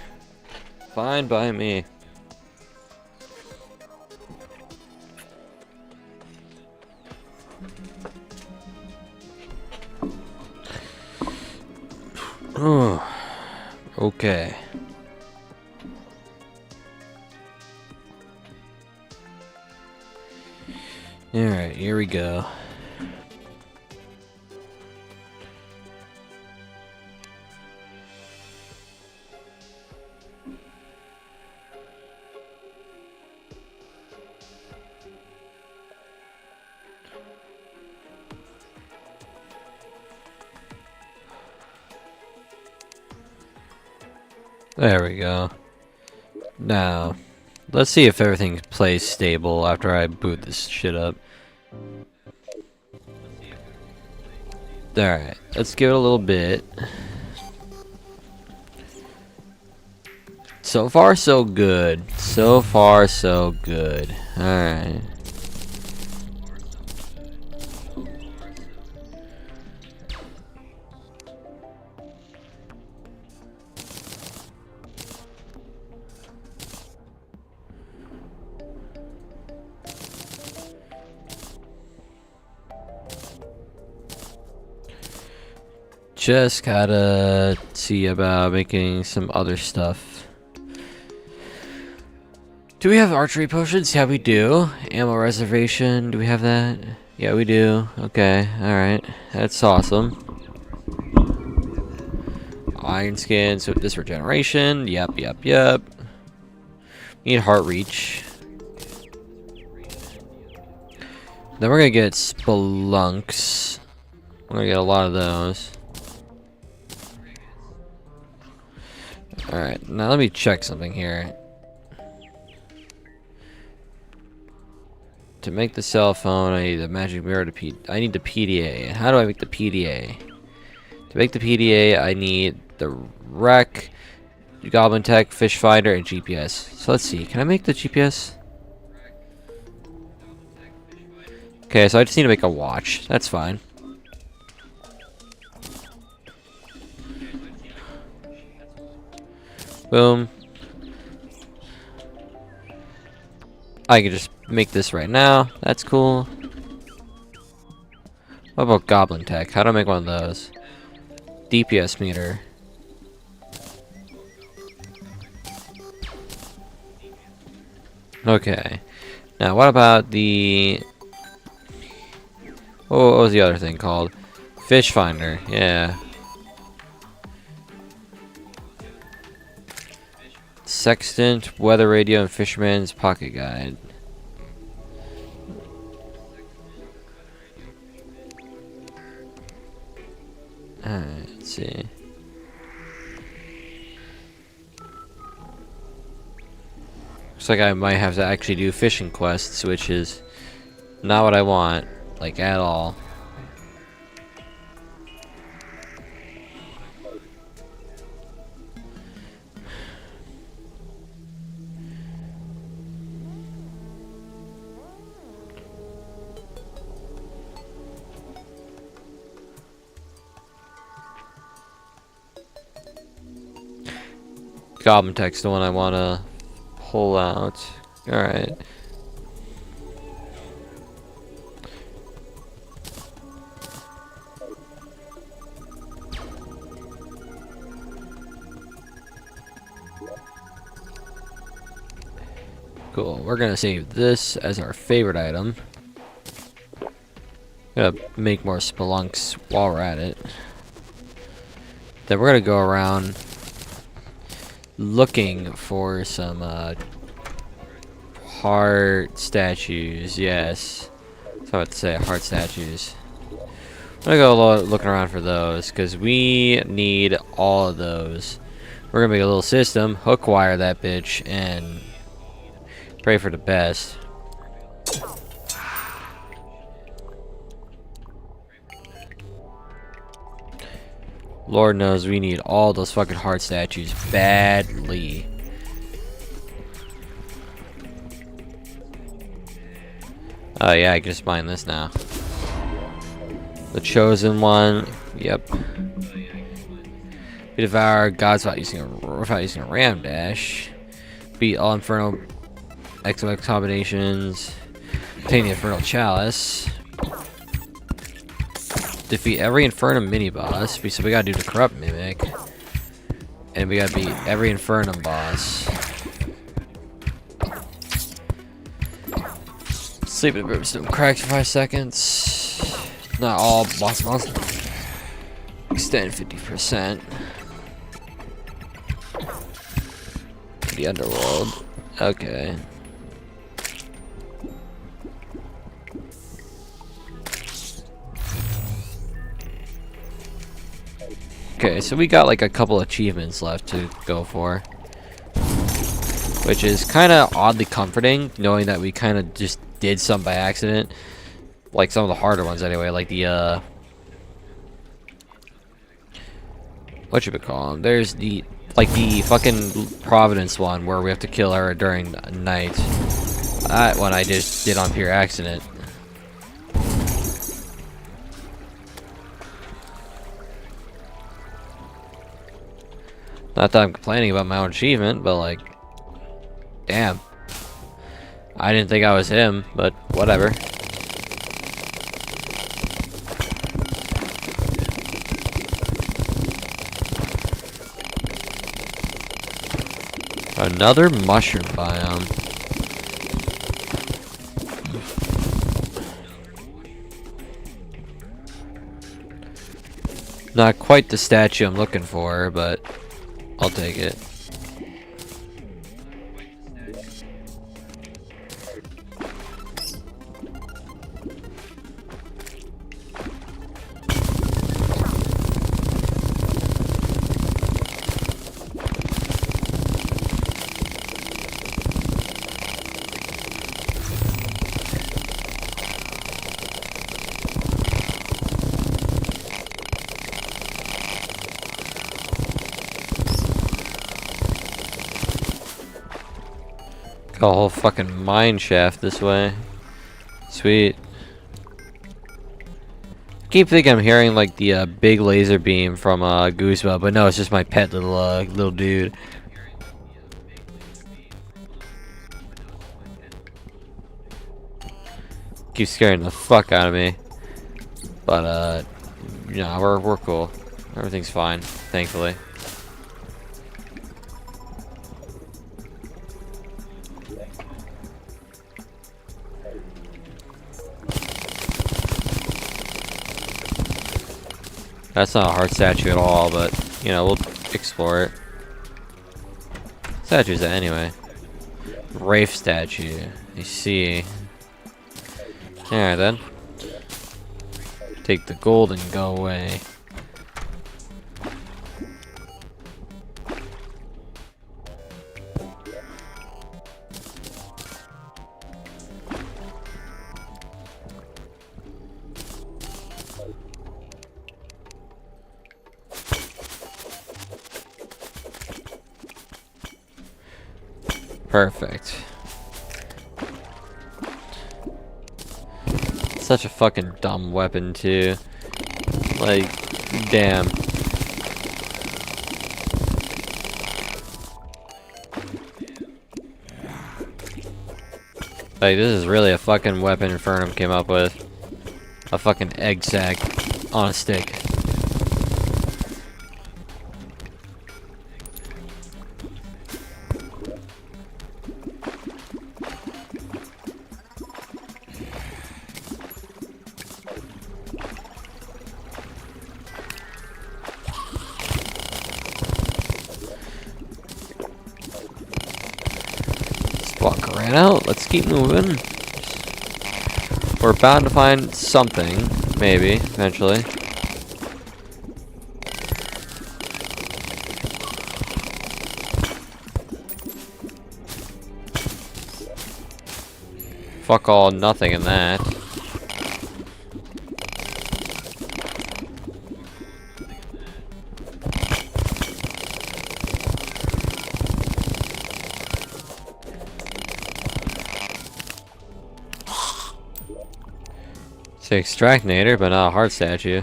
Fine by me. Oh, okay. Alright, here we go. There we go. Now, let's see if everything plays stable after I boot this shit up. Alright, let's give it a little bit. So far, so good. So far, so good. Alright. Just gotta see about making some other stuff. Do we have archery potions? Yeah, we do. Ammo reservation. Do we have that? Yeah, we do. Okay, alright. That's awesome. Iron skin, so this regeneration. Yep. Need heart reach. Then we're gonna get spelunks. We're gonna get a lot of those. Alright, now let me check something here. To make the cell phone, I need the magic mirror to I need the PDA. How do I make the PDA? To make the PDA, I need the wreck, goblin tech, fish finder, and GPS. So let's see, can I make the GPS? Okay, so I just need to make a watch. That's fine. Boom. I can just make this right now. That's cool. What about goblin tech? How do I make one of those? DPS meter. Okay. Now what about the... Oh, what was the other thing called? Fish finder. Yeah. Sextant, weather radio, and fisherman's pocket guide. Alright, let's see. Looks like I might have to actually do fishing quests, which is not what I want, like at all. Goblin tech's the one I want to pull out. Alright. Cool. We're going to save this as our favorite item. Gonna make more spelunks while we're at it. Then we're going to go around looking for some heart statues. Yes, that's what I would say. Heart statues. I'm gonna go looking around for those because we need all of those. We're gonna make a little system, hook wire that bitch, and pray for the best. Lord knows we need all those fucking heart statues badly. Oh yeah, I can just mine this now. The chosen one. Yep. We devour gods without using a ram dash. Beat all infernal XOX combinations. Obtain the infernal chalice. Defeat every infernum mini boss. So we gotta do the corrupt mimic. And we gotta beat every infernum boss. Sleep in brimstone cracks for 5 seconds. Not all boss monsters. Extend 50%. The underworld. Okay. Okay, so we got like a couple achievements left to go for. Which is kind of oddly comforting, knowing that we kind of just did some by accident. Like some of the harder ones anyway, like the, what should we call them? There's the, like the fucking Providence one where we have to kill her during night. That one I just did on pure accident. Not that I'm complaining about my own achievement, but like, damn. I didn't think I was him, but whatever. Another mushroom biome. Not quite the statue I'm looking for, but I'll take it. Got a whole fucking mine shaft this way. Sweet. Keep thinking I'm hearing like the big laser beam from Guzma, but no, it's just my pet little dude. Keeps scaring the fuck out of me. But yeah, we're cool. Everything's fine, thankfully. That's not a hard statue at all, but, you know, we'll explore it. Statues anyway. Wraith statue. I see. Alright then. Take the gold and go away. Perfect. Such a fucking dumb weapon too. Like, damn. Like, this is really a fucking weapon Infernum came up with. A fucking egg sack on a stick. Walk right out. Let's keep moving. We're bound to find something, maybe, eventually. Fuck all, nothing in that. It's an extractinator, but not a heart statue.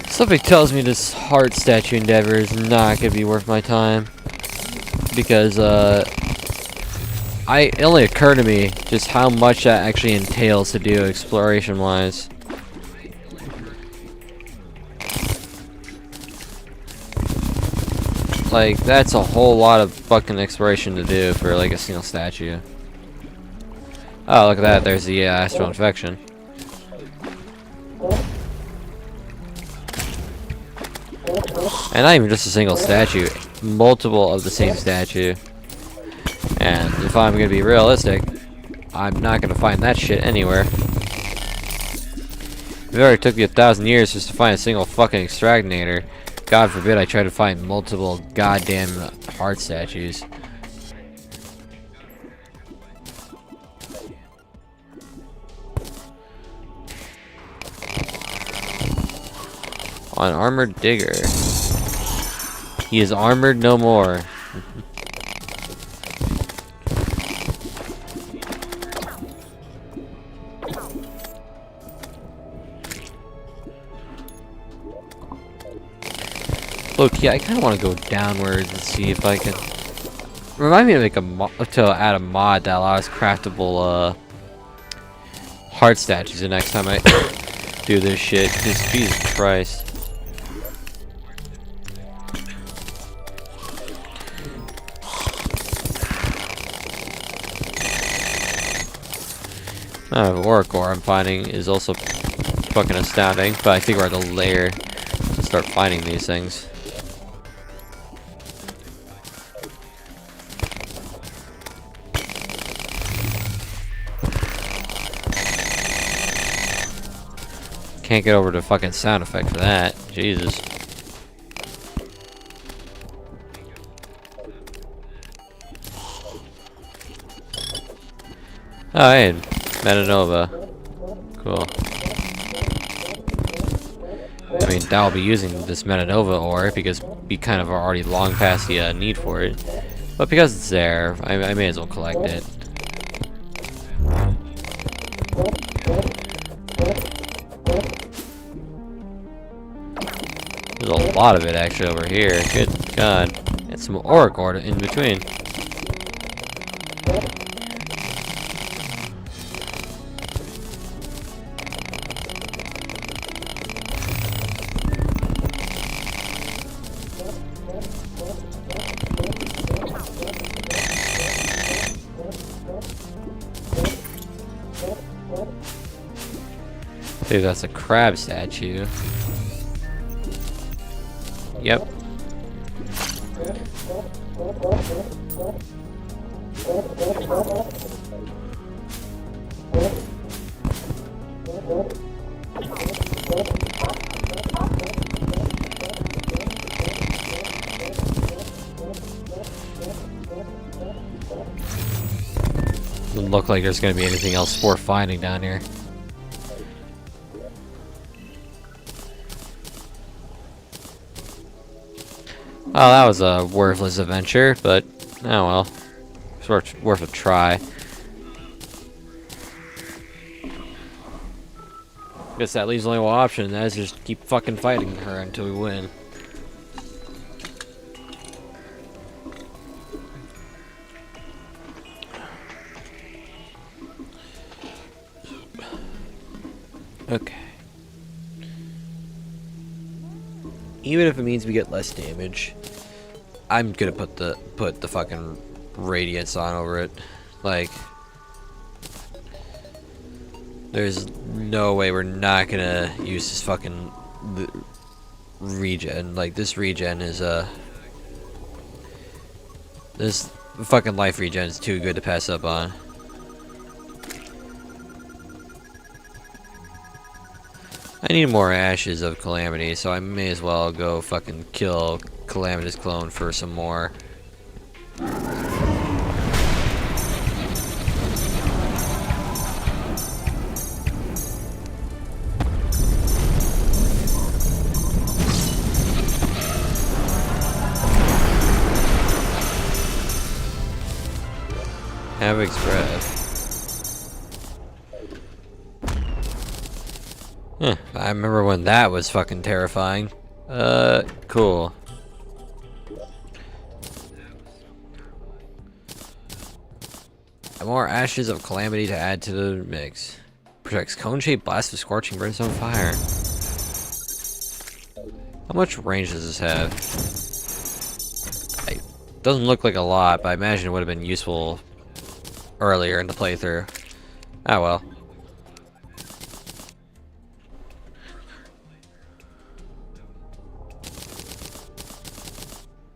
Something tells me this heart statue endeavor is not gonna be worth my time, because it only occurred to me just how much that actually entails to do exploration wise. Like, that's a whole lot of fucking exploration to do for like a single statue. Oh, look at that, there's the astral infection. And not even just a single statue, multiple of the same statue. And if I'm gonna be realistic, I'm not gonna find that shit anywhere. It already took me 1,000 years just to find a single fucking extractinator. God forbid I try to find multiple goddamn heart statues. An armored digger. He is armored no more. Look, yeah, I kind of want to go downwards and see if I can. Remind me to make to add a mod that allows craftable heart statues the next time I do this shit. Just Jesus Christ. Auric ore I'm finding is also fucking astounding, but I think we're at the layer to start finding these things. Can't get over the fucking sound effect for that. Jesus. Oh, hey, Metanova. Cool. I mean, I'll be using this Metanova ore because we kind of are already long past the need for it. But because it's there, I may as well collect it. There's a lot of it actually over here. Good God. And some Auric ore in between. Dude, that's a crab statue. Yep. Doesn't look like there's gonna be anything else worth finding down here. Oh, that was a worthless adventure, but oh well. It's worth a try. Guess that leaves only one option, and that is just keep fucking fighting her until we win. Okay. Even if it means we get less damage, I'm gonna put the fucking radiance on over it. Like, there's no way we're not gonna use this fucking regen. Like, this regen is this fucking life regen is too good to pass up on. I need more ashes of Calamity, so I may as well go fucking kill Calamity's clone for some more. Havoc's Breath. Huh, I remember when that was fucking terrifying. Cool. More Ashes of Calamity to add to the mix. Protects cone-shaped blast of scorching brimstone fire. How much range does this have? It doesn't look like a lot, but I imagine it would have been useful earlier in the playthrough. Ah well.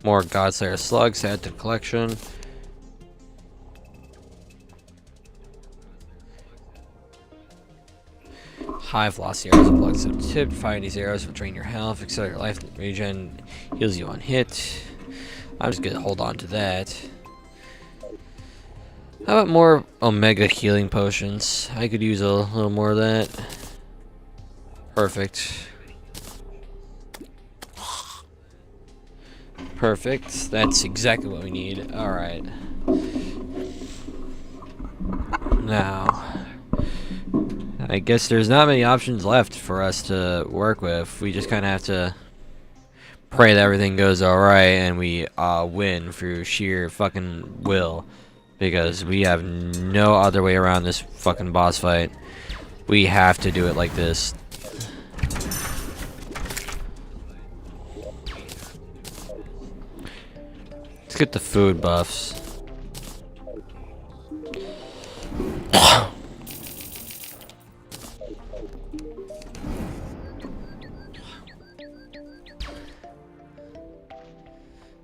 More Godslayer slugs to add to the collection. High velocity arrows and plugs of tipped. Firing these arrows will drain your health, accelerate your life regen, heals you on hit. I'm just gonna hold on to that. How about more Omega healing potions? I could use a little more of that. Perfect. Perfect. That's exactly what we need. Alright. Now, I guess there's not many options left for us to work with. We just kind of have to pray that everything goes alright and we win through sheer fucking will. Because we have no other way around this fucking boss fight. We have to do it like this. Let's get the food buffs.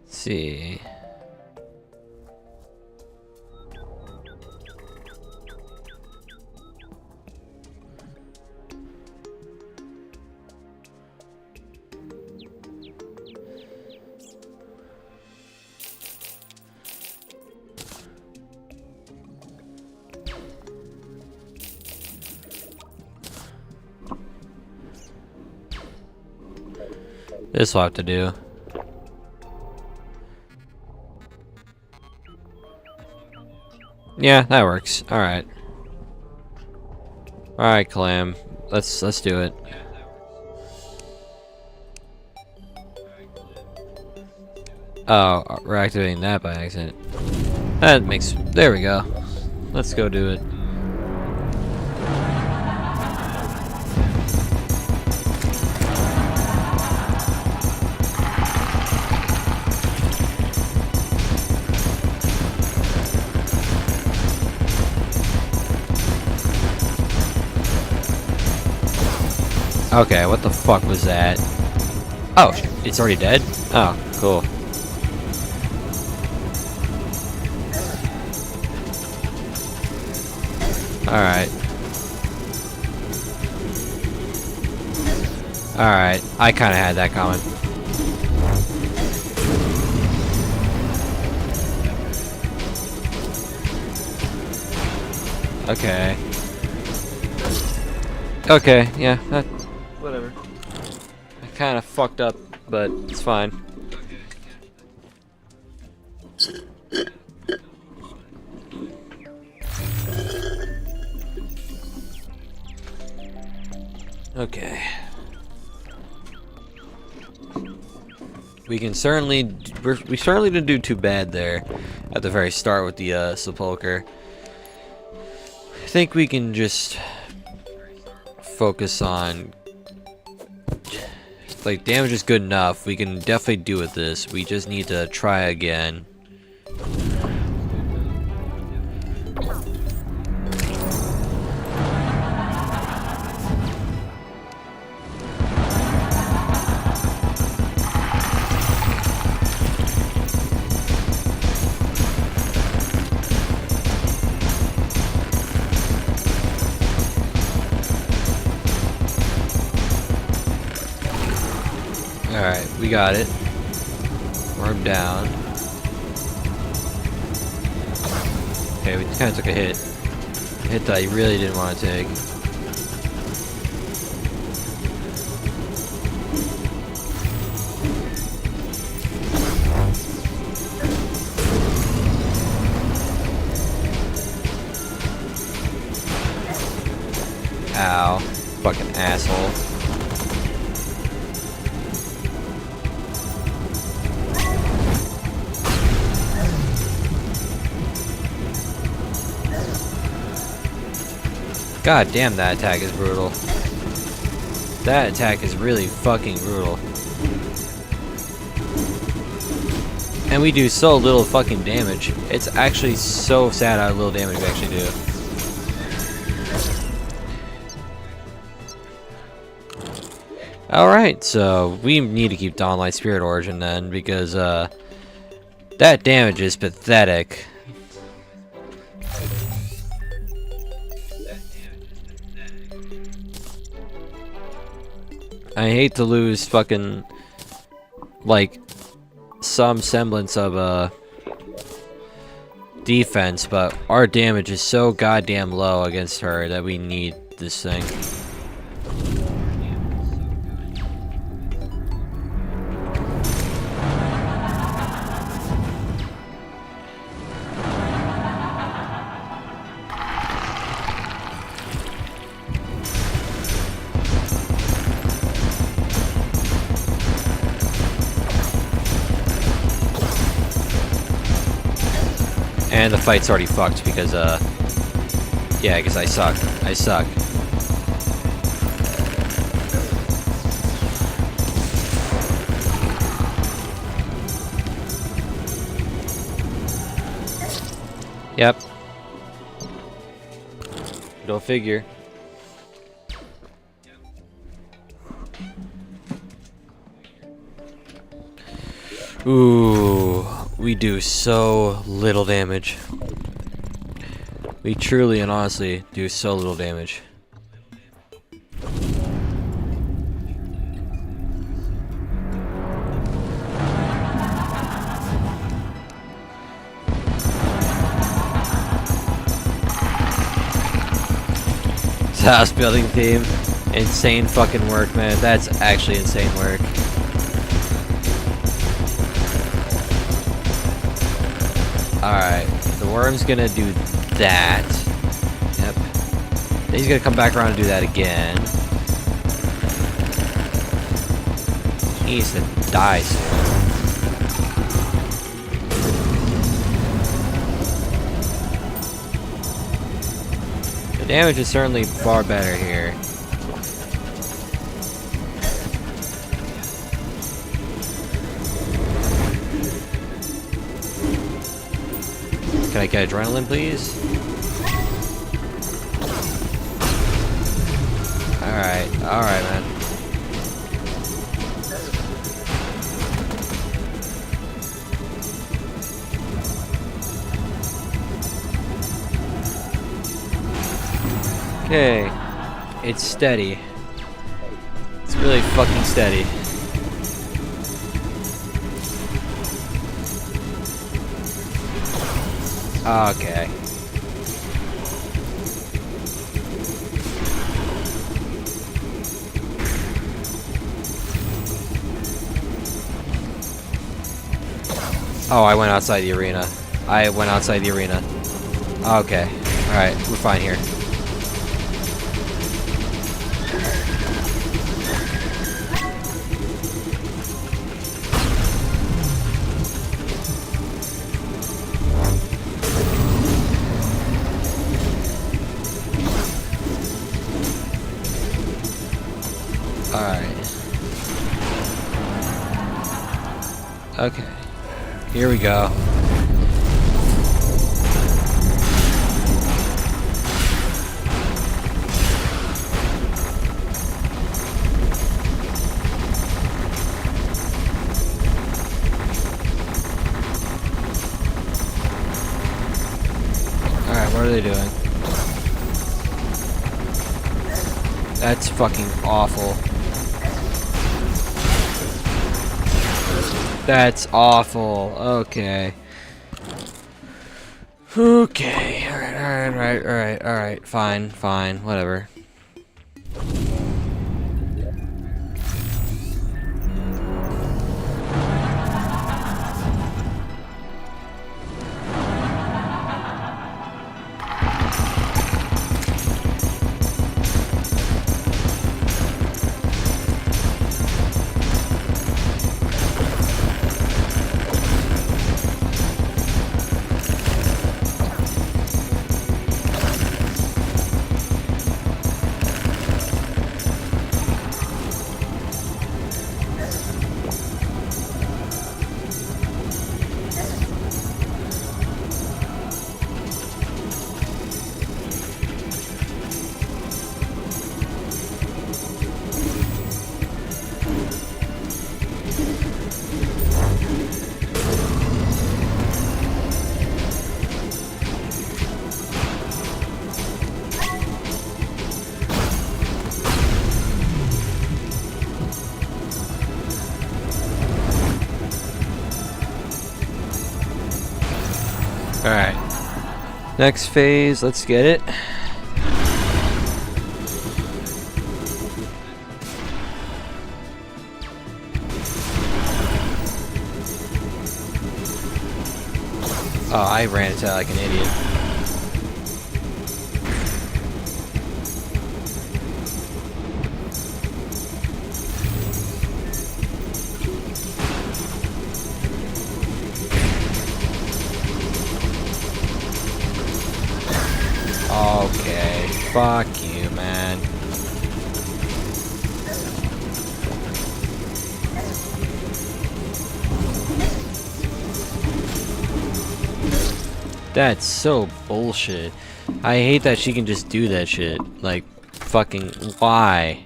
Let's see. This will have to do. Yeah, that works. Alright. Alright, Clam. Let's do it. Oh, we're activating that by accident. That makes... There we go. Let's go do it. Okay, what the fuck was that? Oh, it's already dead? Oh, cool. Alright. Alright, I kinda had that coming. Okay. Okay, yeah, that... Whatever. I kinda fucked up, but it's fine. Okay. We can certainly... We certainly didn't do too bad there at the very start with the sepulcher. I think we can just focus on... Like, damage is good enough. We can definitely do with this. We just need to try again. we got it. Worm down. Okay, we kind of took a hit. A hit that I really didn't want to take. Ow. Fucking asshole. God damn, that attack is brutal. That attack is really fucking brutal. And we do so little fucking damage. It's actually so sad how little damage we actually do. Alright, so we need to keep Dawnlight Spirit Origin then, because that damage is pathetic. I hate to lose fucking, like, some semblance of defense, but our damage is so goddamn low against her that we need this thing. And the fight's already fucked because, yeah, because I suck. I suck. Yep. Go figure. Ooh, we do so little damage. We truly and honestly do so little damage. House building team, insane fucking work, man. That's actually insane work. Alright, the worm's gonna do that. Yep. Then he's gonna come back around and do that again. He needs to die soon. The damage is certainly far better here. Can I get adrenaline, please? Alright, man. Okay. It's steady. It's really fucking steady. Okay. Oh, I went outside the arena. I went outside the arena. Okay. Alright, we're fine here. Alright. Okay. Here we go. Alright, what are they doing? That's fucking awful. That's awful. Okay. Okay. Alright. Fine. Whatever. Alright. Next phase, let's get it. Oh, I ran into that like an idiot. Okay, fuck you, man. That's so bullshit. I hate that she can just do that shit. Like, fucking, why?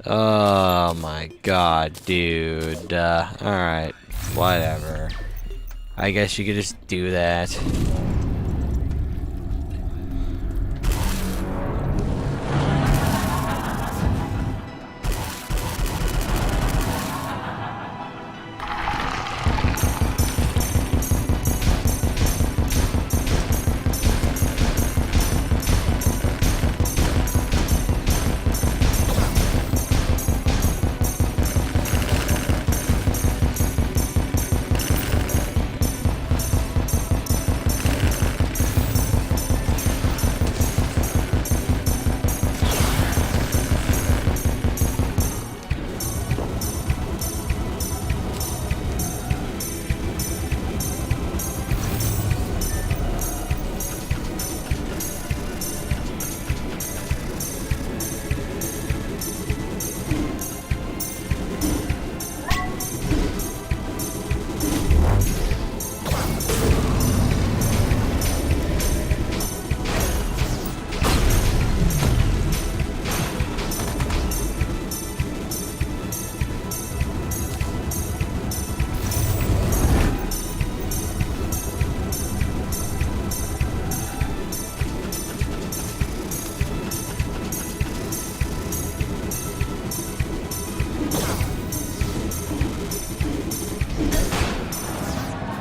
Oh my god, dude. Alright, whatever. I guess you could just do that.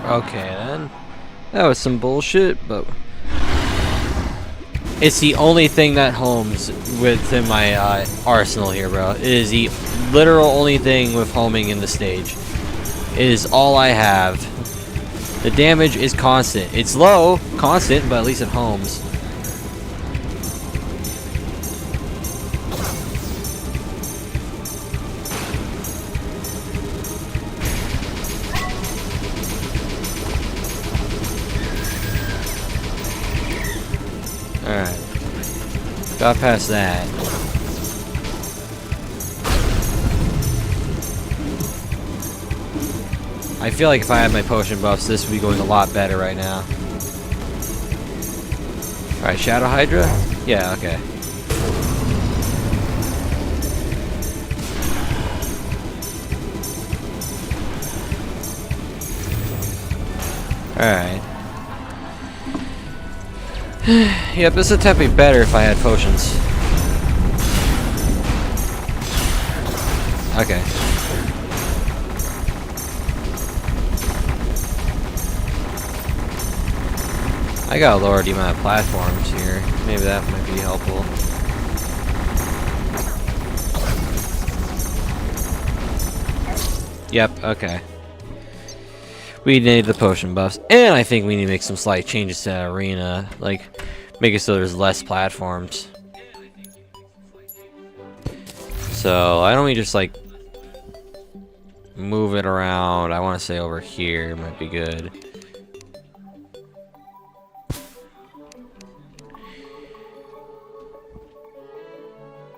Okay then. That was some bullshit, but it's the only thing that homes within my arsenal here, bro. It is the literal only thing with homing in the stage. It is all I have. The damage is constant. It's low, constant, but at least it homes. Alright. Got past that. I feel like if I had my potion buffs, this would be going a lot better right now. Alright, Shadow Hydra? Yeah, okay. Alright. Yep, this would be better if I had potions. Okay. I gotta lower the amount of platforms here. Maybe that might be helpful. Yep, okay. We need the potion buffs, and I think we need to make some slight changes to that arena, like make it so there's less platforms. So why don't we just like move it around? I want to say over here might be good.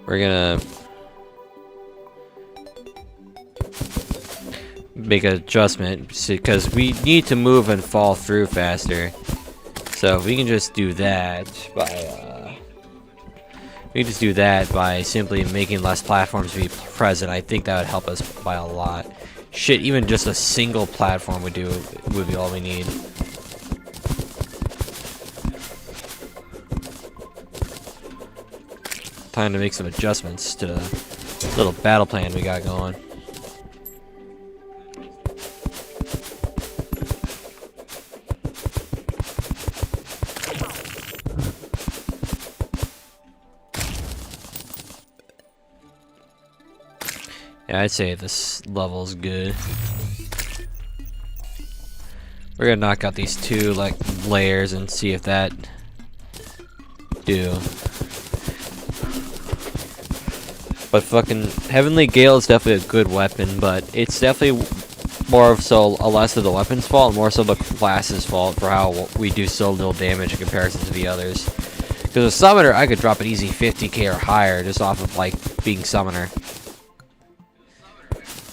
We're gonna make an adjustment because we need to move and fall through faster. So if we can just do that by simply making less platforms be present, I think that would help us by a lot. Shit, even just a single platform would be all we need. Time to make some adjustments to the little battle plan we got going. Yeah, I'd say this level's good. We're gonna knock out these two like layers and see if that do. But fucking Heavenly Gale is definitely a good weapon, but it's definitely more of less of the weapon's fault and more so the class's fault for how we do so little damage in comparison to the others. Because a summoner, I could drop an easy 50k or higher just off of like being summoner.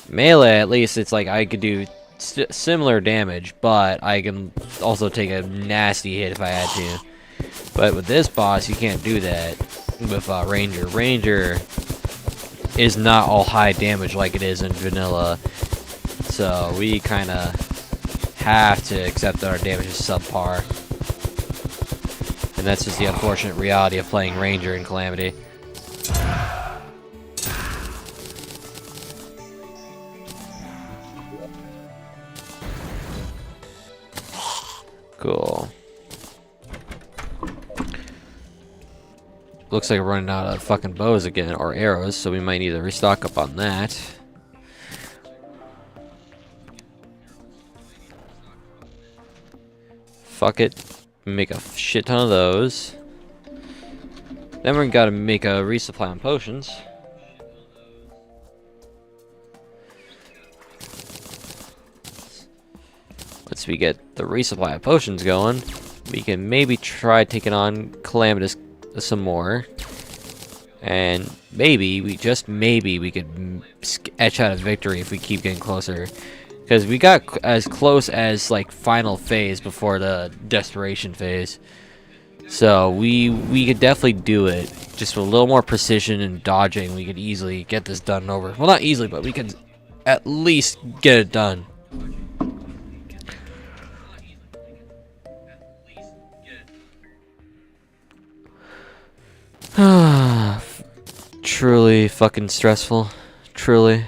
Melee, at least, it's like I could do similar damage, but I can also take a nasty hit if I had to. But with this boss, you can't do that with Ranger. Ranger is not all high damage like it is in vanilla, so we kind of have to accept that our damage is subpar. And that's just the unfortunate reality of playing Ranger in Calamity. Cool. Looks like we're running out of fucking bows again, or arrows, so we might need to restock up on that. Fuck it. Make a shit ton of those. Then we gotta make a resupply on potions. Once we get the resupply of potions going, we can maybe try taking on Calamitous some more. And maybe, just maybe, we could etch out a victory if we keep getting closer. Because we got as close as, like, final phase before the desperation phase. So we could definitely do it. Just with a little more precision and dodging, we could easily get this done and over. Well, not easily, but we could at least get it done. Truly fucking stressful. Truly.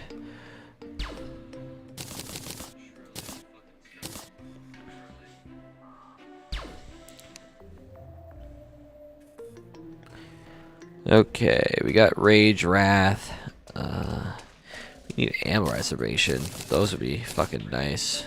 Okay, we got Rage, Wrath. We need ammo reservation. Those would be fucking nice.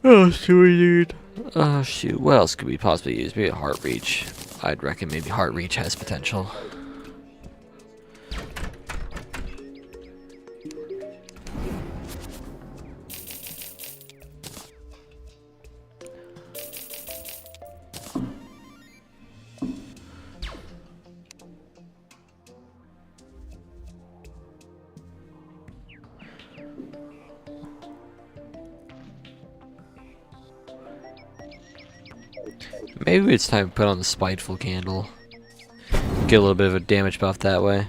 Oh, should we need? Oh shoot, what else could we possibly use? Maybe a Heart Reach. I'd reckon maybe Heart Reach has potential. Maybe it's time to put on the Spiteful Candle. Get a little bit of a damage buff that way.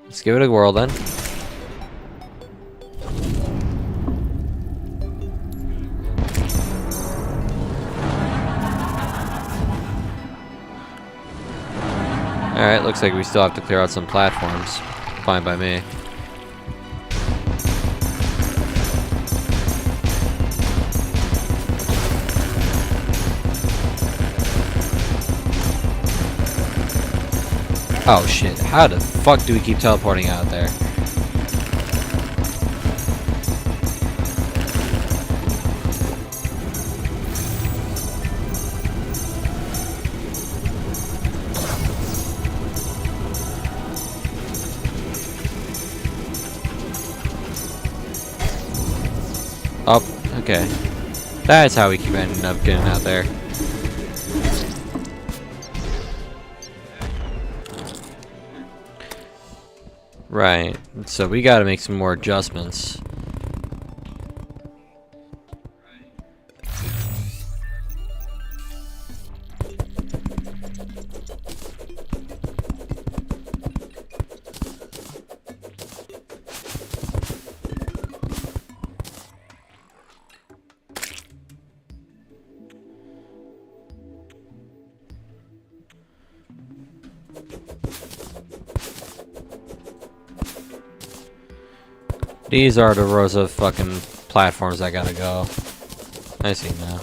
Let's give it a whirl then. Alright, looks like we still have to clear out some platforms. Fine by me. Oh shit, how the fuck do we keep teleporting out there? Oh, okay. That's how we keep ending up getting out there. Right, so we gotta make some more adjustments. These are the rows of fucking platforms I gotta go. I see now.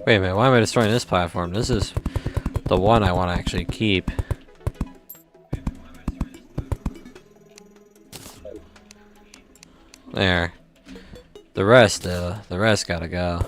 Wait a minute, why am I destroying this platform? This is the one I want to actually keep. There. The rest gotta go.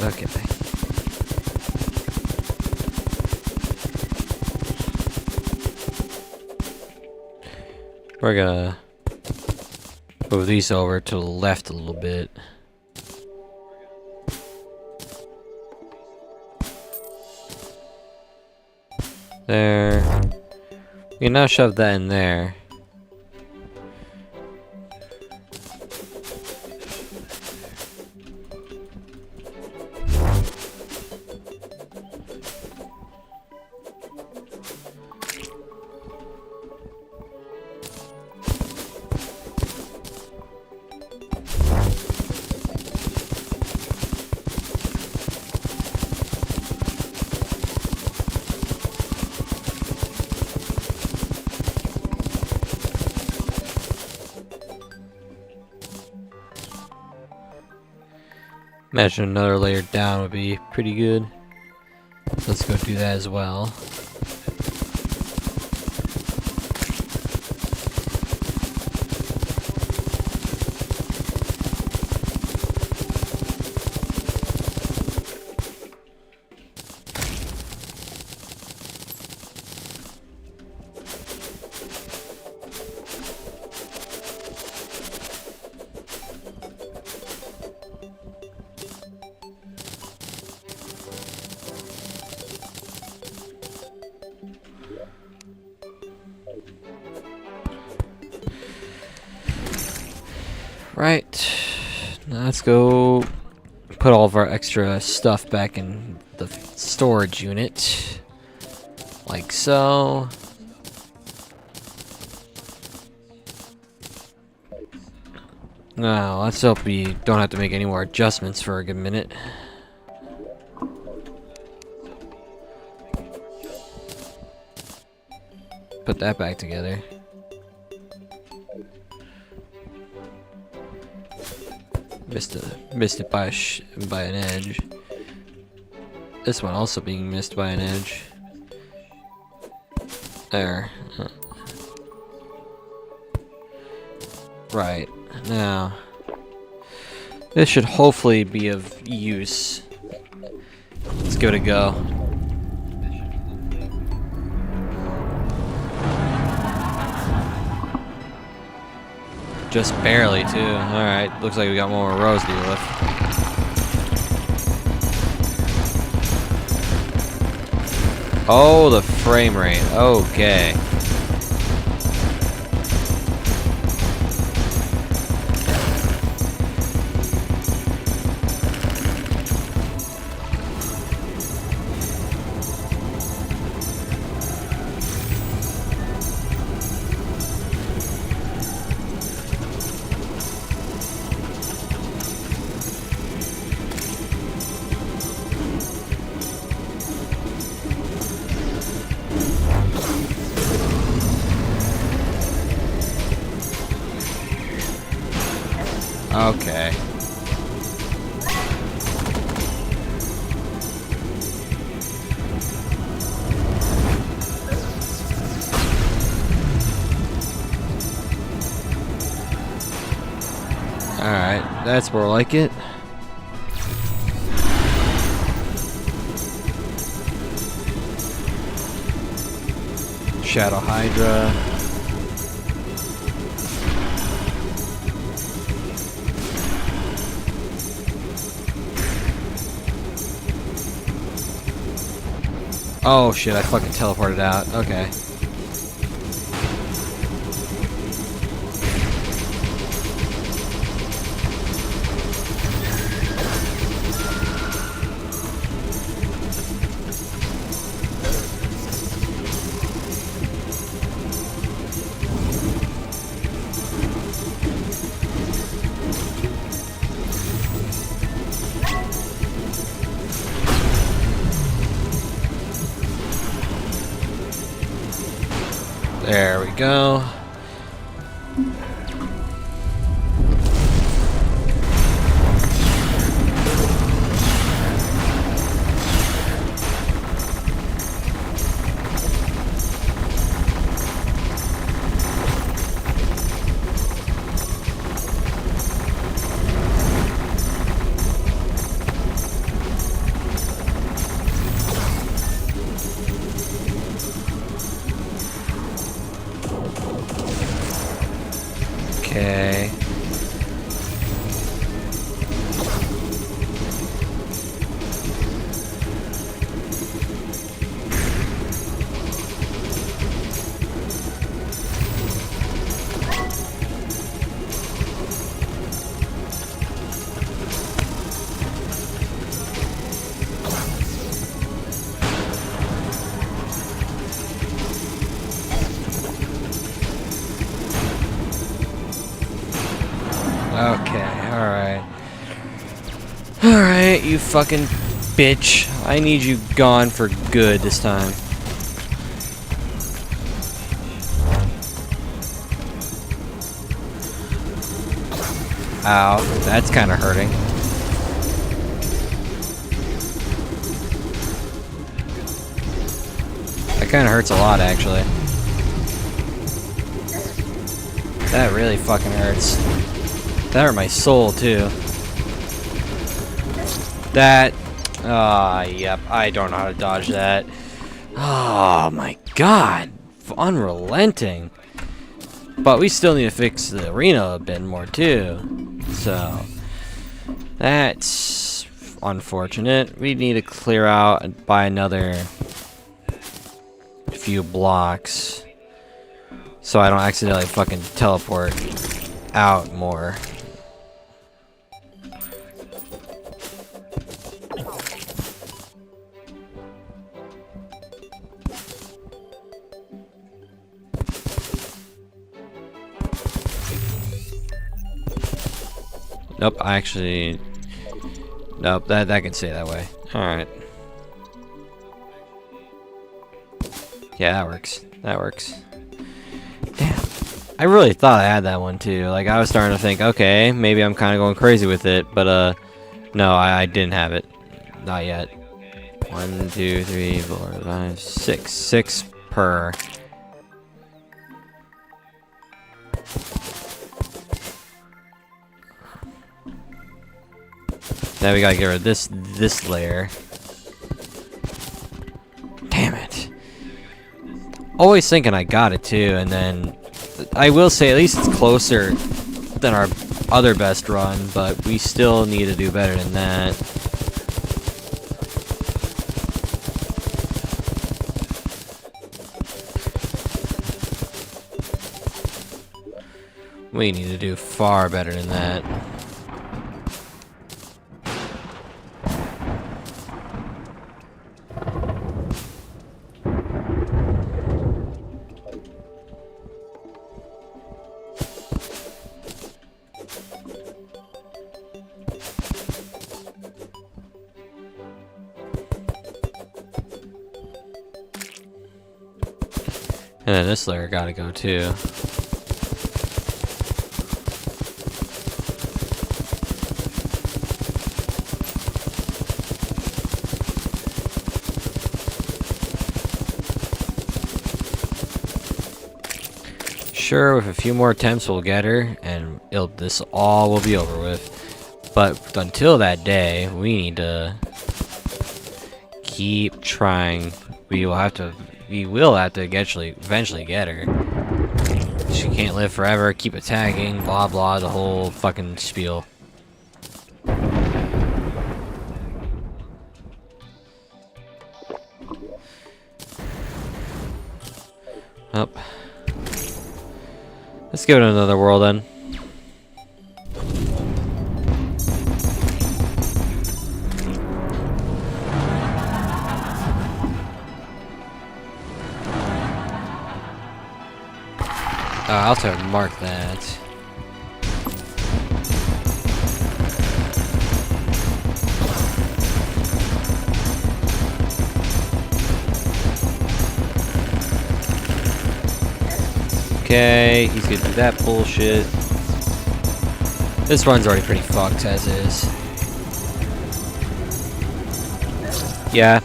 Okay. We're gonna move these over to the left a little bit. There. We can now shove that in there. Imagine another layer down would be pretty good. Let's go do that as well. Right. Now let's go put all of our extra stuff back in the storage unit. Like so. Now, let's hope we don't have to make any more adjustments for a good minute. Put that back together. Missed it by an edge. This one also being missed by an edge. There. Right. Now, this should hopefully be of use. Let's give it a go. Just barely, too. Alright, looks like we got one more rows to deal with. Oh, the frame rate. Okay. Okay. Alright, that's more like it. Shadow Hydra. Oh shit, I fucking teleported out. Okay. There we go. Okay. Okay, alright. Alright, you fucking bitch. I need you gone for good this time. Ow, that's kind of hurting. That kind of hurts a lot, actually. That really fucking hurts. That hurt my soul, too. That... yep, I don't know how to dodge that. Oh my god. Unrelenting. But we still need to fix the arena a bit more, too. So... that's... unfortunate. We need to clear out and buy another... few blocks. So I don't accidentally fucking teleport out more. Nope, I actually... Nope, that can stay that way. Alright. Yeah, that works. That works. Damn. I really thought I had that one too. Like, I was starting to think, okay, maybe I'm kind of going crazy with it, but, no, I didn't have it. Not yet. 1, 2, 3, 4, 5, 6. 6 per. Now we gotta get rid of this layer. Damn it. Always thinking I got it too, and then I will say at least it's closer than our other best run, but we still need to do better than that. We need to do far better than that. And then this layer gotta go too. Sure, with a few more attempts we'll get her, and this all will be over with. But until that day, we need to keep trying. We will have to eventually get her. She can't live forever, keep attacking, blah blah, the whole fucking spiel. Up. Let's give it another whirl then. I'll have to mark that. Okay, he's gonna do that bullshit. This run's already pretty fucked as is. Yeah.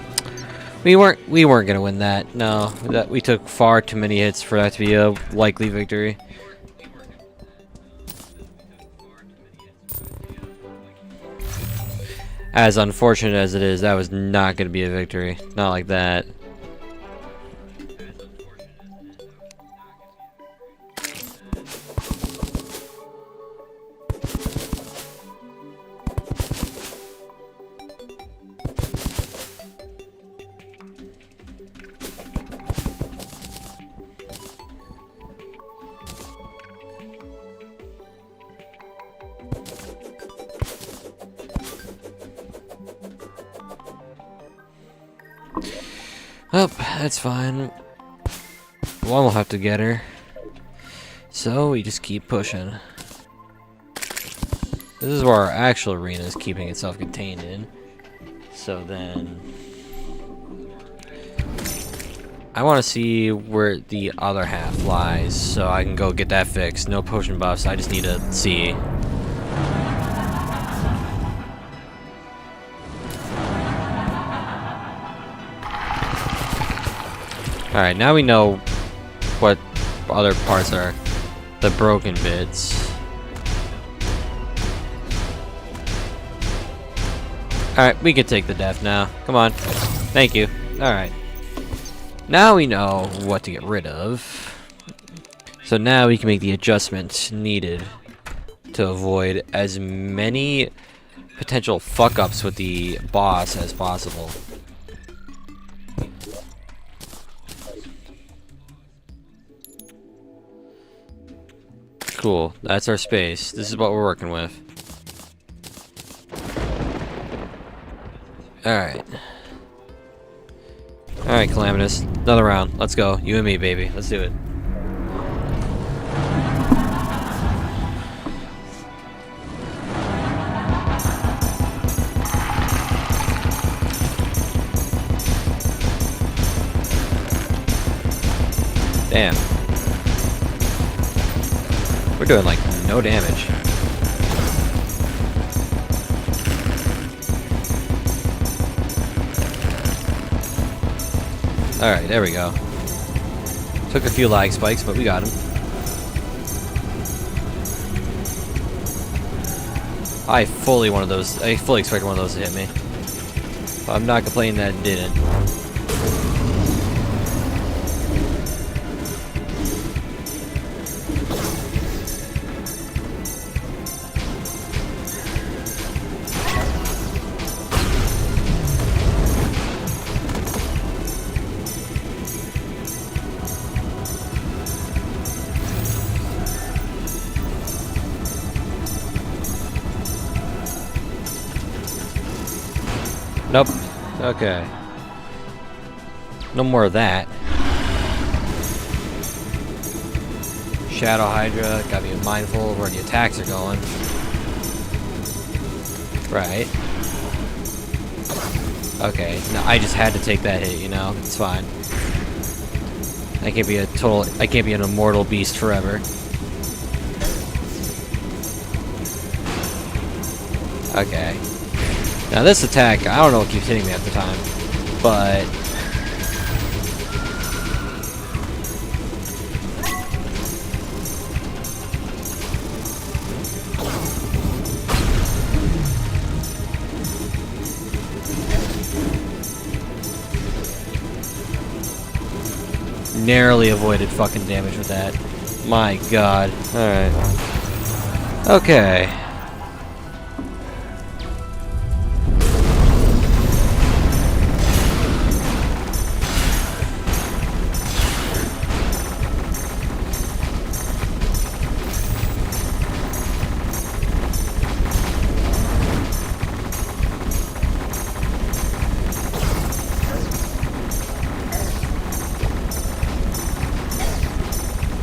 We weren't gonna win that. No, we took far too many hits for that to be a likely victory. As unfortunate as it is, that was not gonna be a victory. Not like that. Oh, that's fine. One will have to get her. So we just keep pushing. This is where our actual arena is keeping itself contained in. So then... I want to see where the other half lies, so I can go get that fixed. No potion buffs, I just need to see. Alright, now we know what other parts are the broken bits. Alright, we can take the death now. Come on. Thank you. Alright. Now we know what to get rid of. So now we can make the adjustments needed to avoid as many potential fuck-ups with the boss as possible. Cool, that's our space. This is what we're working with. Alright. Alright, Calamitous. Another round. Let's go. You and me, baby. Let's do it. Damn. We're doing like no damage. Alright, there we go. Took a few lag spikes, but we got him. I fully expected one of those to hit me. But I'm not complaining that it didn't. Nope. Okay. No more of that. Shadow Hydra, gotta be mindful of where the attacks are going. Right. Okay, no, I just had to take that hit, you know? It's fine. I can't be an immortal beast forever. Okay. Now this attack, I don't know what keeps hitting me at the time, but narrowly avoided fucking damage with that. My god. Alright. Okay.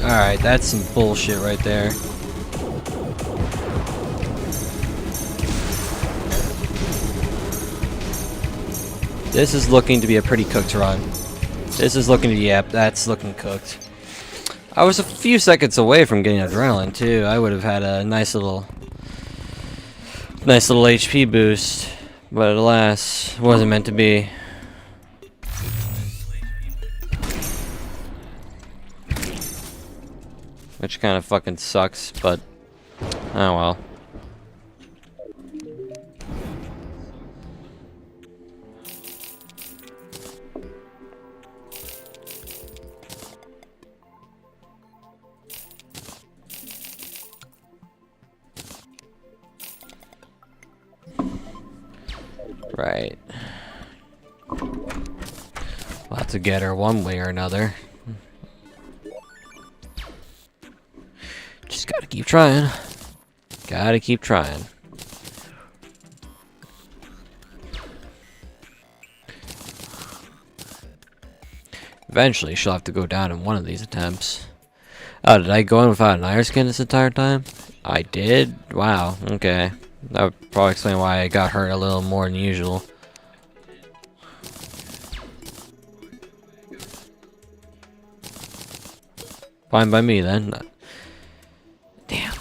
Alright, that's some bullshit right there. This is looking to be a pretty cooked run. This is looking to be, yep, that's looking cooked. I was a few seconds away from getting adrenaline too. I would have had a nice little HP boost, but alas, wasn't meant to be. Which kind of fucking sucks, but oh well. Right. We'll have to get her one way or another. Just gotta keep trying. Gotta keep trying. Eventually, she'll have to go down in one of these attempts. Oh, did I go in without an iron skin this entire time? I did? Wow, okay. That would probably explain why I got hurt a little more than usual. Fine by me then. Damn.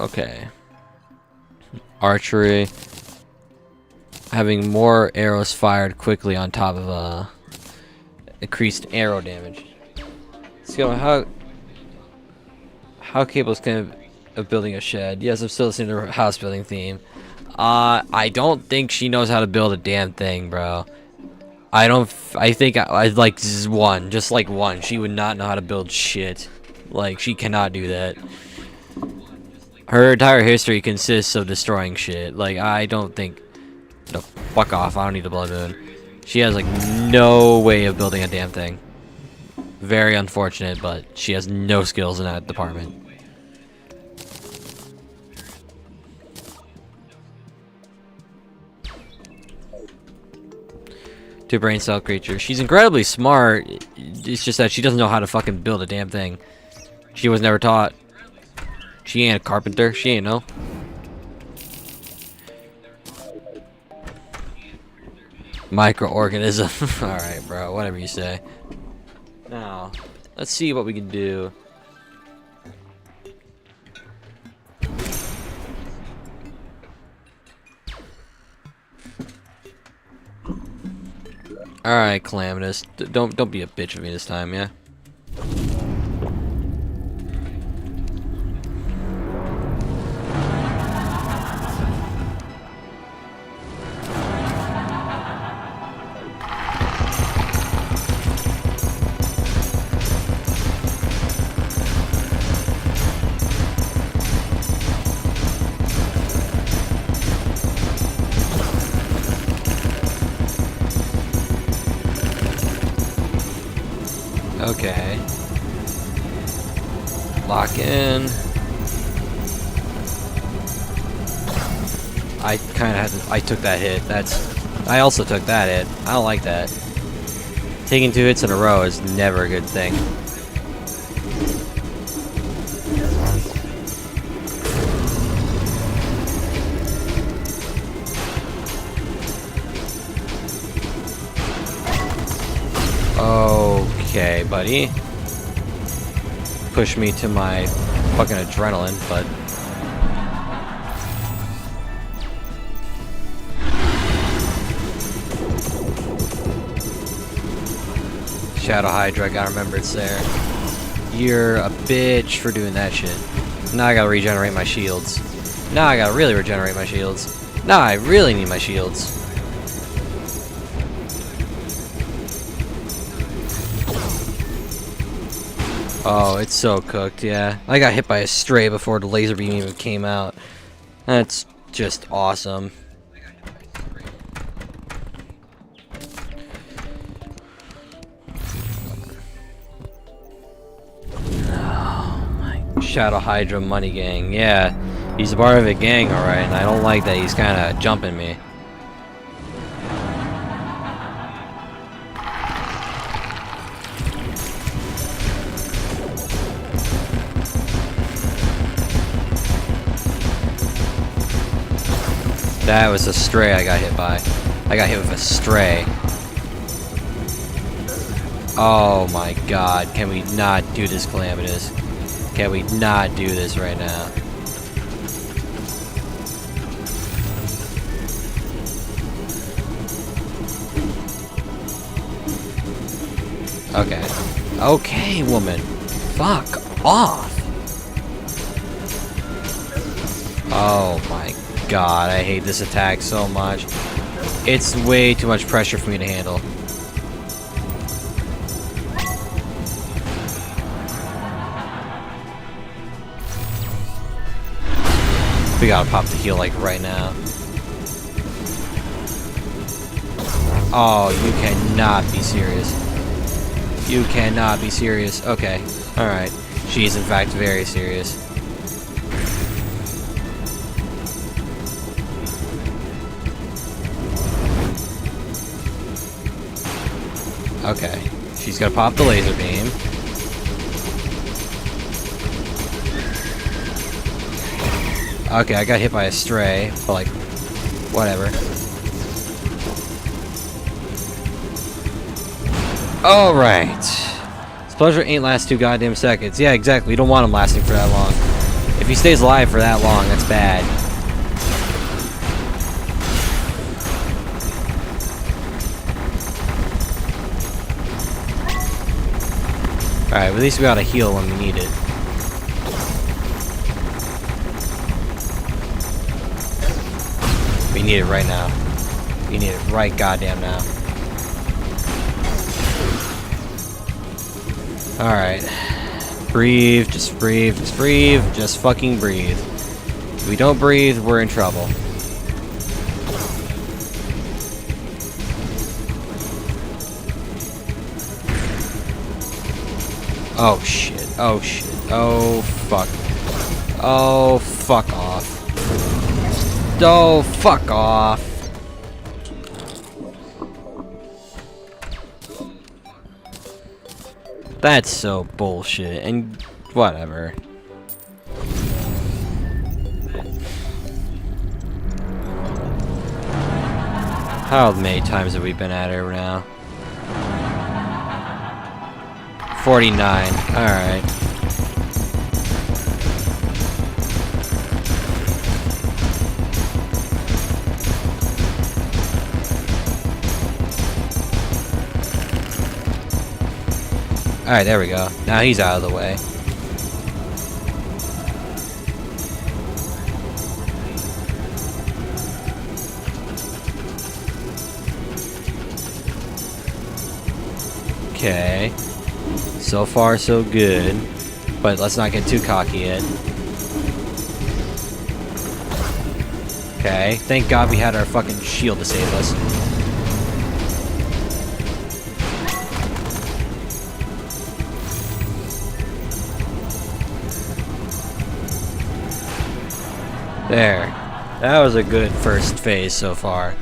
Okay. Archery. Having more arrows fired quickly on top of increased arrow damage. So how Cable's kind of building a shed. Yes, I'm still listening to her house building theme. I don't think she knows how to build a damn thing, bro. I think I like just like one. She would not know how to build shit. Like, she cannot do that. Her entire history consists of destroying shit. Like, I don't think... No, fuck off. I don't need the Blood Moon. She has, like, no way of building a damn thing. Very unfortunate, but she has no skills in that department. Two brain cell creature. She's incredibly smart. It's just that she doesn't know how to fucking build a damn thing. She was never taught. She ain't a carpenter. She ain't no. Microorganism. Alright, bro. Whatever you say. Now, let's see what we can do. Alright, Calamitous. Don't be a bitch with me this time, yeah? Okay. Lock in. I kind of had to, I took that hit. I also took that hit. I don't like that. Taking 2 hits in a row is never a good thing. Okay, buddy. Push me to my fucking adrenaline, but... Shadow Hydra, I gotta remember it's there. You're a bitch for doing that shit. Now I gotta regenerate my shields. Now I gotta really regenerate my shields. Now I really need my shields. Oh, it's so cooked, yeah. I got hit by a stray before the laser beam even came out. That's just awesome. Oh my Shadow Hydra Money Gang, yeah. He's a part of a gang, alright, and I don't like that he's kinda jumping me. That was a stray I got hit by. I got hit with a stray. Oh my god, can we not do this, Calamitous? Can we not do this right now? Okay. Okay, woman. Fuck off. Oh my god, I hate this attack so much. It's way too much pressure for me to handle. We gotta pop the heal like right now. Oh, you cannot be serious. You cannot be serious. Okay, alright. She is in fact very serious. Okay, she's gonna pop the laser beam. Okay, I got hit by a stray, but like, whatever. Alright. Pleasure ain't last 2 goddamn seconds. Yeah, exactly, you don't want him lasting for that long. If he stays alive for that long, that's bad. Alright, at least we gotta heal when we need it. We need it right now. We need it right goddamn now. Alright. Breathe, just breathe, just breathe, just fucking breathe. If we don't breathe, we're in trouble. Oh shit, oh shit, oh fuck. Oh fuck off. Oh fuck off. That's so bullshit, and whatever. How many times have we been at her now? 49. Alright. Alright, there we go. Now he's out of the way. Okay. So far, so good. But let's not get too cocky yet. Okay. Thank God we had our fucking shield to save us. There. That was a good first phase so far.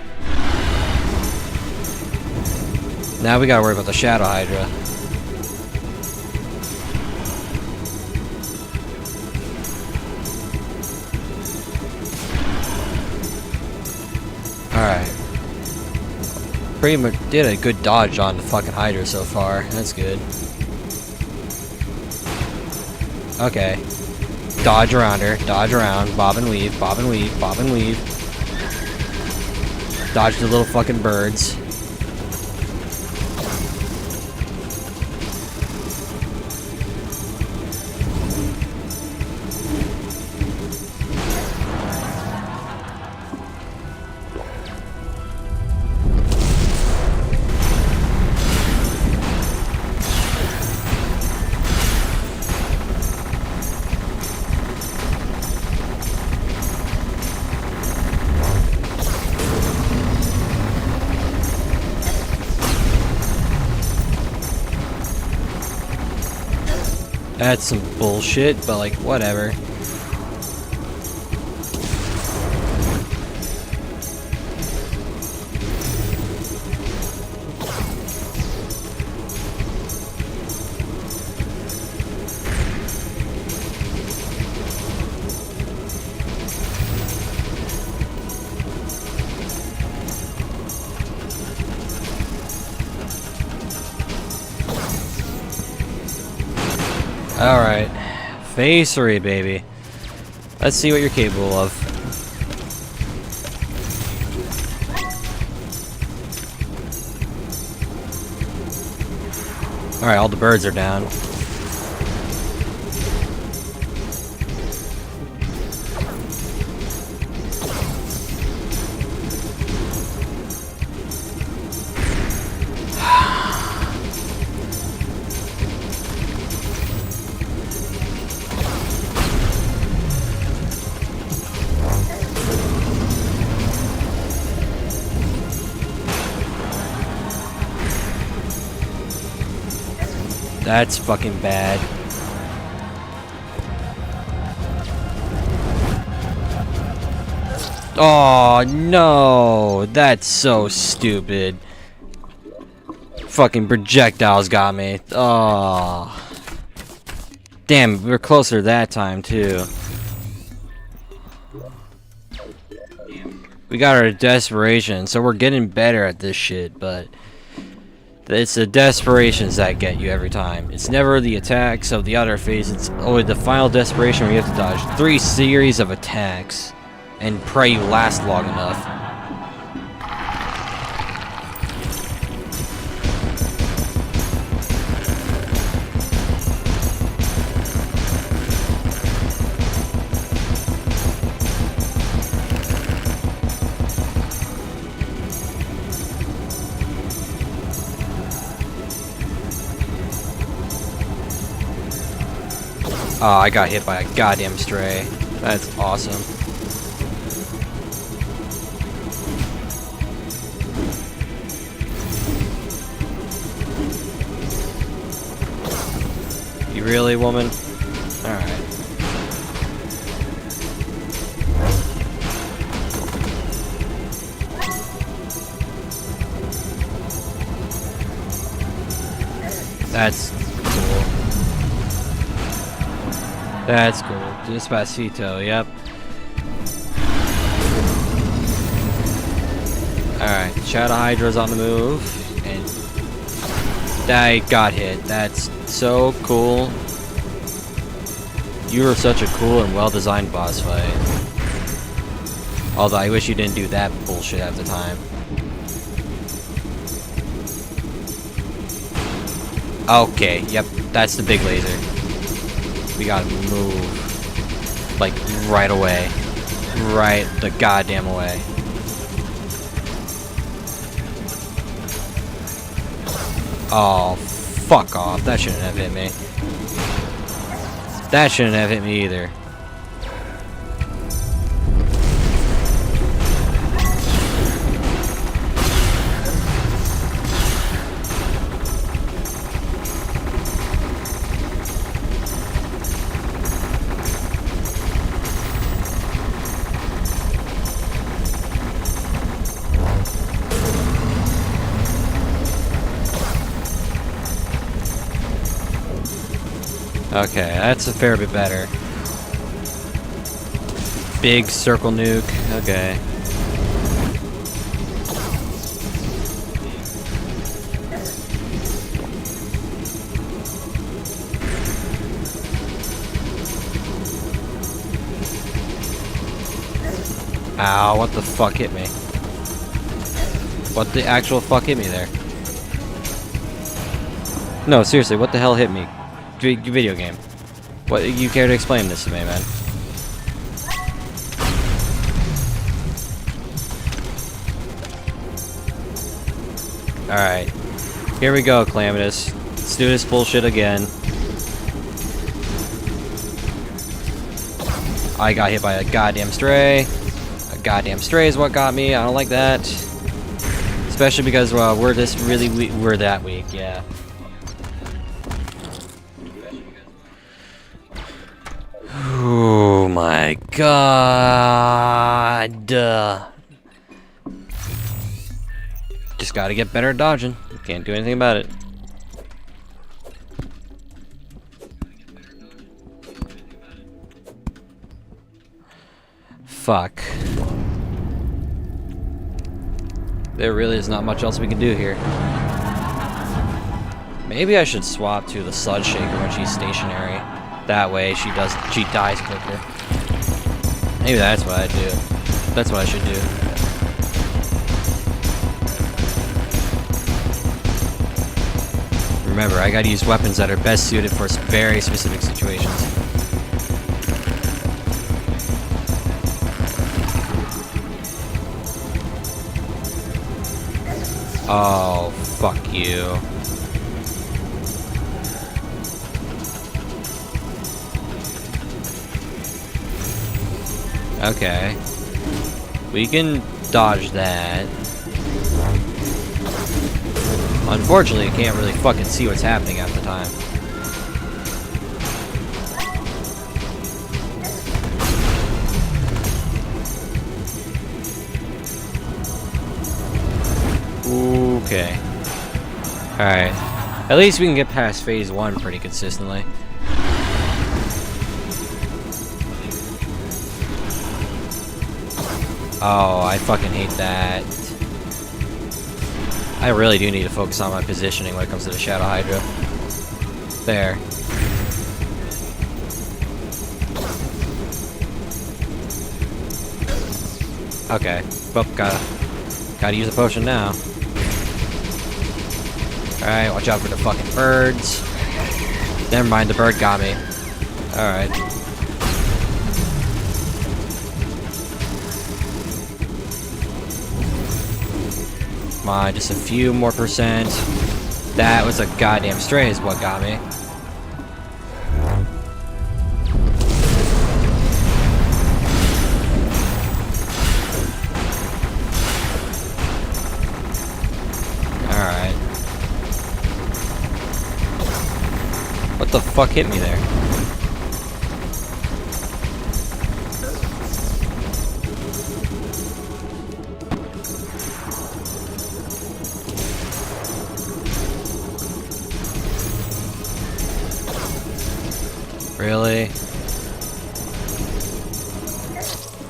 Now we gotta worry about the Shadow Hydra. Alright. Pretty much did a good dodge on the fucking Hydra so far. That's good. Okay. Dodge around her. Dodge around. Bob and weave. Bob and weave. Bob and weave. Dodge the little fucking birds. That's some bullshit, but like, whatever. Alright. Phase 3, baby. Let's see what you're capable of. Alright, all the birds are down. That's fucking bad. Oh no, that's so stupid. Fucking projectiles got me. Oh. Damn, we were closer that time too. We got our desperation, so we're getting better at this shit, but it's the desperations that get you every time. It's never the attacks of the other phase. It's only the final desperation where you have to dodge 3 series of attacks and pray you last long enough. Oh, I got hit by a goddamn stray. That's awesome. You really, woman? Alright. That's cool. That's cool. Despacito, yep. Alright. Shadow Hydra's on the move, and I got hit. That's so cool. You were such a cool and well-designed boss fight. Although I wish you didn't do that bullshit at the time. Okay, yep, that's the big laser. We gotta move. Like, right away. Right the goddamn away. Oh, fuck off. That shouldn't have hit me. That shouldn't have hit me either. Okay, that's a fair bit better. Big circle nuke. Okay. Ow, what the fuck hit me? What the actual fuck hit me there? No, seriously, what the hell hit me? Video game. What, you care to explain this to me, man? Alright. Here we go, Calamitous. Let's do this bullshit again. I got hit by a goddamn stray. A goddamn stray is what got me. I don't like that. Especially because, well, we're that weak, yeah. Oh my god. Just gotta get better at dodging. Can't do anything about it. Fuck. There really is not much else we can do here. Maybe I should swap to the Sludge Shaker when she's stationary. That way she dies quicker. Maybe that's what I do. That's what I should do. Remember, I gotta use weapons that are best suited for very specific situations. Oh, fuck you. Okay. We can dodge that. Unfortunately, I can't really fucking see what's happening at the time. Okay. Alright. At least we can get past phase 1 pretty consistently. Oh, I fucking hate that. I really do need to focus on my positioning when it comes to the Shadow Hydra. There. Okay. Well, gotta use a potion now. Alright, watch out for the fucking birds. Never mind, the bird got me. Alright. Come on, just a few more percent. That was a goddamn stray is what got me. Alright. What the fuck hit me there? Really?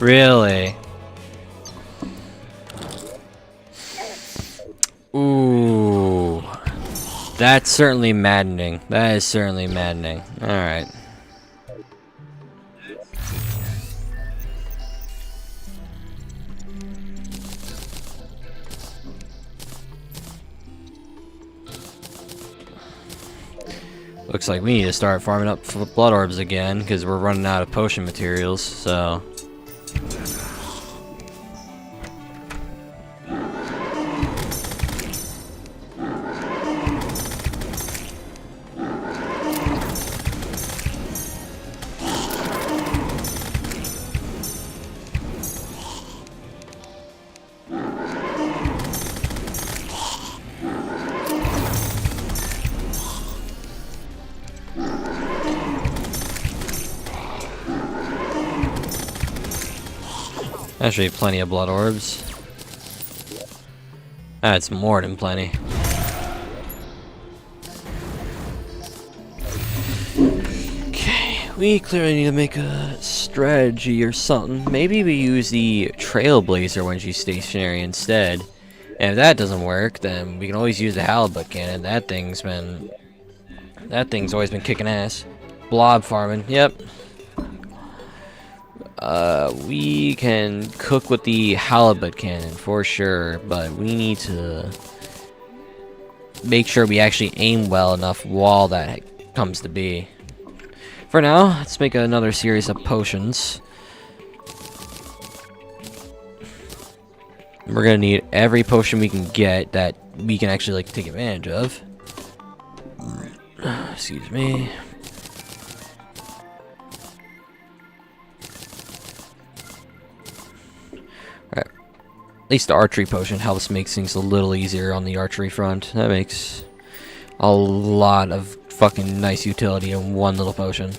Really? That's certainly maddening. That is certainly maddening. Alright. Looks like we need to start farming up for blood orbs again, because we're running out of potion materials, so... Actually, plenty of blood orbs. That's more than plenty. Okay, we clearly need to make a strategy or something. Maybe we use the Trailblazer when she's stationary instead. And if that doesn't work, then we can always use the Halibut Cannon. That thing's always been kicking ass. Blob farming, yep. We can cook with the halibut cannon for sure, but we need to make sure we actually aim well enough while that comes to be. For now, let's make another series of potions. We're gonna need every potion we can get that we can actually like take advantage of. Excuse me. At least the archery potion helps make things a little easier on the archery front. That makes a lot of fucking nice utility in one little potion.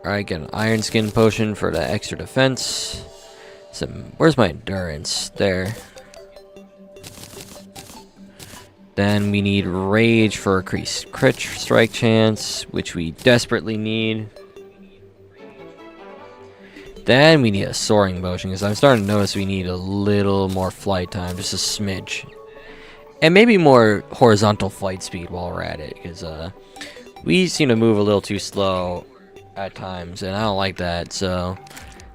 Alright, get an iron skin potion for the extra defense. Where's my endurance? There. Then we need rage for increased crit strike chance, which we desperately need. Then we need a soaring motion, because I'm starting to notice we need a little more flight time, just a smidge. And maybe more horizontal flight speed while we're at it, because we seem to move a little too slow at times, and I don't like that, so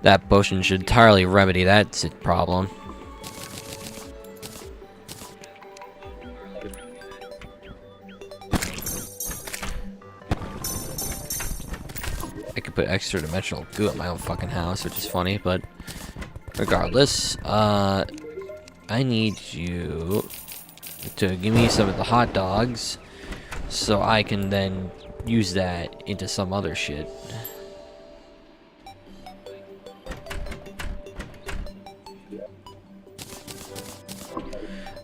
that potion should entirely remedy that problem. I could put extra dimensional goo at my own fucking house, which is funny, but regardless, I need you to give me some of the hot dogs so I can then use that into some other shit.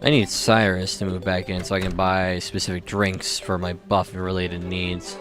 I need Cyrus to move back in so I can buy specific drinks for my buff related needs.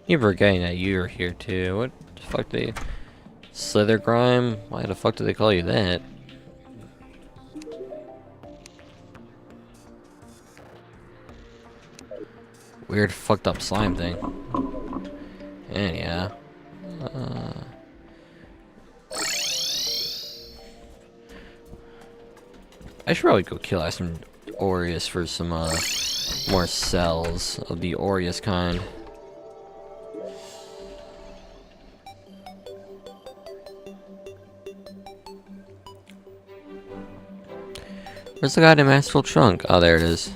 You're forgetting that you're here too. What the fuck they... Slither Grime? Why the fuck do they call you that? Weird fucked up slime thing. And yeah. I should probably go kill some Aureus for some more cells of the Aureus kind. Where's the goddamn astral trunk? Oh, there it is.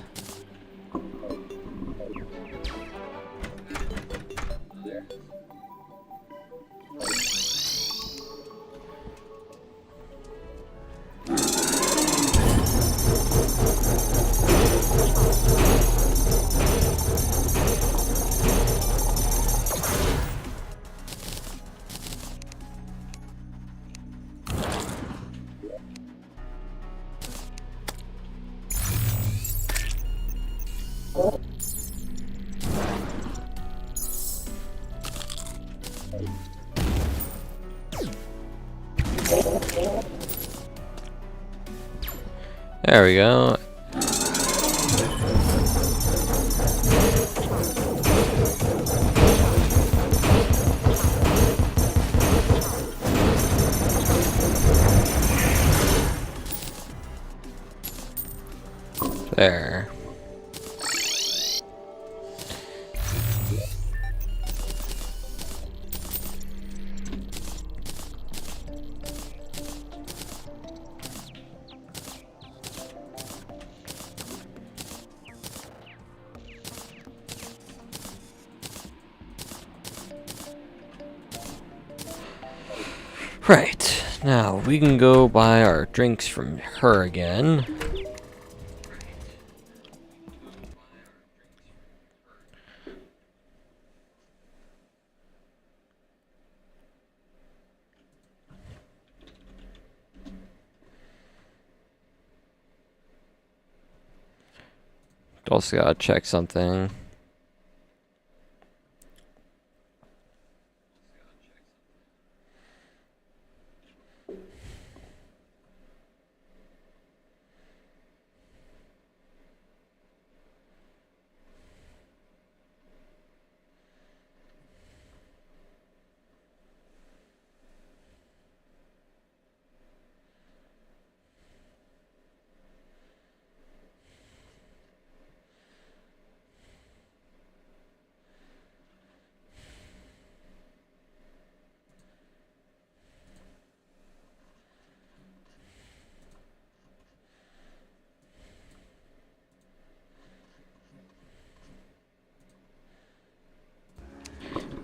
There we go. There. Right. Now we can go buy our drinks from her again. Also gotta check something.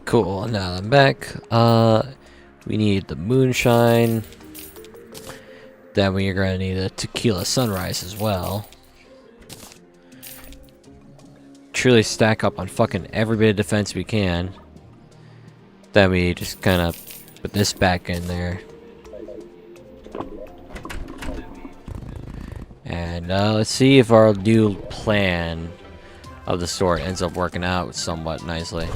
Cool, now I'm back. We need the moonshine. Then we're gonna need a tequila sunrise as well. Truly stack up on fucking every bit of defense we can. Then we just kind of put this back in there. And let's see if our new plan of the store ends up working out somewhat nicely.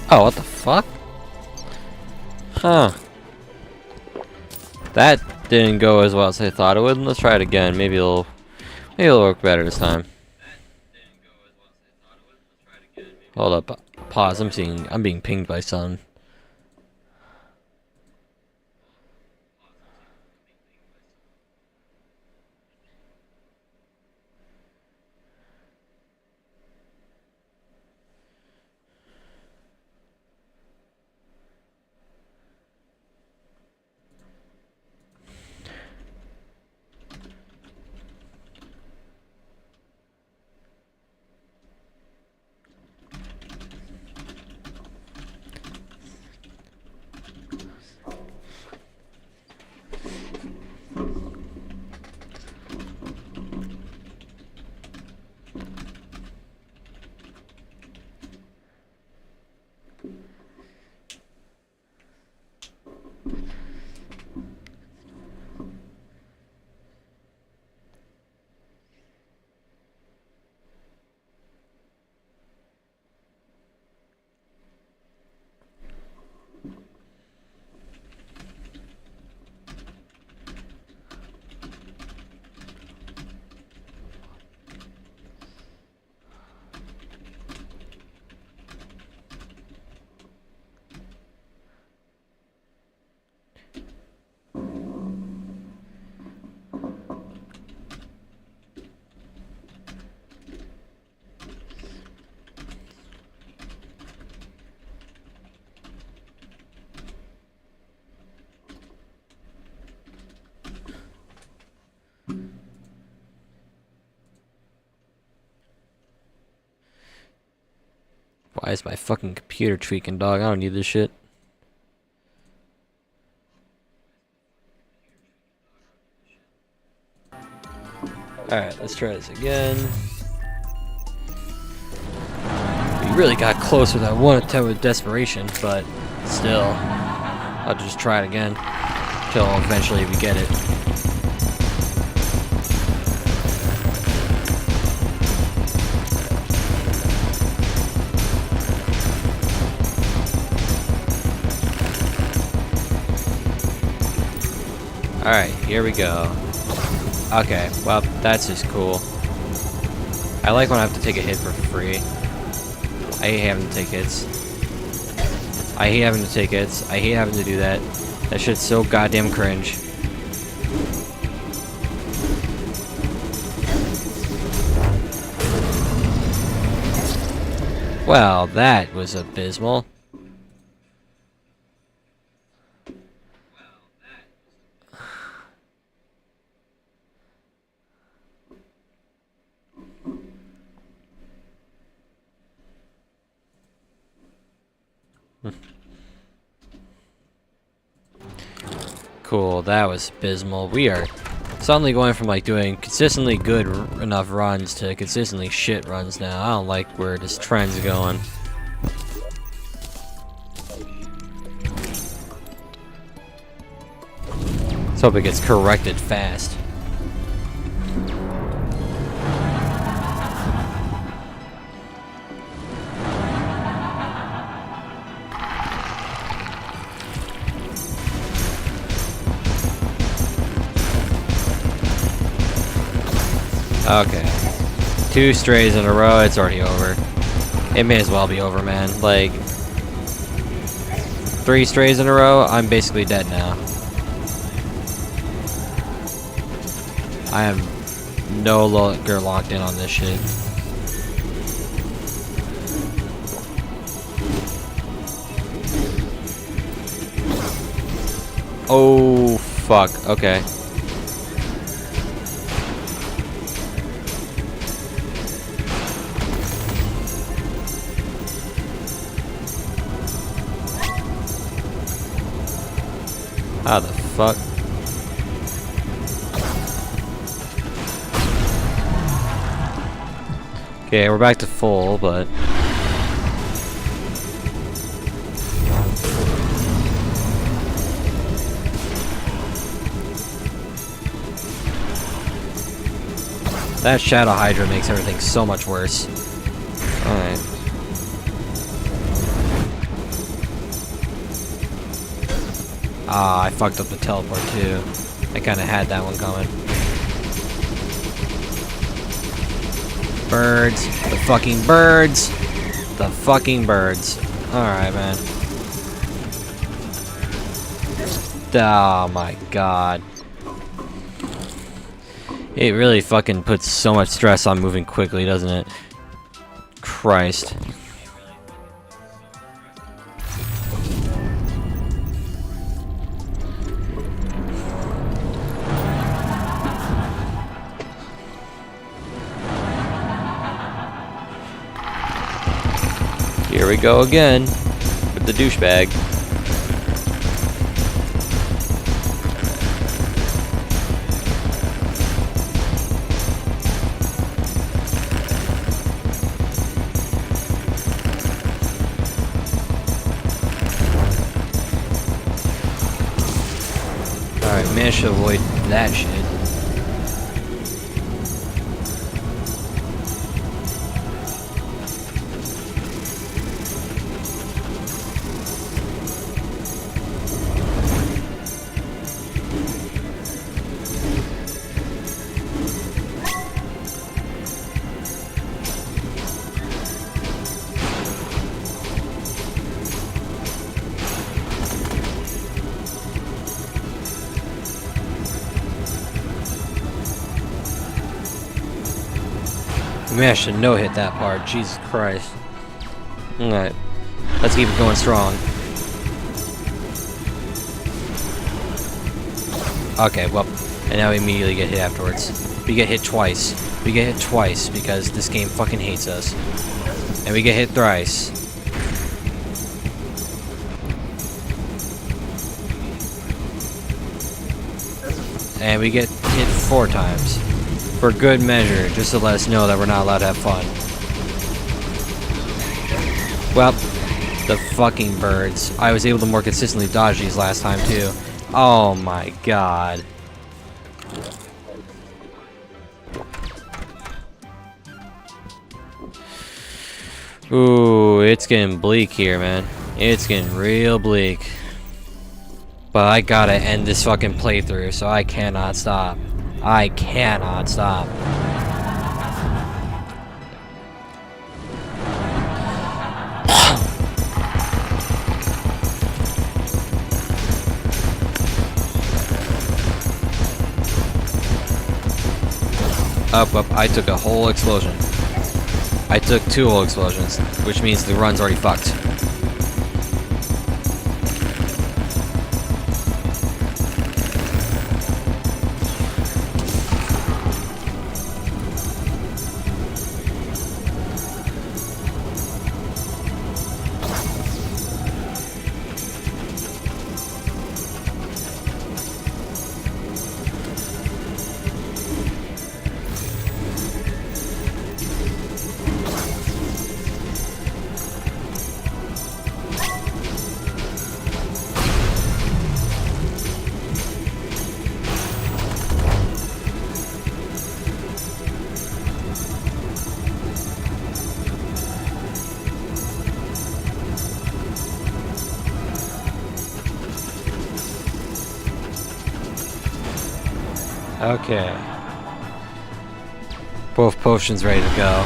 Oh, what the fuck? Huh. That didn't go as well as I thought it would. Let's try it again. Maybe it'll work better this time. Hold up. Pause. I'm being pinged by someone. Why is my fucking computer tweaking, dog? I don't need this shit. Alright, let's try this again. We really got close with that one attempt with desperation, but still, I'll just try it again until eventually we get it. Alright, here we go. Okay, well, that's just cool. I like when I have to take a hit for free. I hate having to take hits. I hate having to take hits. I hate having to do that. That shit's so goddamn cringe. Well, that was abysmal. Cool, that was abysmal. We are suddenly going from like doing consistently good enough runs to consistently shit runs now. I don't like where this trend's going. Let's hope it gets corrected fast. Okay. 2 strays in a row, it's already over. It may as well be over, man. Like, 3 strays in a row, I'm basically dead now. I am no longer locked in on this shit. Oh, fuck. Okay. How the fuck? Okay, we're back to full, but... that Shadow Hydra makes everything so much worse. Alright. Ah, I fucked up the teleport too. I kinda had that one coming. Birds. The fucking birds. The fucking birds. Alright, man. Oh my god. It really fucking puts so much stress on moving quickly, doesn't it? Christ. Here we go again with the douchebag. Alright, managed to avoid that shit. Maybe I should no-hit that part. Jesus Christ. Alright. Let's keep it going strong. Okay, well, and now we immediately get hit afterwards. We get hit twice. We get hit twice because this game fucking hates us. And we get hit thrice. And we get hit 4 times. For good measure, just to let us know that we're not allowed to have fun. Well, the fucking birds. I was able to more consistently dodge these last time too. Oh my god. Ooh, it's getting bleak here, man. It's getting real bleak. But I gotta end this fucking playthrough, so I cannot stop. I cannot stop. Up, I took a whole explosion. I took 2 whole explosions, which means the run's already fucked. Okay. Both potions ready to go.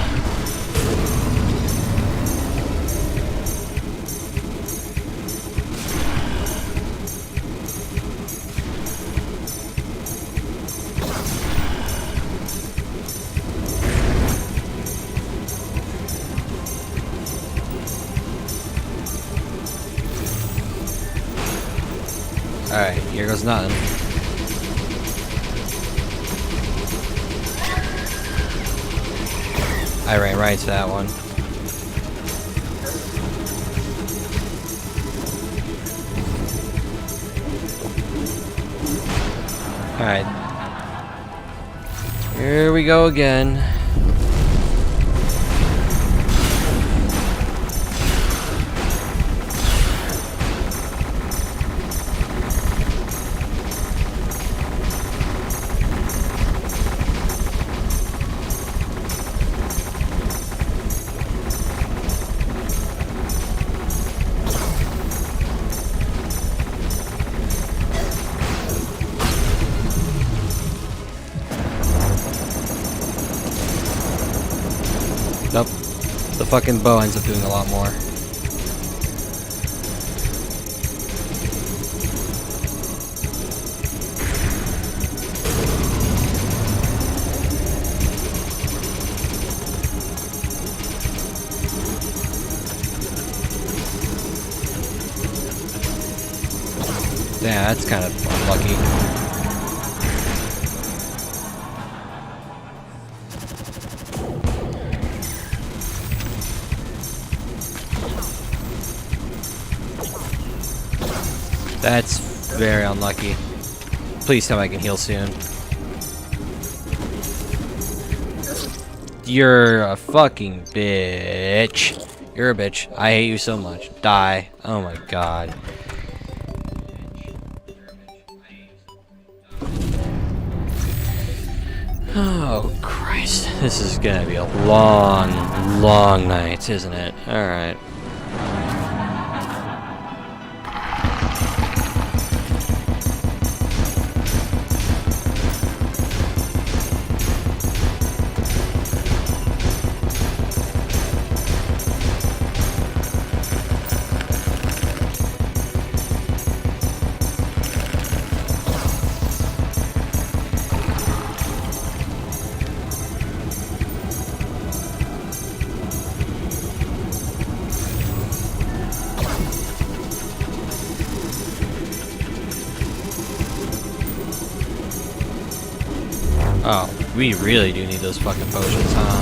Alright, here goes nothing. I ran right to that one. Alright. Here we go again. Nope. The fucking bow ends up doing a lot more. Yeah, that's kind of unlucky. That's very unlucky. Please tell me I can heal soon. You're a fucking bitch. You're a bitch. I hate you so much. Die. Oh my god. Oh Christ. This is gonna be a long, long night, isn't it? Alright. Oh, we really do need those fucking potions, huh?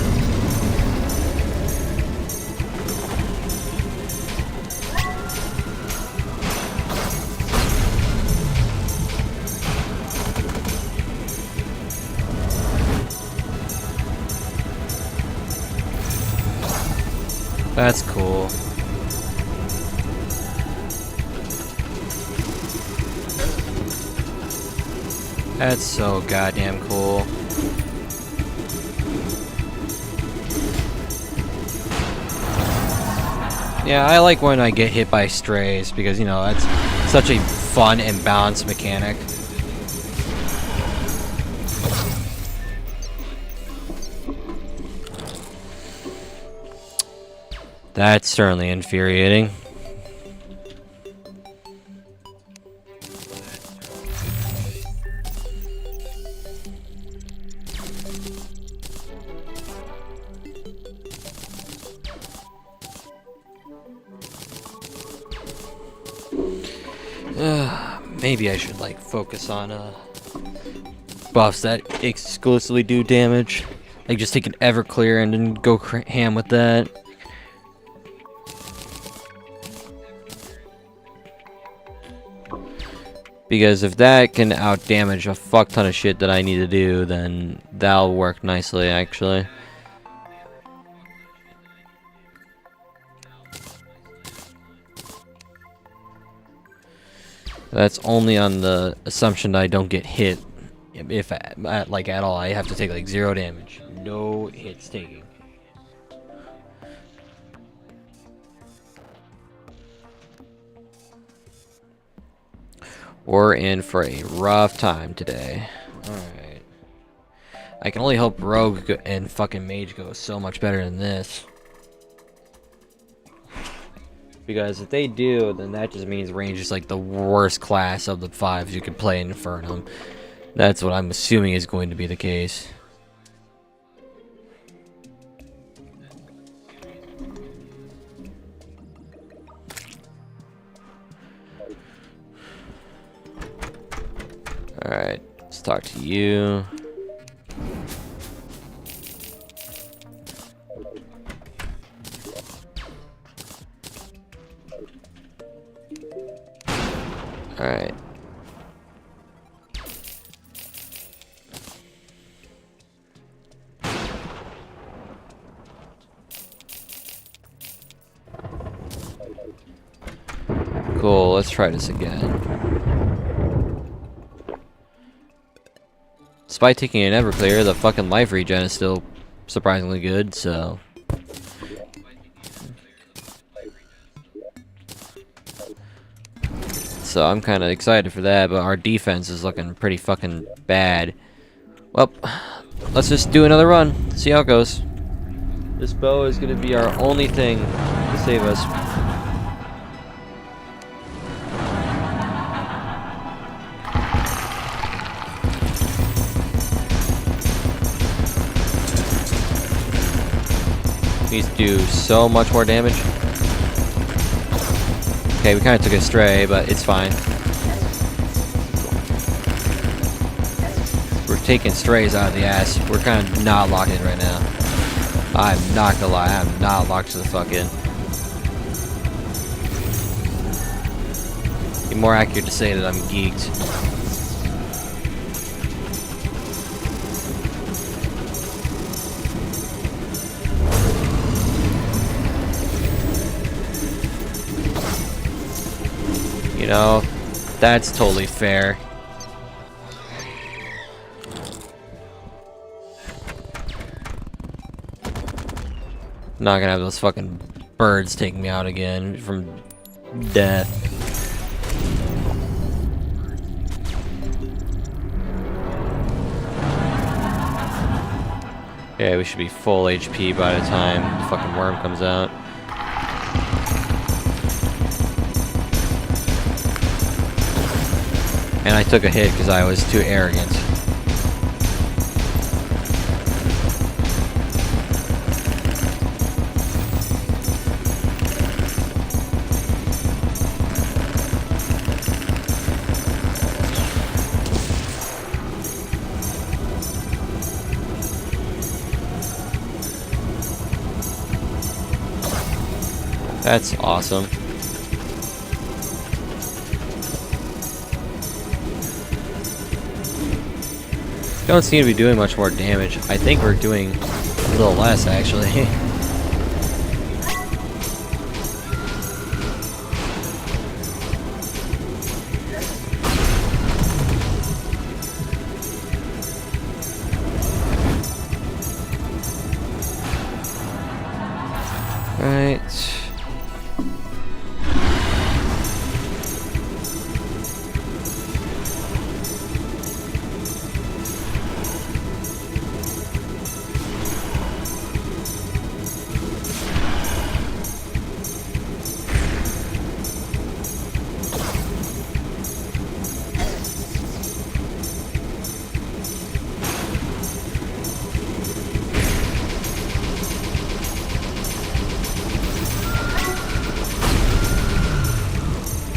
That's cool. That's so goddamn cool. Yeah, I like when I get hit by strays because, you know, that's such a fun and balanced mechanic. That's certainly infuriating. Maybe I should like focus on buffs that exclusively do damage. Like just take an Everclear and then go ham with that. Because if that can outdamage a fuck ton of shit that I need to do, then that'll work nicely actually. That's only on the assumption that I don't get hit. If like at all, I have to take like 0 damage. No hits taken. We're in for a rough time today. Alright. I can only hope Rogue and fucking Mage go so much better than this. Because if they do, then that just means Range is like the worst class of the 5 you could play in Infernum. That's what I'm assuming is going to be the case. Alright, let's talk to you. Alright. Cool, let's try this again. Despite taking an Everclear, the fucking life regen is still surprisingly good, so... So I'm kind of excited for that, but our defense is looking pretty fucking bad. Well, let's just do another run, see how it goes. This bow is going to be our only thing to save us. Needs to do so much more damage. Okay, we kind of took a stray, but it's fine. We're taking strays out of the ass. We're kind of not locked in right now. I'm not gonna lie, I'm not locked to the fuck in. Be more accurate to say that I'm geeked. You know, that's totally fair. Not gonna have those fucking birds take me out again from death. Yeah, we should be full HP by the time the fucking worm comes out. And I took a hit because I was too arrogant. That's awesome. Don't seem to be doing much more damage. I think we're doing a little less, actually.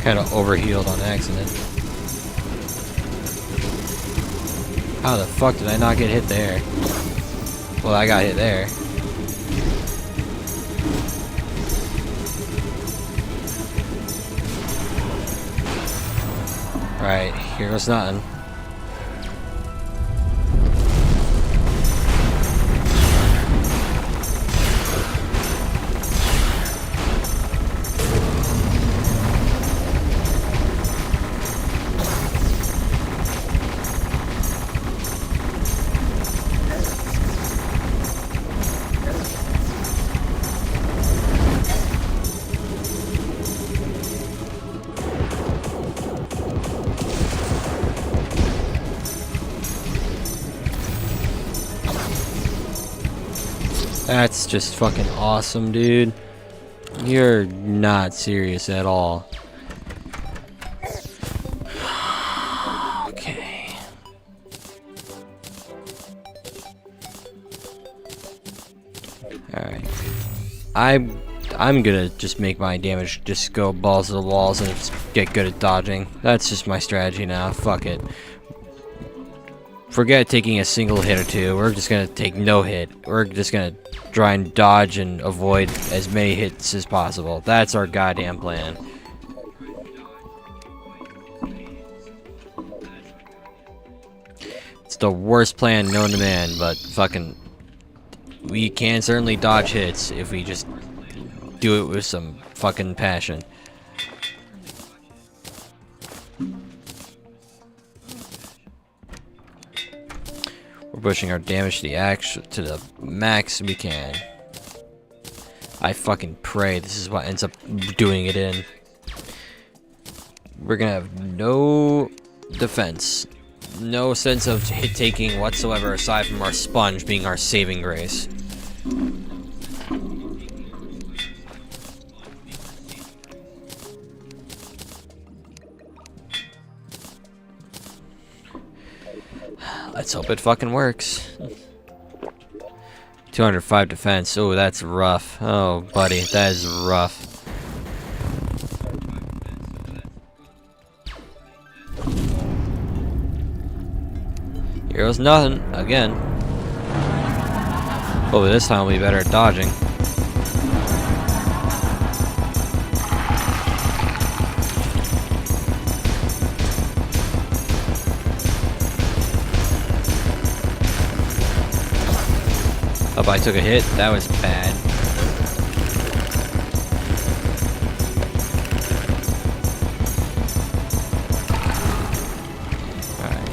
Kind of overhealed on accident. How the fuck did I not get hit there? Well, I got hit there. Right, here goes nothing. That's just fucking awesome, dude. You're not serious at all. Okay. Alright. I'm gonna just make my damage just go balls to the walls and just get good at dodging. That's just my strategy now. Fuck it. Forget taking a single hit or two. We're just gonna take no hit. We're just gonna try and dodge and avoid as many hits as possible. That's our goddamn plan. It's the worst plan known to man, but fucking we can certainly dodge hits if we just do it with some fucking passion. We're pushing our damage to the max we can. I fucking pray this is what ends up doing it in. We're gonna have no defense, no sense of hit taking whatsoever aside from our sponge being our saving grace. Let's hope it fucking works. 205 defense. Oh, that's rough. Oh, buddy, that is rough. Here goes nothing again. Hopefully this time we'll be better at dodging. Oh, I took a hit. That was bad. Alright.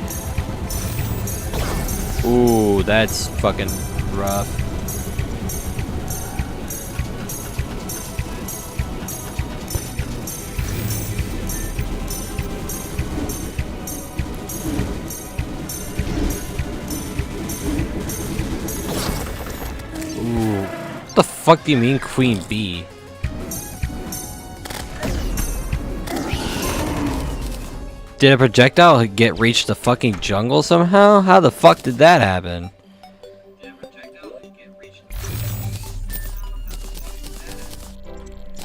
Ooh, that's fucking rough. What the fuck do you mean Queen Bee? Did a projectile reach the fucking jungle somehow? How the fuck did that happen?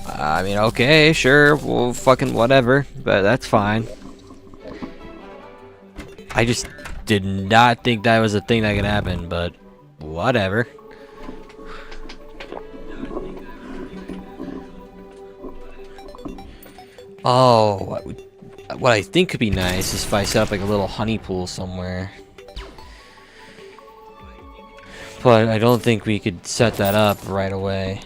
I mean, okay, sure, well, fucking whatever, but that's fine. I just did not think that was a thing that could happen, but whatever. Oh, what I think could be nice is if I set up like a little honey pool somewhere. But I don't think we could set that up right away.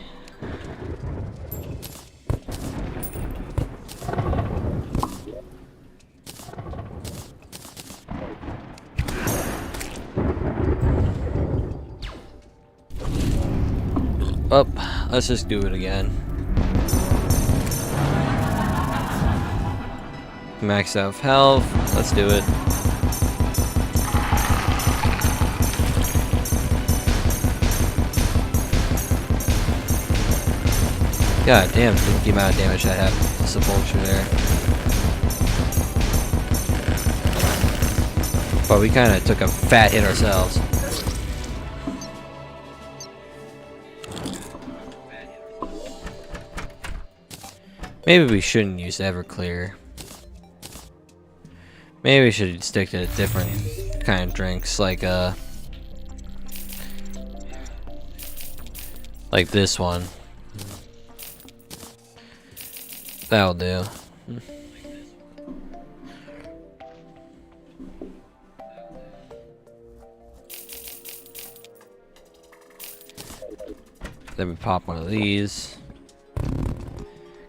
Oh, let's just do it again. Max out of health. Let's do it. God damn, the amount of damage I have to Sepulture there. But we kind of took a fat hit ourselves. Maybe we shouldn't use Everclear. Maybe we should stick to different kind of drinks, like this one. That'll do. Then we pop one of these.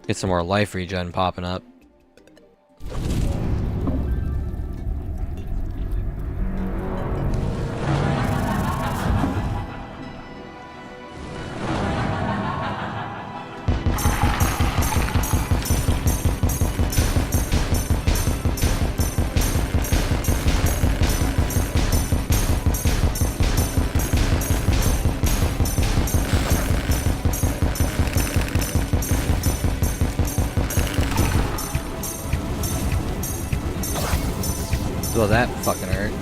Get some more life regen popping up. Well, that fucking hurt.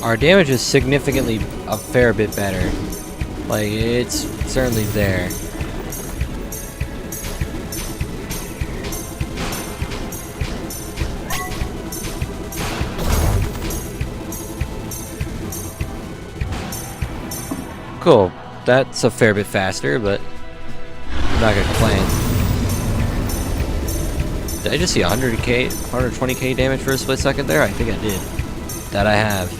Our damage is significantly a fair bit better. Like, it's certainly there. Cool. That's a fair bit faster, but I'm not gonna complain. Did I just see 100k, 120k damage for a split second there? I think I did. That I have.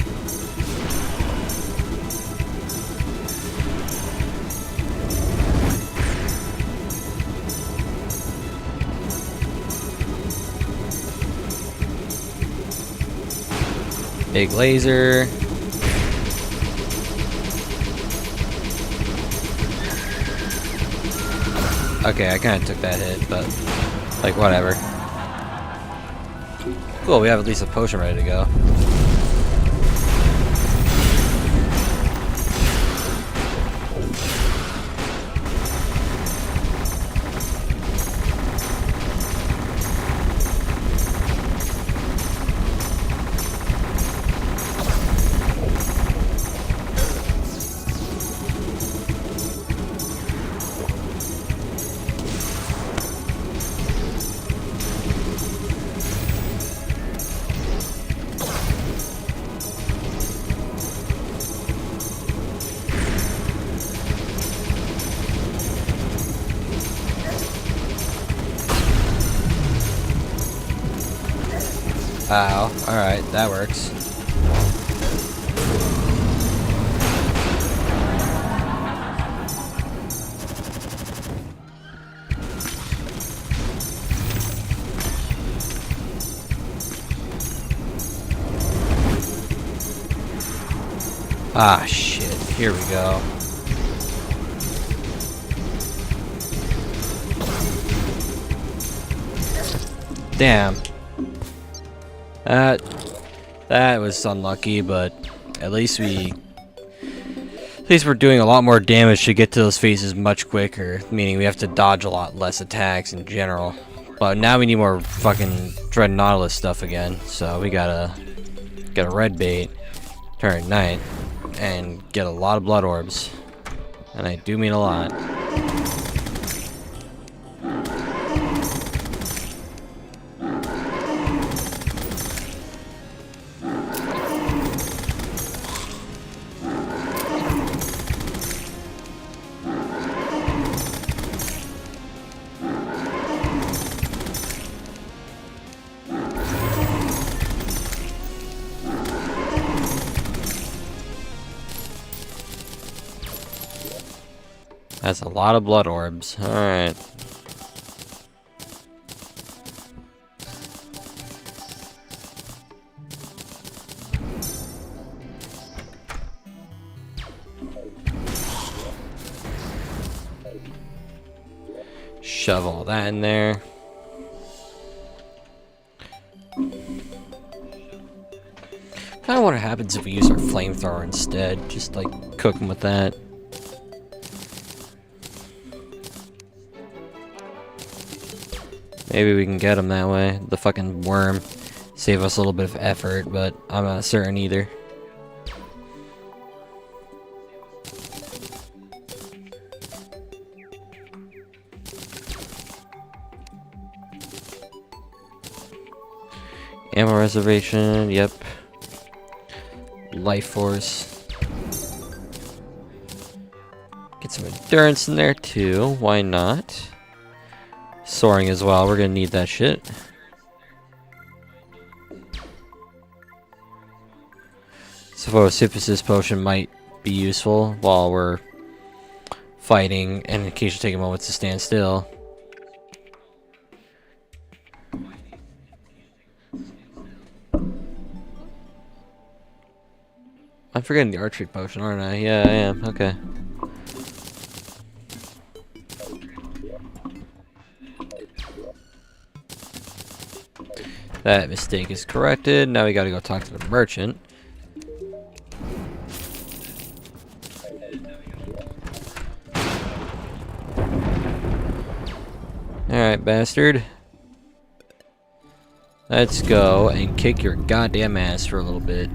Big laser. Okay, I kind of took that hit, but like whatever. Cool, we have at least a potion ready to go. Wow, alright, that works. Ah, shit, here we go. Damn. That was unlucky, but at least we're doing a lot more damage to get to those phases much quicker, meaning we have to dodge a lot less attacks in general. But now we need more fucking Dread Nautilus stuff again, so we gotta get a red bait, turn at night, and get a lot of blood orbs. And I do mean a lot. That's a lot of blood orbs. Alright. Shove all that in there. Kinda wonder what happens if we use our flamethrower instead. Just like cook them with that. Maybe we can get him that way. The fucking worm Save us a little bit of effort, but I'm not certain either. Ammo reservation, yep. Life force. Get some endurance in there too, why not? Soaring as well, we're gonna need that shit. So photosynthesis potion might be useful while we're fighting, and in case you take a moment to stand still. I'm forgetting the archery potion, aren't I? Yeah, I am. Okay. That mistake is corrected. Now we gotta go talk to the merchant. Alright, bastard. Let's go and kick your goddamn ass for a little bit.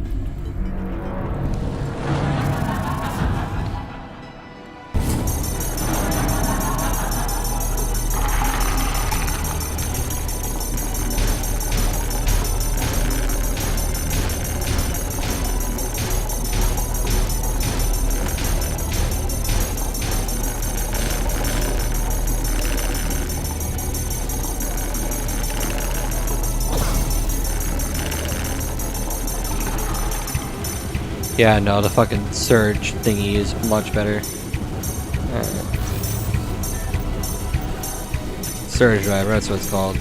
Yeah, no, the fucking surge thingy is much better. Alright. Surge driver, that's what it's called.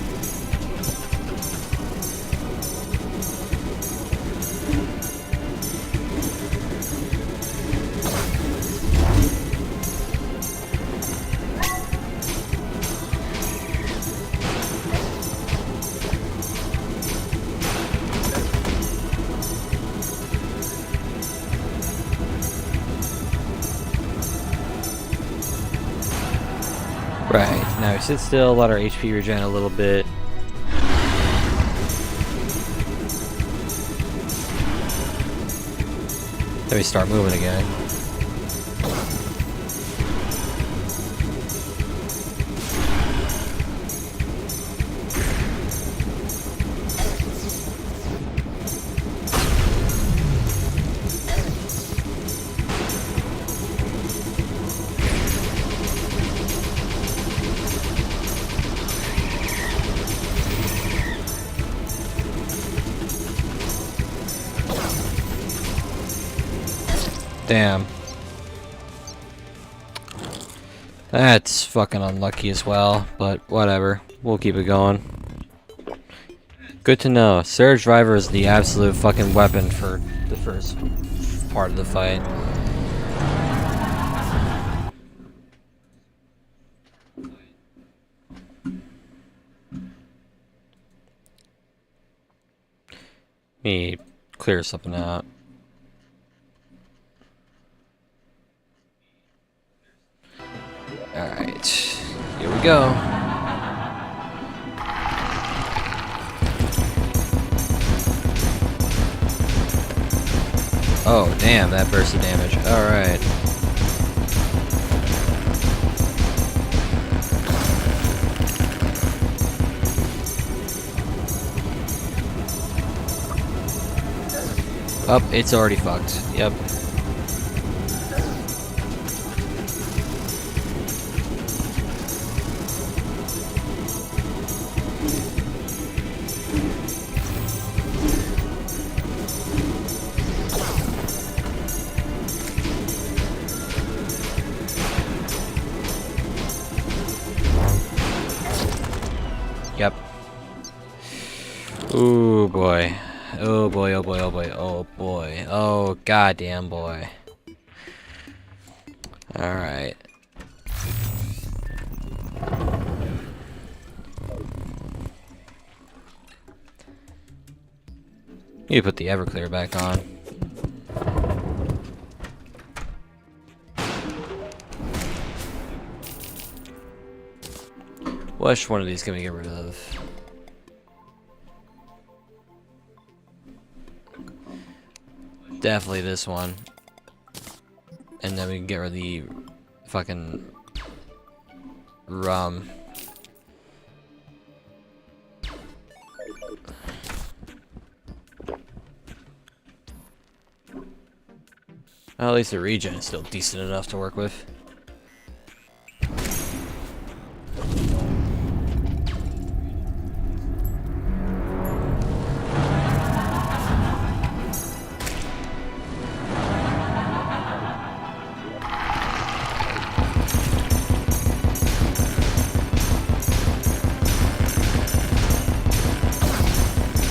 Right, now we sit still, let our HP regen a little bit. Then we start moving again. Damn. That's fucking unlucky as well, but whatever. We'll keep it going. Good to know. Surge Driver is the absolute fucking weapon for the first part of the fight. Let me clear something out. Alright, here we go. Oh, damn, that burst of damage. Alright. Oh, it's already fucked. Yep. Yep. Ooh boy. Oh boy, oh boy, oh boy, oh boy. Oh goddamn boy. Alright. You put the Everclear back on. Which one of these can we get rid of? definitely this one. And then we can get rid of the fucking rum. Well, at least the regen is still decent enough to work with.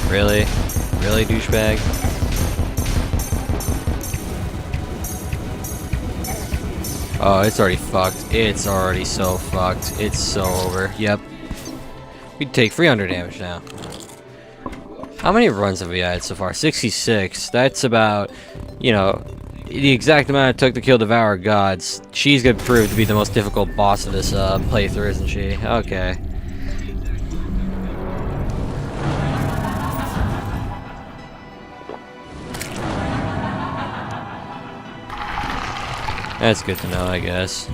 Really? Really, douchebag? Oh, it's already fucked. It's already so fucked. It's so over. Yep. We take 300 damage now. How many runs have we had so far? 66. That's about, you know, the exact amount it took to kill Devour Gods. She's gonna prove to be the most difficult boss of this playthrough, isn't she? Okay. That's good to know, I guess.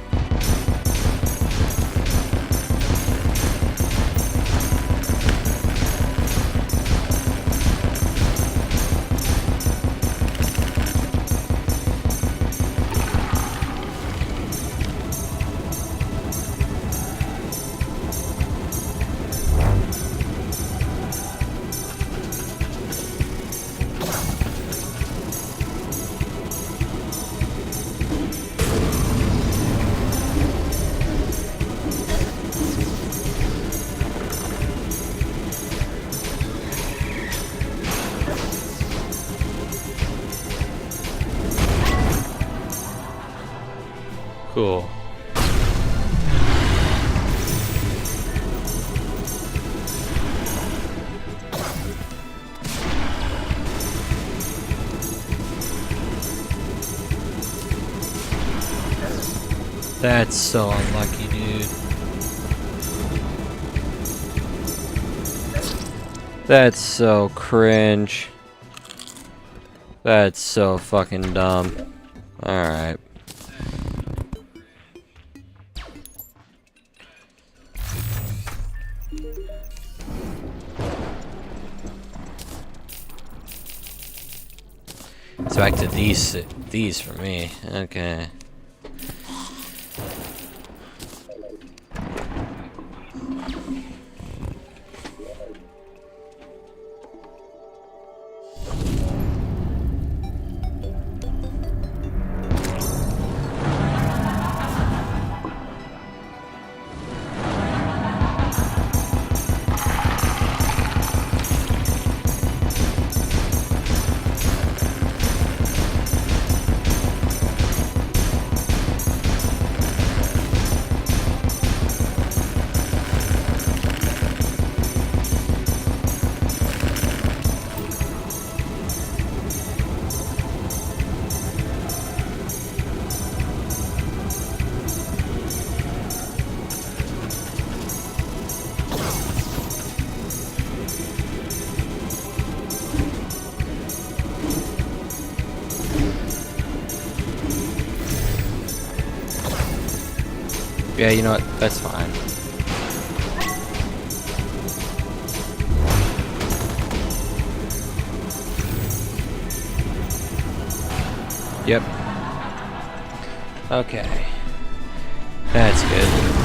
Cool. That's so unlucky, dude. That's so cringe. That's so fucking dumb. Alright. It's back to these for me. Okay. Yeah, you know what? That's fine. Yep. Okay. That's good.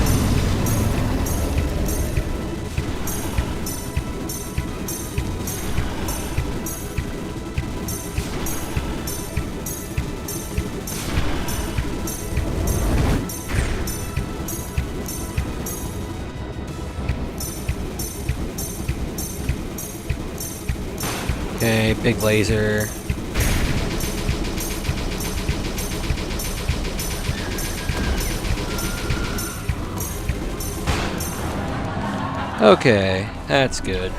Okay, big laser. Okay, that's good.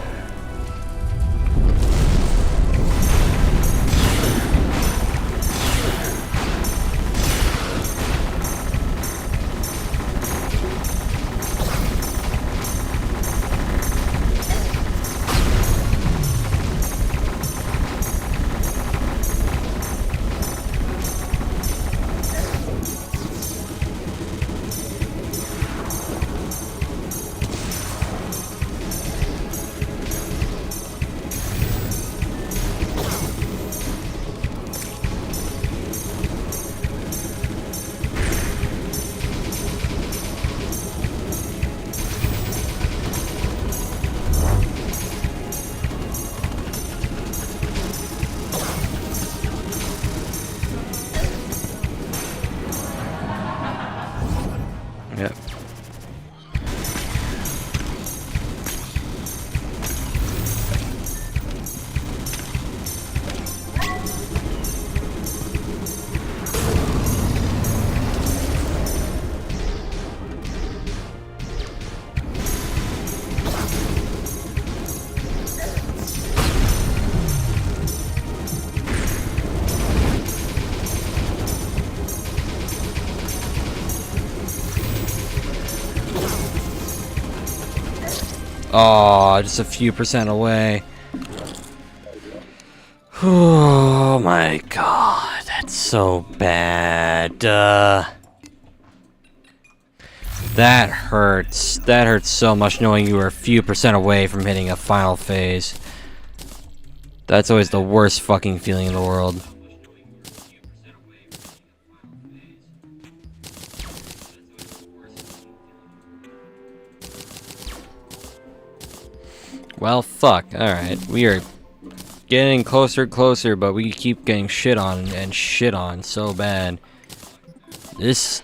Yep. Oh, just a few percent away. Oh my god, that's so bad. That hurts. That hurts so much knowing you were a few percent away from hitting a final phase. That's always the worst fucking feeling in the world. Well, fuck. Alright, we are getting closer and closer, but we keep getting shit on and shit on so bad. This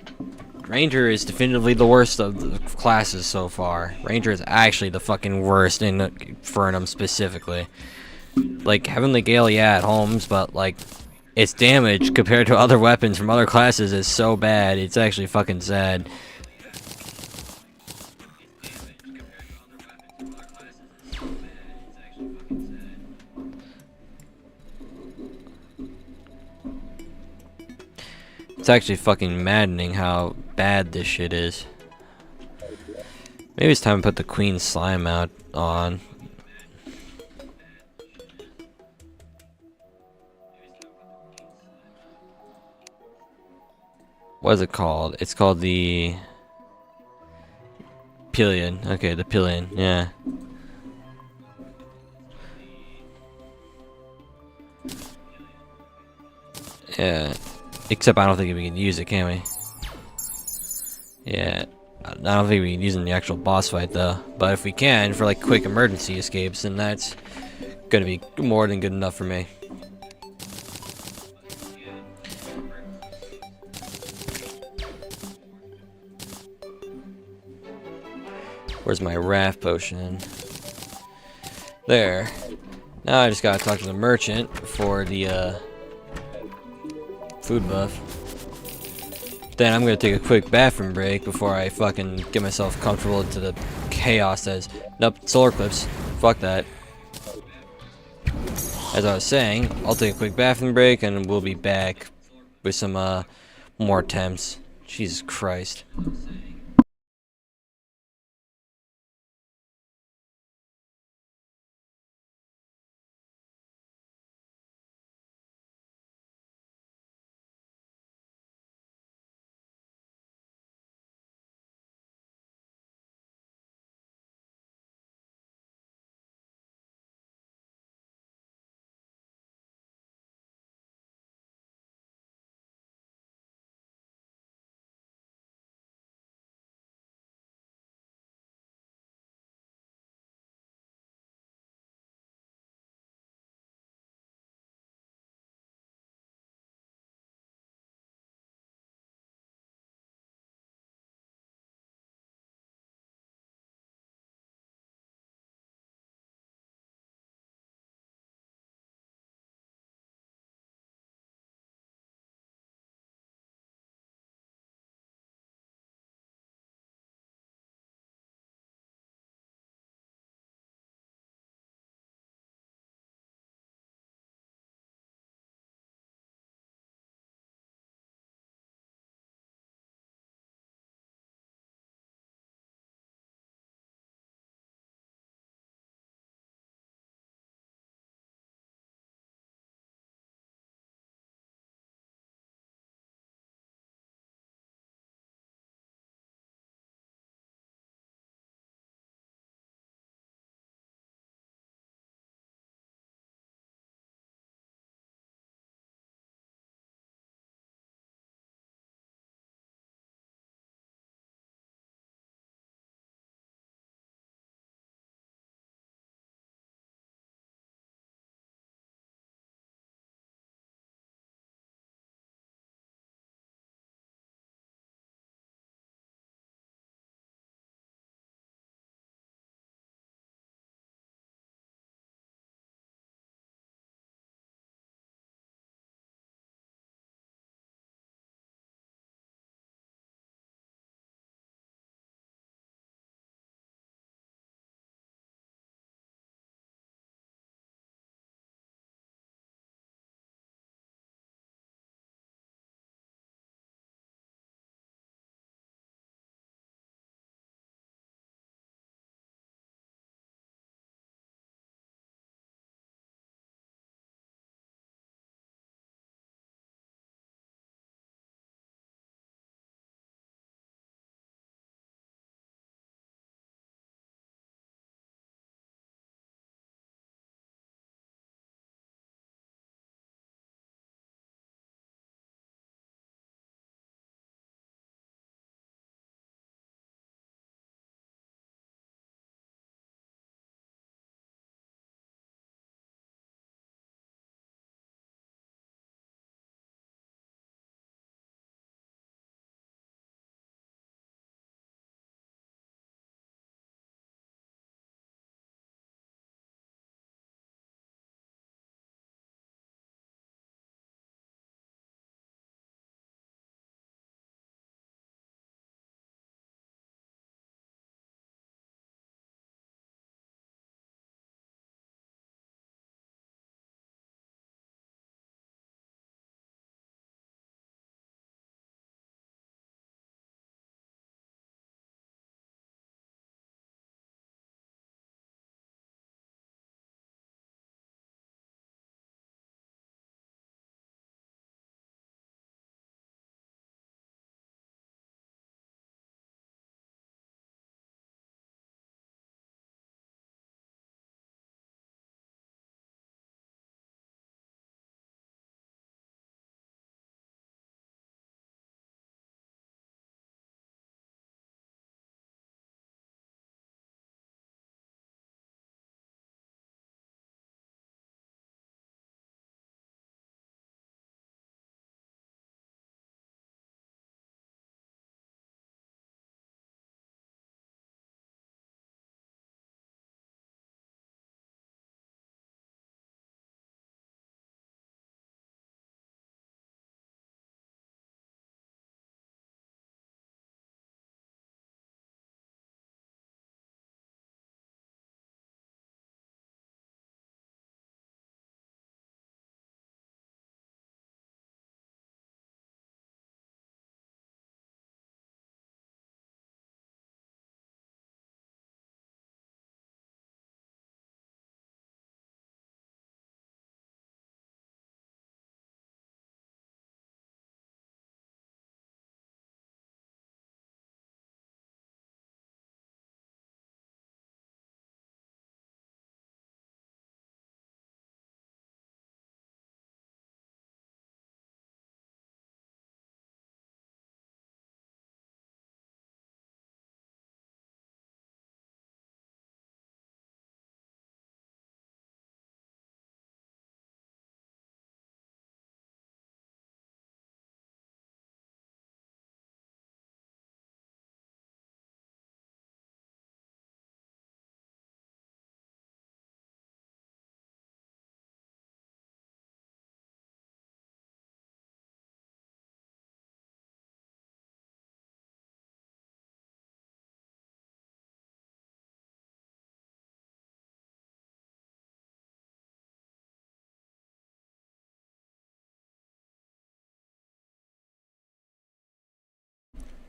Ranger is definitively the worst of the classes so far. Ranger is actually the fucking worst in Infernum specifically. Like, Heavenly Gale, yeah, at homes, but like, its damage compared to other weapons from other classes is so bad, it's actually fucking sad. It's actually fucking maddening how bad this shit is. Maybe it's time to put the Queen Slime out on. What is it called? It's called the Pillion. Okay, the Pillion, yeah. Yeah. Except I don't think we can use it, can we? Yeah. I don't think we can use it in the actual boss fight though. But if we can, for like quick emergency escapes, then that's gonna be more than good enough for me. Where's my raft potion? There. Now I just gotta talk to the merchant for the food buff. Then I'm gonna take a quick bathroom break before I fucking get myself comfortable into the chaos that is. Nope, solar eclipse. Fuck that. As I was saying, I'll take a quick bathroom break and we'll be back with some more attempts. Jesus Christ.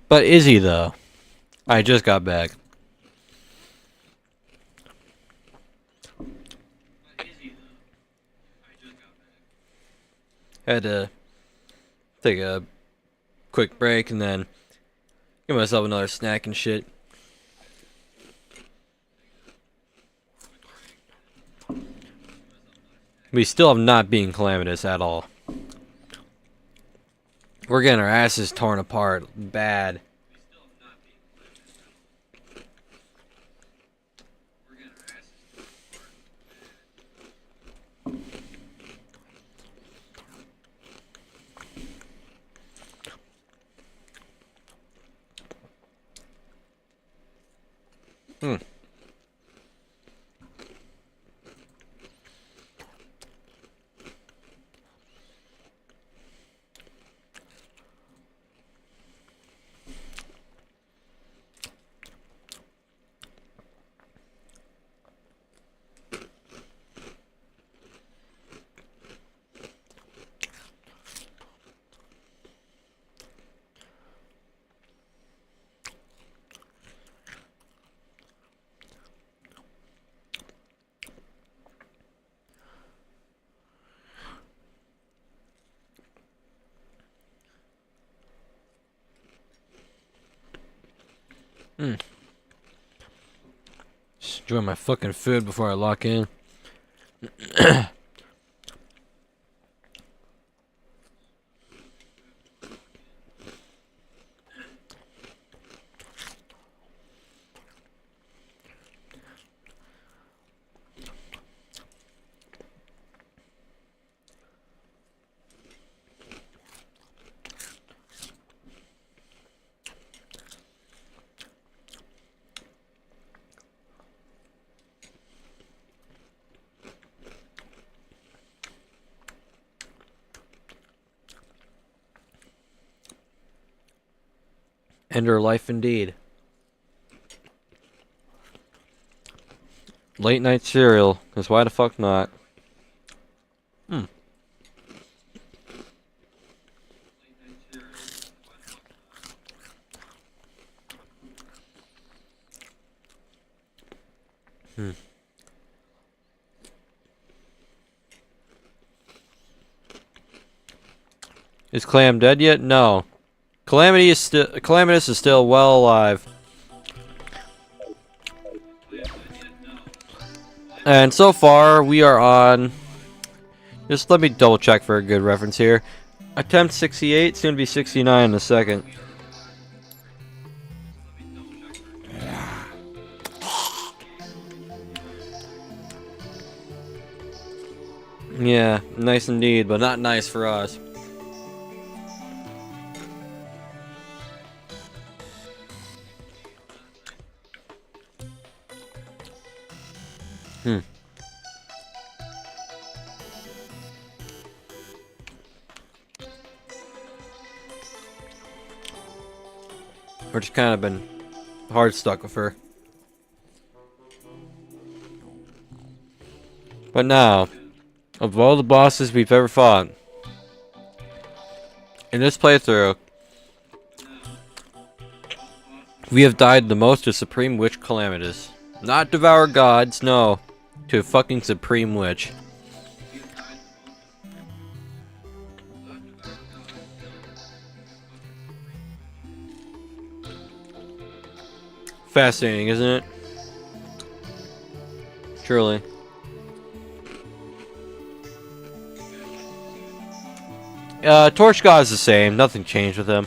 But is he though? I just got back. Had to take a quick break and then give myself another snack and shit. We still have not been calamitous at all. We're getting our asses torn apart bad. Hmm. Just enjoy my fucking food before I lock in. End her life indeed. Late night cereal, because why the fuck not? Hmm. Hmm. Is Clam dead yet? No. Calamitous is still well alive. And so far, we are on... Just let me double check for a good reference here. Attempt 68, soon to be 69 in a second. Yeah, nice indeed, but not nice for us. Hmm. We're just kind of been hard stuck with her. But now, of all the bosses we've ever fought, in this playthrough, we have died the most to Supreme Witch Calamitous. Not Devour Gods, no. To fucking Supreme Witch. Fascinating, isn't it? Truly. Torch God's the same. Nothing changed with him.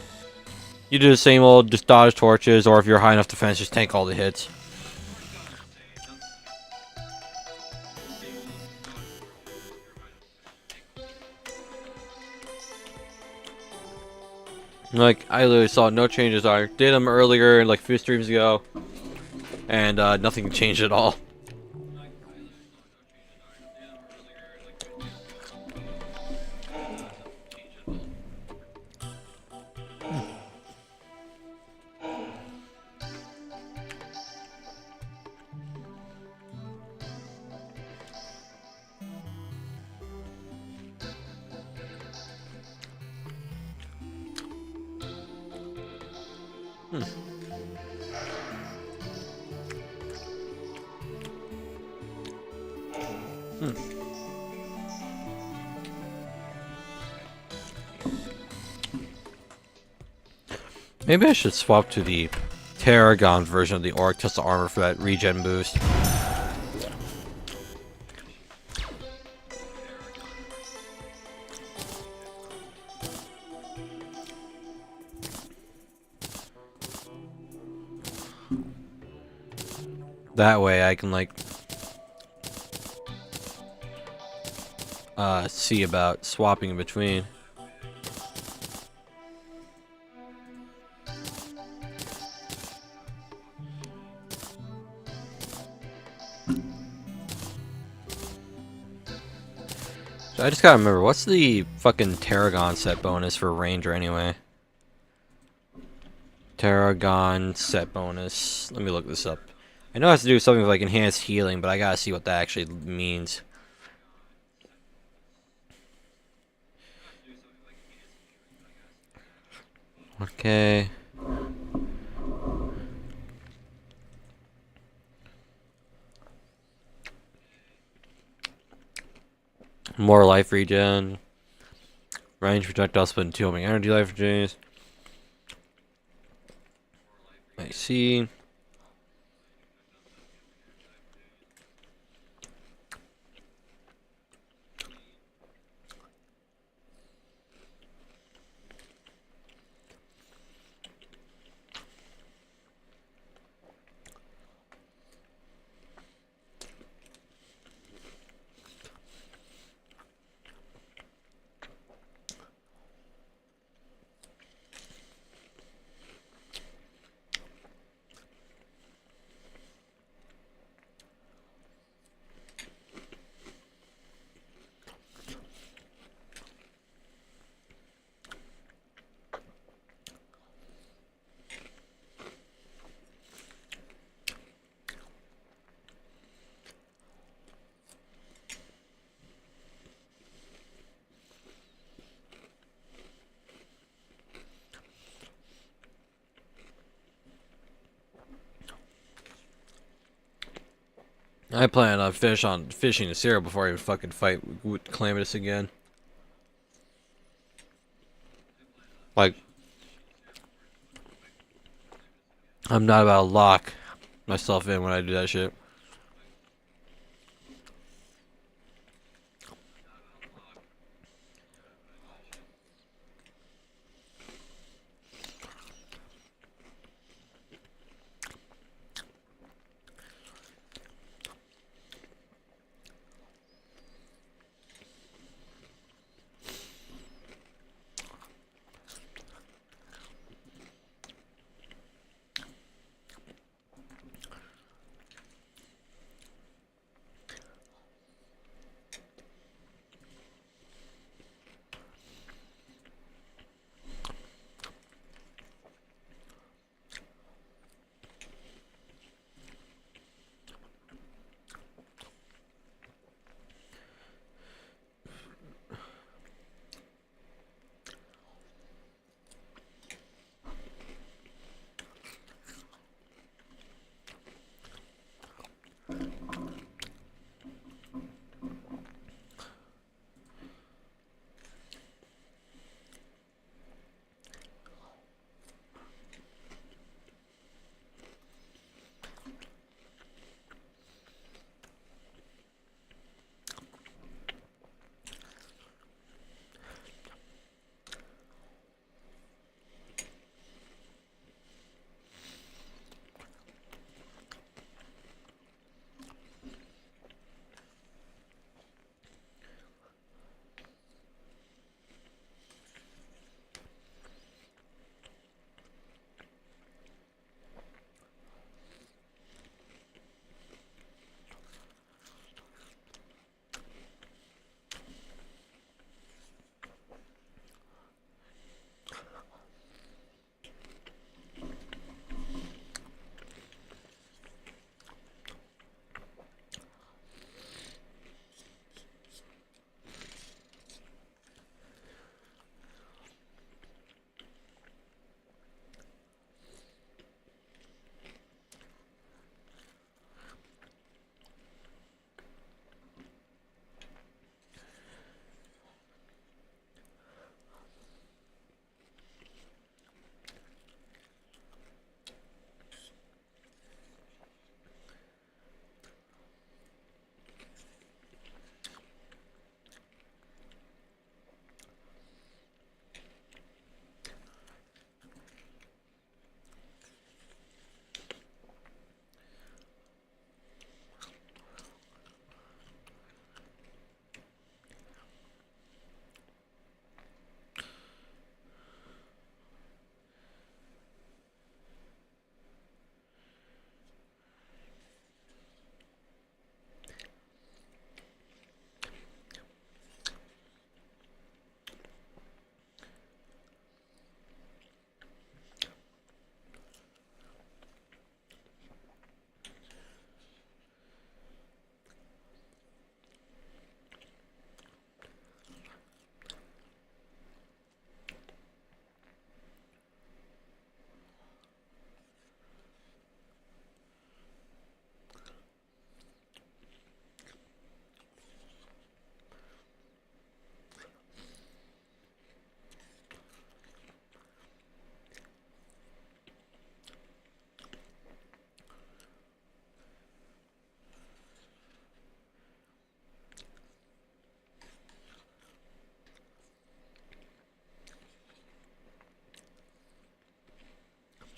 You do the same old, just dodge torches, or if you're high enough defense, just tank all the hits. Like, I literally saw no changes. I did them earlier, like a few streams ago, and nothing changed at all. Maybe I should swap to the Tarragon version of the Orc Tesla armor for that regen boost. That way I can like see about swapping in between. So I just gotta remember, what's the fucking Tarragon set bonus for Ranger anyway? Tarragon set bonus. Let me look this up. I know it has to do with something with like enhanced healing, but I gotta see what that actually means. Okay. More life regen. Range projectile spend 2 homing energy life regens. I see. I plan on fishing the cereal before I even fucking fight with Calamitous again. Like, I'm not about to lock myself in when I do that shit.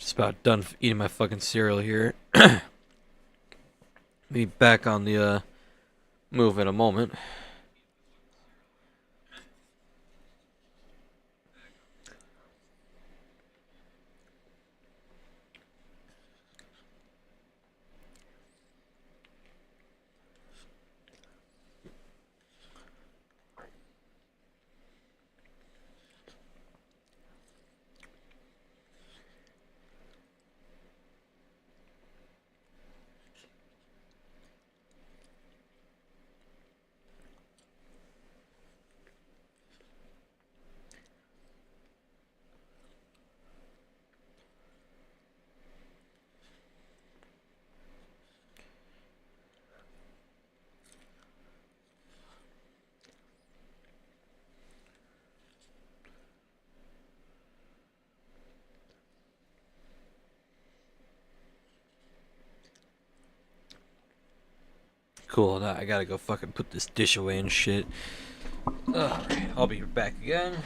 Just about done eating my fucking cereal here. Be back on the move in a moment. Cool, now I gotta go fucking put this dish away and shit. Alright, I'll be back again.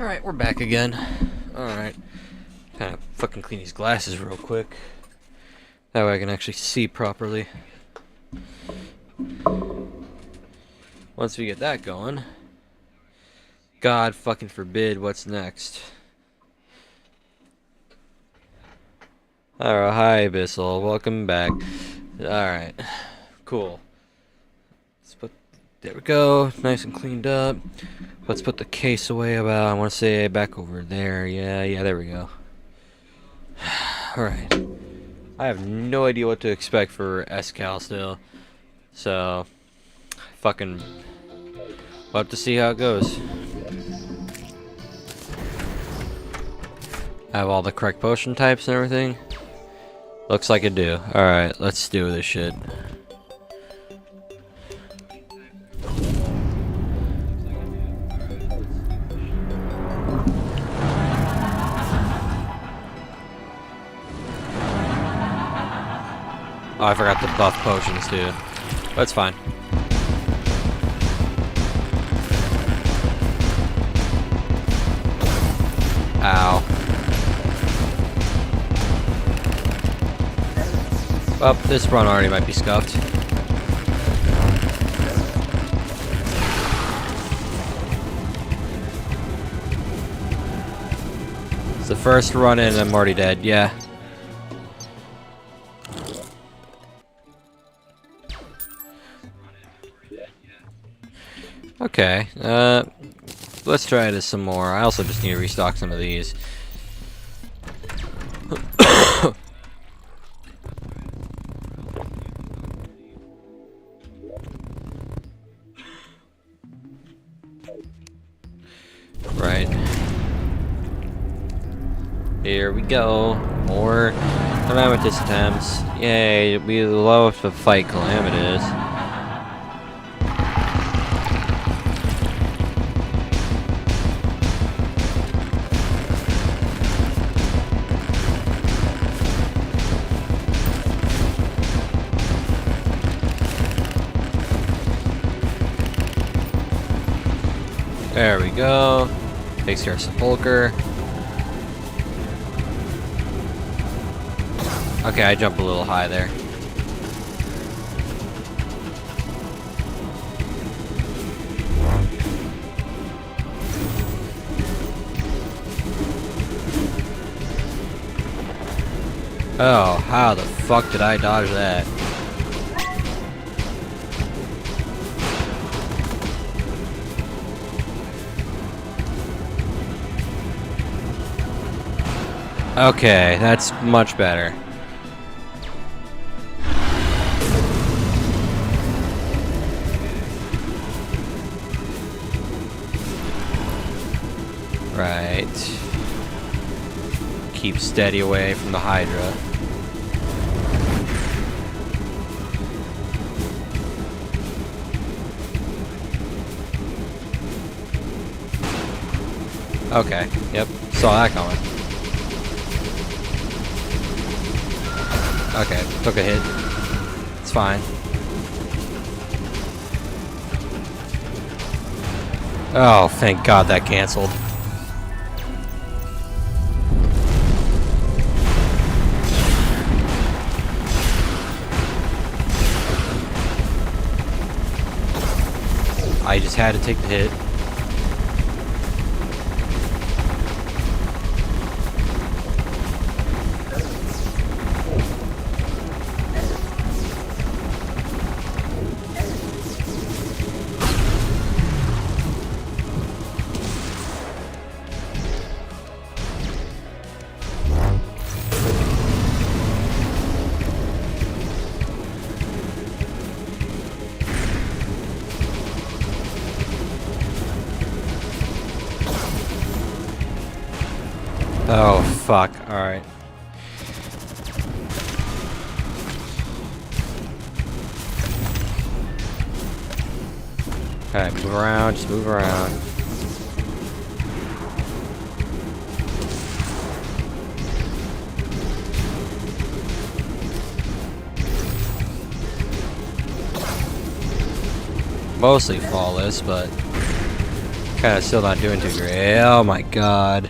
Alright, we're back again. Alright. Kind of fucking clean these glasses real quick. That way I can actually see properly. Once we get that going, God fucking forbid what's next. Alright, hi Abyssal, welcome back. Alright, cool. There we go, nice and cleaned up. Let's put the case away about, I want to say, back over there. Yeah, there we go. Alright. I have no idea what to expect for SCAL still. So, fucking, we'll have to see how it goes. I have all the correct potion types and everything. Looks like I do. Alright, let's do this shit. Oh, I forgot to buff potions, too. That's fine. Ow. Well, this run already might be scuffed. It's the first run in and I'm already dead, yeah. Okay, let's try this some more. I also just need to restock some of these. Right. Here we go. More Calamitous attempts. Yay, we love to fight Calamitous. There we go. Takes care of Sepulcher. Okay, I jumped a little high there. Oh, how the fuck did I dodge that? Okay, that's much better. Right. Keep steady away from the Hydra. Okay, yep, saw that coming. Okay, took a hit. It's fine. Oh, thank God that canceled. I just had to take the hit. Oh, fuck. Alright. Alright, move around, just move around. Mostly flawless, but Kinda still not doing too great. Oh my god.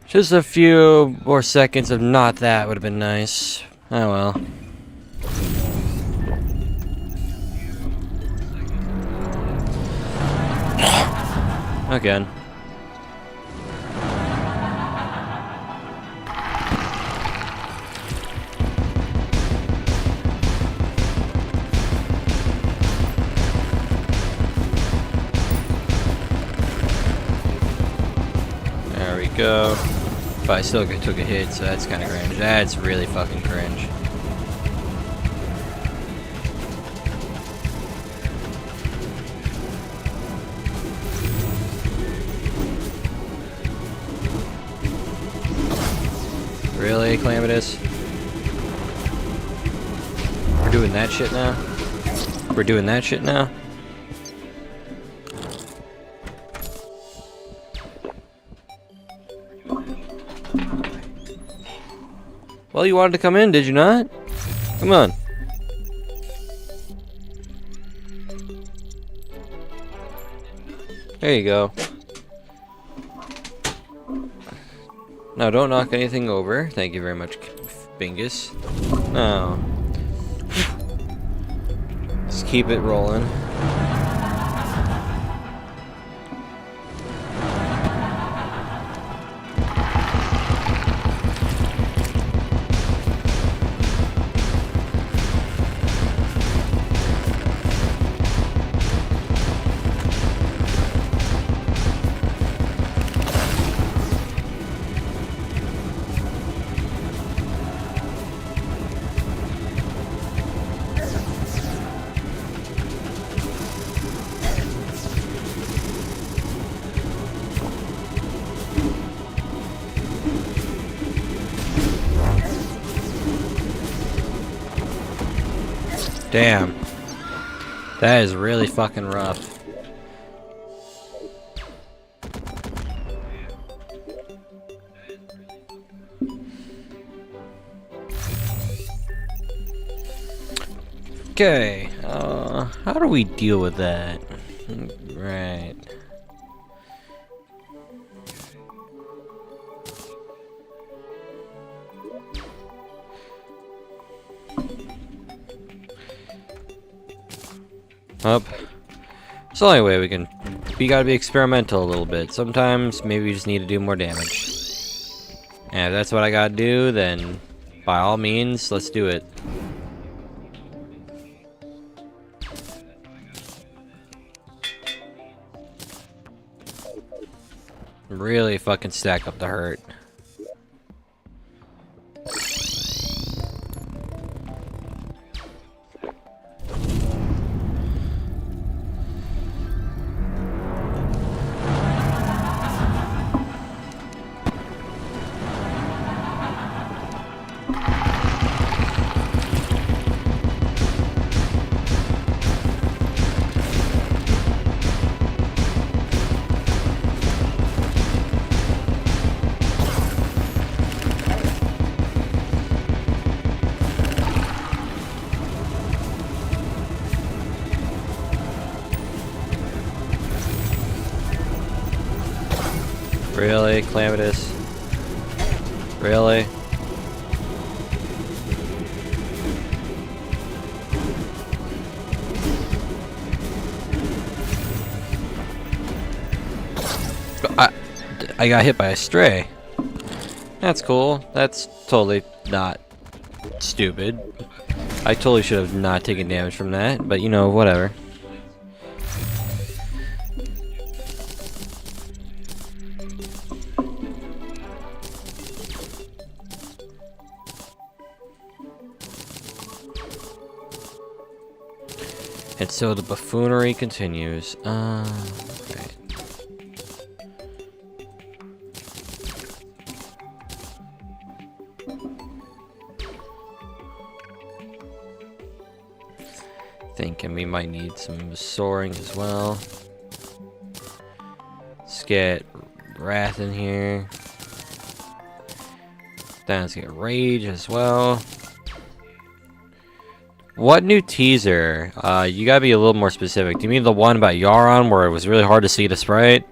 Just a few more seconds of not that would have been nice. Oh well. Again. There we go. But I still took a hit, so that's kind of cringe. That's really fucking cringe. Really, Calamitous? We're doing that shit now? We're doing that shit now? Well, you wanted to come in, did you not? Come on. There you go. Now, don't knock anything over. Thank you very much, Bingus. No. Just keep it rolling. Damn. That is really fucking rough. Okay, how do we deal with that? Right. Up. It's the only way we can. We gotta be experimental a little bit. Sometimes maybe we just need to do more damage. And if that's what I gotta do, then by all means, let's do it. Really fucking stack up the hurt. Really, Calamitous? Really? I got hit by a stray. That's cool. That's totally not stupid. I totally should have not taken damage from that, but you know, whatever. And so the buffoonery continues. Right. Thinking we might need some soaring as well. Let's get Wrath in here. Then let's get Rage as well. What new teaser? You gotta be a little more specific. Do you mean the one about Yaron where it was really hard to see the sprite?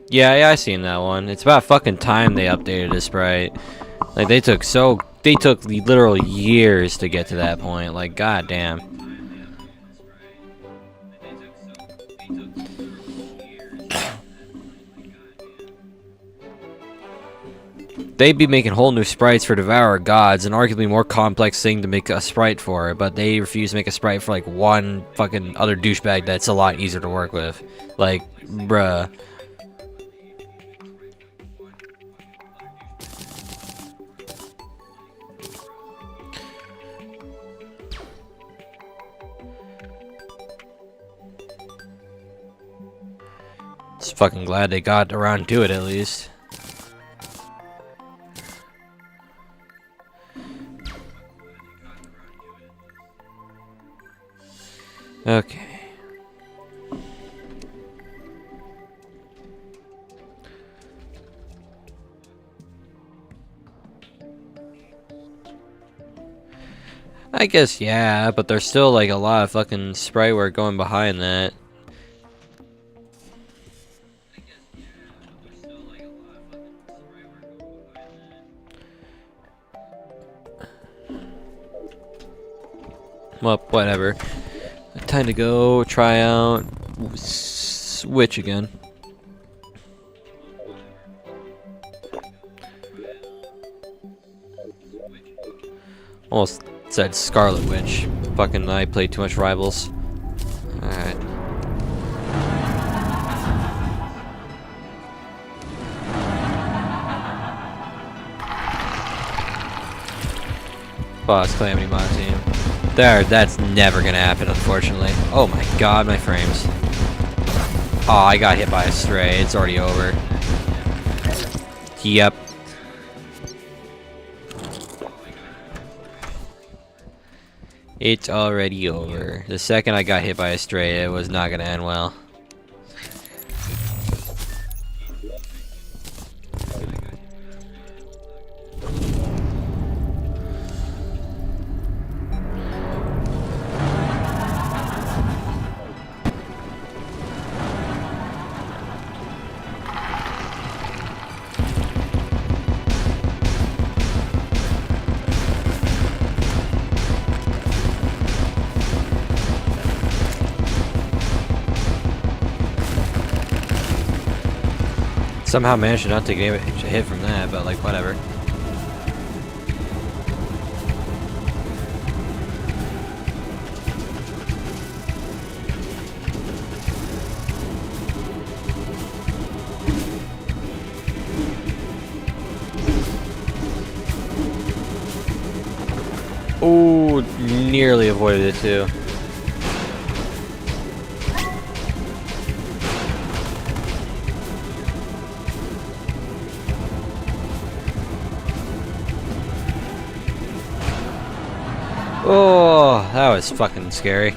Yeah, I seen that one. It's about fucking time they updated the sprite. Like they took literal years to get to that point. Like goddamn. They'd be making whole new sprites for Devourer Gods, an arguably more complex thing to make a sprite for, but they refuse to make a sprite for like one fucking other douchebag that's a lot easier to work with. Like, bruh. Just fucking glad they got around to it at least. Okay. I guess yeah, but there's still like a lot of fucking sprite work going behind that. Well, whatever. Time to go try out Witch again. Almost said Scarlet Witch. Fucking I played too much Rivals. Alright. Boss Calamity Mod team. That's never gonna happen, unfortunately. Oh my god, my frames. Oh, I got hit by a stray. It's already over. Yep. It's already over. The second I got hit by a stray, it was not gonna end well. Somehow managed not to get a hit from that, but like whatever. Oh, nearly avoided it too. Oh, that was fucking scary.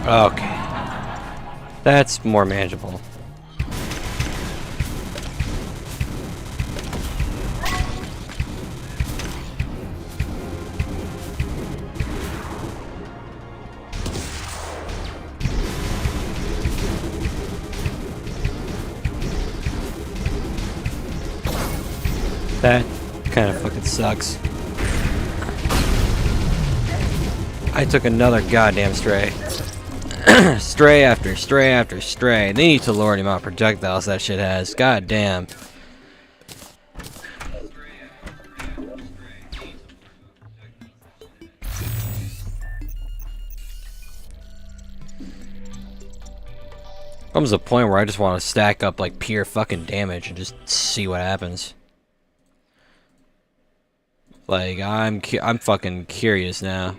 Okay. That's more manageable. That kind of fucking sucks. I took another goddamn stray. Stray after stray after stray. They need to lower the amount of projectiles that shit has. God damn. Comes a point where I just want to stack up like pure fucking damage and just see what happens. Like I'm fucking curious now.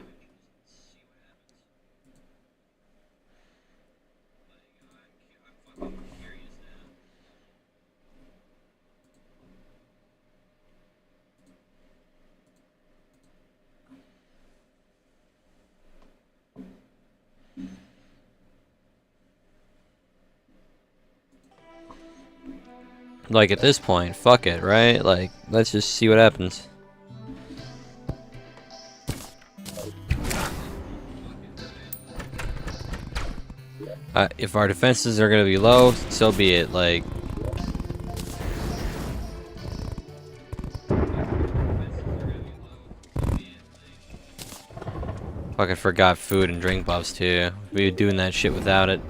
Like at this point, fuck it, right? Like let's just see what happens. If our defenses are gonna be low, so be it. Like, fucking forgot food and drink buffs too. We were doing that shit without it.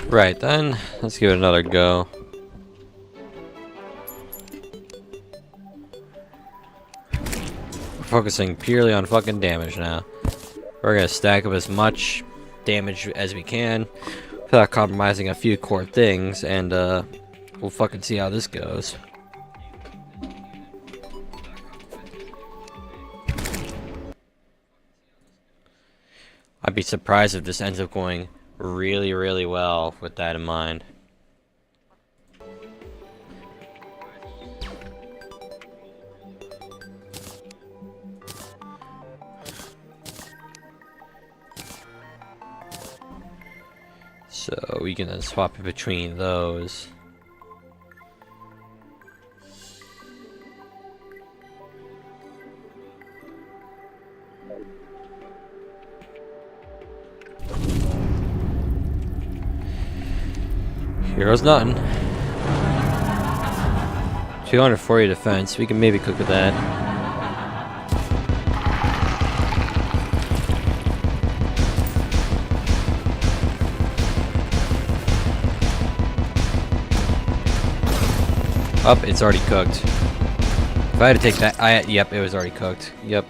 Right then, let's give it another go. We're focusing purely on fucking damage now. We're gonna stack up as much damage as we can without compromising a few core things, and we'll fucking see how this goes. I'd be surprised if this ends up going really, really well with that in mind. So we can then swap in between those. Here goes nothing. 240 defense. We can maybe cook with that. Up, it's already cooked. If I had to take that, yep, it was already cooked. Yep.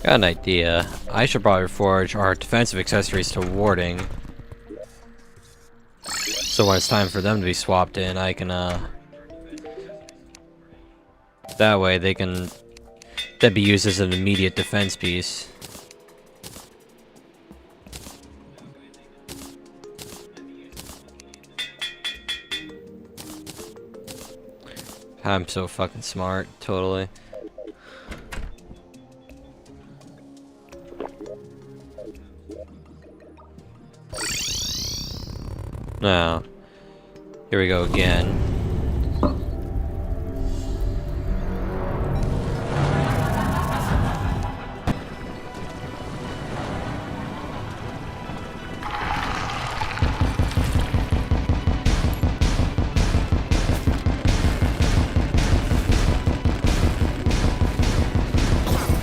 Got an idea. I should probably forge our defensive accessories to warding. So when it's time for them to be swapped in, I can That way they can then be used as an immediate defense piece. I'm so fucking smart, totally. Now, here we go again.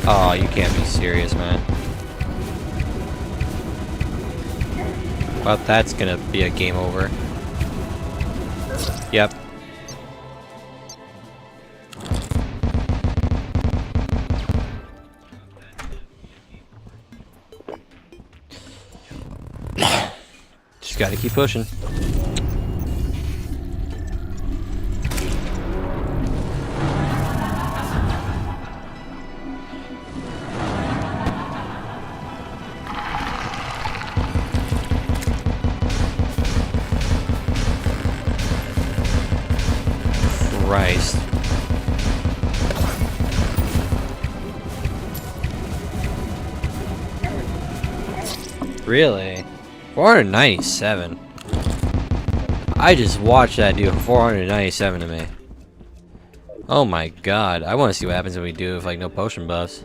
Oh, you can't be serious, man. Well, that's gonna be a game over. Yep. Just gotta keep pushing. Christ. Really? 497. I just watched that do 497 to me. Oh my god. I want to see what happens if we do with like no potion buffs.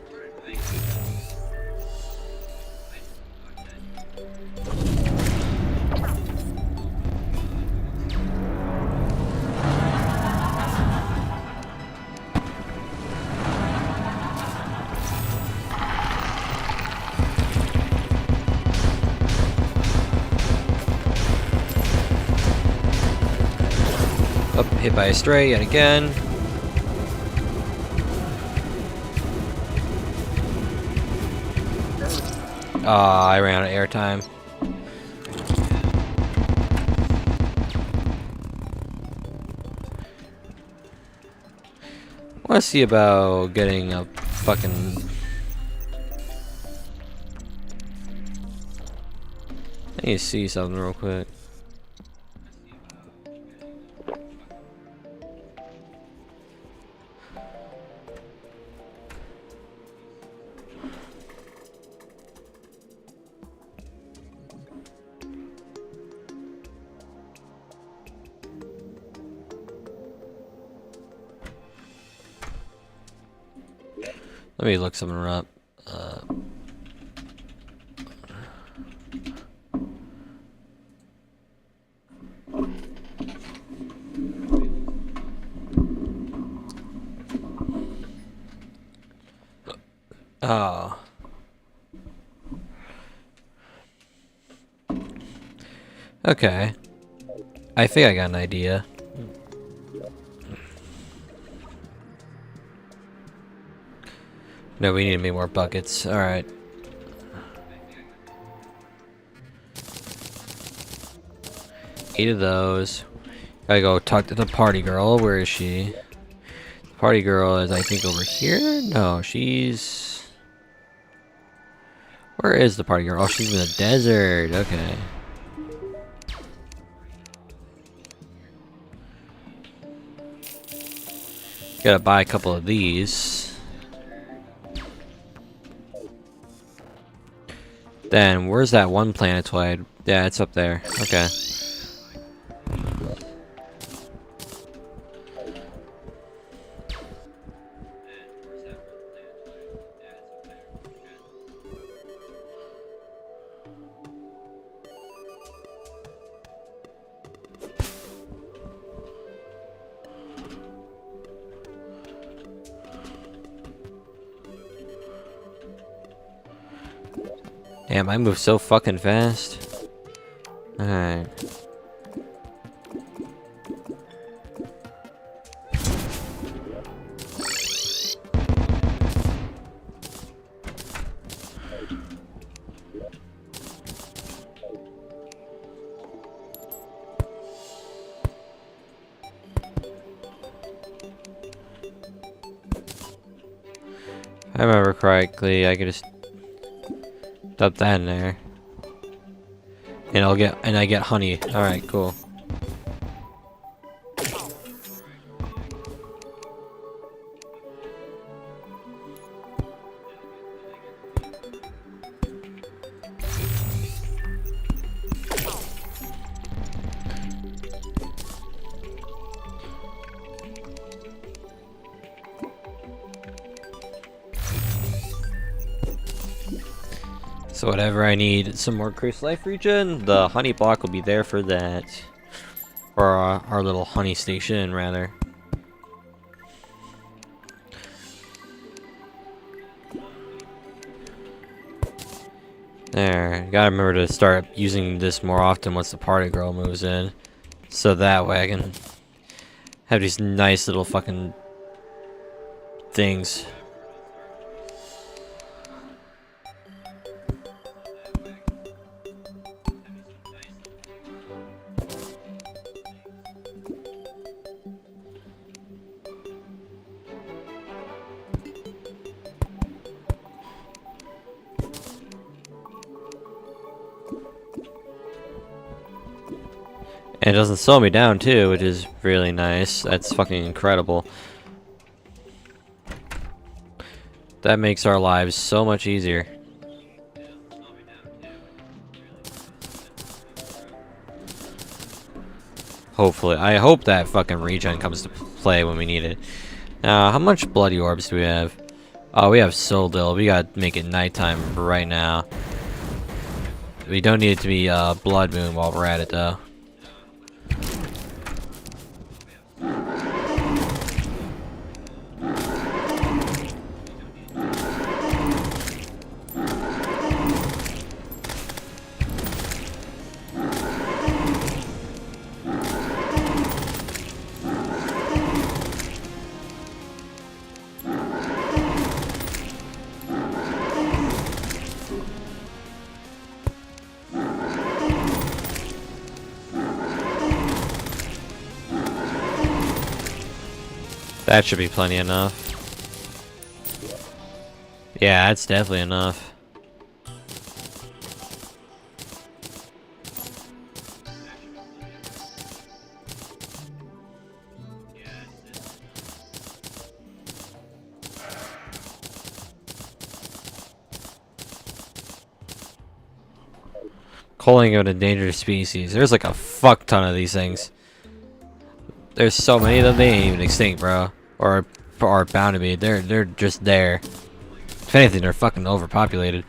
Oh, hit by a stray yet again. Ah, I ran out of airtime. I want to see about getting a fucking... I need to see something real quick. Let me look something up. Oh. Okay. I think I got an idea. No, we need to make more buckets. Alright. Eight of those. Gotta go talk to the party girl. Where is she? The party girl is, I think, over here? No, she's... Where is the party girl? Oh, she's in the desert. Okay. Gotta buy a couple of these. Then, where's that one planetoid? Yeah, it's up there. Okay. Damn, I move so fucking fast. Alright. I remember correctly, I could just dump that in there. And I get honey. Alright, cool. So whatever I need some more increased life regen, the honey block will be there for that. Or our little honey station, rather. There, gotta remember to start using this more often once the party girl moves in. So that way I can have these nice little fucking things. And it doesn't slow me down too, which is really nice. That's fucking incredible. That makes our lives so much easier. Hopefully. I hope that fucking regen comes to play when we need it. Now, how much bloody orbs do we have? Oh, we have so little. We gotta make it nighttime right now. We don't need it to be blood moon while we're at it though. That should be plenty enough. Yeah, that's definitely enough. Calling out endangered species. There's like a fuck ton of these things. There's so many of them, they ain't even extinct, bro. Or bound to be. They're just there. If anything, they're fucking overpopulated.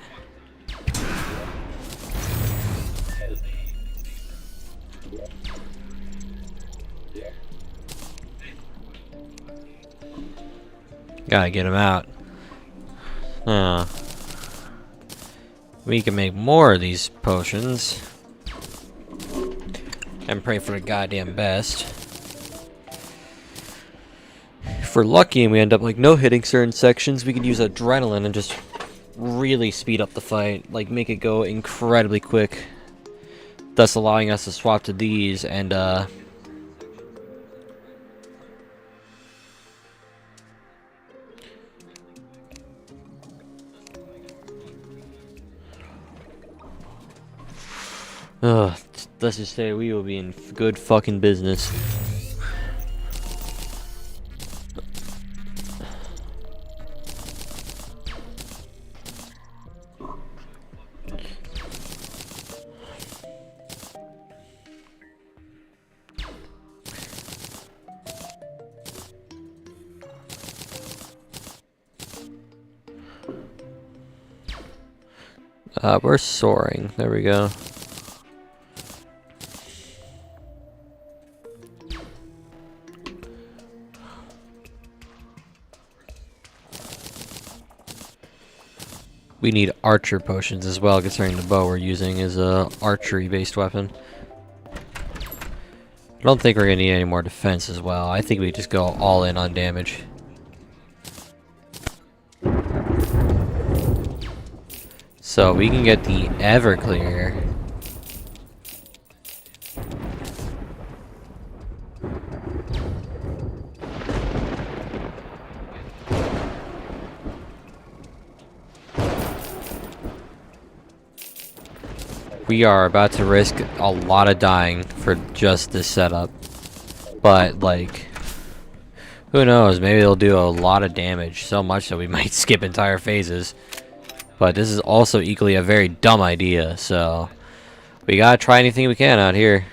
Gotta get them out. We can make more of these potions. And pray for the goddamn best. If we're lucky and we end up like no hitting certain sections, we can use adrenaline and just really speed up the fight. Like make it go incredibly quick. Thus allowing us to swap to these and let's just say we will be in good fucking business. We're soaring. There we go. We need archer potions as well, considering the bow we're using is a archery-based weapon. I don't think we're gonna need any more defense as well. I think we just go all in on damage. So we can get the Everclear. we are about to risk a lot of dying for just this setup. But, like, who knows? Maybe they'll do a lot of damage, so much that we might skip entire phases. But this is also equally a very dumb idea, so we gotta try anything we can out here.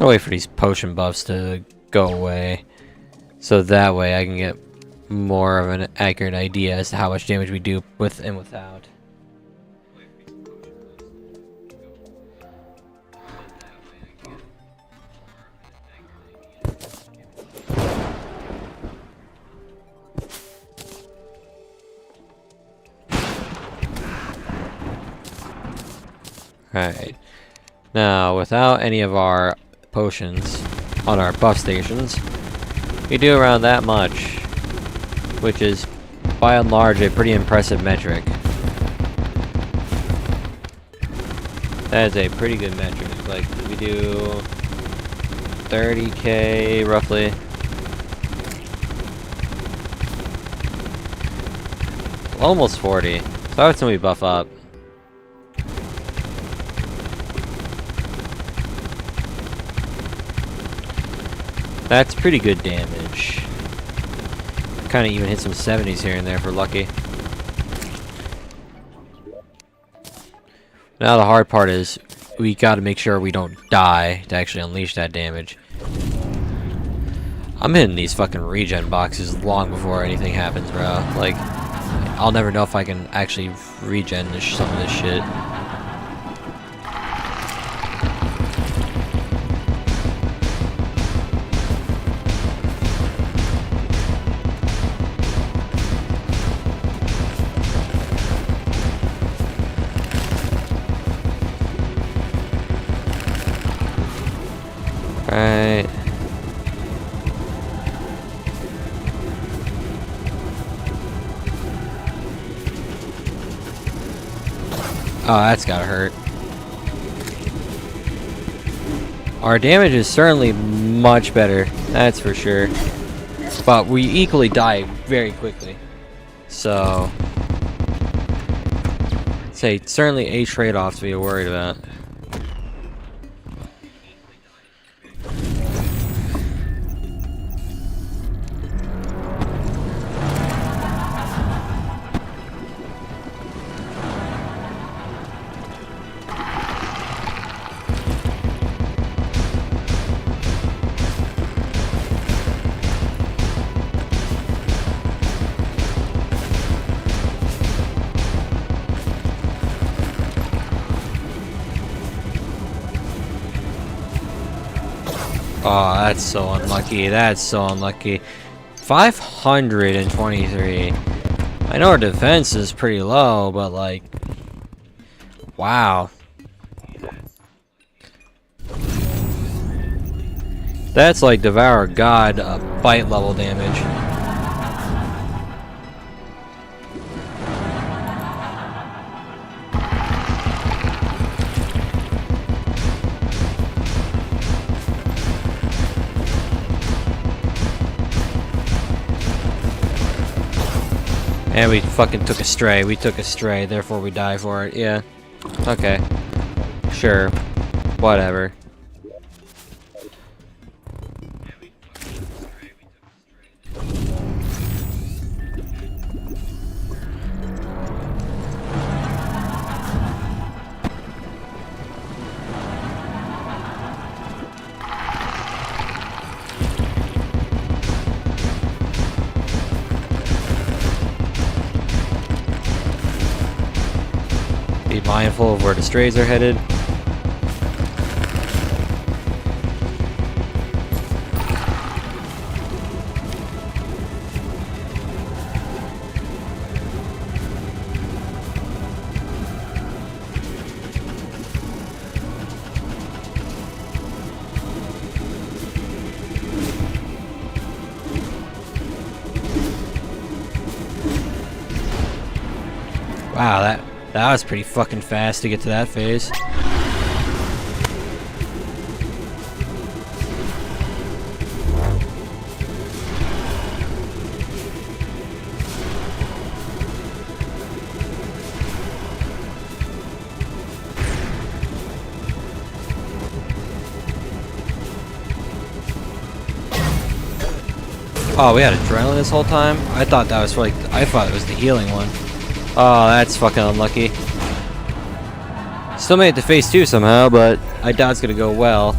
I'll wait for these potion buffs to go away, so that way I can get more of an accurate idea as to how much damage we do with and without. Alright. Now, without any of our potions on our buff stations, we do around that much, which is by and large a pretty impressive metric. That is a pretty good metric. Like, we do 30k roughly. Almost 40. So I would say we buff up. That's pretty good damage. Kind of even hit some 70s here and there for lucky. Now the hard part is we got to make sure we don't die to actually unleash that damage. I'm hitting these fucking regen boxes long before anything happens, bro. Like, I'll never know if I can actually regen some of this shit. Right. Oh, that's gotta hurt. Our damage is certainly much better, that's for sure. But we equally die very quickly. So, I'd say certainly a trade-off to be worried about. Oh, that's so unlucky. That's so unlucky. 523. I know our defense is pretty low, but like, wow. That's like Devour God bite level damage. And we fucking took a stray. We took a stray, therefore we die for it. Yeah. Okay. Sure. Whatever. Be mindful of where the strays are headed. Wow, that was pretty fucking fast to get to that phase. Oh, we had adrenaline this whole time? I thought that was for like, I thought it was the healing one. Oh, that's fucking unlucky. Still made it to phase 2 somehow, but I doubt it's gonna go well.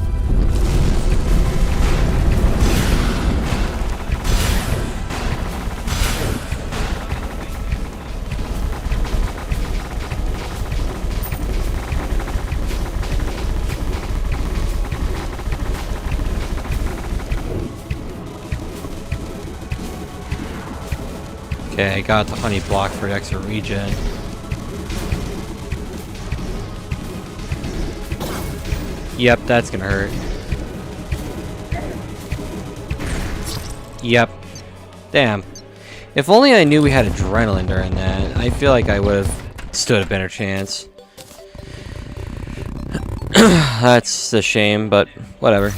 Okay, I got the honey block for extra regen. Yep, that's gonna hurt. Yep. Damn. If only I knew we had adrenaline during that, I feel like I would have stood a better chance. That's a shame, but whatever.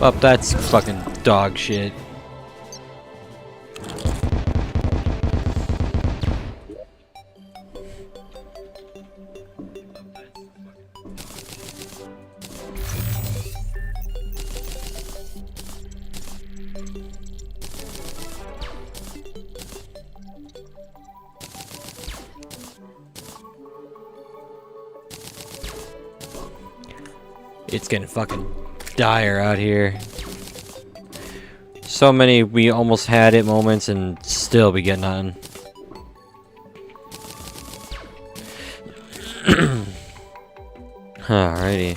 Oh, that's fucking dog shit. It's getting fucking dire out here. So many we almost had it moments and still be getting on. Alrighty.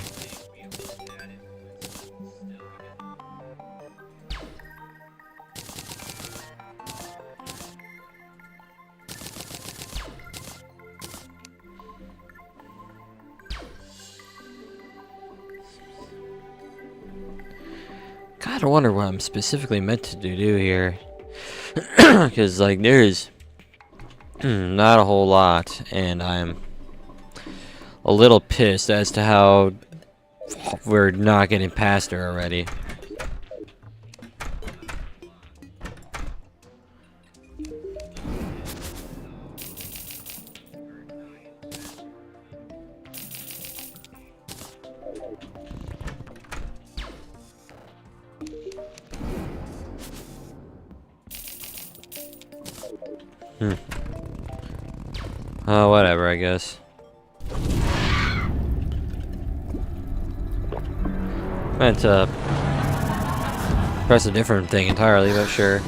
God, I wonder what I'm specifically meant to do here. Because, like, there's not a whole lot, and I'm a little pissed as to how we're not getting past her already. Whatever, I guess. Meant to press a different thing entirely, but sure.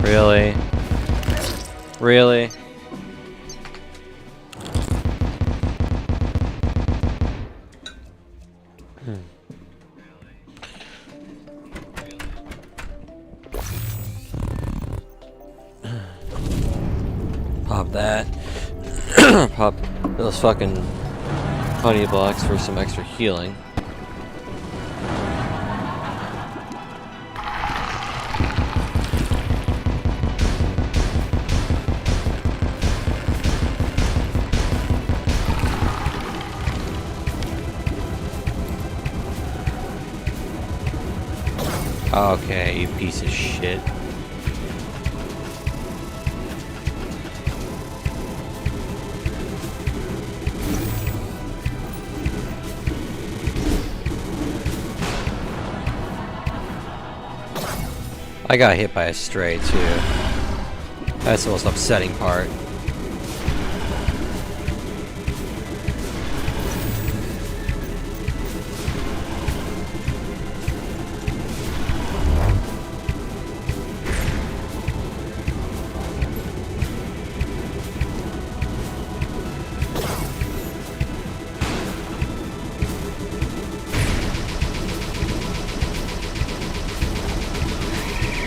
Really? Really? Pop that. Pop those fucking honey blocks for some extra healing. Okay, you piece of shit. I got hit by a stray too. That's the most upsetting part.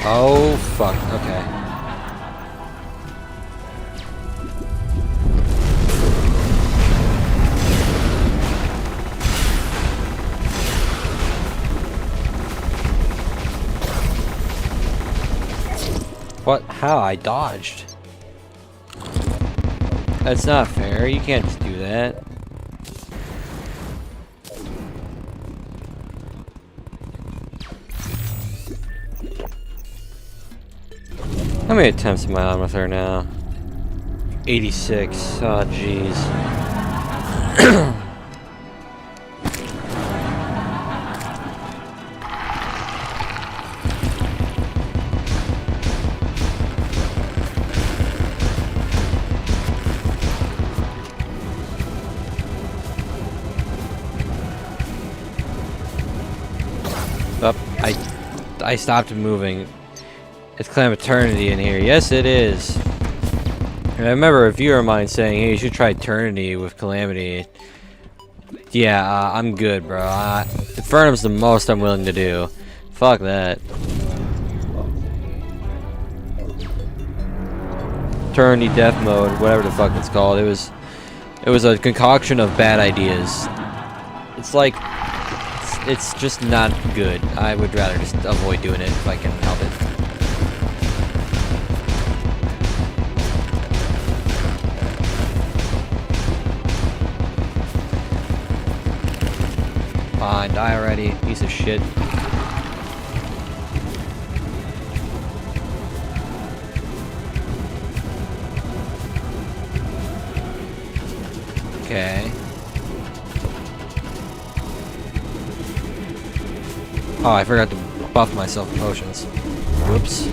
Oh, fuck. Okay. What? How? I dodged. That's not fair. You can't just do that. How many attempts am I on with her now? 86. Oh, jeez. Up. I stopped moving. It's Clam Eternity in here. Yes, it is. And I remember a viewer of mine saying, hey, you should try Eternity with Calamity. Yeah, I'm good, bro. Infernum's the most I'm willing to do. Fuck that. Eternity Death Mode, whatever the fuck it's called. It was a concoction of bad ideas. It's like, it's just not good. I would rather just avoid doing it if I can help it. Fine, die already, piece of shit. Okay. Oh, I forgot to buff myself with potions. Whoops.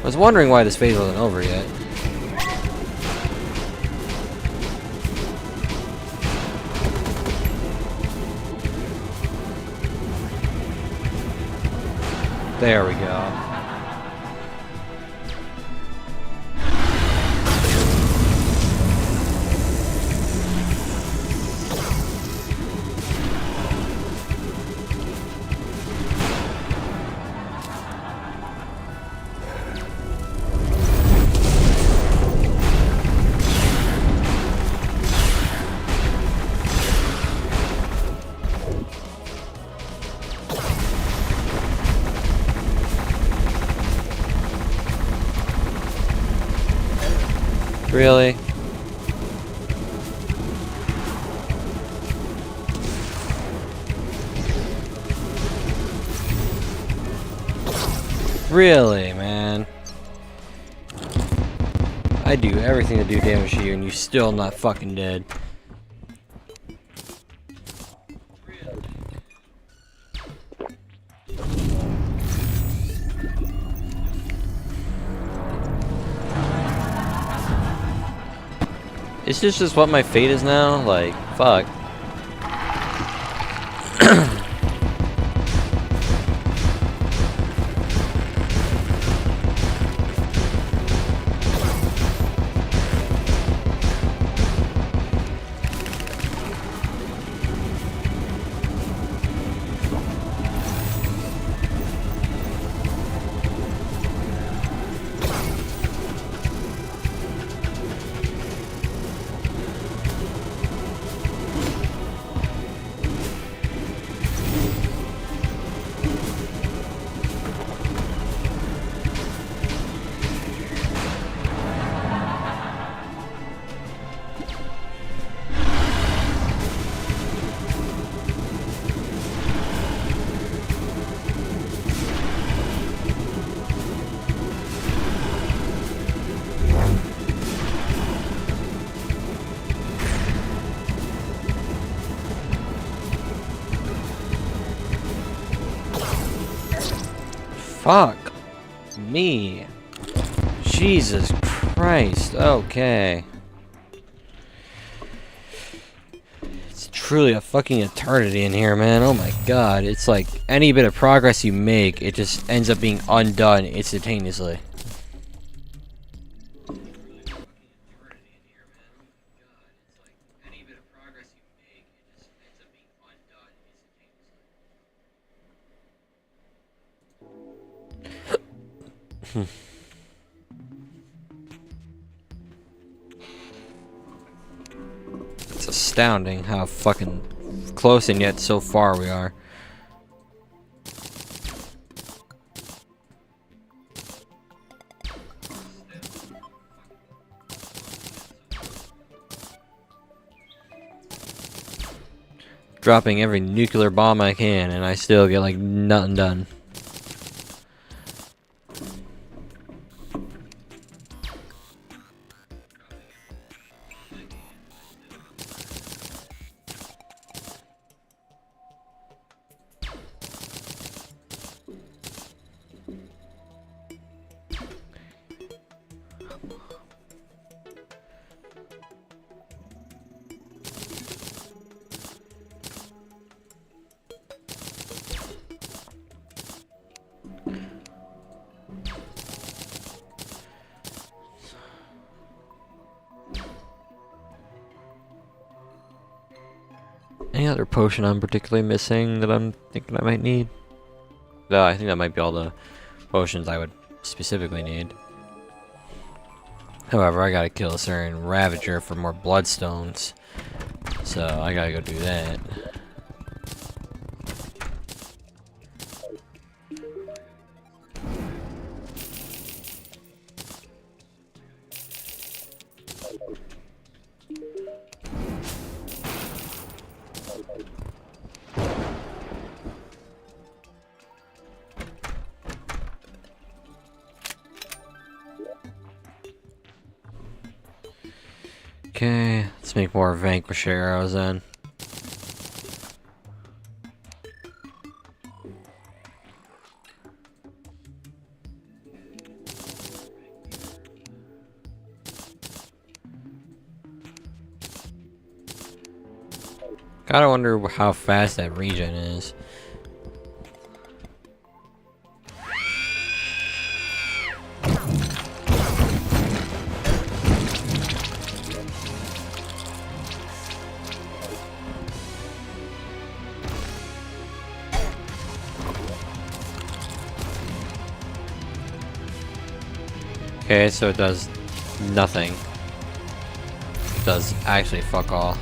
I was wondering why this phase wasn't over yet. There we go. Really? Really, man? I do everything to do damage to you and you're still not fucking dead. Is this just what my fate is now? Like, fuck. Fuck me. Jesus Christ. Okay. It's truly a fucking eternity in here, man. Oh my god. It's like any bit of progress you make, it just ends up being undone instantaneously. It's astounding how fucking close and yet so far we are. Dropping every nuclear bomb I can, and I still get like nothing done. Any other potion I'm particularly missing that I'm thinking I might need? No, I think that might be all the potions I would specifically need. However, I gotta kill a certain Ravager for more bloodstones, so I gotta go do that. Okay, let's make more Vanquish arrows then. Gotta wonder how fast that regen is. Okay, so it does nothing. It does actually fuck all.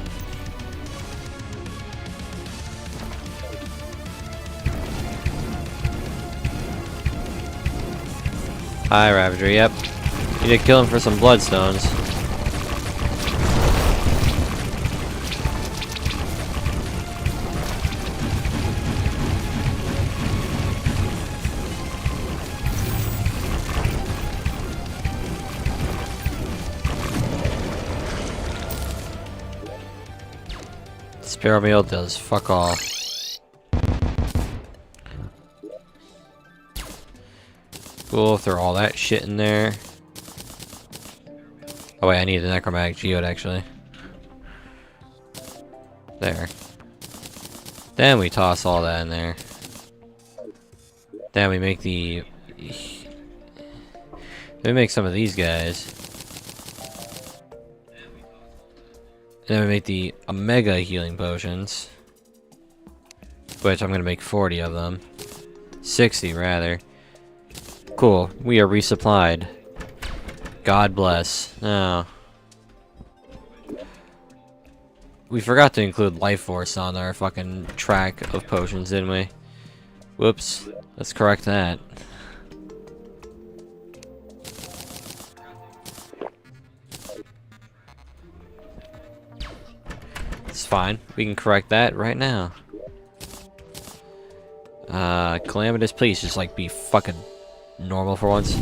Hi, Ravager, yep. Need to kill him for some bloodstones. Sparrow meal does fuck all. Cool, throw all that shit in there. Oh wait, I need the necromantic geode actually. There. Then we toss all that in there. Then we make the... Then we make some of these guys. And then we make the Omega healing potions. Which I'm gonna make 40 of them. 60 rather. Cool, we are resupplied. God bless. Now, we forgot to include Life Force on our fucking track of potions, didn't we? Whoops. Let's correct that. It's fine. We can correct that right now. Calamitous, please just like be fucking normal for once.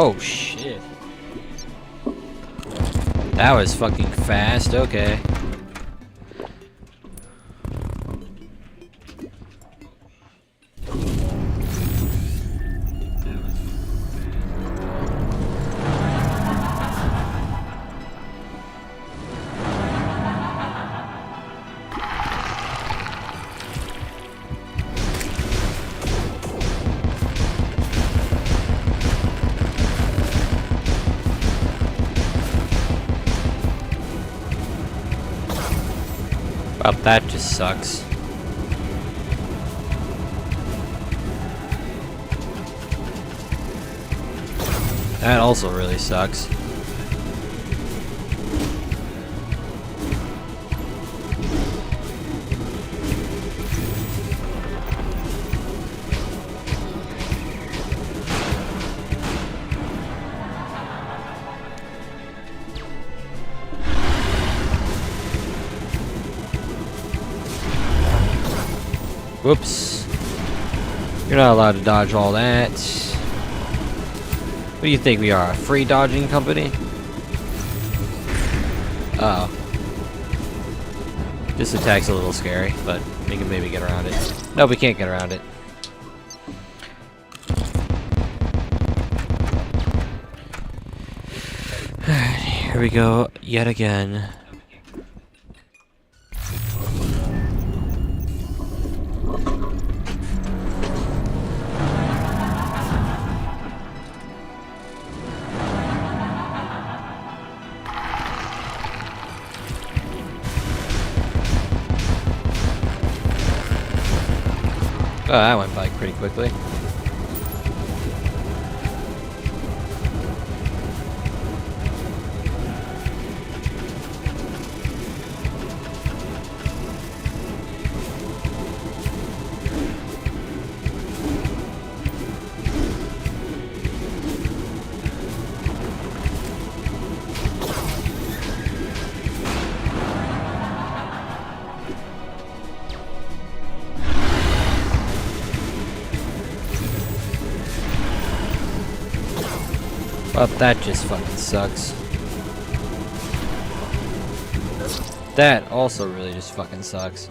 Oh shit. That was fucking fast, okay. Well, that just sucks. That also really sucks. Whoops. You're not allowed to dodge all that. What do you think we are, a free dodging company? Uh oh. This attack's a little scary, but we can maybe get around it. No, we can't get around it. Here we go, yet again. Oh, that went by pretty quickly. Well, that just fucking sucks. That also really just fucking sucks.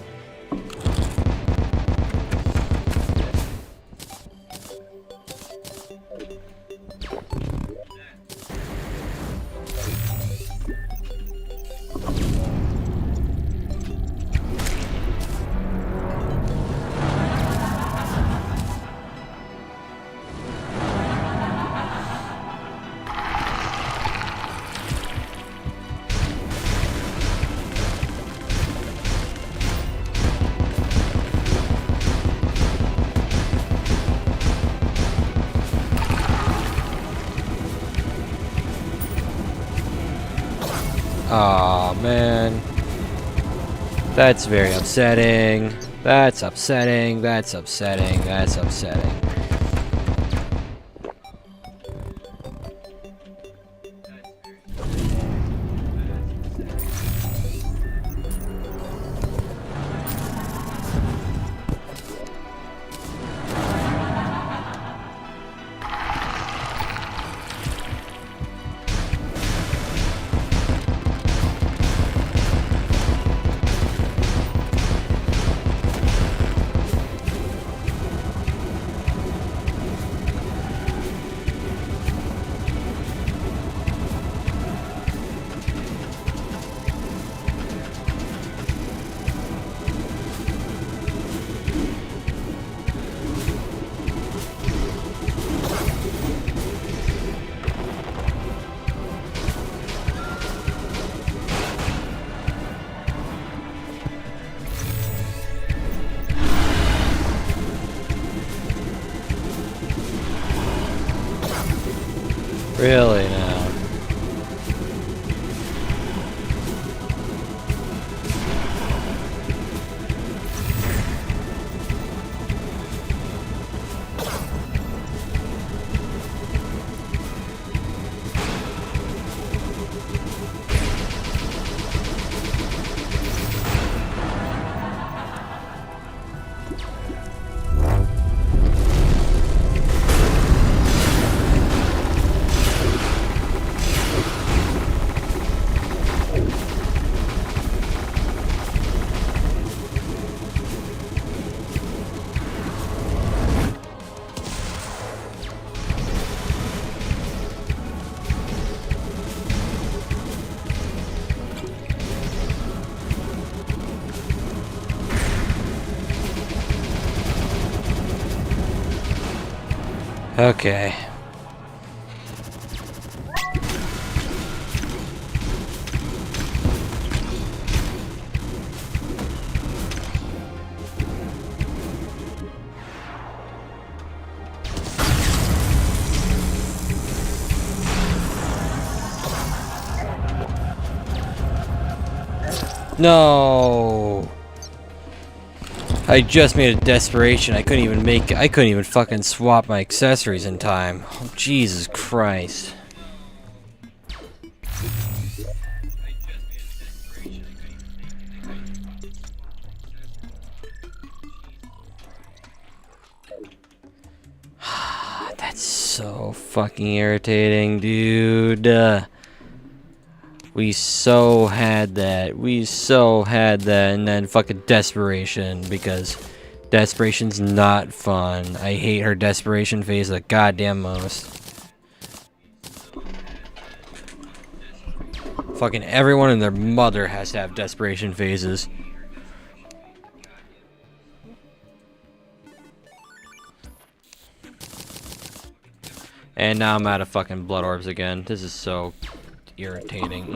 Aw, man. That's very upsetting. That's upsetting. That's upsetting. That's upsetting. Really now. Okay. No. I just made a desperation. I couldn't even fucking swap my accessories in time. Oh, Jesus Christ. That's so fucking irritating, dude. We so had that. And then fucking desperation, because desperation's not fun. I hate her desperation phase the goddamn most. Fucking everyone and their mother has to have desperation phases. And now I'm out of fucking blood orbs again. This is so irritating.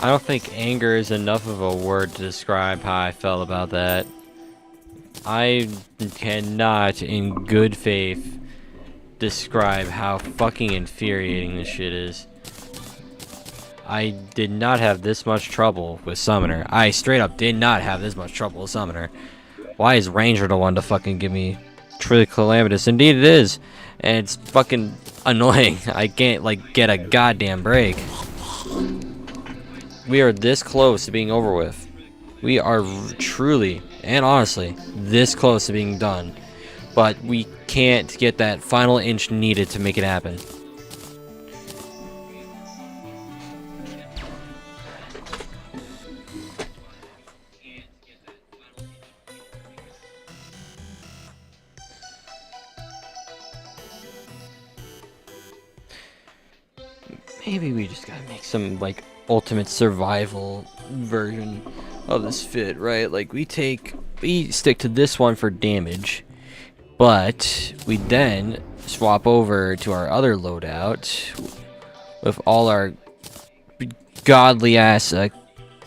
I don't think anger is enough of a word to describe how I felt about that. I cannot, in good faith, describe how fucking infuriating this shit is. I did not have this much trouble with Summoner. I straight up did not have this much trouble with Summoner. Why is Ranger the one to fucking give me truly calamitous? Indeed it is. And it's fucking annoying. I can't, like, get a goddamn break. We are this close to being over with. We are truly and honestly this close to being done. But we can't get that final inch needed to make it happen. Maybe we just gotta make some, like, ultimate survival version of this fit, right? Like, we stick to this one for damage, but we then swap over to our other loadout with all our godly ass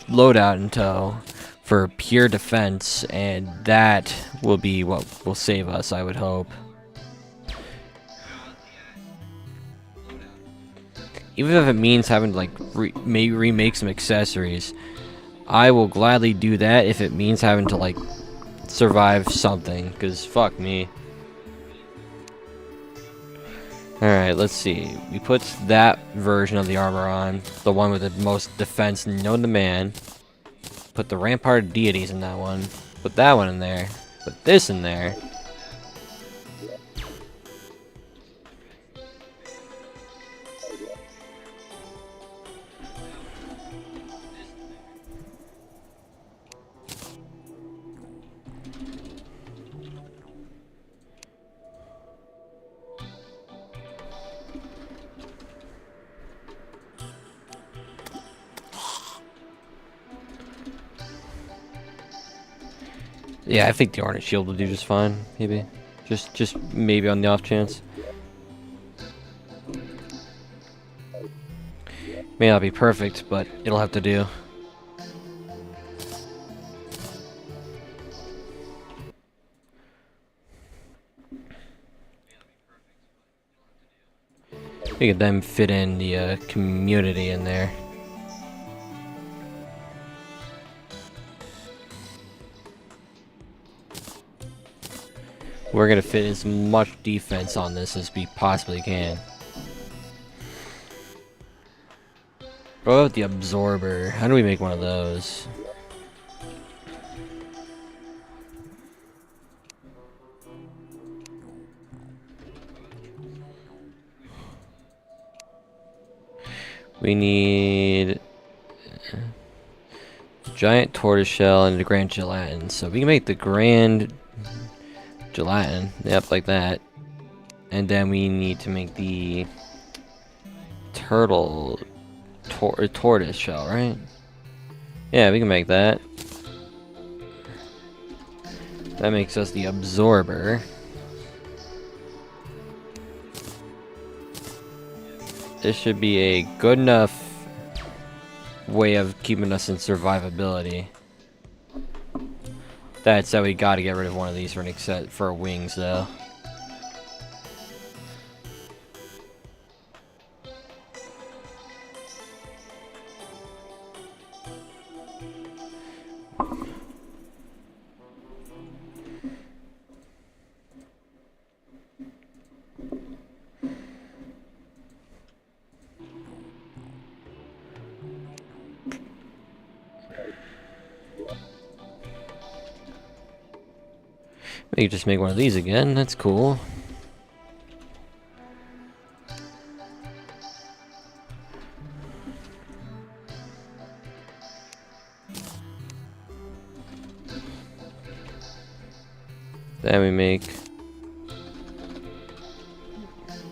loadout in tow for pure defense, and that will be what will save us, I would hope. Even if it means having to, like, remake some accessories, I will gladly do that if it means having to, like, survive something, because fuck me. Alright, let's see. We put that version of the armor on, the one with the most defense known to man. Put the Rampart Deities in that one. Put that one in there. Put this in there. Yeah, I think the Ornate Shield will do just fine, maybe. Just maybe on the off chance. May not be perfect, but it'll have to do. We could then fit in the community in there. We're gonna fit as much defense on this as we possibly can. What about the absorber? How do we make one of those? We need Giant tortoiseshell and the grand gelatin. So we can make the grand gelatin. Yep, like that. And then we need to make the turtle tortoise shell, right? Yeah, we can make that. That makes us the absorber. This should be a good enough way of keeping us in survivability. That said, we gotta get rid of one of these for an except for wings, though. We can just make one of these again. That's cool. Then we make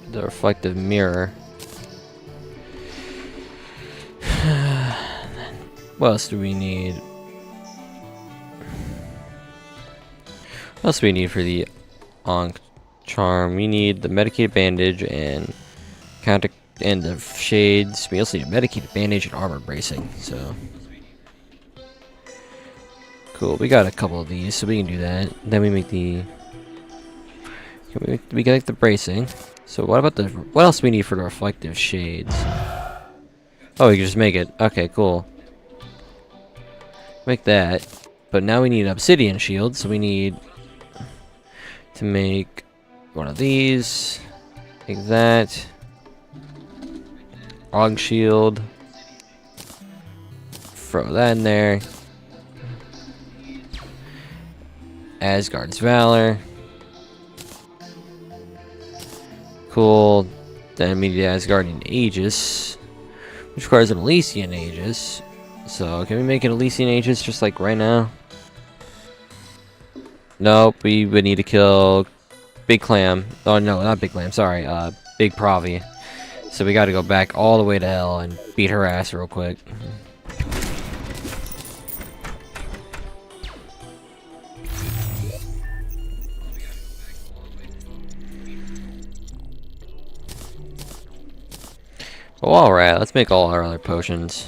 the reflective mirror. What else do we need? What else do we need for the Ankh charm? We need the medicated bandage and counter and the shades. We also need a medicated bandage and armor bracing. So cool. We got a couple of these, so we can do that. Then we make the we get like the bracing. So what about the what else do we need for the reflective shades? Oh, we can just make it. Okay, cool. Make that. But now we need an obsidian shield, so we need to make one of these. Like that. Og shield. Throw that in there. Asgard's Valor. Cool. Then we need the Asgardian Aegis, which requires an Elysian Aegis. So, can we make an Elysian Aegis just like right now? Nope, we would need to kill Big Clam. Oh, no, not Big Clam, sorry. Big Pravi. So we gotta go back all the way to hell and beat her ass real quick. Well, alright, let's make all our other potions.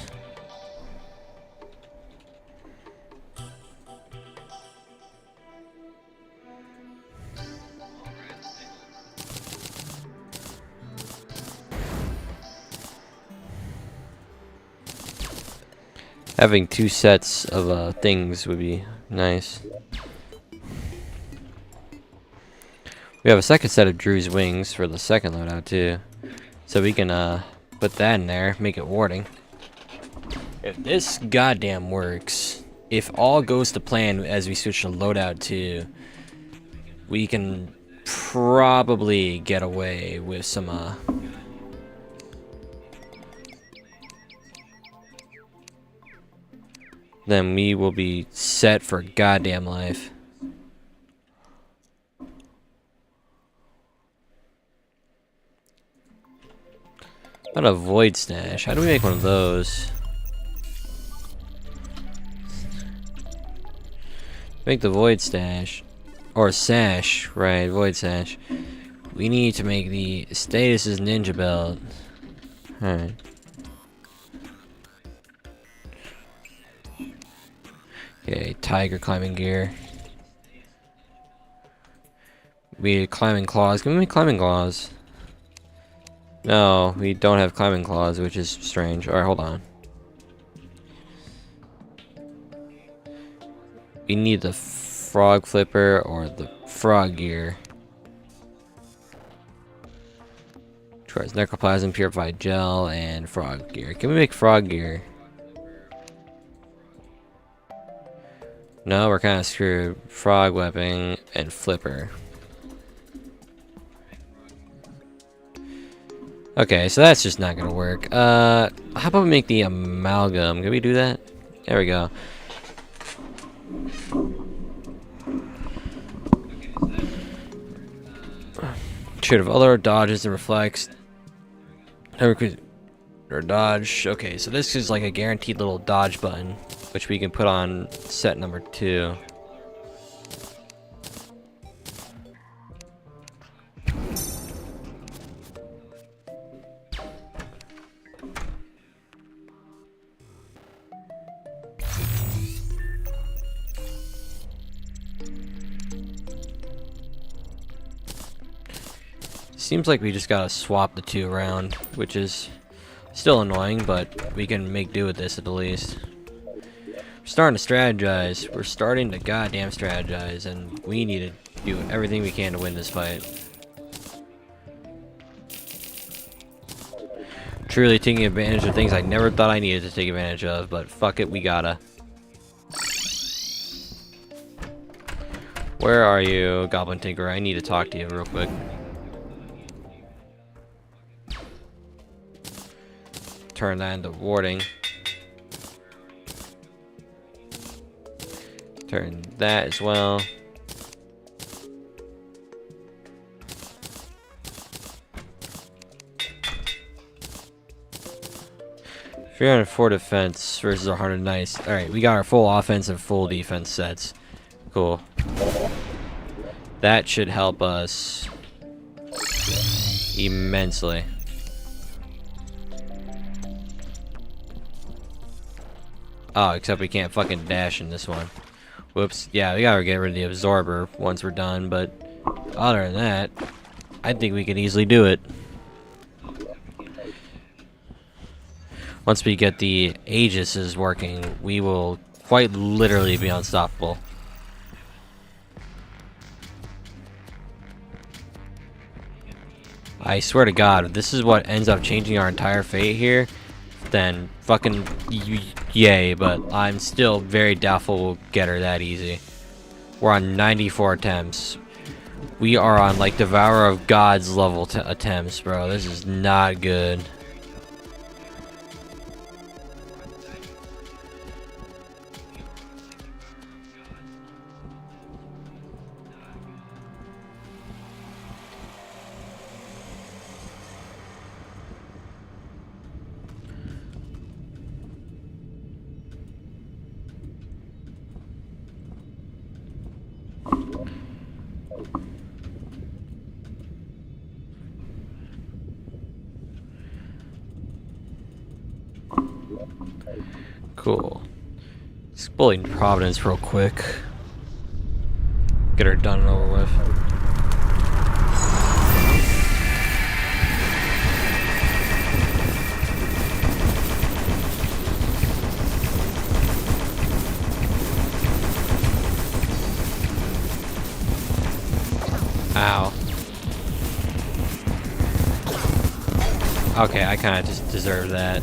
Having two sets of things would be nice. We have a second set of Drew's wings for the second loadout too. So we can put that in there, make it warding. If this goddamn works, if all goes to plan as we switch to loadout 2, we can probably get away with some then we will be set for goddamn life. What a void stash. How do we make one of those? Make the void stash. Or sash, right, void sash. We need to make the status's ninja belt. Alright. Okay, tiger climbing gear. We need climbing claws. Can we make climbing claws? No, we don't have climbing claws, which is strange. Alright, hold on. We need the frog flipper or the frog gear. Towards necroplasm, purified gel, and frog gear. Can we make frog gear? No, we're kind of screwed. Frog weapon and flipper. Okay, so that's just not gonna work. How about we make the amalgam? Can we do that? There we go. Should have other dodges and reflects. Or dodge. Okay, so this is like a guaranteed little dodge button, which we can put on set number 2. Seems like we just gotta swap the 2 around, which is still annoying, but we can make do with this at the least. We're starting to strategize. We're starting to goddamn strategize, and we need to do everything we can to win this fight. Truly taking advantage of things I never thought I needed to take advantage of, but fuck it, we gotta. Where are you, Goblin Tinkerer? I need to talk to you real quick. Turn that into warding. Turn that as well. $304 defense versus 100 nice. Alright, we got our full offense and full defense sets. Cool. That should help us immensely. Oh, except we can't fucking dash in this one. Whoops. Yeah, we gotta get rid of the absorber once we're done, but other than that, I think we could easily do it. Once we get the Aegis working, we will quite literally be unstoppable. I swear to God, if this is what ends up changing our entire fate here, then fucking yay, but I'm still very doubtful we'll get her that easy. We're on 94 attempts. We are on like Devourer of Gods level attempts, bro. This is not good. Cool. Exploiting Providence real quick. Get her done and over with. Ow. Okay, I kind of just deserve that.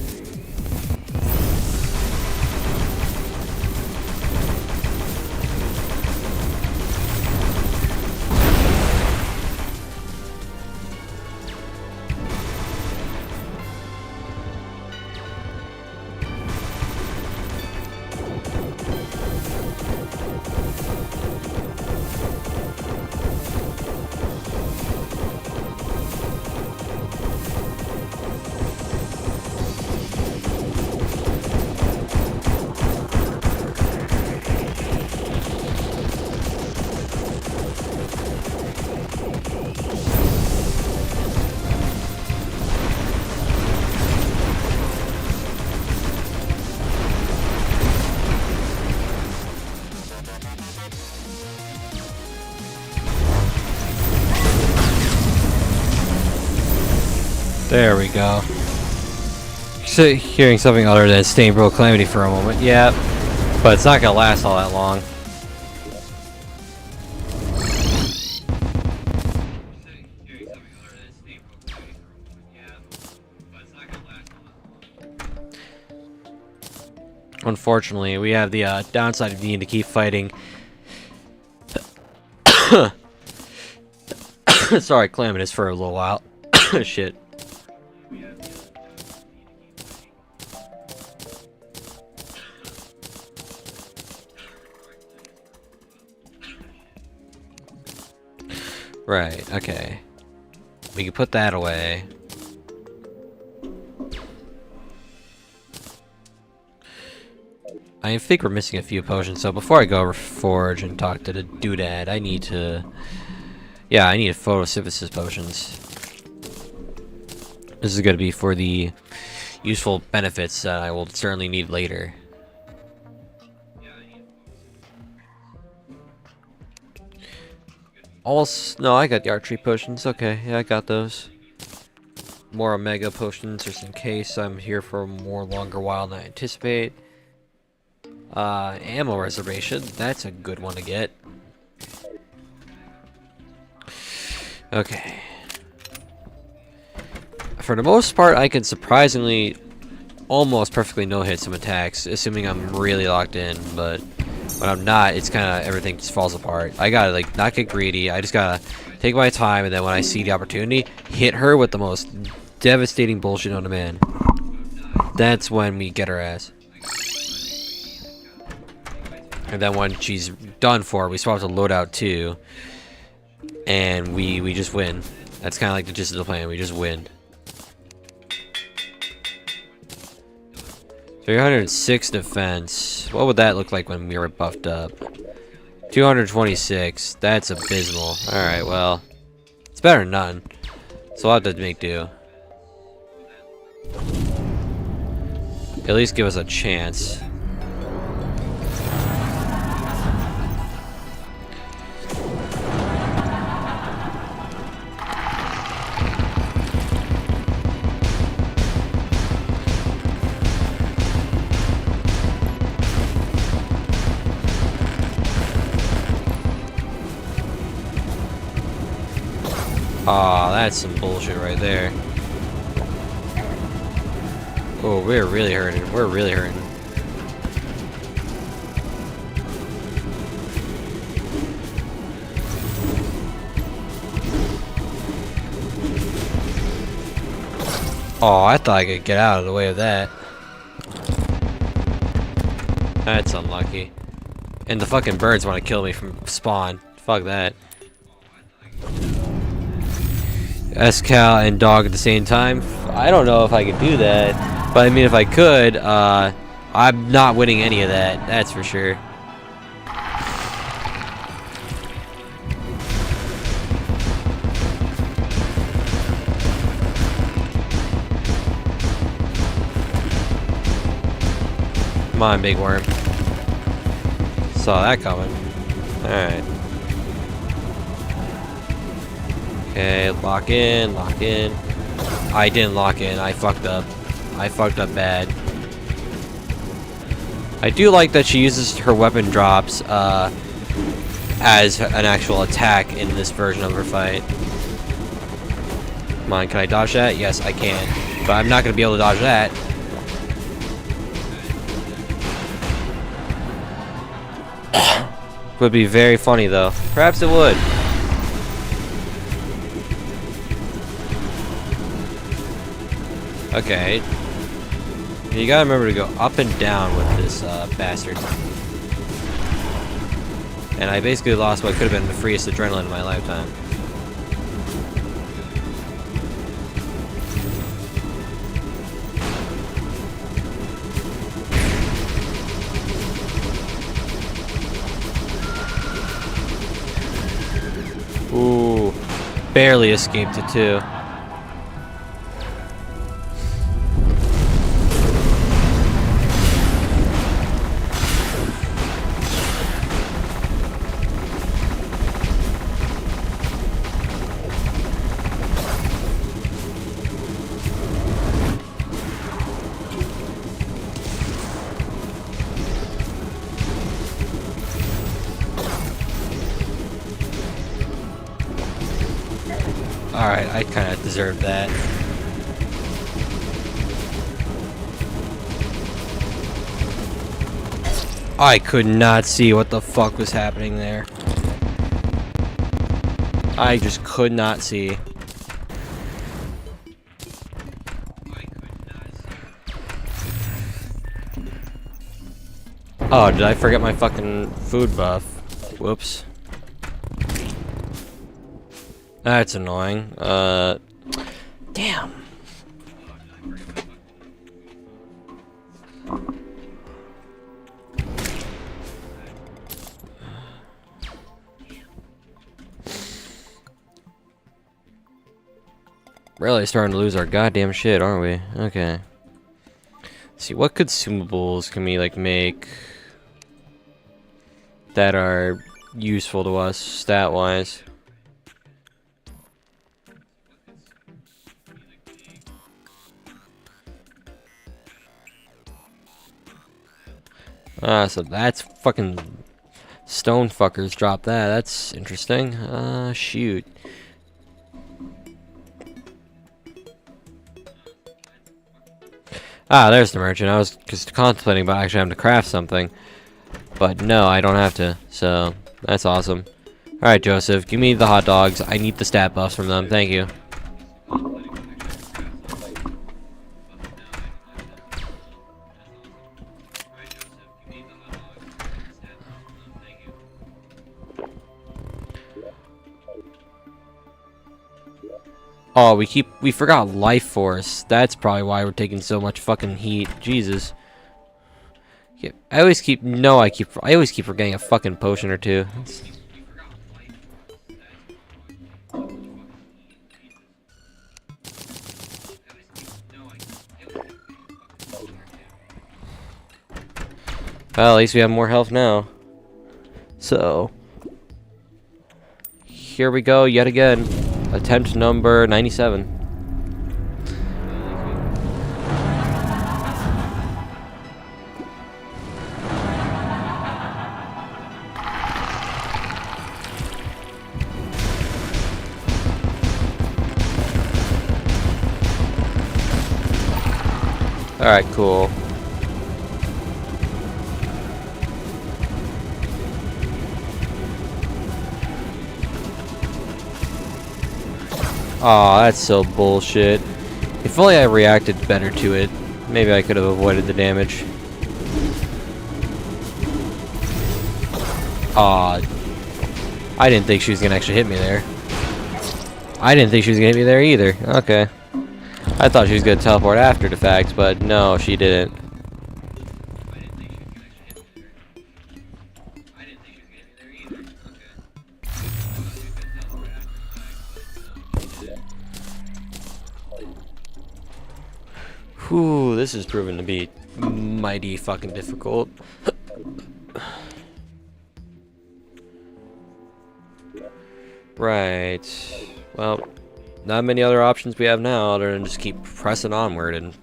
There we go. So, hearing something other than Stained Proclamity for a moment. Yeah, but it's not gonna last all that long. Unfortunately, we have the downside of needing to keep fighting. Sorry, Calamitous for a little while. Shit. Right, okay. We can put that away. I think we're missing a few potions, so before I go forge and talk to the doodad, I need to... Yeah, I need photosynthesis potions. This is going to be for the useful benefits that I will certainly need later. Also, no, I got the archery potions. Okay, yeah, I got those. More omega potions, just in case I'm here for a more longer while than I anticipate. Ammo reservation. That's a good one to get. Okay. For the most part, I can surprisingly almost perfectly no-hit some attacks, assuming I'm really locked in, but when I'm not, it's kind of everything just falls apart. I gotta like not get greedy. I just gotta take my time, and then when I see the opportunity, hit her with the most devastating bullshit on demand. That's when we get her ass. And then when she's done for, we swap to loadout 2, and we just win. That's kind of like the gist of the plan. We just win. 306 defense. What would that look like when we were buffed up? 226. That's abysmal. Alright, well. It's better than none. So I'll have to make do. At least give us a chance. Aw, that's some bullshit right there. Oh, we're really hurting. We're really hurting. Oh, I thought I could get out of the way of that. That's unlucky. And the fucking birds want to kill me from spawn. Fuck that. Escal and dog at the same time. I don't know if I could do that, but I mean if I could, I'm not winning any of that. That's for sure. Come on, big worm. Saw that coming. Alright. Okay, lock in, lock in. I didn't lock in, I fucked up. I fucked up bad. I do like that she uses her weapon drops as an actual attack in this version of her fight. Come on, can I dodge that? Yes, I can. But I'm not going to be able to dodge that. Would be very funny though. Perhaps it would. Okay. You gotta remember to go up and down with this bastard. And I basically lost what could have been the freest adrenaline in my lifetime. Ooh, barely escaped it too. Alright, I kind of deserved that. I could not see what the fuck was happening there. I just could not see. Oh, did I forget my fucking food buff? Whoops. That's annoying. Damn. Really starting to lose our goddamn shit, aren't we? Okay. Let's see, what consumables can we, like, make that are useful to us, stat-wise? Ah, so that's fucking... Stone fuckers dropped that. That's interesting. Shoot. Ah, there's the merchant. I was just contemplating about actually having to craft something. But no, I don't have to. So, that's awesome. Alright, Joseph. Give me the hot dogs. I need the stat buffs from them. Thank you. Oh, we forgot life force. That's probably why we're taking so much fucking heat. Jesus. Yeah, I always keep forgetting a fucking potion or two. Well, at least we have more health now. So, here we go yet again. Attempt number 97. Alright, cool. Aw, that's so bullshit. If only I reacted better to it, maybe I could have avoided the damage. Aw. I didn't think she was gonna actually hit me there. I didn't think she was gonna hit me there either. Okay. I thought she was gonna teleport after the fact, but no, she didn't. Whew, this is proving to be mighty fucking difficult. Right. Well, not many other options we have now other than just keep pressing onward and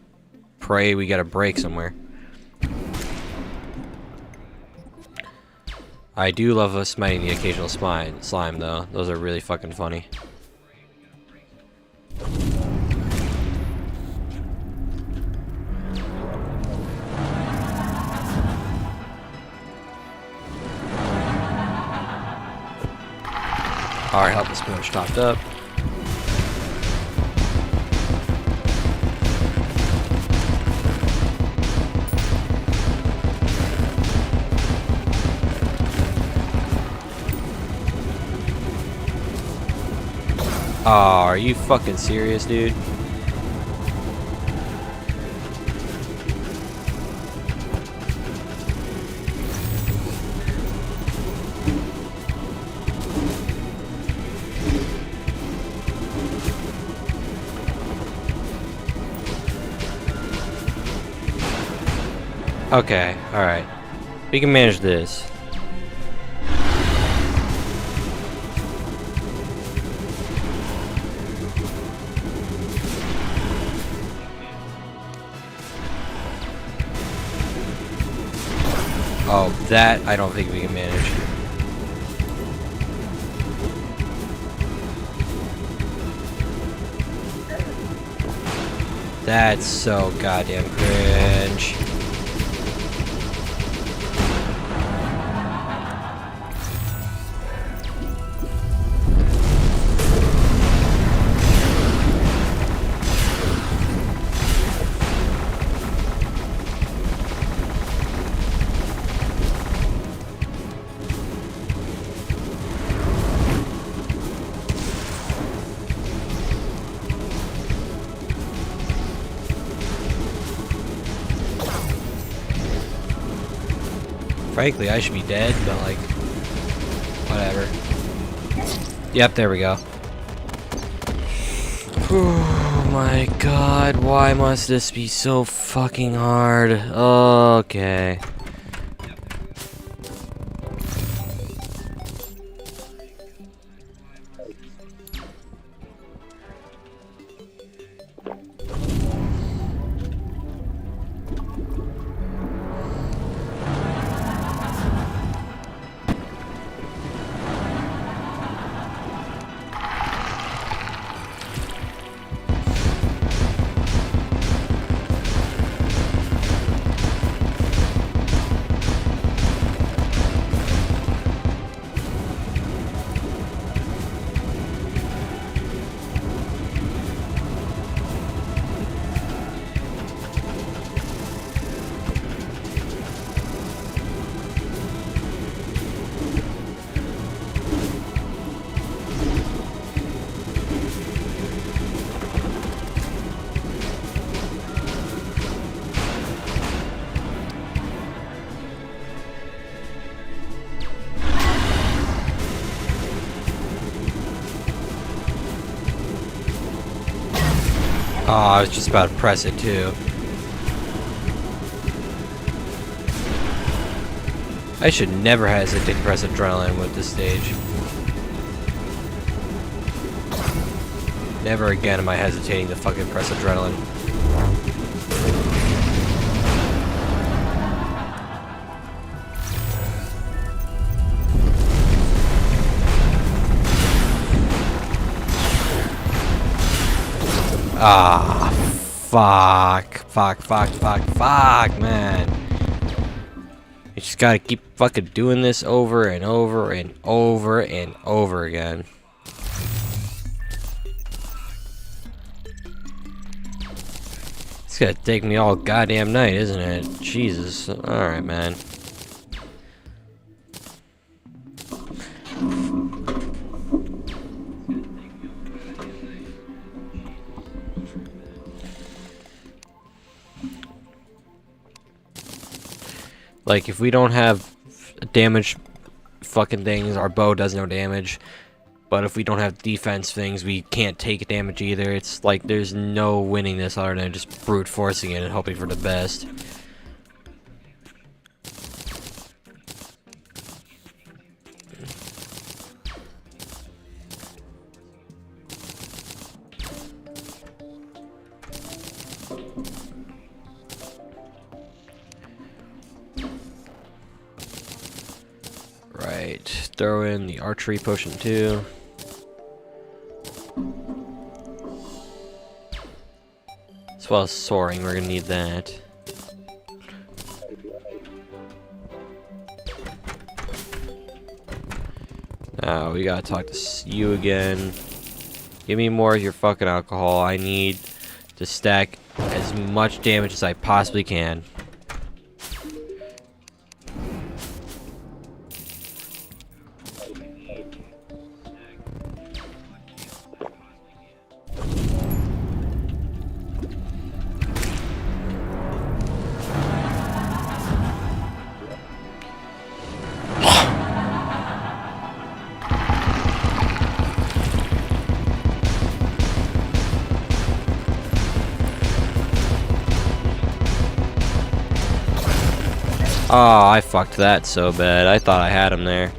pray we get a break somewhere. I do love us smiting the occasional slime though. Those are really fucking funny. Alright, help us pretty much topped up. Oh, are you fucking serious, dude? Okay, alright. We can manage this. Oh, that I don't think we can manage. That's so goddamn cringe. Frankly, I should be dead, but like, whatever. Yep, there we go. Oh my god, why must this be so fucking hard? Okay. Oh, I was just about to press it too. I should never hesitate to press adrenaline with this stage. Never again am I hesitating to fucking press adrenaline. Ah, fuck, man. You just gotta keep fucking doing this over and over and over and over again. It's gonna take me all goddamn night, isn't it? Jesus. Alright, man. Like, if we don't have damage fucking things, our bow does no damage. But if we don't have defense things, we can't take damage either. It's like there's no winning this other than just brute forcing it and hoping for the best. Right, throw in the archery potion too. As well as soaring, we're gonna need that. Now we gotta talk to you again. Give me more of your fucking alcohol. I need to stack as much damage as I possibly can. Oh, I fucked that so bad. I thought I had him there.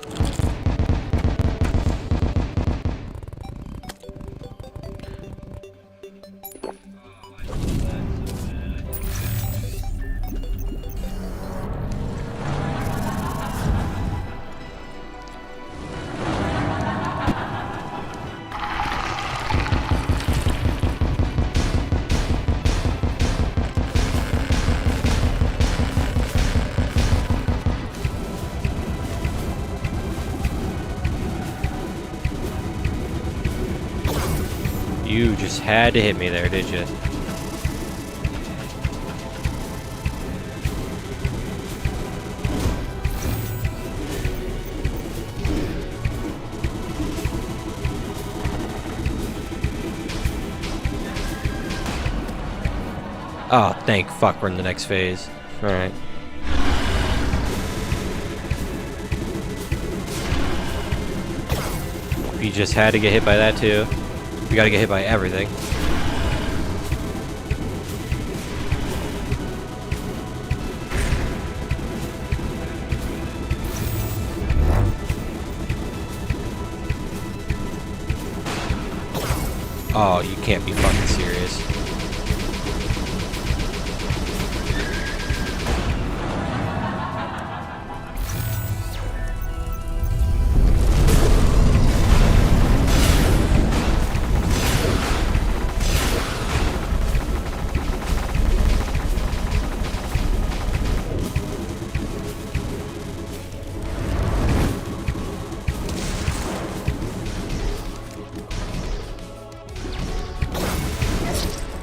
You just had to hit me there, did you? Oh, thank fuck we're in the next phase. Alright. We just had to get hit by that too. We gotta get hit by everything. Oh, you can't be fucking serious.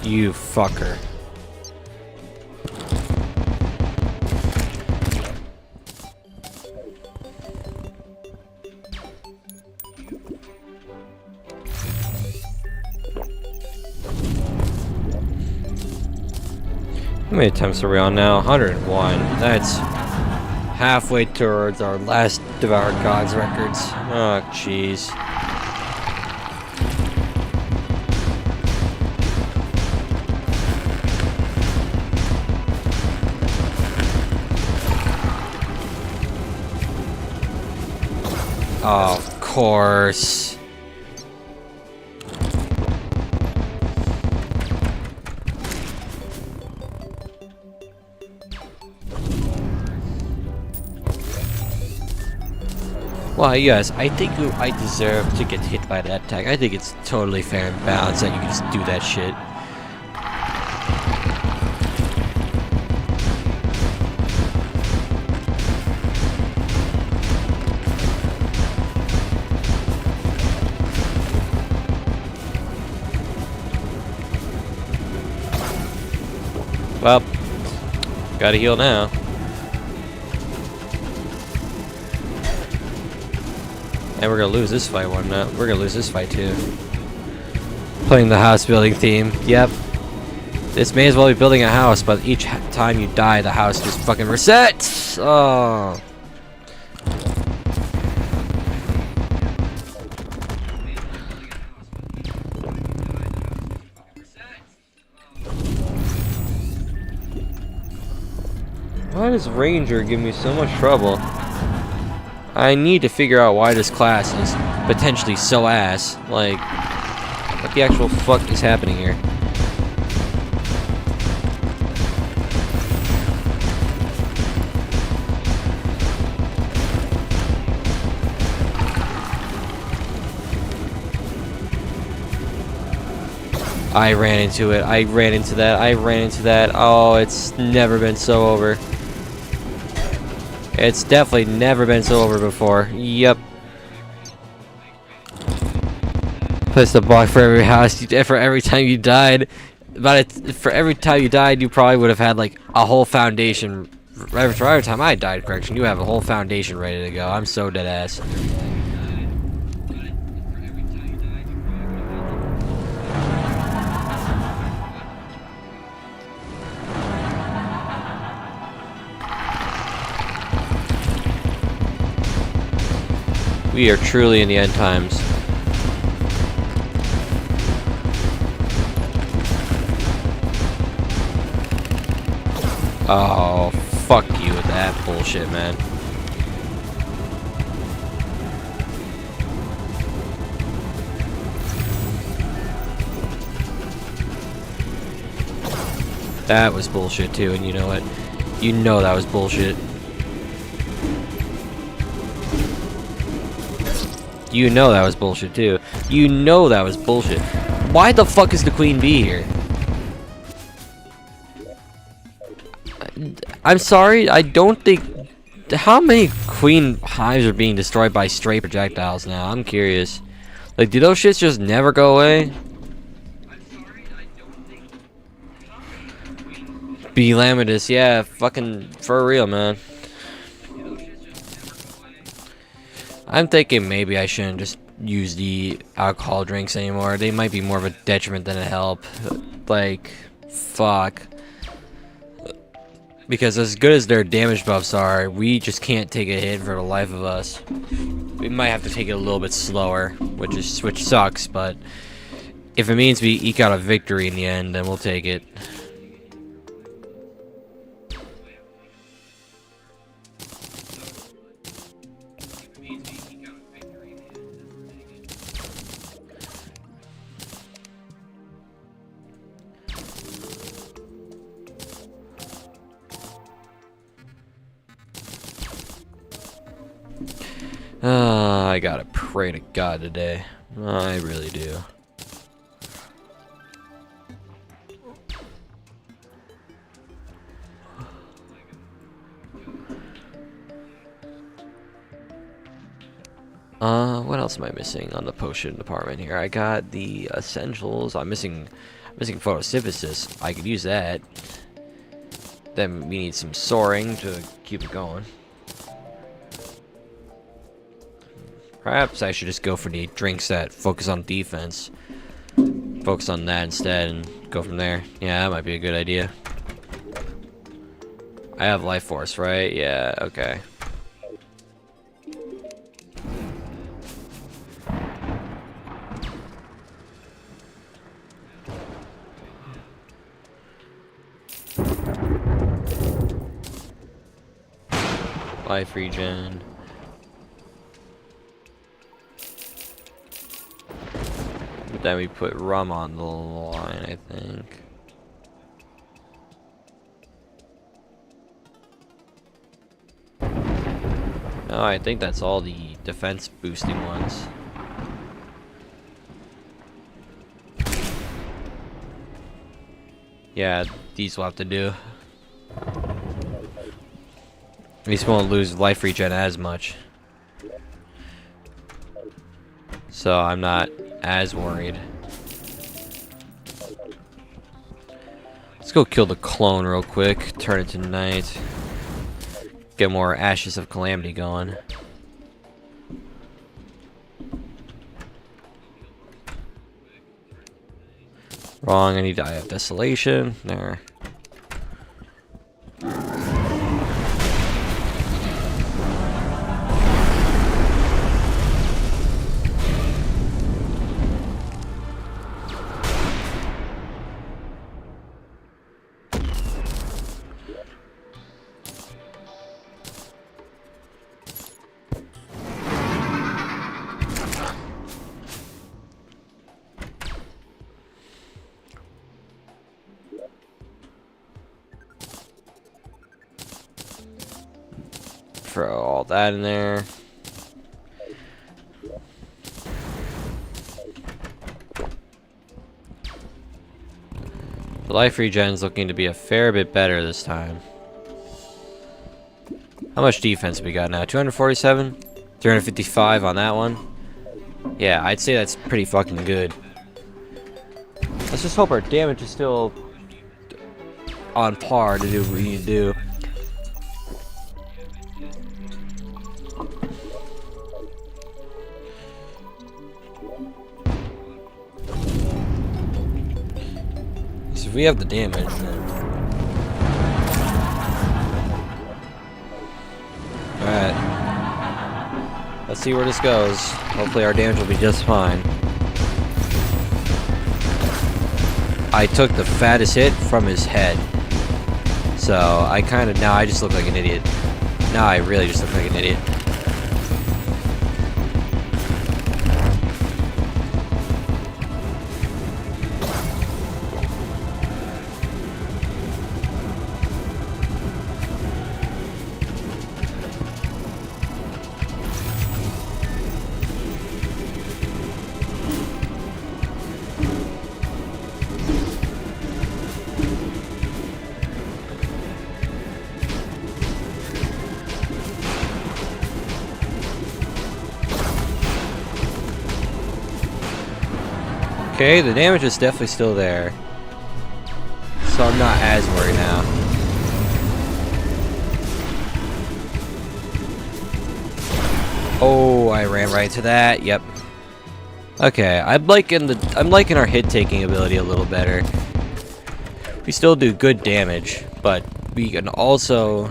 You fucker. How many attempts are we on now? 101. That's halfway towards our last Devoured Gods records. Oh, jeez. Oh, of course. Well, yes, I think I deserve to get hit by that attack. I think it's totally fair and balanced that you can just do that shit. Well, gotta heal now. And we're gonna lose this fight one now. We're gonna lose this fight too. Playing the house building theme. Yep. This may as well be building a house, but each time you die, the house just fucking resets. Oh. Why does Ranger give me so much trouble? I need to figure out why this class is potentially so ass. Like, what the actual fuck is happening here? I ran into it. I ran into that. I ran into that. Oh, it's never been so over. It's definitely never been so over before. Yep. Place the block for every house. For every time you died. For every time you died, you probably would have had like a whole foundation. For every time I died, correction, you have a whole foundation ready to go. I'm so dead ass. We are truly in the end times. Oh, fuck you with that bullshit, man. That was bullshit too, and you know it. You know that was bullshit. You know that was bullshit too. You know that was bullshit. Why the fuck is the queen bee here? I'm sorry, I don't think... How many queen hives are being destroyed by stray projectiles now? I'm curious. Like, do those shits just never go away? B. Lamitus, yeah, fucking for real, man. I'm thinking maybe I shouldn't just use the alcohol drinks anymore. They might be more of a detriment than a help. Like, fuck. Because as good as their damage buffs are, we just can't take a hit for the life of us. We might have to take it a little bit slower, which sucks, but if it means we eke out a victory in the end, then we'll take it. I gotta pray to God today. I really do. What else am I missing on the potion department here? I got the essentials. I'm missing photosynthesis. I could use that. Then we need some soaring to keep it going. Perhaps I should just go for the drinks that focus on defense. Focus on that instead and go from there. Yeah, that might be a good idea. I have life force, right? Yeah, okay. Life regen. But then we put rum on the line, I think. No, I think that's all the defense boosting ones. Yeah, these will have to do. At least we won't lose life regen as much. So I'm not as worried. Let's go kill the clone real quick. Turn it to night. Get more Ashes of Calamity going. Wrong, I need Eye of Desolation. There. Throw all that in there. The life regen is looking to be a fair bit better this time. How much defense we got now? 247? 355 on that one? Yeah, I'd say that's pretty fucking good. Let's just hope our damage is still on par to do what we need to do. If we have the damage, then... Alright. Let's see where this goes. Hopefully our damage will be just fine. I took the fattest hit from his head. So, now I just look like an idiot. Now I really just look like an idiot. Okay, the damage is definitely still there. So I'm not as worried now. Oh, I ran right to that. Yep. Okay, I'm liking our hit taking ability a little better. We still do good damage, but we can also,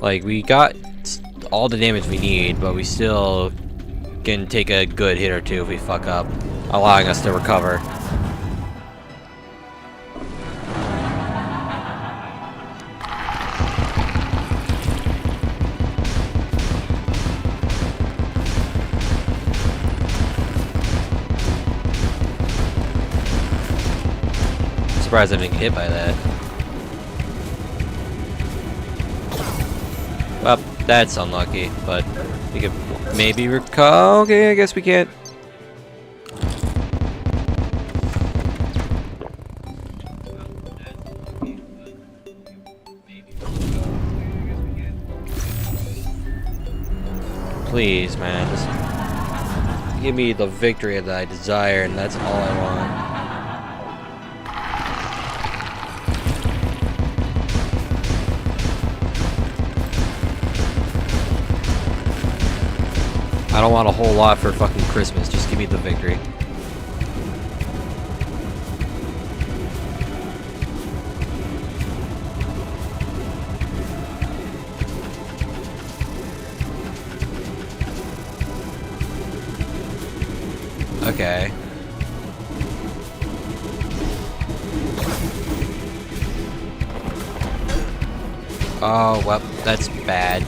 like, we got all the damage we need, but we still can take a good hit or two if we fuck up, allowing us to recover. Surprised I didn't get hit by that. Well, that's unlucky, but we could maybe recall. Okay, I guess we can't. Please, man, just give me the victory that I desire, and that's all I want. I don't want a whole lot for fucking Christmas. Just give me the victory. Okay. Oh, well, that's bad.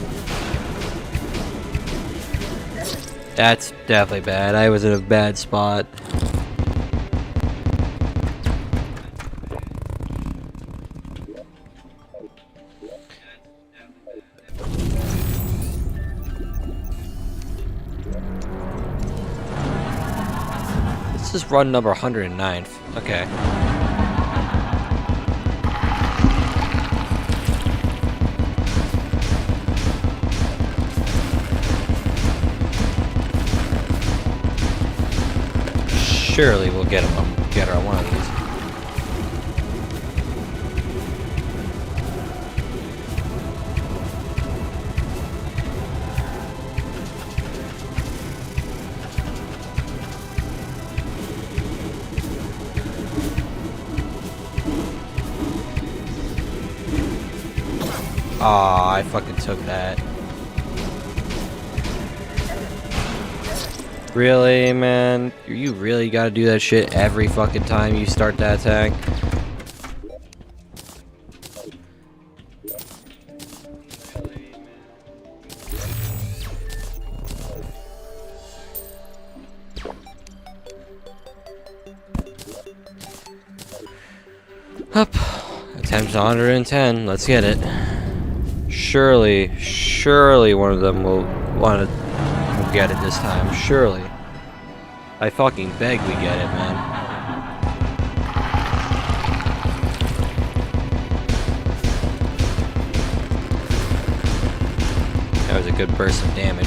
That's definitely bad. I was in a bad spot. This is run number 109. Okay. Surely we'll get her on one of these. Aw, I fucking took that. Really, man? You really gotta do that shit every fucking time you start that attack? Up. Attempt 110. Let's get it. Surely one of them will want to get it this time. Surely. I fucking beg we get it, man. That was a good burst of damage.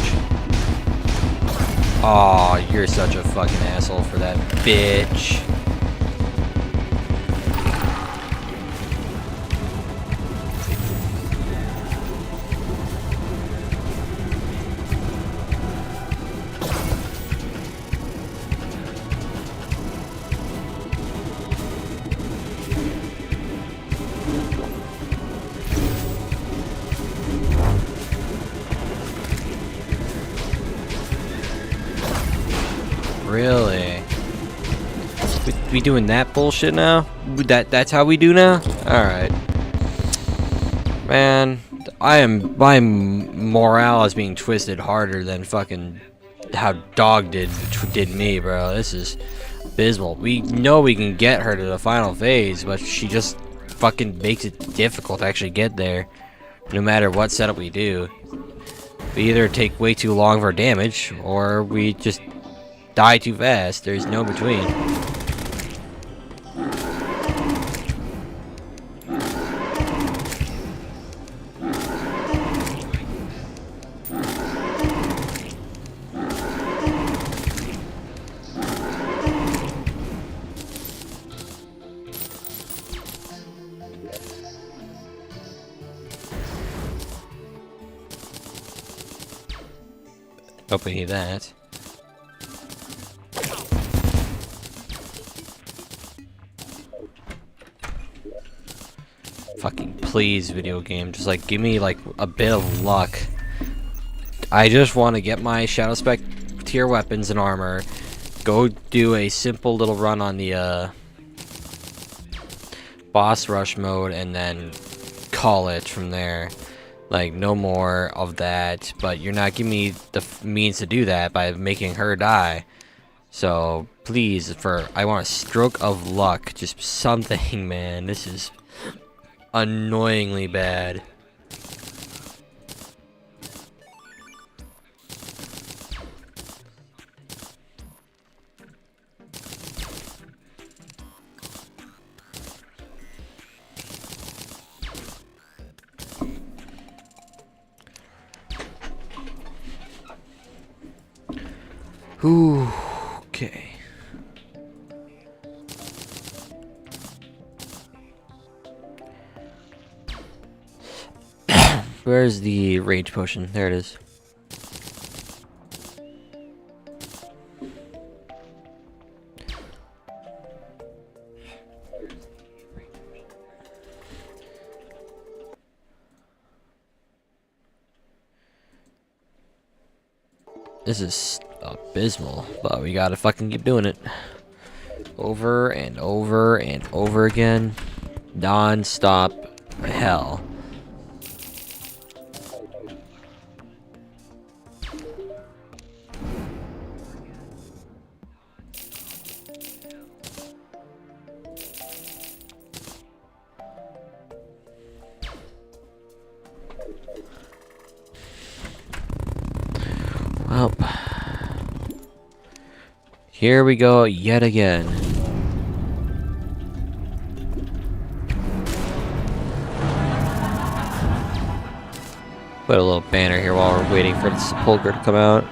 Aw, you're such a fucking asshole for that, bitch. Really? We doing that bullshit now? That's how we do now? Alright. Man, my morale is being twisted harder than fucking how Dog did me, bro. This is abysmal. We know we can get her to the final phase, but she just fucking makes it difficult to actually get there. No matter what setup we do. We either take way too long for damage, or we just die too fast. There's no between. Hope we need that. Fucking please, video game. Just like give me like a bit of luck. I just want to get my Shadow Spec tier weapons and armor. Go do a simple little run on the boss rush mode and then call it from there. Like no more of that. But you're not giving me the means to do that by making her die. So please, I want a stroke of luck. Just something, man. This is annoyingly bad. Ooh, okay. Where's the rage potion? There it is. This is abysmal, but we gotta fucking keep doing it. Over and over and over again. Non-stop hell. Well, here we go yet again. Put a little banner here while we're waiting for the sepulcher to come out.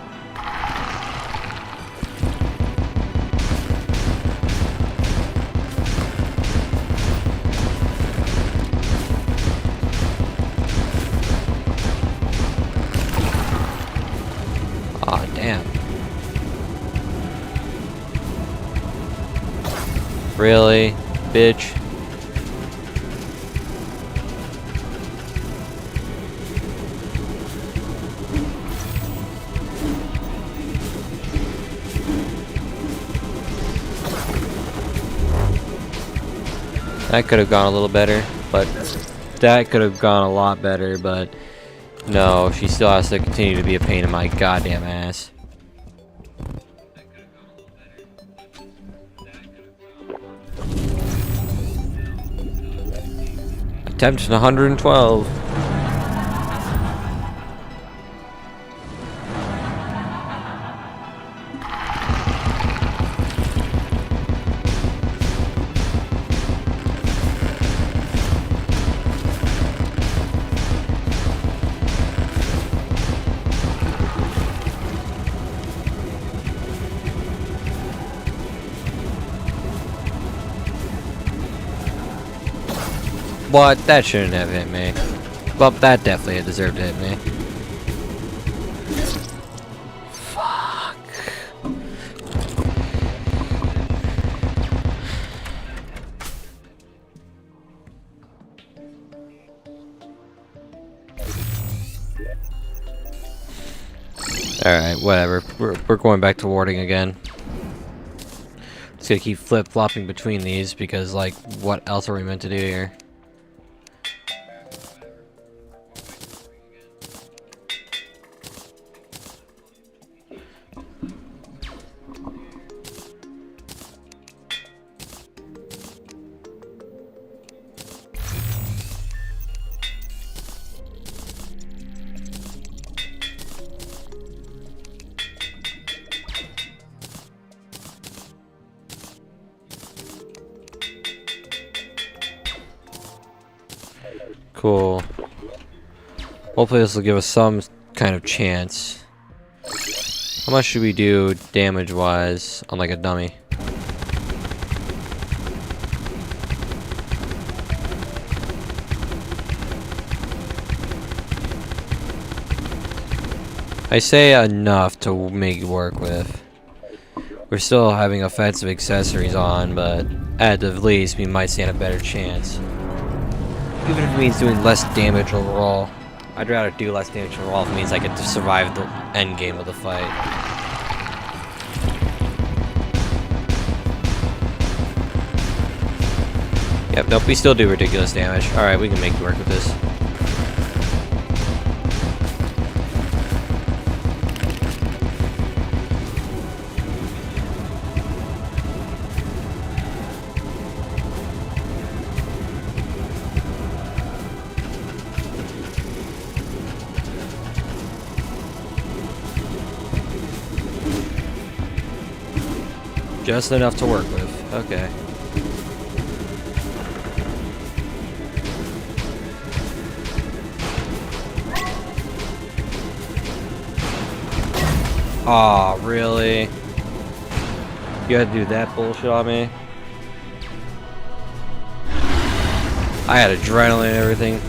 Aw, damn. Really? Bitch. That could have gone a little better, but that could have gone a lot better, but no, she still has to continue to be a pain in my goddamn ass. Attempt 112. What? That shouldn't have hit me. Well, that definitely deserved to hit me. Fuck. Alright, whatever. We're going back to warding again. Just gonna keep flip-flopping between these because, like, what else are we meant to do here? Cool. Hopefully this will give us some kind of chance. How much should we do damage-wise on like a dummy? I say enough to make it work with. We're still having offensive accessories on, but at the least we might stand a better chance. Even if it means doing less damage overall. I'd rather do less damage overall if it means I get to survive the end game of the fight. Yep, nope, we still do ridiculous damage. Alright, we can make it work with this. Just enough to work with. Okay. Aw, really? You had to do that bullshit on me? I had adrenaline and everything.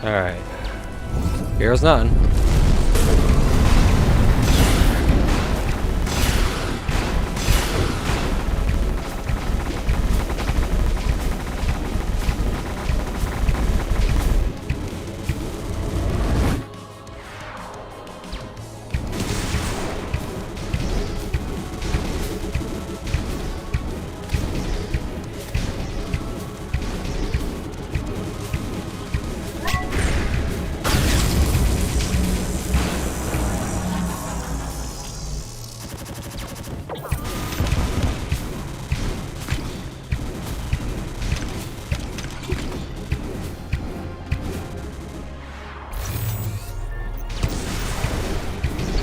Alright. Here's none.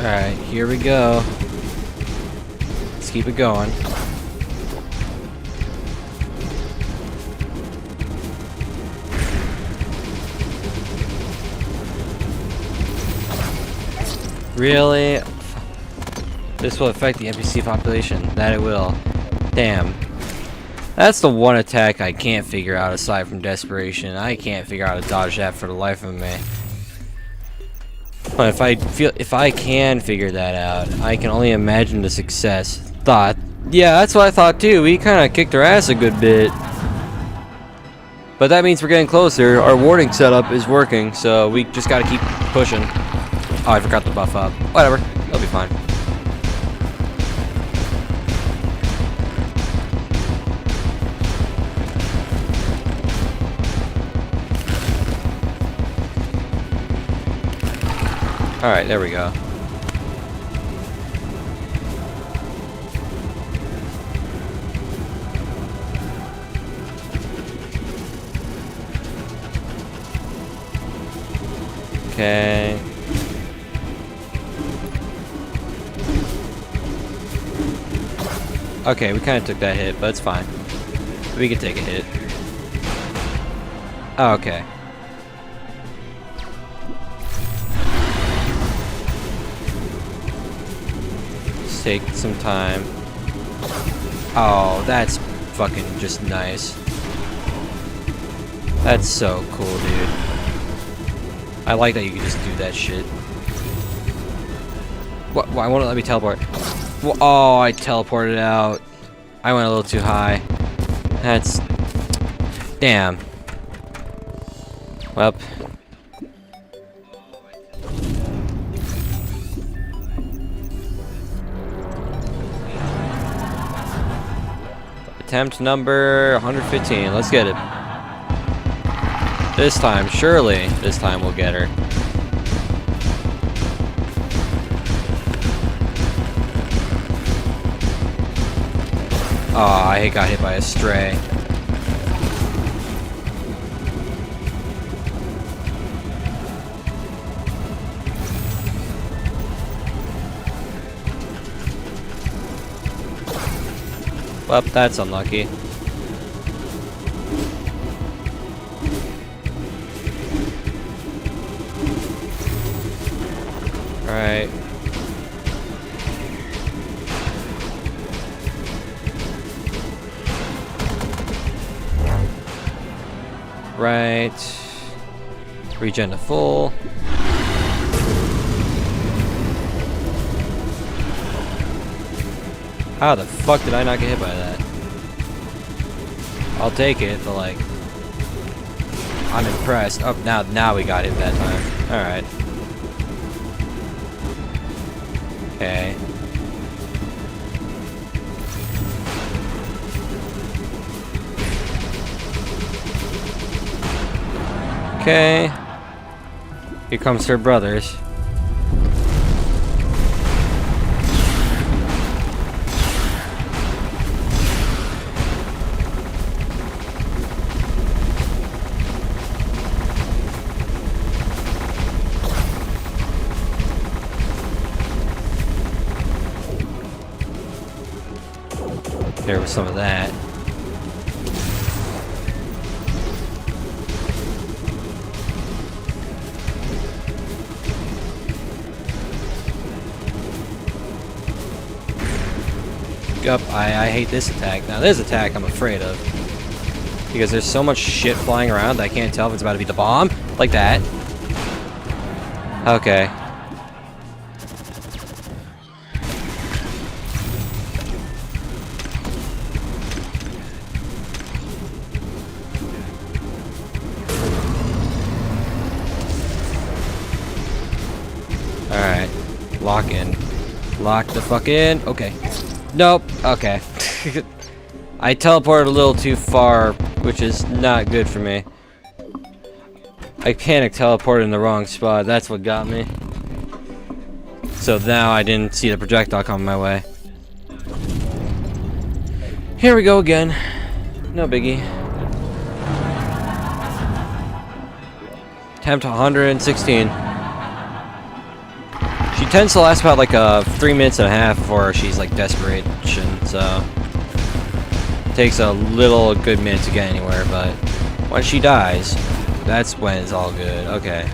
Alright, here we go. Let's keep it going. Really? This will affect the NPC population. That it will. Damn. That's the one attack I can't figure out aside from desperation. I can't figure out how to dodge that for the life of me. But if I can figure that out, I can only imagine the success. Yeah, that's what I thought too. We kind of kicked her ass a good bit. But that means we're getting closer. Our warding setup is working, so we just gotta keep pushing. Oh, I forgot to buff up. Whatever, it'll be fine. Alright, there we go. Okay. Okay, we kind of took that hit, but it's fine. We can take a hit. Oh, okay. Take some time. Oh, that's fucking just nice. That's so cool, dude. I like that you can just do that shit. What? Why won't it let me teleport? Oh, I teleported out. I went a little too high. That's... Damn. Well... Attempt number 115. Let's get it. This time, surely, this time we'll get her. Oh, I got hit by a stray. Well, that's unlucky. Alright. Right. Regen to full. How the fuck did I not get hit by that? I'll take it, but like, I'm impressed. Oh, now we got hit that time. Alright. Okay. Okay. Here comes her brothers. There was some of that. Yup, I hate this attack. Now this attack I'm afraid of. Because there's so much shit flying around that I can't tell if it's about to be the bomb. Like that. Okay. Alright. Lock in. Lock the fuck in. Okay. Nope. Okay. I teleported a little too far, which is not good for me. I panic teleported in the wrong spot. That's what got me. So now I didn't see the projectile coming my way. Here we go again. No biggie. Attempt 116. She tends to last about like 3 minutes and a half before she's like desperation, so it takes a good minute to get anywhere, but once she dies, that's when it's all good. Okay.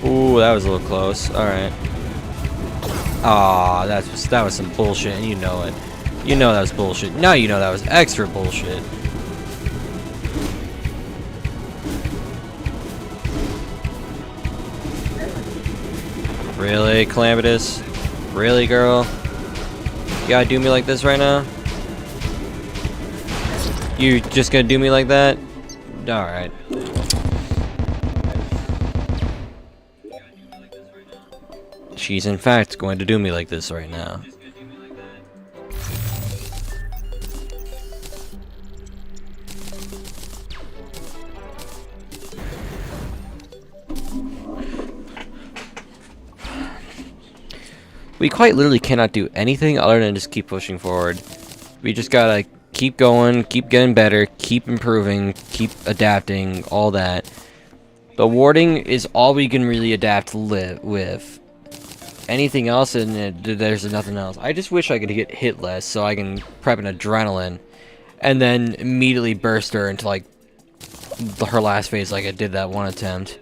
Ooh, that was a little close. Alright. Aw, that was some bullshit, and you know it. You know that was bullshit. Now you know that was extra bullshit. Really, Calamitous? Really, girl? You gotta do me like this right now? You just gonna do me like that? Alright. She's in fact going to do me like this right now. We quite literally cannot do anything other than just keep pushing forward. We just gotta keep going, keep getting better, keep improving, keep adapting, all that. The warding is all we can really adapt with. Anything else, and there's nothing else. I just wish I could get hit less so I can prep an adrenaline and then immediately burst her into like her last phase like I did that one attempt.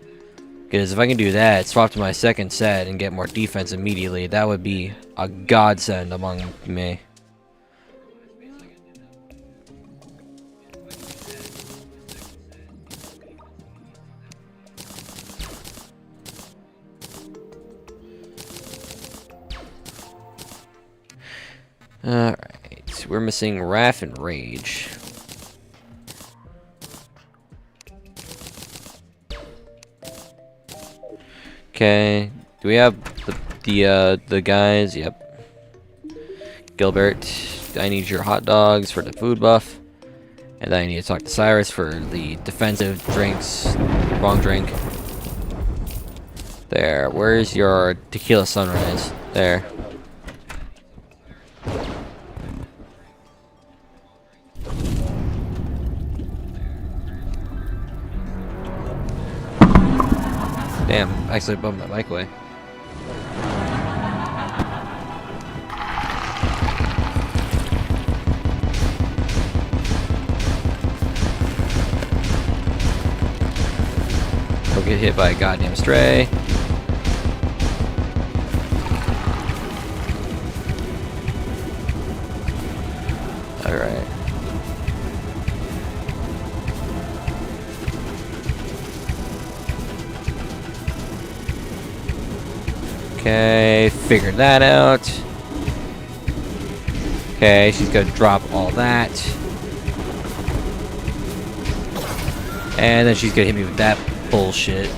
Because if I can do that, swap to my second set and get more defense immediately, that would be a godsend among me. Alright, we're missing Wrath and Rage. Okay, do we have the guys? Yep. Gilbert, I need your hot dogs for the food buff. And then I need to talk to Cyrus for the defensive drinks. Wrong drink. There, where's your tequila sunrise? There. Damn, I actually bumped my mic away. Don't get hit by a goddamn stray. Alright. Okay, figured that out. Okay, she's gonna drop all that. And then she's gonna hit me with that bullshit.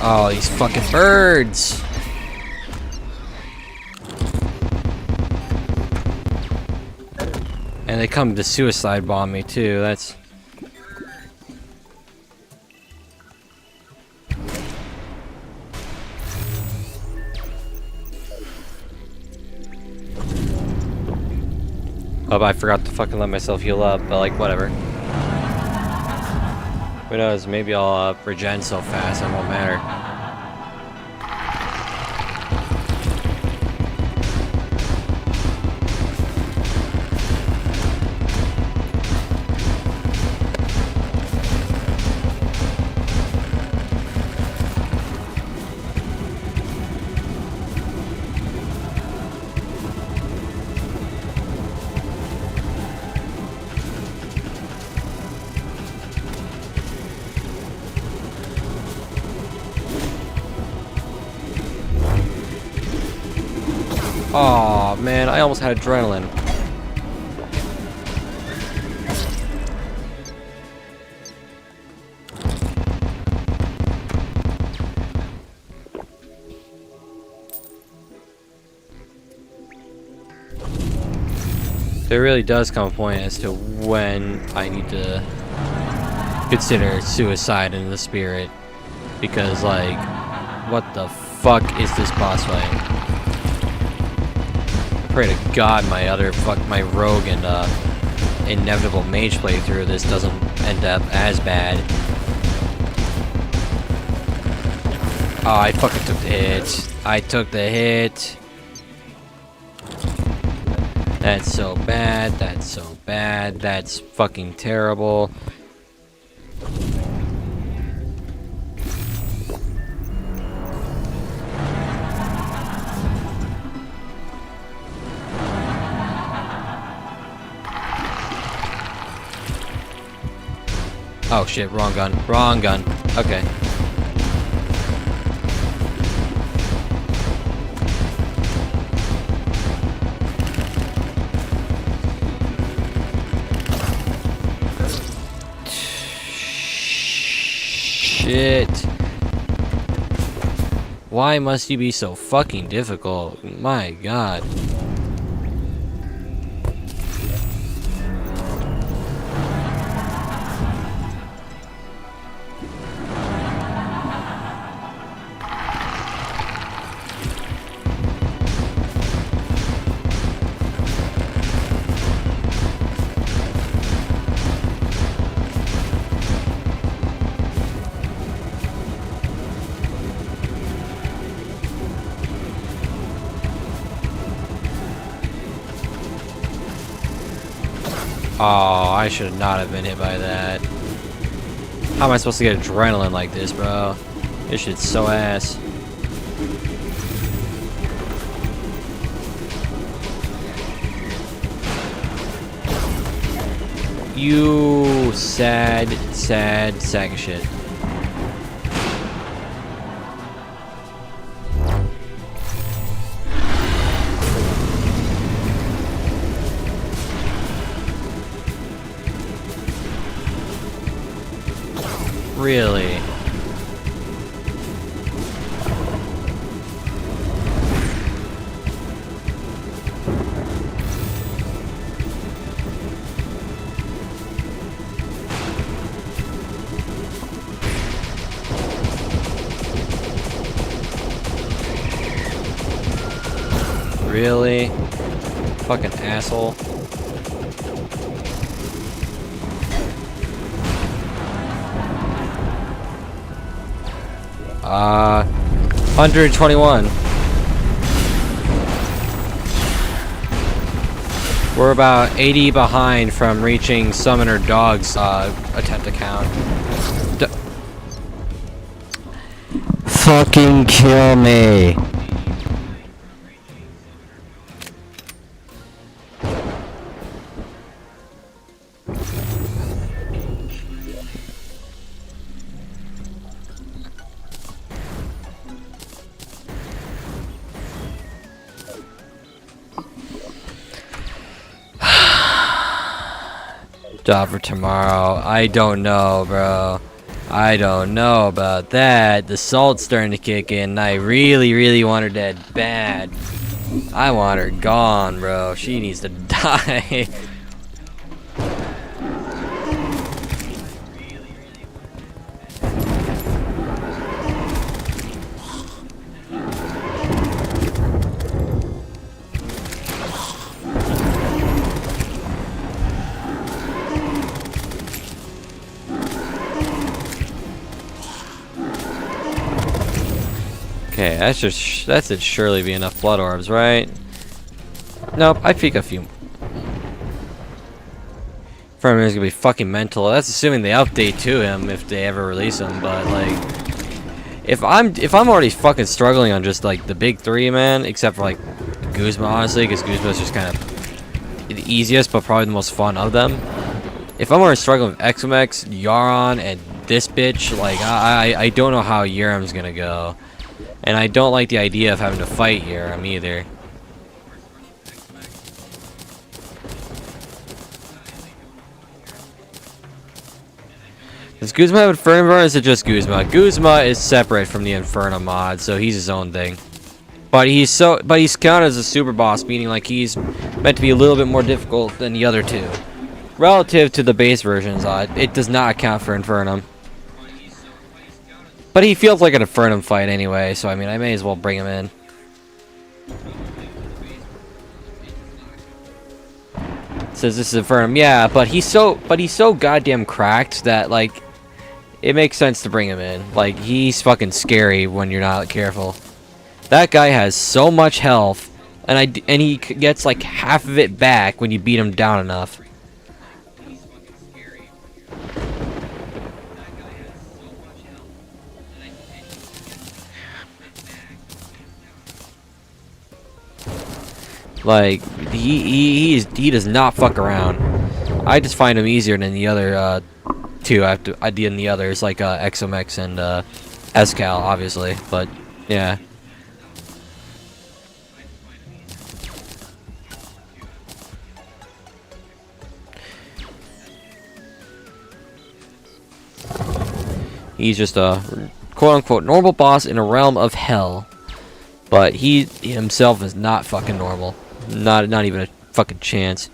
Oh, these fucking birds! And they come to suicide bomb me too, that's... Oh, I forgot to fucking let myself heal up, but like, whatever. Who knows, maybe I'll regen so fast it won't matter. Oh man, I almost had adrenaline. There really does come a point as to when I need to consider suicide in the spirit. Because, like, what the fuck is this boss fight? Pray to God my rogue and inevitable mage playthrough this doesn't end up as bad. Oh, I fucking took the hit. I took the hit. That's so bad. That's so bad. That's fucking terrible. Oh shit, wrong gun. Wrong gun. Okay. Shit. Why must you be so fucking difficult? My God. Oh, I should not have been hit by that. How am I supposed to get adrenaline like this, bro? This shit's so ass. You sad, sad sack of shit. Really? Really? Fucking asshole. Uh, 121. We're about 80 behind from reaching Summoner Dog's attempt to count. Fucking kill me. Job for tomorrow. I don't know, bro. I don't know about that. The salt's starting to kick in, and I really, really want her dead bad. I want her gone, bro. She needs to die. Okay, that should surely be enough blood orbs, right? Nope, I think a few. Infernum is gonna be fucking mental. That's assuming they update to him if they ever release him. But like, if I'm already fucking struggling on just like the big three, man, except for like Guzma, honestly, because Guzma is just kind of the easiest, but probably the most fun of them. If I'm already struggling with Exomex, Yaron, and this bitch, like I don't know how Yerum's gonna go. And I don't like the idea of having to fight Yerum either. Does Guzma have Infernum or is it just Guzma? Guzma is separate from the Infernum mod, so he's his own thing. But he's counted as a super boss, meaning like he's meant to be a little bit more difficult than the other two. Relative to the base versions, it does not account for Infernum. But he feels like an Infernum fight anyway, so I mean, I may as well bring him in. Says this is Infernum, yeah, but he's so goddamn cracked that like, it makes sense to bring him in. Like, he's fucking scary when you're not careful. That guy has so much health, and he gets like half of it back when you beat him down enough. Like, he does not fuck around. I just find him easier than the other two. I did in the others like Exomex and Escal, obviously. But yeah. He's just a quote-unquote normal boss in a realm of hell. But he himself is not fucking normal. Not even a fucking chance.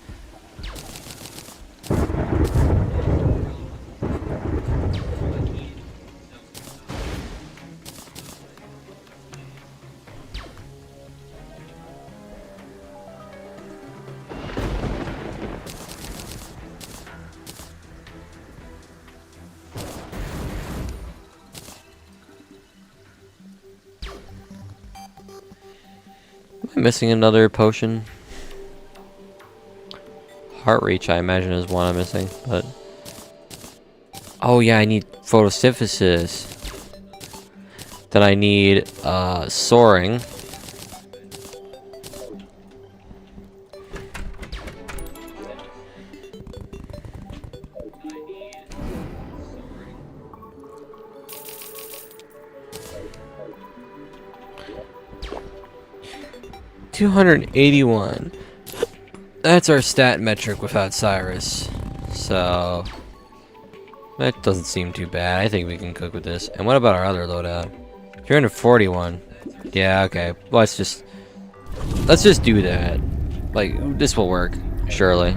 Am I missing another potion? Heart reach, I imagine, is one I'm missing, but oh yeah, I need photosynthesis. Then I need soaring. $281. That's our stat metric without Cyrus. So that doesn't seem too bad. I think we can cook with this. And what about our other loadout? 341. Yeah, okay. Let's just do that. Like, this will work, surely.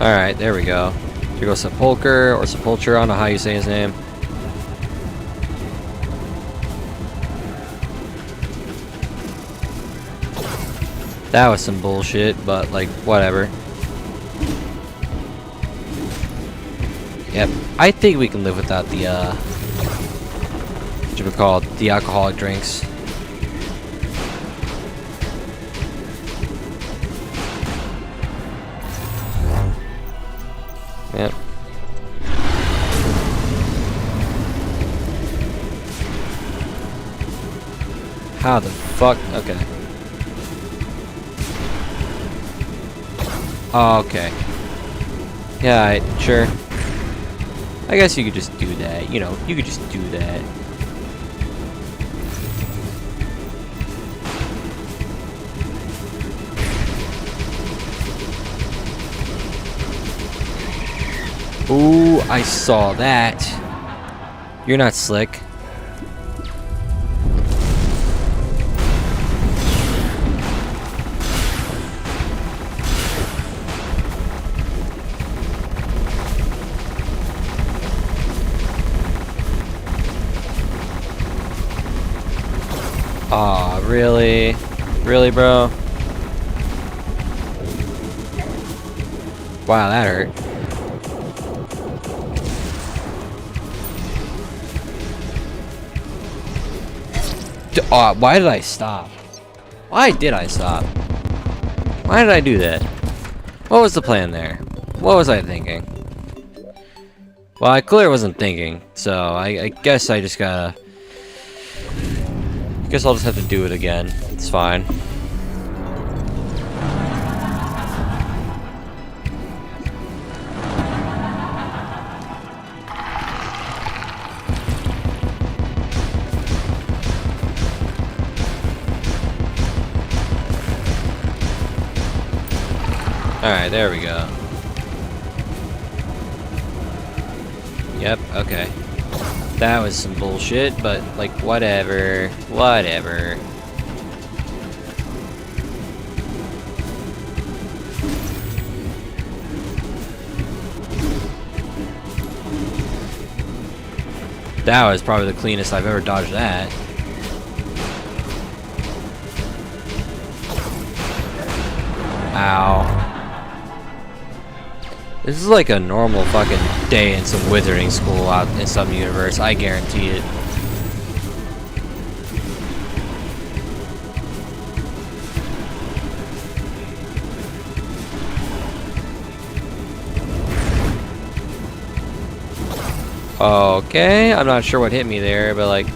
Alright, there we go. Here goes Sepulcher or Sepulcher, I don't know how you say his name. That was some bullshit, but like, whatever. Yep, I think we can live without the, what you would call it, the alcoholic drinks. Yep. How the fuck? Okay. Oh, okay. Yeah, sure. I guess you could just do that. You know, you could just do that. Ooh, I saw that. You're not slick. Aw, really? Really, bro? Wow, that hurt. Why did I stop? Why did I stop? Why did I do that? What was the plan there? What was I thinking? Well, I clearly wasn't thinking, so I guess I just gotta... I guess I'll just have to do it again. It's fine. Alright, there we go. Yep, okay. That was some bullshit, but, like, whatever. Whatever. That was probably the cleanest I've ever dodged that. Ow. This is like a normal fucking day in some withering school out in some universe, I guarantee it. Okay, I'm not sure what hit me there, but like,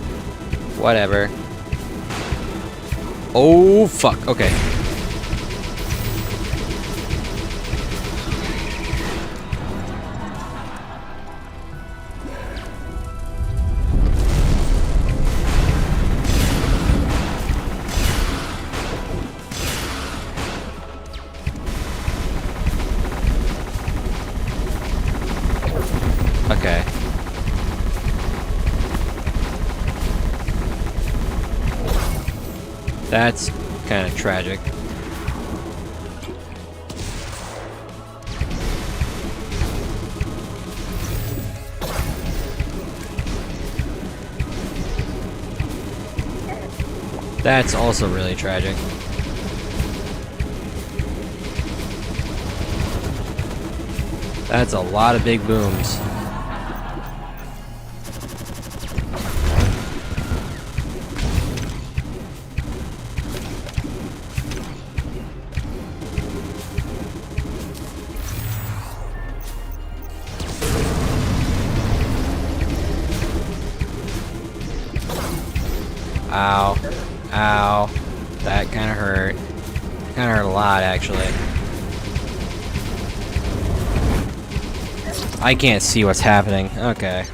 whatever. Oh, fuck, okay. Okay. That's kind of tragic. That's also really tragic. That's a lot of big booms. Ow. Ow. That kind of hurt. Kind of hurt a lot, actually. I can't see what's happening. Okay.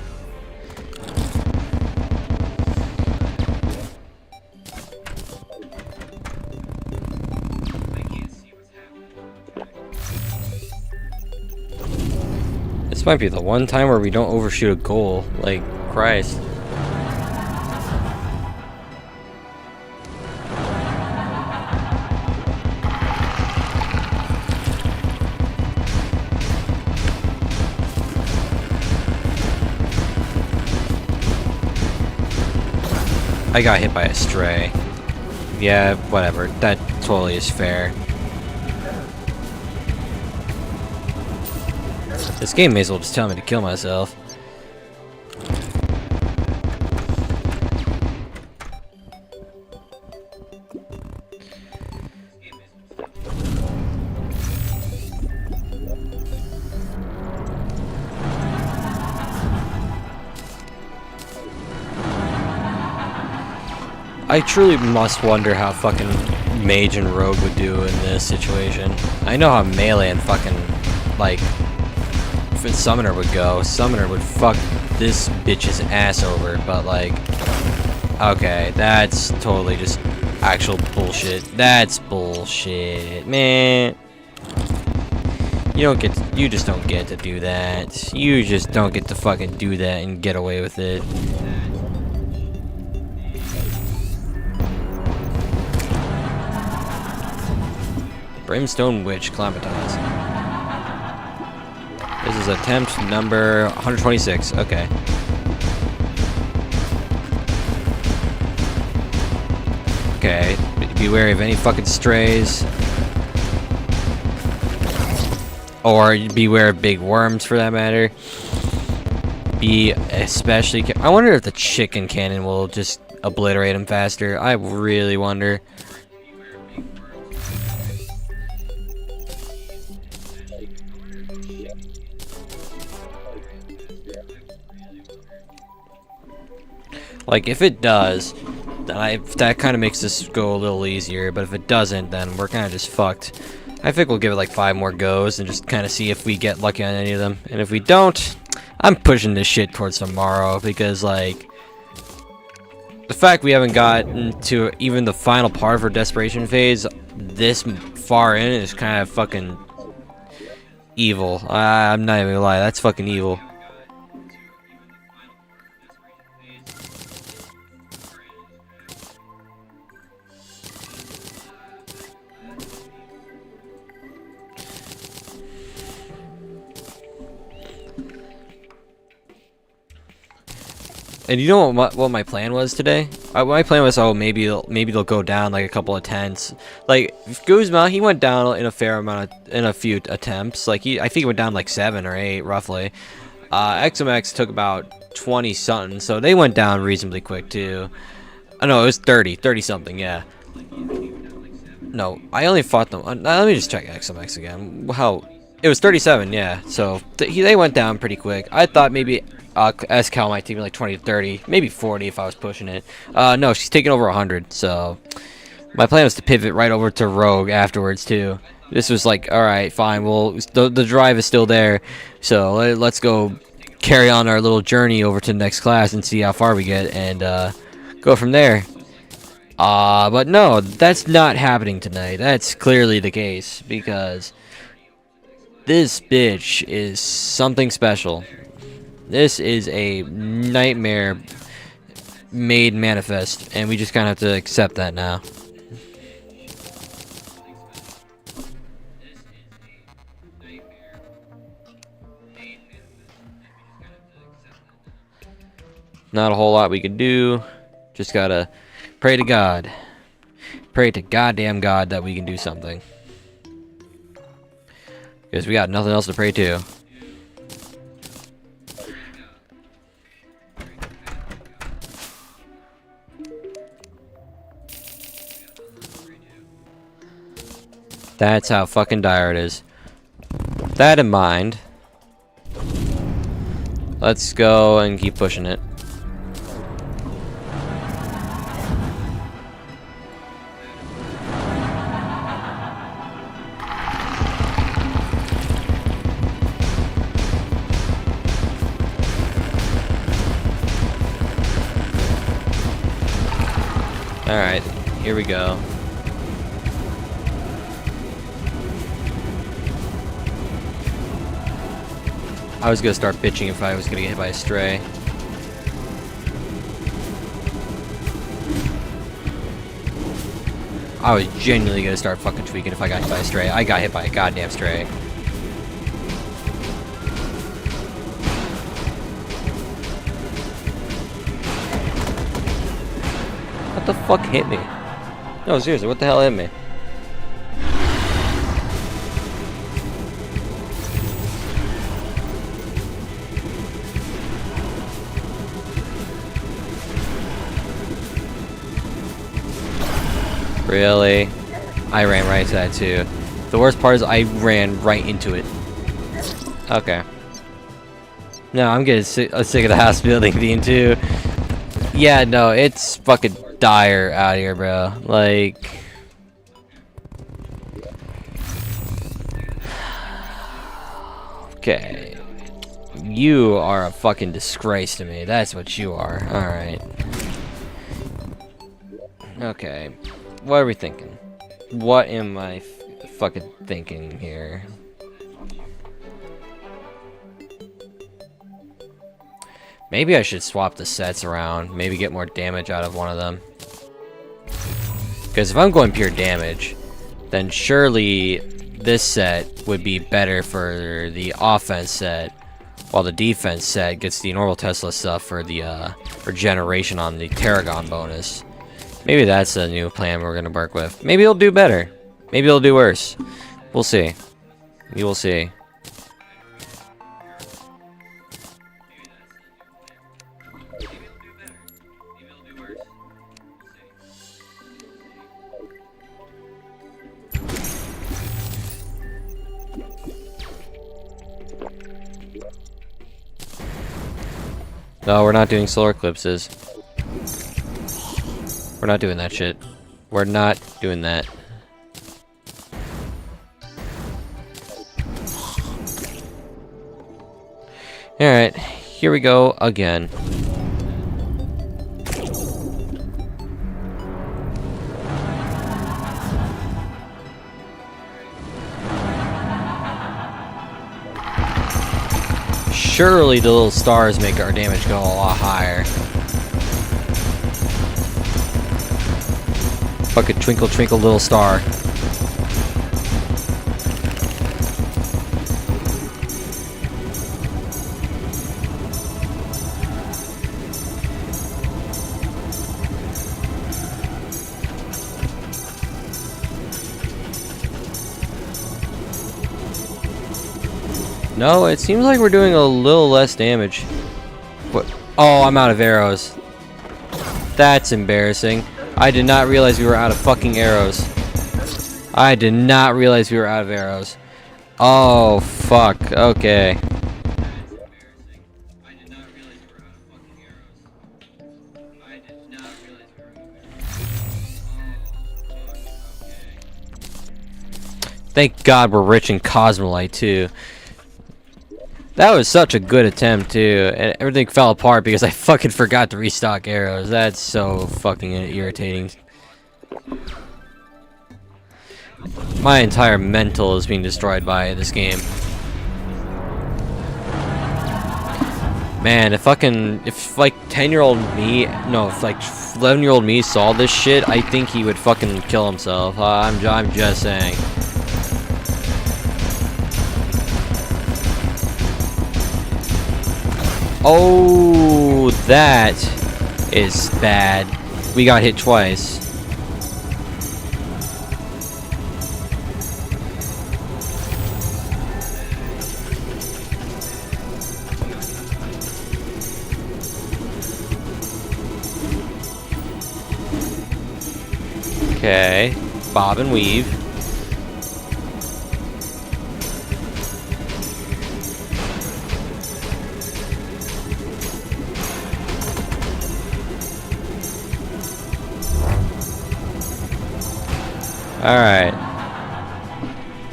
This might be the one time where we don't overshoot a goal. Like, Christ. I got hit by a stray. Yeah, whatever. That totally is fair. This game may as well just tell me to kill myself. I truly must wonder how fucking Mage and Rogue would do in this situation. I know how Melee and fucking, like, if a Summoner would go. Summoner would fuck this bitch's ass over, but like, okay, that's totally just actual bullshit. That's bullshit, man. You just don't get to do that. You just don't get to fucking do that and get away with it. Brimstone Witch Calamitous. This is attempt number 126. Okay. Okay. Be wary of any fucking strays. Or beware of big worms for that matter. Be especially. I wonder if the chicken cannon will just obliterate him faster. I really wonder. Like, if it does, then that kind of makes this go a little easier, but if it doesn't, then we're kind of just fucked. I think we'll give it like 5 more goes and just kind of see if we get lucky on any of them. And if we don't, I'm pushing this shit towards tomorrow, because, like, the fact we haven't gotten to even the final part of our desperation phase this far in is kind of fucking evil. I'm not even gonna lie, that's fucking evil. And you know what my plan was today? My plan was, oh, maybe they'll go down like a couple of tenths. Like Guzma, he went down in a fair amount in a few attempts. Like I think he went down like 7 or 8 roughly. XMX took about 20 something, so they went down reasonably quick too. Oh no, it was 30 something, yeah. No, I only fought them. Let me just check XMX again. How? It was 37, yeah. So they went down pretty quick. I thought maybe SCal might take me like 20 to 30, maybe 40 if I was pushing it. No, she's taking over 100. So my plan was to pivot right over to Rogue afterwards too. This was like, all right, fine. Well, the drive is still there, so let's go carry on our little journey over to the next class and see how far we get and go from there. But no, that's not happening tonight. That's clearly the case because this bitch is something special. This is a nightmare made manifest, and we just kind of have to accept that now. Not a whole lot we can do. Just gotta pray to God. Pray to goddamn God that we can do something. Because we got nothing else to pray to. That's how fucking dire it is. With that in mind, let's go and keep pushing it. Alright, here we go. I was gonna start bitching if I was gonna get hit by a stray. I was genuinely gonna start fucking tweaking if I got hit by a stray. I got hit by a goddamn stray. What the fuck hit me? No, seriously, what the hell hit me? Really? I ran right into that too. The worst part is I ran right into it. Okay. No, I'm getting sick of the house building theme too. Yeah, no, it's fucking dire out here, bro. Like... Okay. You are a fucking disgrace to me. That's what you are. Alright. Okay. What are we thinking? What am I fucking thinking here? Maybe I should swap the sets around. Maybe get more damage out of one of them. Because if I'm going pure damage, then surely this set would be better for the offense set, while the defense set gets the normal Tesla stuff for the regeneration on the Tarragon bonus. Maybe that's a new plan we're gonna work with. Maybe it'll do better. Maybe it'll do worse. We'll see. We will see. No, we're not doing solar eclipses. We're not doing that shit. We're not doing that. Alright, here we go again. Surely the little stars make our damage go a lot higher. Fucking twinkle twinkle little star. No, it seems like we're doing a little less damage. What? Oh, I'm out of arrows. That's embarrassing. I did not realize we were out of fucking arrows. I did not realize we were out of arrows. Oh, fuck. Okay. Thank God we're rich in Cosmolite, too. That was such a good attempt, too. And everything fell apart because I fucking forgot to restock arrows. That's so fucking irritating. My entire mental is being destroyed by this game. Man, if like 10-year-old me, no, if like 11-year-old me saw this shit, I think he would fucking kill himself. I'm just saying. Oh, that is bad. We got hit twice. Okay, bob and weave. Alright.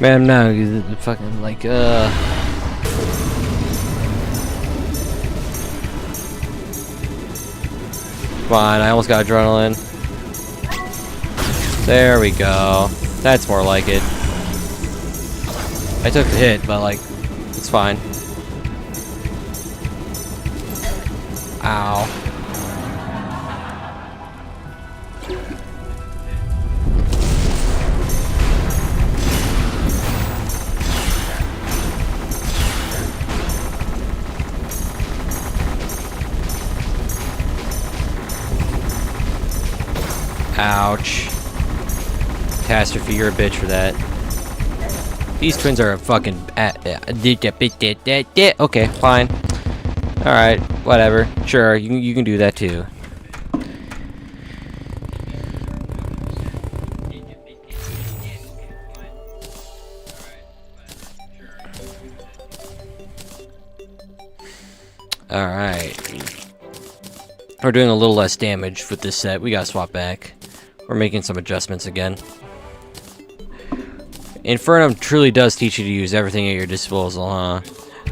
Man, now fucking like Fine, I almost got adrenaline. There we go. That's more like it. I took the hit, but like, it's fine. Ow. Ouch. Catastrophe, you're a bitch for that. These twins are a fucking... Okay, fine. Alright, whatever. Sure, you can do that too. Alright. We're doing a little less damage with this set. We gotta swap back. We're making some adjustments again. Infernum truly does teach you to use everything at your disposal, huh?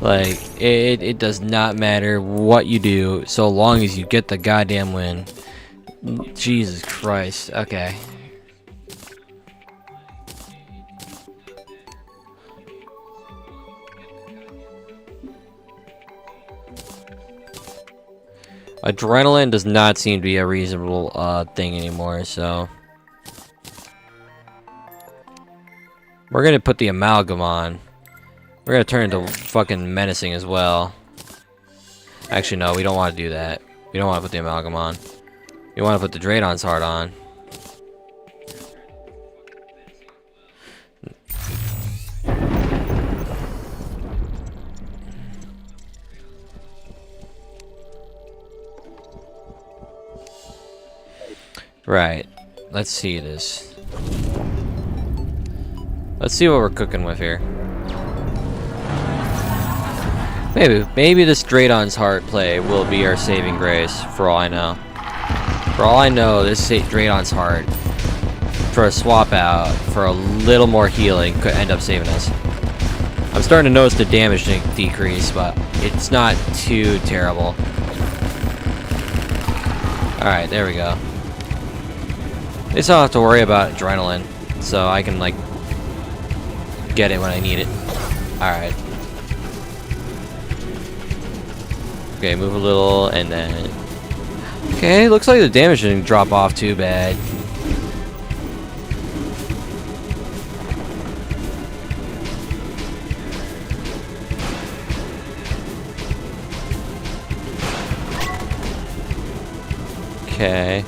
Like, it does not matter what you do, so long as you get the goddamn win. Jesus Christ. Okay. Adrenaline does not seem to be a reasonable thing anymore, so... We're gonna put the amalgam on. We're gonna turn into fucking menacing as well. Actually, no, we don't want to do that. We don't want to put the amalgam on. We want to put the Draydon's heart on. Right. Let's see this. Let's see what we're cooking with here. Maybe this Draydon's heart play will be our saving grace, for all I know. For all I know, this Draydon's heart, for a swap out, for a little more healing, could end up saving us. I'm starting to notice the damage decrease, but it's not too terrible. Alright, there we go. At least I don't have to worry about adrenaline, so I can, like, get it when I need it. Alright. Okay, move a little, and then... Okay, looks like the damage didn't drop off too bad. Okay.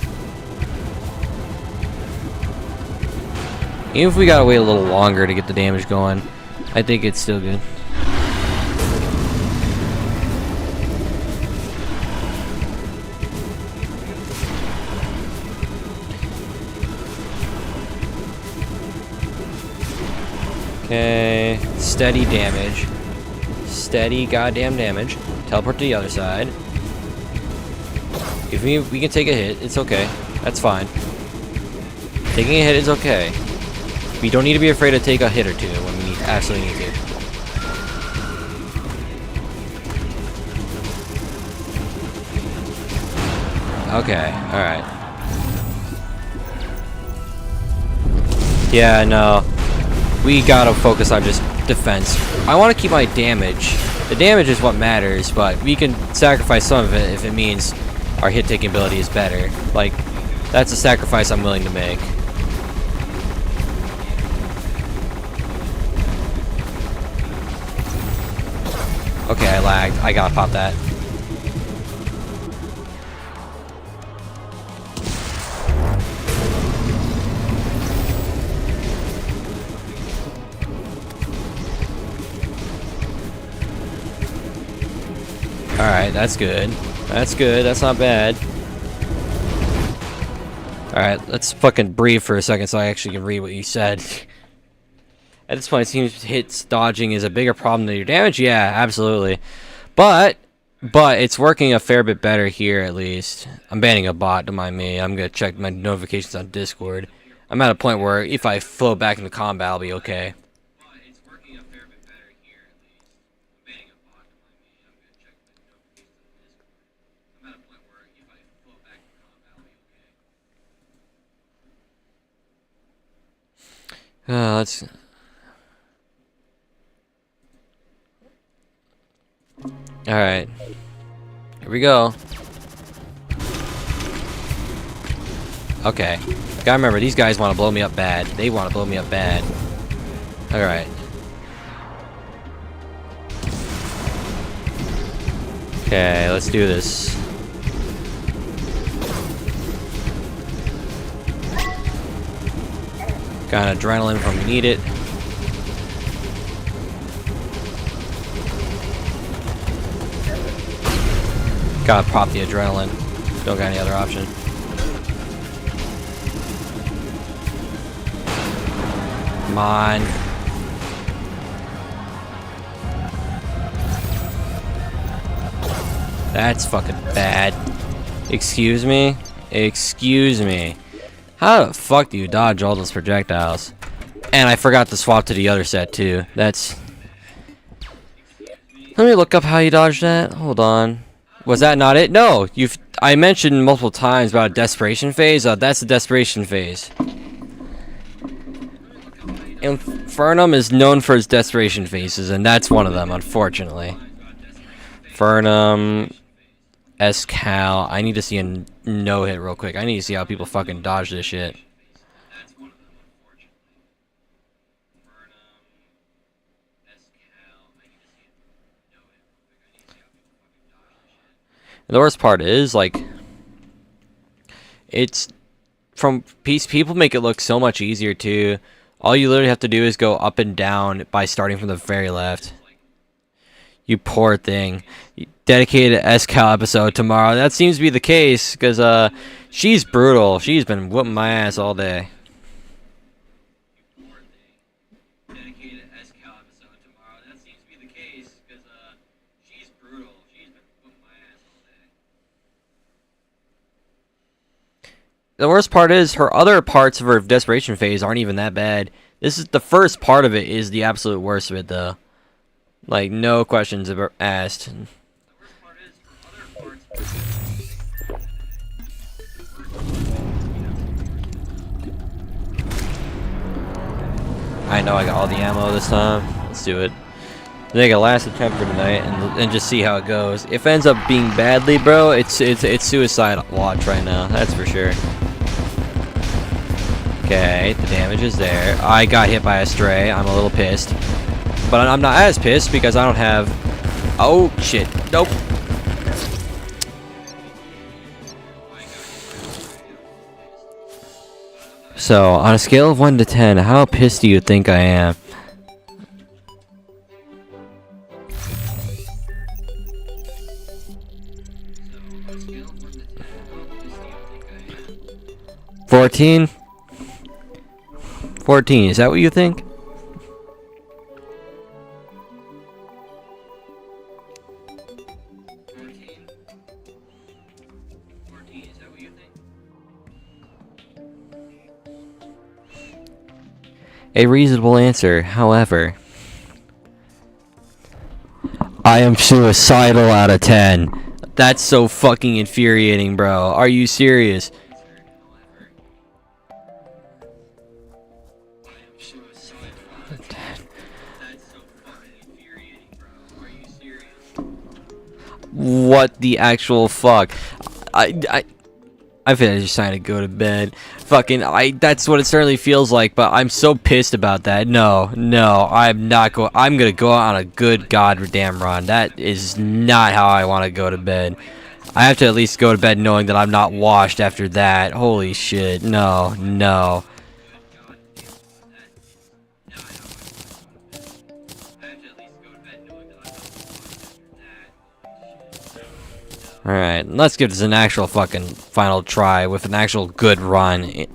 Even if we gotta wait a little longer to get the damage going, I think it's still good. Okay, steady damage. Steady goddamn damage. Teleport to the other side. If we can take a hit, it's okay. That's fine. Taking a hit is okay. We don't need to be afraid to take a hit or two when we absolutely need to. Okay, alright. Yeah, no. We gotta focus on just defense. I want to keep my damage. The damage is what matters, but we can sacrifice some of it if it means our hit-taking ability is better. Like, that's a sacrifice I'm willing to make. Okay, I lagged. I gotta pop that. Alright, that's good. That's good. That's not bad. Alright, let's fucking breathe for a second so I actually can read what you said. At this point, it seems hits dodging is a bigger problem than your damage. Yeah, absolutely. But it's working a fair bit better here, at least. I'm banning a bot, don't mind me. I'm gonna check my notifications on Discord. I'm at a point where if I flow back into combat, I'll be okay. Let's... Alright. Here we go. Okay. Gotta remember, these guys want to blow me up bad. They want to blow me up bad. Alright. Okay, let's do this. Got adrenaline when we need it. Gotta pop the adrenaline. Don't got any other option. Come on. That's fucking bad. Excuse me? Excuse me. How the fuck do you dodge all those projectiles? And I forgot to swap to the other set too. That's... Let me look up how you dodge that. Hold on. Was that not it? No! I mentioned multiple times about a desperation phase. That's the desperation phase. Infernum is known for its desperation phases, and that's one of them, unfortunately. Infernum... S-Cal. I need to see a no-hit real quick. I need to see how people fucking dodge this shit. And the worst part is, like, it's from people make it look so much easier too. All you literally have to do is go up and down by starting from the very left. You poor thing. Dedicated S-Cal episode tomorrow. That seems to be the case, because she's brutal. She's been whooping my ass all day. Dedicated S-Cal episode tomorrow. That seems to be the case, because she's brutal. She's been whooping my ass all day. The worst part is her other parts of her desperation phase aren't even that bad. This is the first part of it is the absolute worst of it, though. Like, no questions asked. I know I got all the ammo this time. Let's do it. Make a last attempt for tonight and just see how it goes. If it ends up being badly, bro, it's suicide watch right now. That's for sure. Okay, the damage is there. I got hit by a stray. I'm a little pissed. But I'm not as pissed because I don't have... Oh, shit. Nope. So, on a scale of 1 to 10, how pissed do you think I am? $14? 14, is that what you think? A reasonable answer, however. I am suicidal out of 10. That's so fucking infuriating, bro. Are you serious? What the actual fuck? I feel like just trying to go to bed. Fucking, that's what it certainly feels like, but I'm so pissed about that. No, I'm not going. I'm gonna go out on a good goddamn run. That is not how I want to go to bed. I have to at least go to bed knowing that I'm not washed after that. Holy shit, no. Alright, let's give this an actual fucking final try with an actual good run.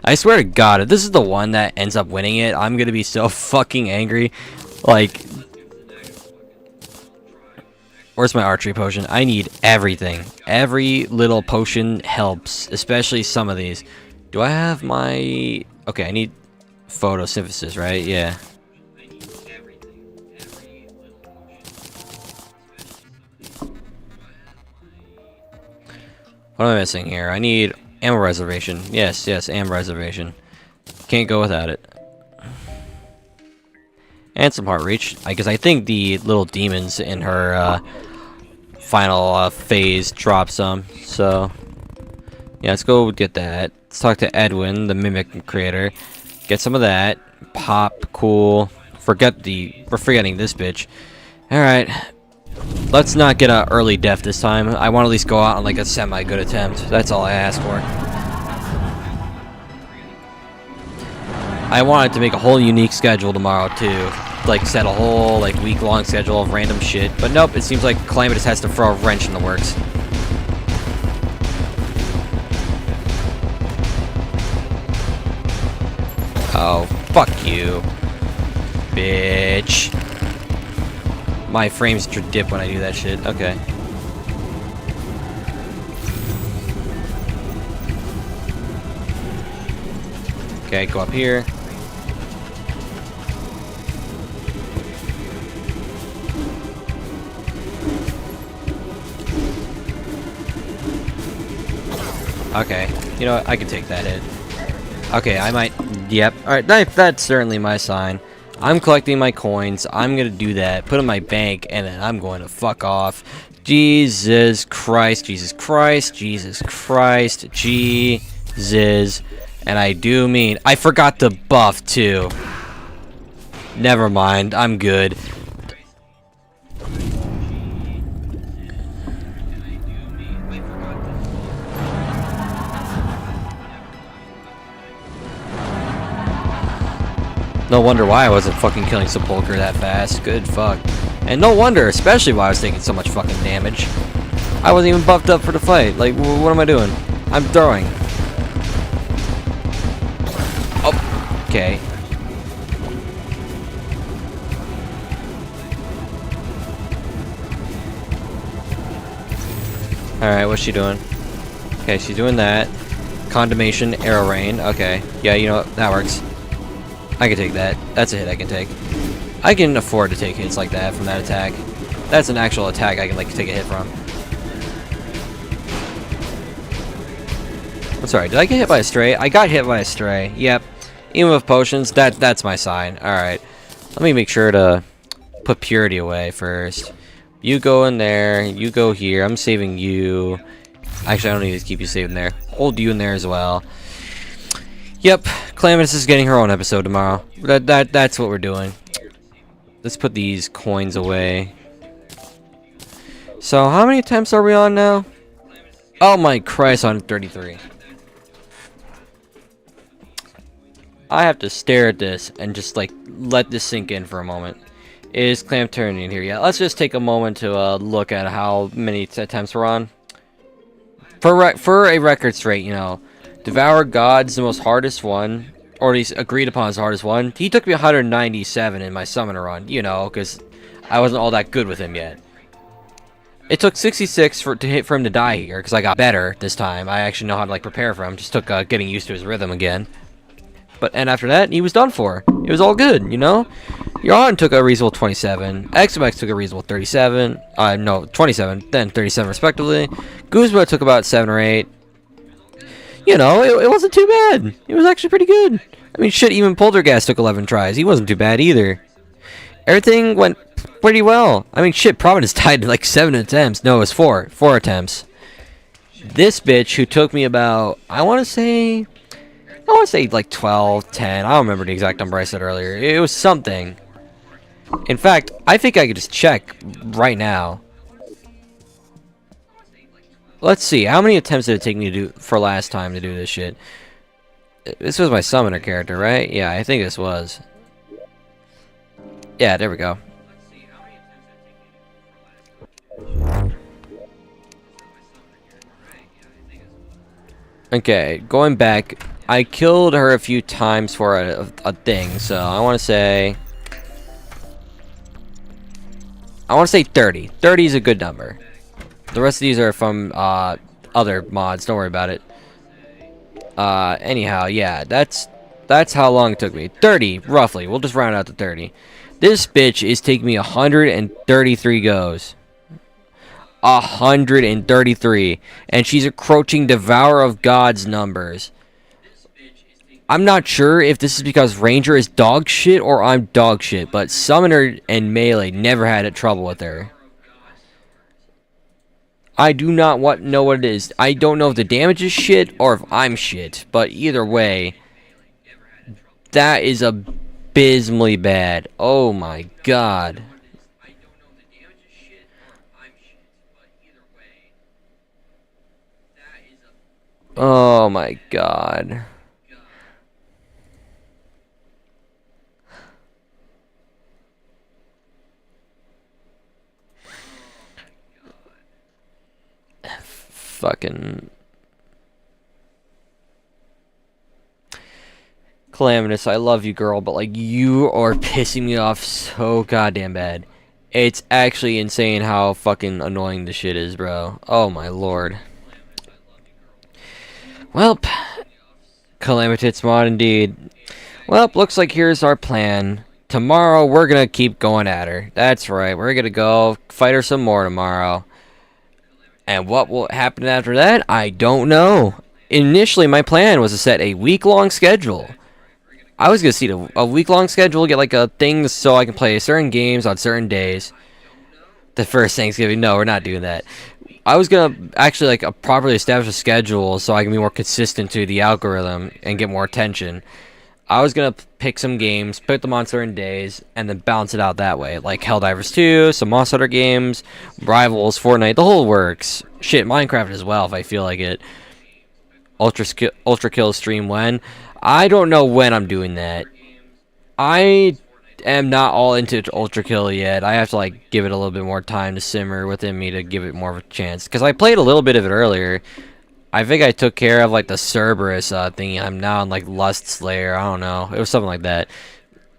I swear to God, if this is the one that ends up winning it, I'm gonna be so fucking angry. Like, where's my archery potion? I need everything. Every little potion helps, especially some of these. Do I have my... Okay, I need photosynthesis, right? Yeah. What am I missing here? I need ammo reservation. Yes, ammo reservation. Can't go without it. And some heart reach. Because I think the little demons in her final phase drop some. So, yeah, let's go get that. Let's talk to Edwin, the mimic creator. Get some of that. Pop, cool. We're forgetting this bitch. Alright. Let's not get an early death this time. I want to at least go out on like a semi-good attempt. That's all I ask for. I wanted to make a whole unique schedule tomorrow too. Like set a whole like week-long schedule of random shit. But nope, it seems like Calamitous has to throw a wrench in the works. Oh, fuck you. Bitch. My frames dip when I do that shit. Okay. Okay, go up here. Okay, you know what? I can take that hit. Okay, I might... Yep. Alright, that's certainly my sign. I'm collecting my coins. I'm gonna do that, put in my bank, and then I'm going to fuck off. Jesus Christ, Jesus Christ, Jesus Christ, Jesus. And I do mean... I forgot to buff, too. Never mind, I'm good. No wonder why I wasn't fucking killing Sepulchre that fast. Good fuck. And no wonder, especially why I was taking so much fucking damage. I wasn't even buffed up for the fight. Like, what am I doing? I'm throwing. Oh, okay. Alright, what's she doing? Okay, she's doing that. Condemnation, arrow rain. Okay. Yeah, you know what? That works. I can take that. That's a hit I can take. I can afford to take hits like that from that attack. That's an actual attack I can like take a hit from. I'm sorry, did I get hit by a stray? I got hit by a stray. Yep. Even with potions, that's my sign. Alright. Let me make sure to put purity away first. You go in there, you go here. I'm saving you. Actually, I don't need to keep you saved in there. Hold you in there as well. Yep, Calamitous is getting her own episode tomorrow. That's what we're doing. Let's put these coins away. So, how many attempts are we on now? Oh my Christ, on 33. I have to stare at this and just like let this sink in for a moment. Is Clam turning in here yet? Let's just take a moment to look at how many attempts we're on. For a record straight, you know. Devour God's the most hardest one, or at least agreed upon as the hardest one. He took me 197 in my summoner run, you know, because I wasn't all that good with him yet. It took 66 for him to die here, because I got better this time. I actually know how to like prepare for him. Just took getting used to his rhythm again. And after that, he was done for. It was all good, you know. Johan took a reasonable 27. Exomex took a reasonable 37. No, 27, then 37 respectively. Guzma took about 7 or 8. You know, it wasn't too bad. It was actually pretty good. I mean, shit, even Poltergeist took 11 tries. He wasn't too bad either. Everything went pretty well. I mean, shit, Providence died in like 7 attempts. No, it was 4. 4 attempts. This bitch who took me about, I want to say like 12, 10. I don't remember the exact number I said earlier. It was something. In fact, I think I could just check right now. Let's see, how many attempts did it take me to do for last time to do this shit? This was my summoner character, right? Yeah, I think this was. Yeah, there we go. Okay, going back, I killed her a few times for a thing, so I want to say 30. 30 is a good number. The rest of these are from other mods. Don't worry about it. Anyhow, yeah, that's how long it took me. 30, roughly. We'll just round out to 30. This bitch is taking me 133 goes. 133. And she's approaching Devour of God's numbers. I'm not sure if this is because Ranger is dog shit or I'm dog shit, but Summoner and Melee never had trouble with her. I do not know what it is. I don't know if the damage is shit or if I'm shit, but either way, that is abysmally bad. Oh my god. Oh my god. fucking Calamitous, I love you, girl, but like you are pissing me off so goddamn bad. It's actually insane how fucking annoying this shit is, bro. Oh my lord. Welp, Calamitous mod indeed. Well, looks like here's our plan. Tomorrow we're gonna keep going at her. That's right, we're gonna go fight her some more tomorrow. And what will happen after that? I don't know. Initially, my plan was to set a week-long schedule. I was gonna see a week-long schedule, get like a thing so I can play certain games on certain days. The first Thanksgiving, no, we're not doing that. I was gonna actually like properly establish a schedule so I can be more consistent to the algorithm and get more attention. I was gonna pick some games, put them on certain days, and then balance it out that way. Like Helldivers 2, some Monster Hunter games, Rivals, Fortnite, the whole works. Shit, Minecraft as well if I feel like it. Ultra Kill stream when? I don't know when I'm doing that. I am not all into Ultra Kill yet. I have to like give it a little bit more time to simmer within me to give it more of a chance. Because I played a little bit of it earlier. I think I took care of like the Cerberus thingy. I'm now in like Lust Slayer. I don't know. It was something like that.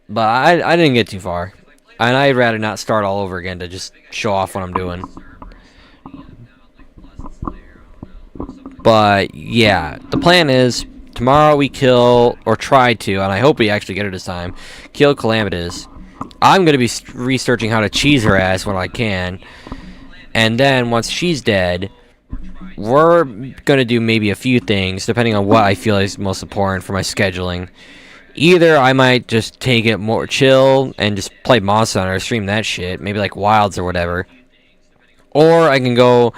But I didn't get too far. And I'd rather not start all over again to just show off what I'm doing. But yeah, the plan is tomorrow we kill, or try to, and I hope we actually get her this time, kill Calamitous. I'm going to be researching how to cheese her ass when I can. And then once she's dead, we're going to do maybe a few things depending on what I feel is most important for my scheduling. Either I might just take it more chill and just play Monster Hunter, stream that shit, maybe like Wilds or whatever. Or I can go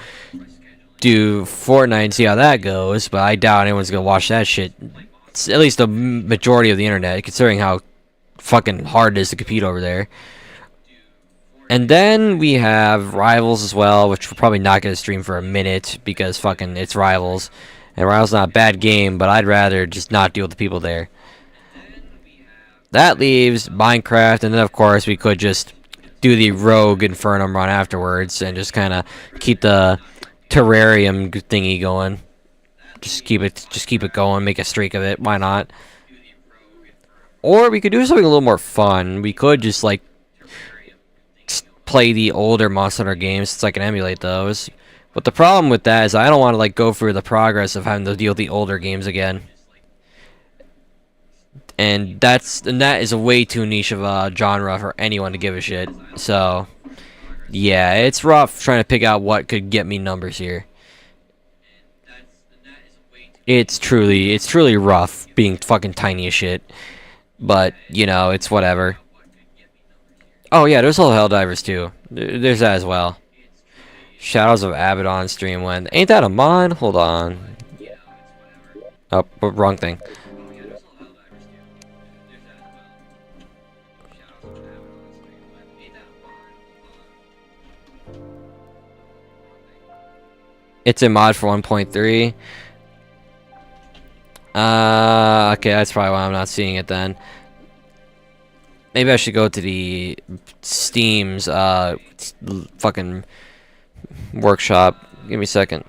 do Fortnite and see how that goes, but I doubt anyone's gonna watch that shit. It's at least the majority of the internet, considering how fucking hard it is to compete over there. And then we have Rivals as well, which we're probably not gonna stream for a minute because fucking it's Rivals. And Rivals is not a bad game, but I'd rather just not deal with the people there. That leaves Minecraft, and then of course we could just do the Rogue Infernum run afterwards and just kind of keep the terrarium thingy going. Just keep it going, make a streak of it. Why not? Or we could do something a little more fun. We could just like play the older Monster Hunter games so I can emulate those. But the problem with that is I don't want to like go through the progress of having to deal with the older games again. And that is a way too niche of a genre for anyone to give a shit. So yeah, it's rough trying to pick out what could get me numbers here. It's truly rough being fucking tiny as shit. But, you know, it's whatever. Oh yeah, there's all Helldivers too. There's that as well. Shadows of Abaddon stream when. Ain't that a mod? Hold on. Oh, wrong thing. It's a mod for 1.3. Okay, that's probably why I'm not seeing it then. Maybe I should go to the Steam's fucking workshop. Give me a second.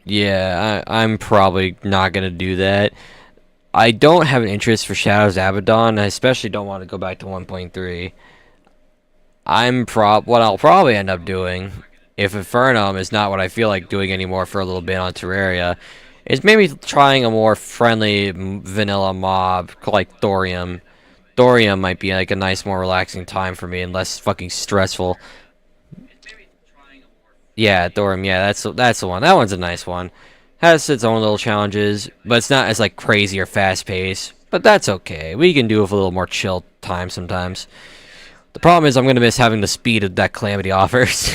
Yeah, I'm probably not gonna do that. I don't have an interest for Shadows of Abaddon. I especially don't want to go back to 1.3. What I'll probably end up doing, if Infernum is not what I feel like doing anymore for a little bit on Terraria, is maybe trying a more friendly vanilla mob like Thorium. Thorium might be like a nice, more relaxing time for me and less fucking stressful. Yeah, Thorium. Yeah, that's the one. That one's a nice one. Has its own little challenges, but it's not as like crazy or fast paced. But that's okay. We can do it with a little more chill time sometimes. The problem is I'm gonna miss having the speed of that Calamity offers.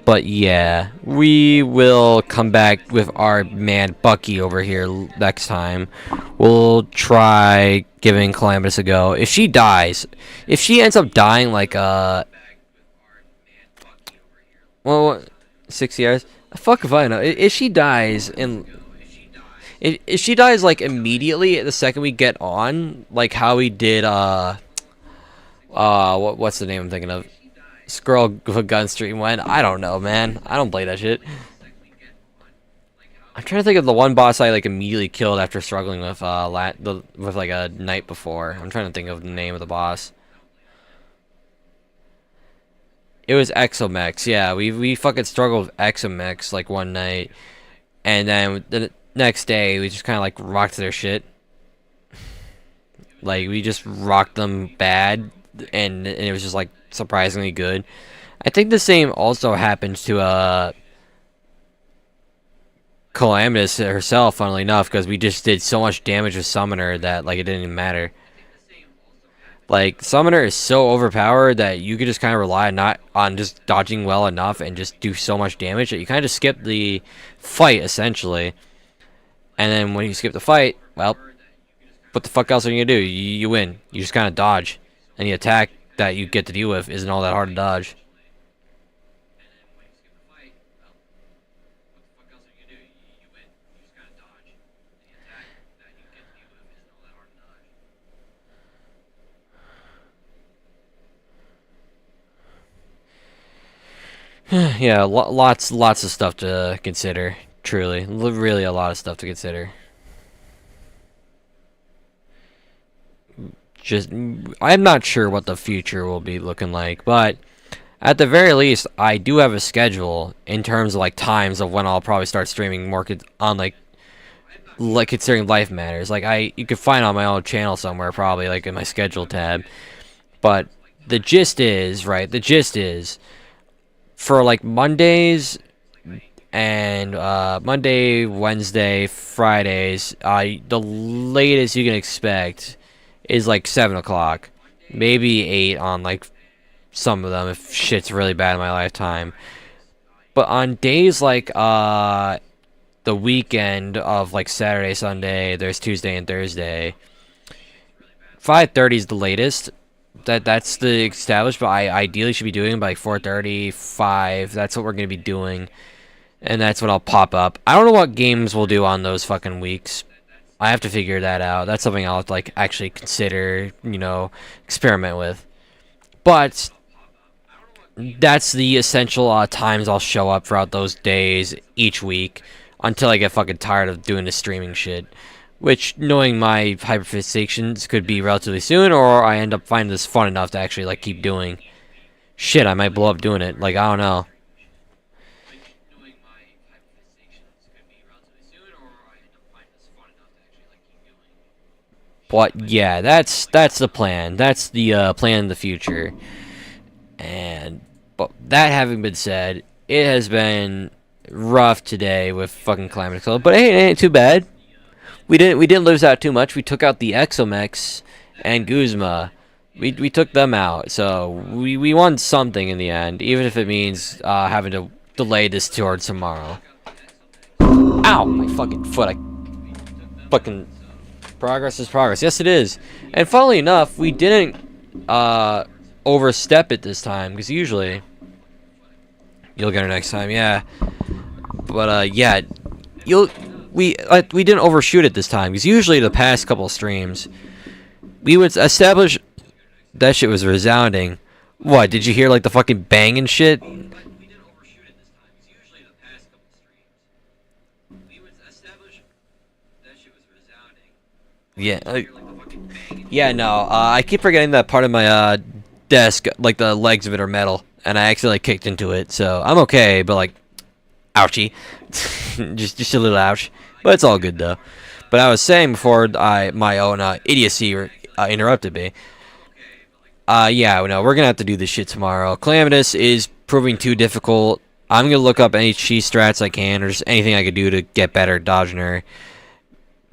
But yeah, we will come back with our man Bucky over here next time. We'll try giving Calamitous a go. If she dies, if she ends up dying like well, 60 hours. Fuck if I know. If she dies if she dies like immediately the second we get on, like how we did what's the name I'm thinking of? Squirrel with a gun stream when I don't know, man. I don't play that shit. I'm trying to think of the one boss I like immediately killed after struggling with with like a night before. I'm trying to think of the name of the boss. It was Mechs. Yeah, we fucking struggled with Mechs like one night, and then the next day we just kind of like rocked their shit. Like we just rocked them bad, and it was just like surprisingly good. I think the same also happens to Calamitous herself, funnily enough, because we just did so much damage with Summoner that like it didn't even matter. Like Summoner is so overpowered that you could just kind of rely not on just dodging well enough and just do so much damage that you kind of just skip the fight essentially. And then when you skip the fight, well, what the fuck else are you gonna do? You win. You just kind of dodge, and the attack that you get to deal with isn't all that hard to dodge. Yeah, lots of stuff to consider. Truly, really a lot of stuff to consider. Just, I'm not sure what the future will be looking like, but at the very least, I do have a schedule in terms of like times of when I'll probably start streaming more on like considering life matters. Like you could find on my own channel somewhere probably like in my schedule tab. But the gist is, right? The gist is for like Mondays and Monday, Wednesday, Fridays, the latest you can expect is like 7 o'clock, maybe 8 on like some of them if shit's really bad in my lifetime. But on days like the weekend of like Saturday, Sunday, there's Tuesday and Thursday. 5:30 is the latest. That's the established, but I ideally should be doing by like 4:30, 5. That's what we're gonna be doing, and that's what I'll pop up. I don't know what games we'll do on those fucking weeks. I have to figure that out. That's something I'll like actually consider, experiment with. But that's the essential times I'll show up throughout those days each week until I get fucking tired of doing the streaming shit. Which, knowing my hyperfixations, could be relatively soon, or I end up finding this fun enough to actually like keep doing. Shit, I might blow up doing it. Like, I don't know. But yeah, that's the plan. That's the plan in the future. But that having been said, it has been rough today with fucking Climate Club. But hey, it ain't too bad. We didn't lose out too much. We took out the Mechs and Guzma. We took them out, so we won something in the end, even if it means having to delay this towards tomorrow. Ow, my fucking foot! Progress is progress. Yes, it is. And funnily enough, we didn't overstep it this time, because usually you'll get it next time. Yeah, but yeah, we didn't overshoot it this time, because usually the past couple streams we would establish that shit was resounding. What, did you hear like the fucking bang and shit? Yeah, yeah, no, I keep forgetting that part of my desk, like the legs of it are metal, and I accidentally kicked into it, so I'm okay, but like, ouchie. just a little ouch. But it's all good though. But I was saying before my own idiocy interrupted me. Yeah, no, we're gonna have to do this shit tomorrow. Calamitous is proving too difficult. I'm gonna look up any cheese strats I can, or just anything I could do to get better at dodging her.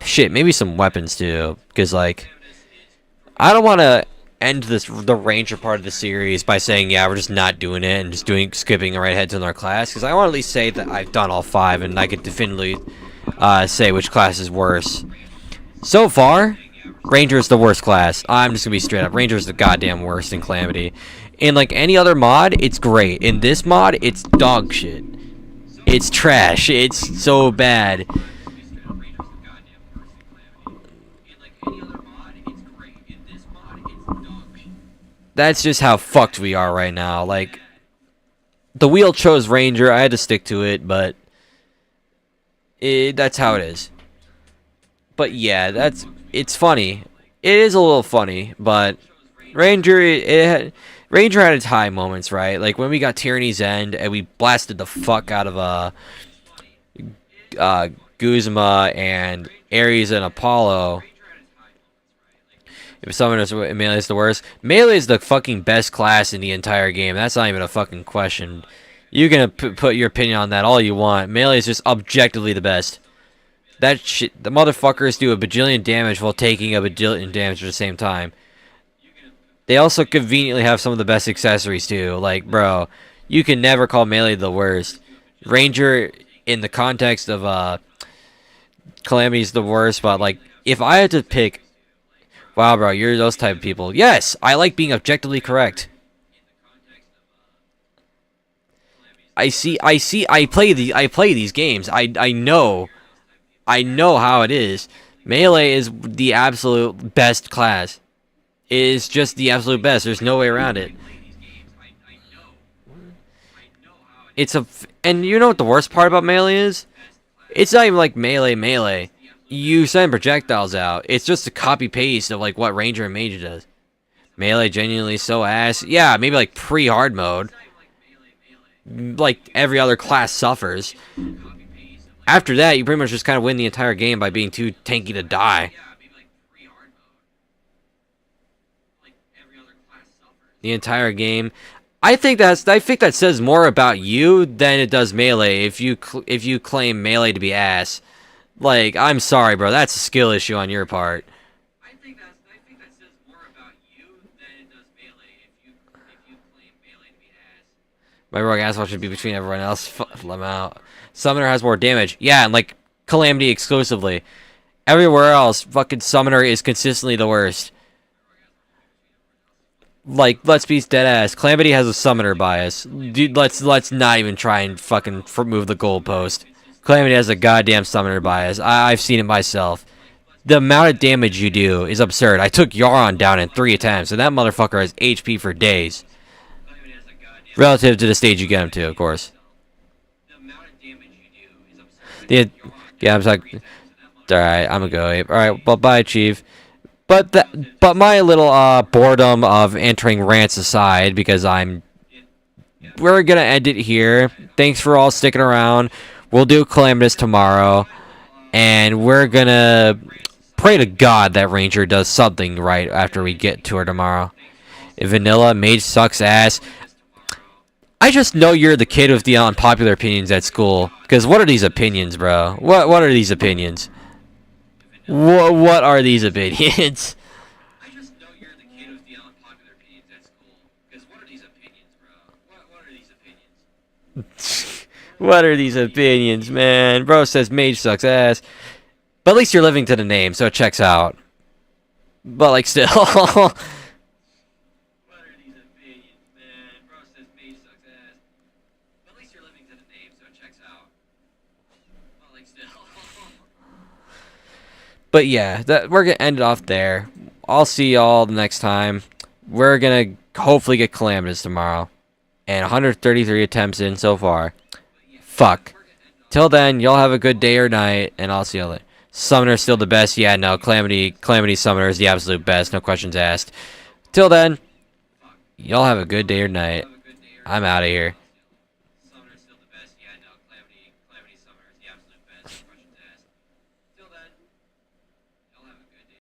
Shit, maybe some weapons too, because like, I don't want to end the Ranger part of the series by saying, yeah, we're just not doing it and just skipping right ahead to another class, because I want to at least say that I've done all 5 and I could definitively say which class is worse. So far, Ranger is the worst class. I'm just gonna be straight up. Ranger is the goddamn worst in Calamity. In like any other mod, it's great. In this mod, it's dog shit. It's trash. It's so bad. That's just how fucked we are right now. Like, the wheel chose Ranger. I had to stick to it, but that's how it is. But yeah, it's funny. It is a little funny, but Ranger Ranger had its high moments, right? Like when we got Tyranny's End and we blasted the fuck out of Guzma and Ares and Apollo. If Summoners Melee is the worst, Melee is the fucking best class in the entire game. That's not even a fucking question. You can put your opinion on that all you want. Melee is just objectively the best. That shit, the motherfuckers do a bajillion damage while taking a bajillion damage at the same time. They also conveniently have some of the best accessories too. Like, bro, you can never call Melee the worst. Ranger, in the context of Calamity, is the worst, but like, if I had to pick, wow, bro, you're those type of people. Yes, I like being objectively correct. I play these games. I know how it is. Melee is the absolute best class. It is just the absolute best. There's no way around it. And you know what the worst part about Melee is? It's not even like Melee. You send projectiles out. It's just a copy paste of like what Ranger and Mage does. Melee genuinely so ass. Yeah, maybe like pre-hard mode. Like every other class suffers. After that, you pretty much just kind of win the entire game by being too tanky to die. The entire game. I think that says more about you than it does Melee. If you claim Melee to be ass, like, I'm sorry, bro, that's a skill issue on your part. I think that says more about you than it does Melee. If you claim Melee to be ass. My rogue asshole should be between everyone else. Let him out. Summoner has more damage. Yeah, and like Calamity exclusively. Everywhere else, fucking Summoner is consistently the worst. Like, let's be dead ass. Calamity has a Summoner bias. Dude, let's not even try and fucking move the goalpost. Calamity has a goddamn Summoner bias. I've seen it myself. The amount of damage you do is absurd. I took Yaron down in 3 attempts, and that motherfucker has HP for days. Relative to the stage you get him to, of course. Yeah, I'm like, alright, I'm gonna go. Alright, well, bye, Chief. But my little boredom of entering rants aside, because we're gonna end it here. Thanks for all sticking around. We'll do Calamitous tomorrow, and we're gonna pray to God that Ranger does something right after we get to her tomorrow. If Vanilla Mage sucks ass, I just know you're the kid with the unpopular opinions at school. Because what are these opinions, bro? What are these opinions? What are these opinions? I just know you're the kid with the unpopular opinions at school. Because what are these opinions, bro? What are these opinions? What are these opinions, man? Bro says Mage sucks ass. But at least you're living to the name, so it checks out. But like still. But yeah, we're going to end it off there. I'll see y'all the next time. We're going to hopefully get Calamitous tomorrow. And 133 attempts in so far. Fuck. Till then, y'all have a good day or night, and I'll see y'all later. Summoner's still the best. Yeah, no, Calamity Summoner is the absolute best. No questions asked. Till then, y'all have a good day or night. I'm out of here.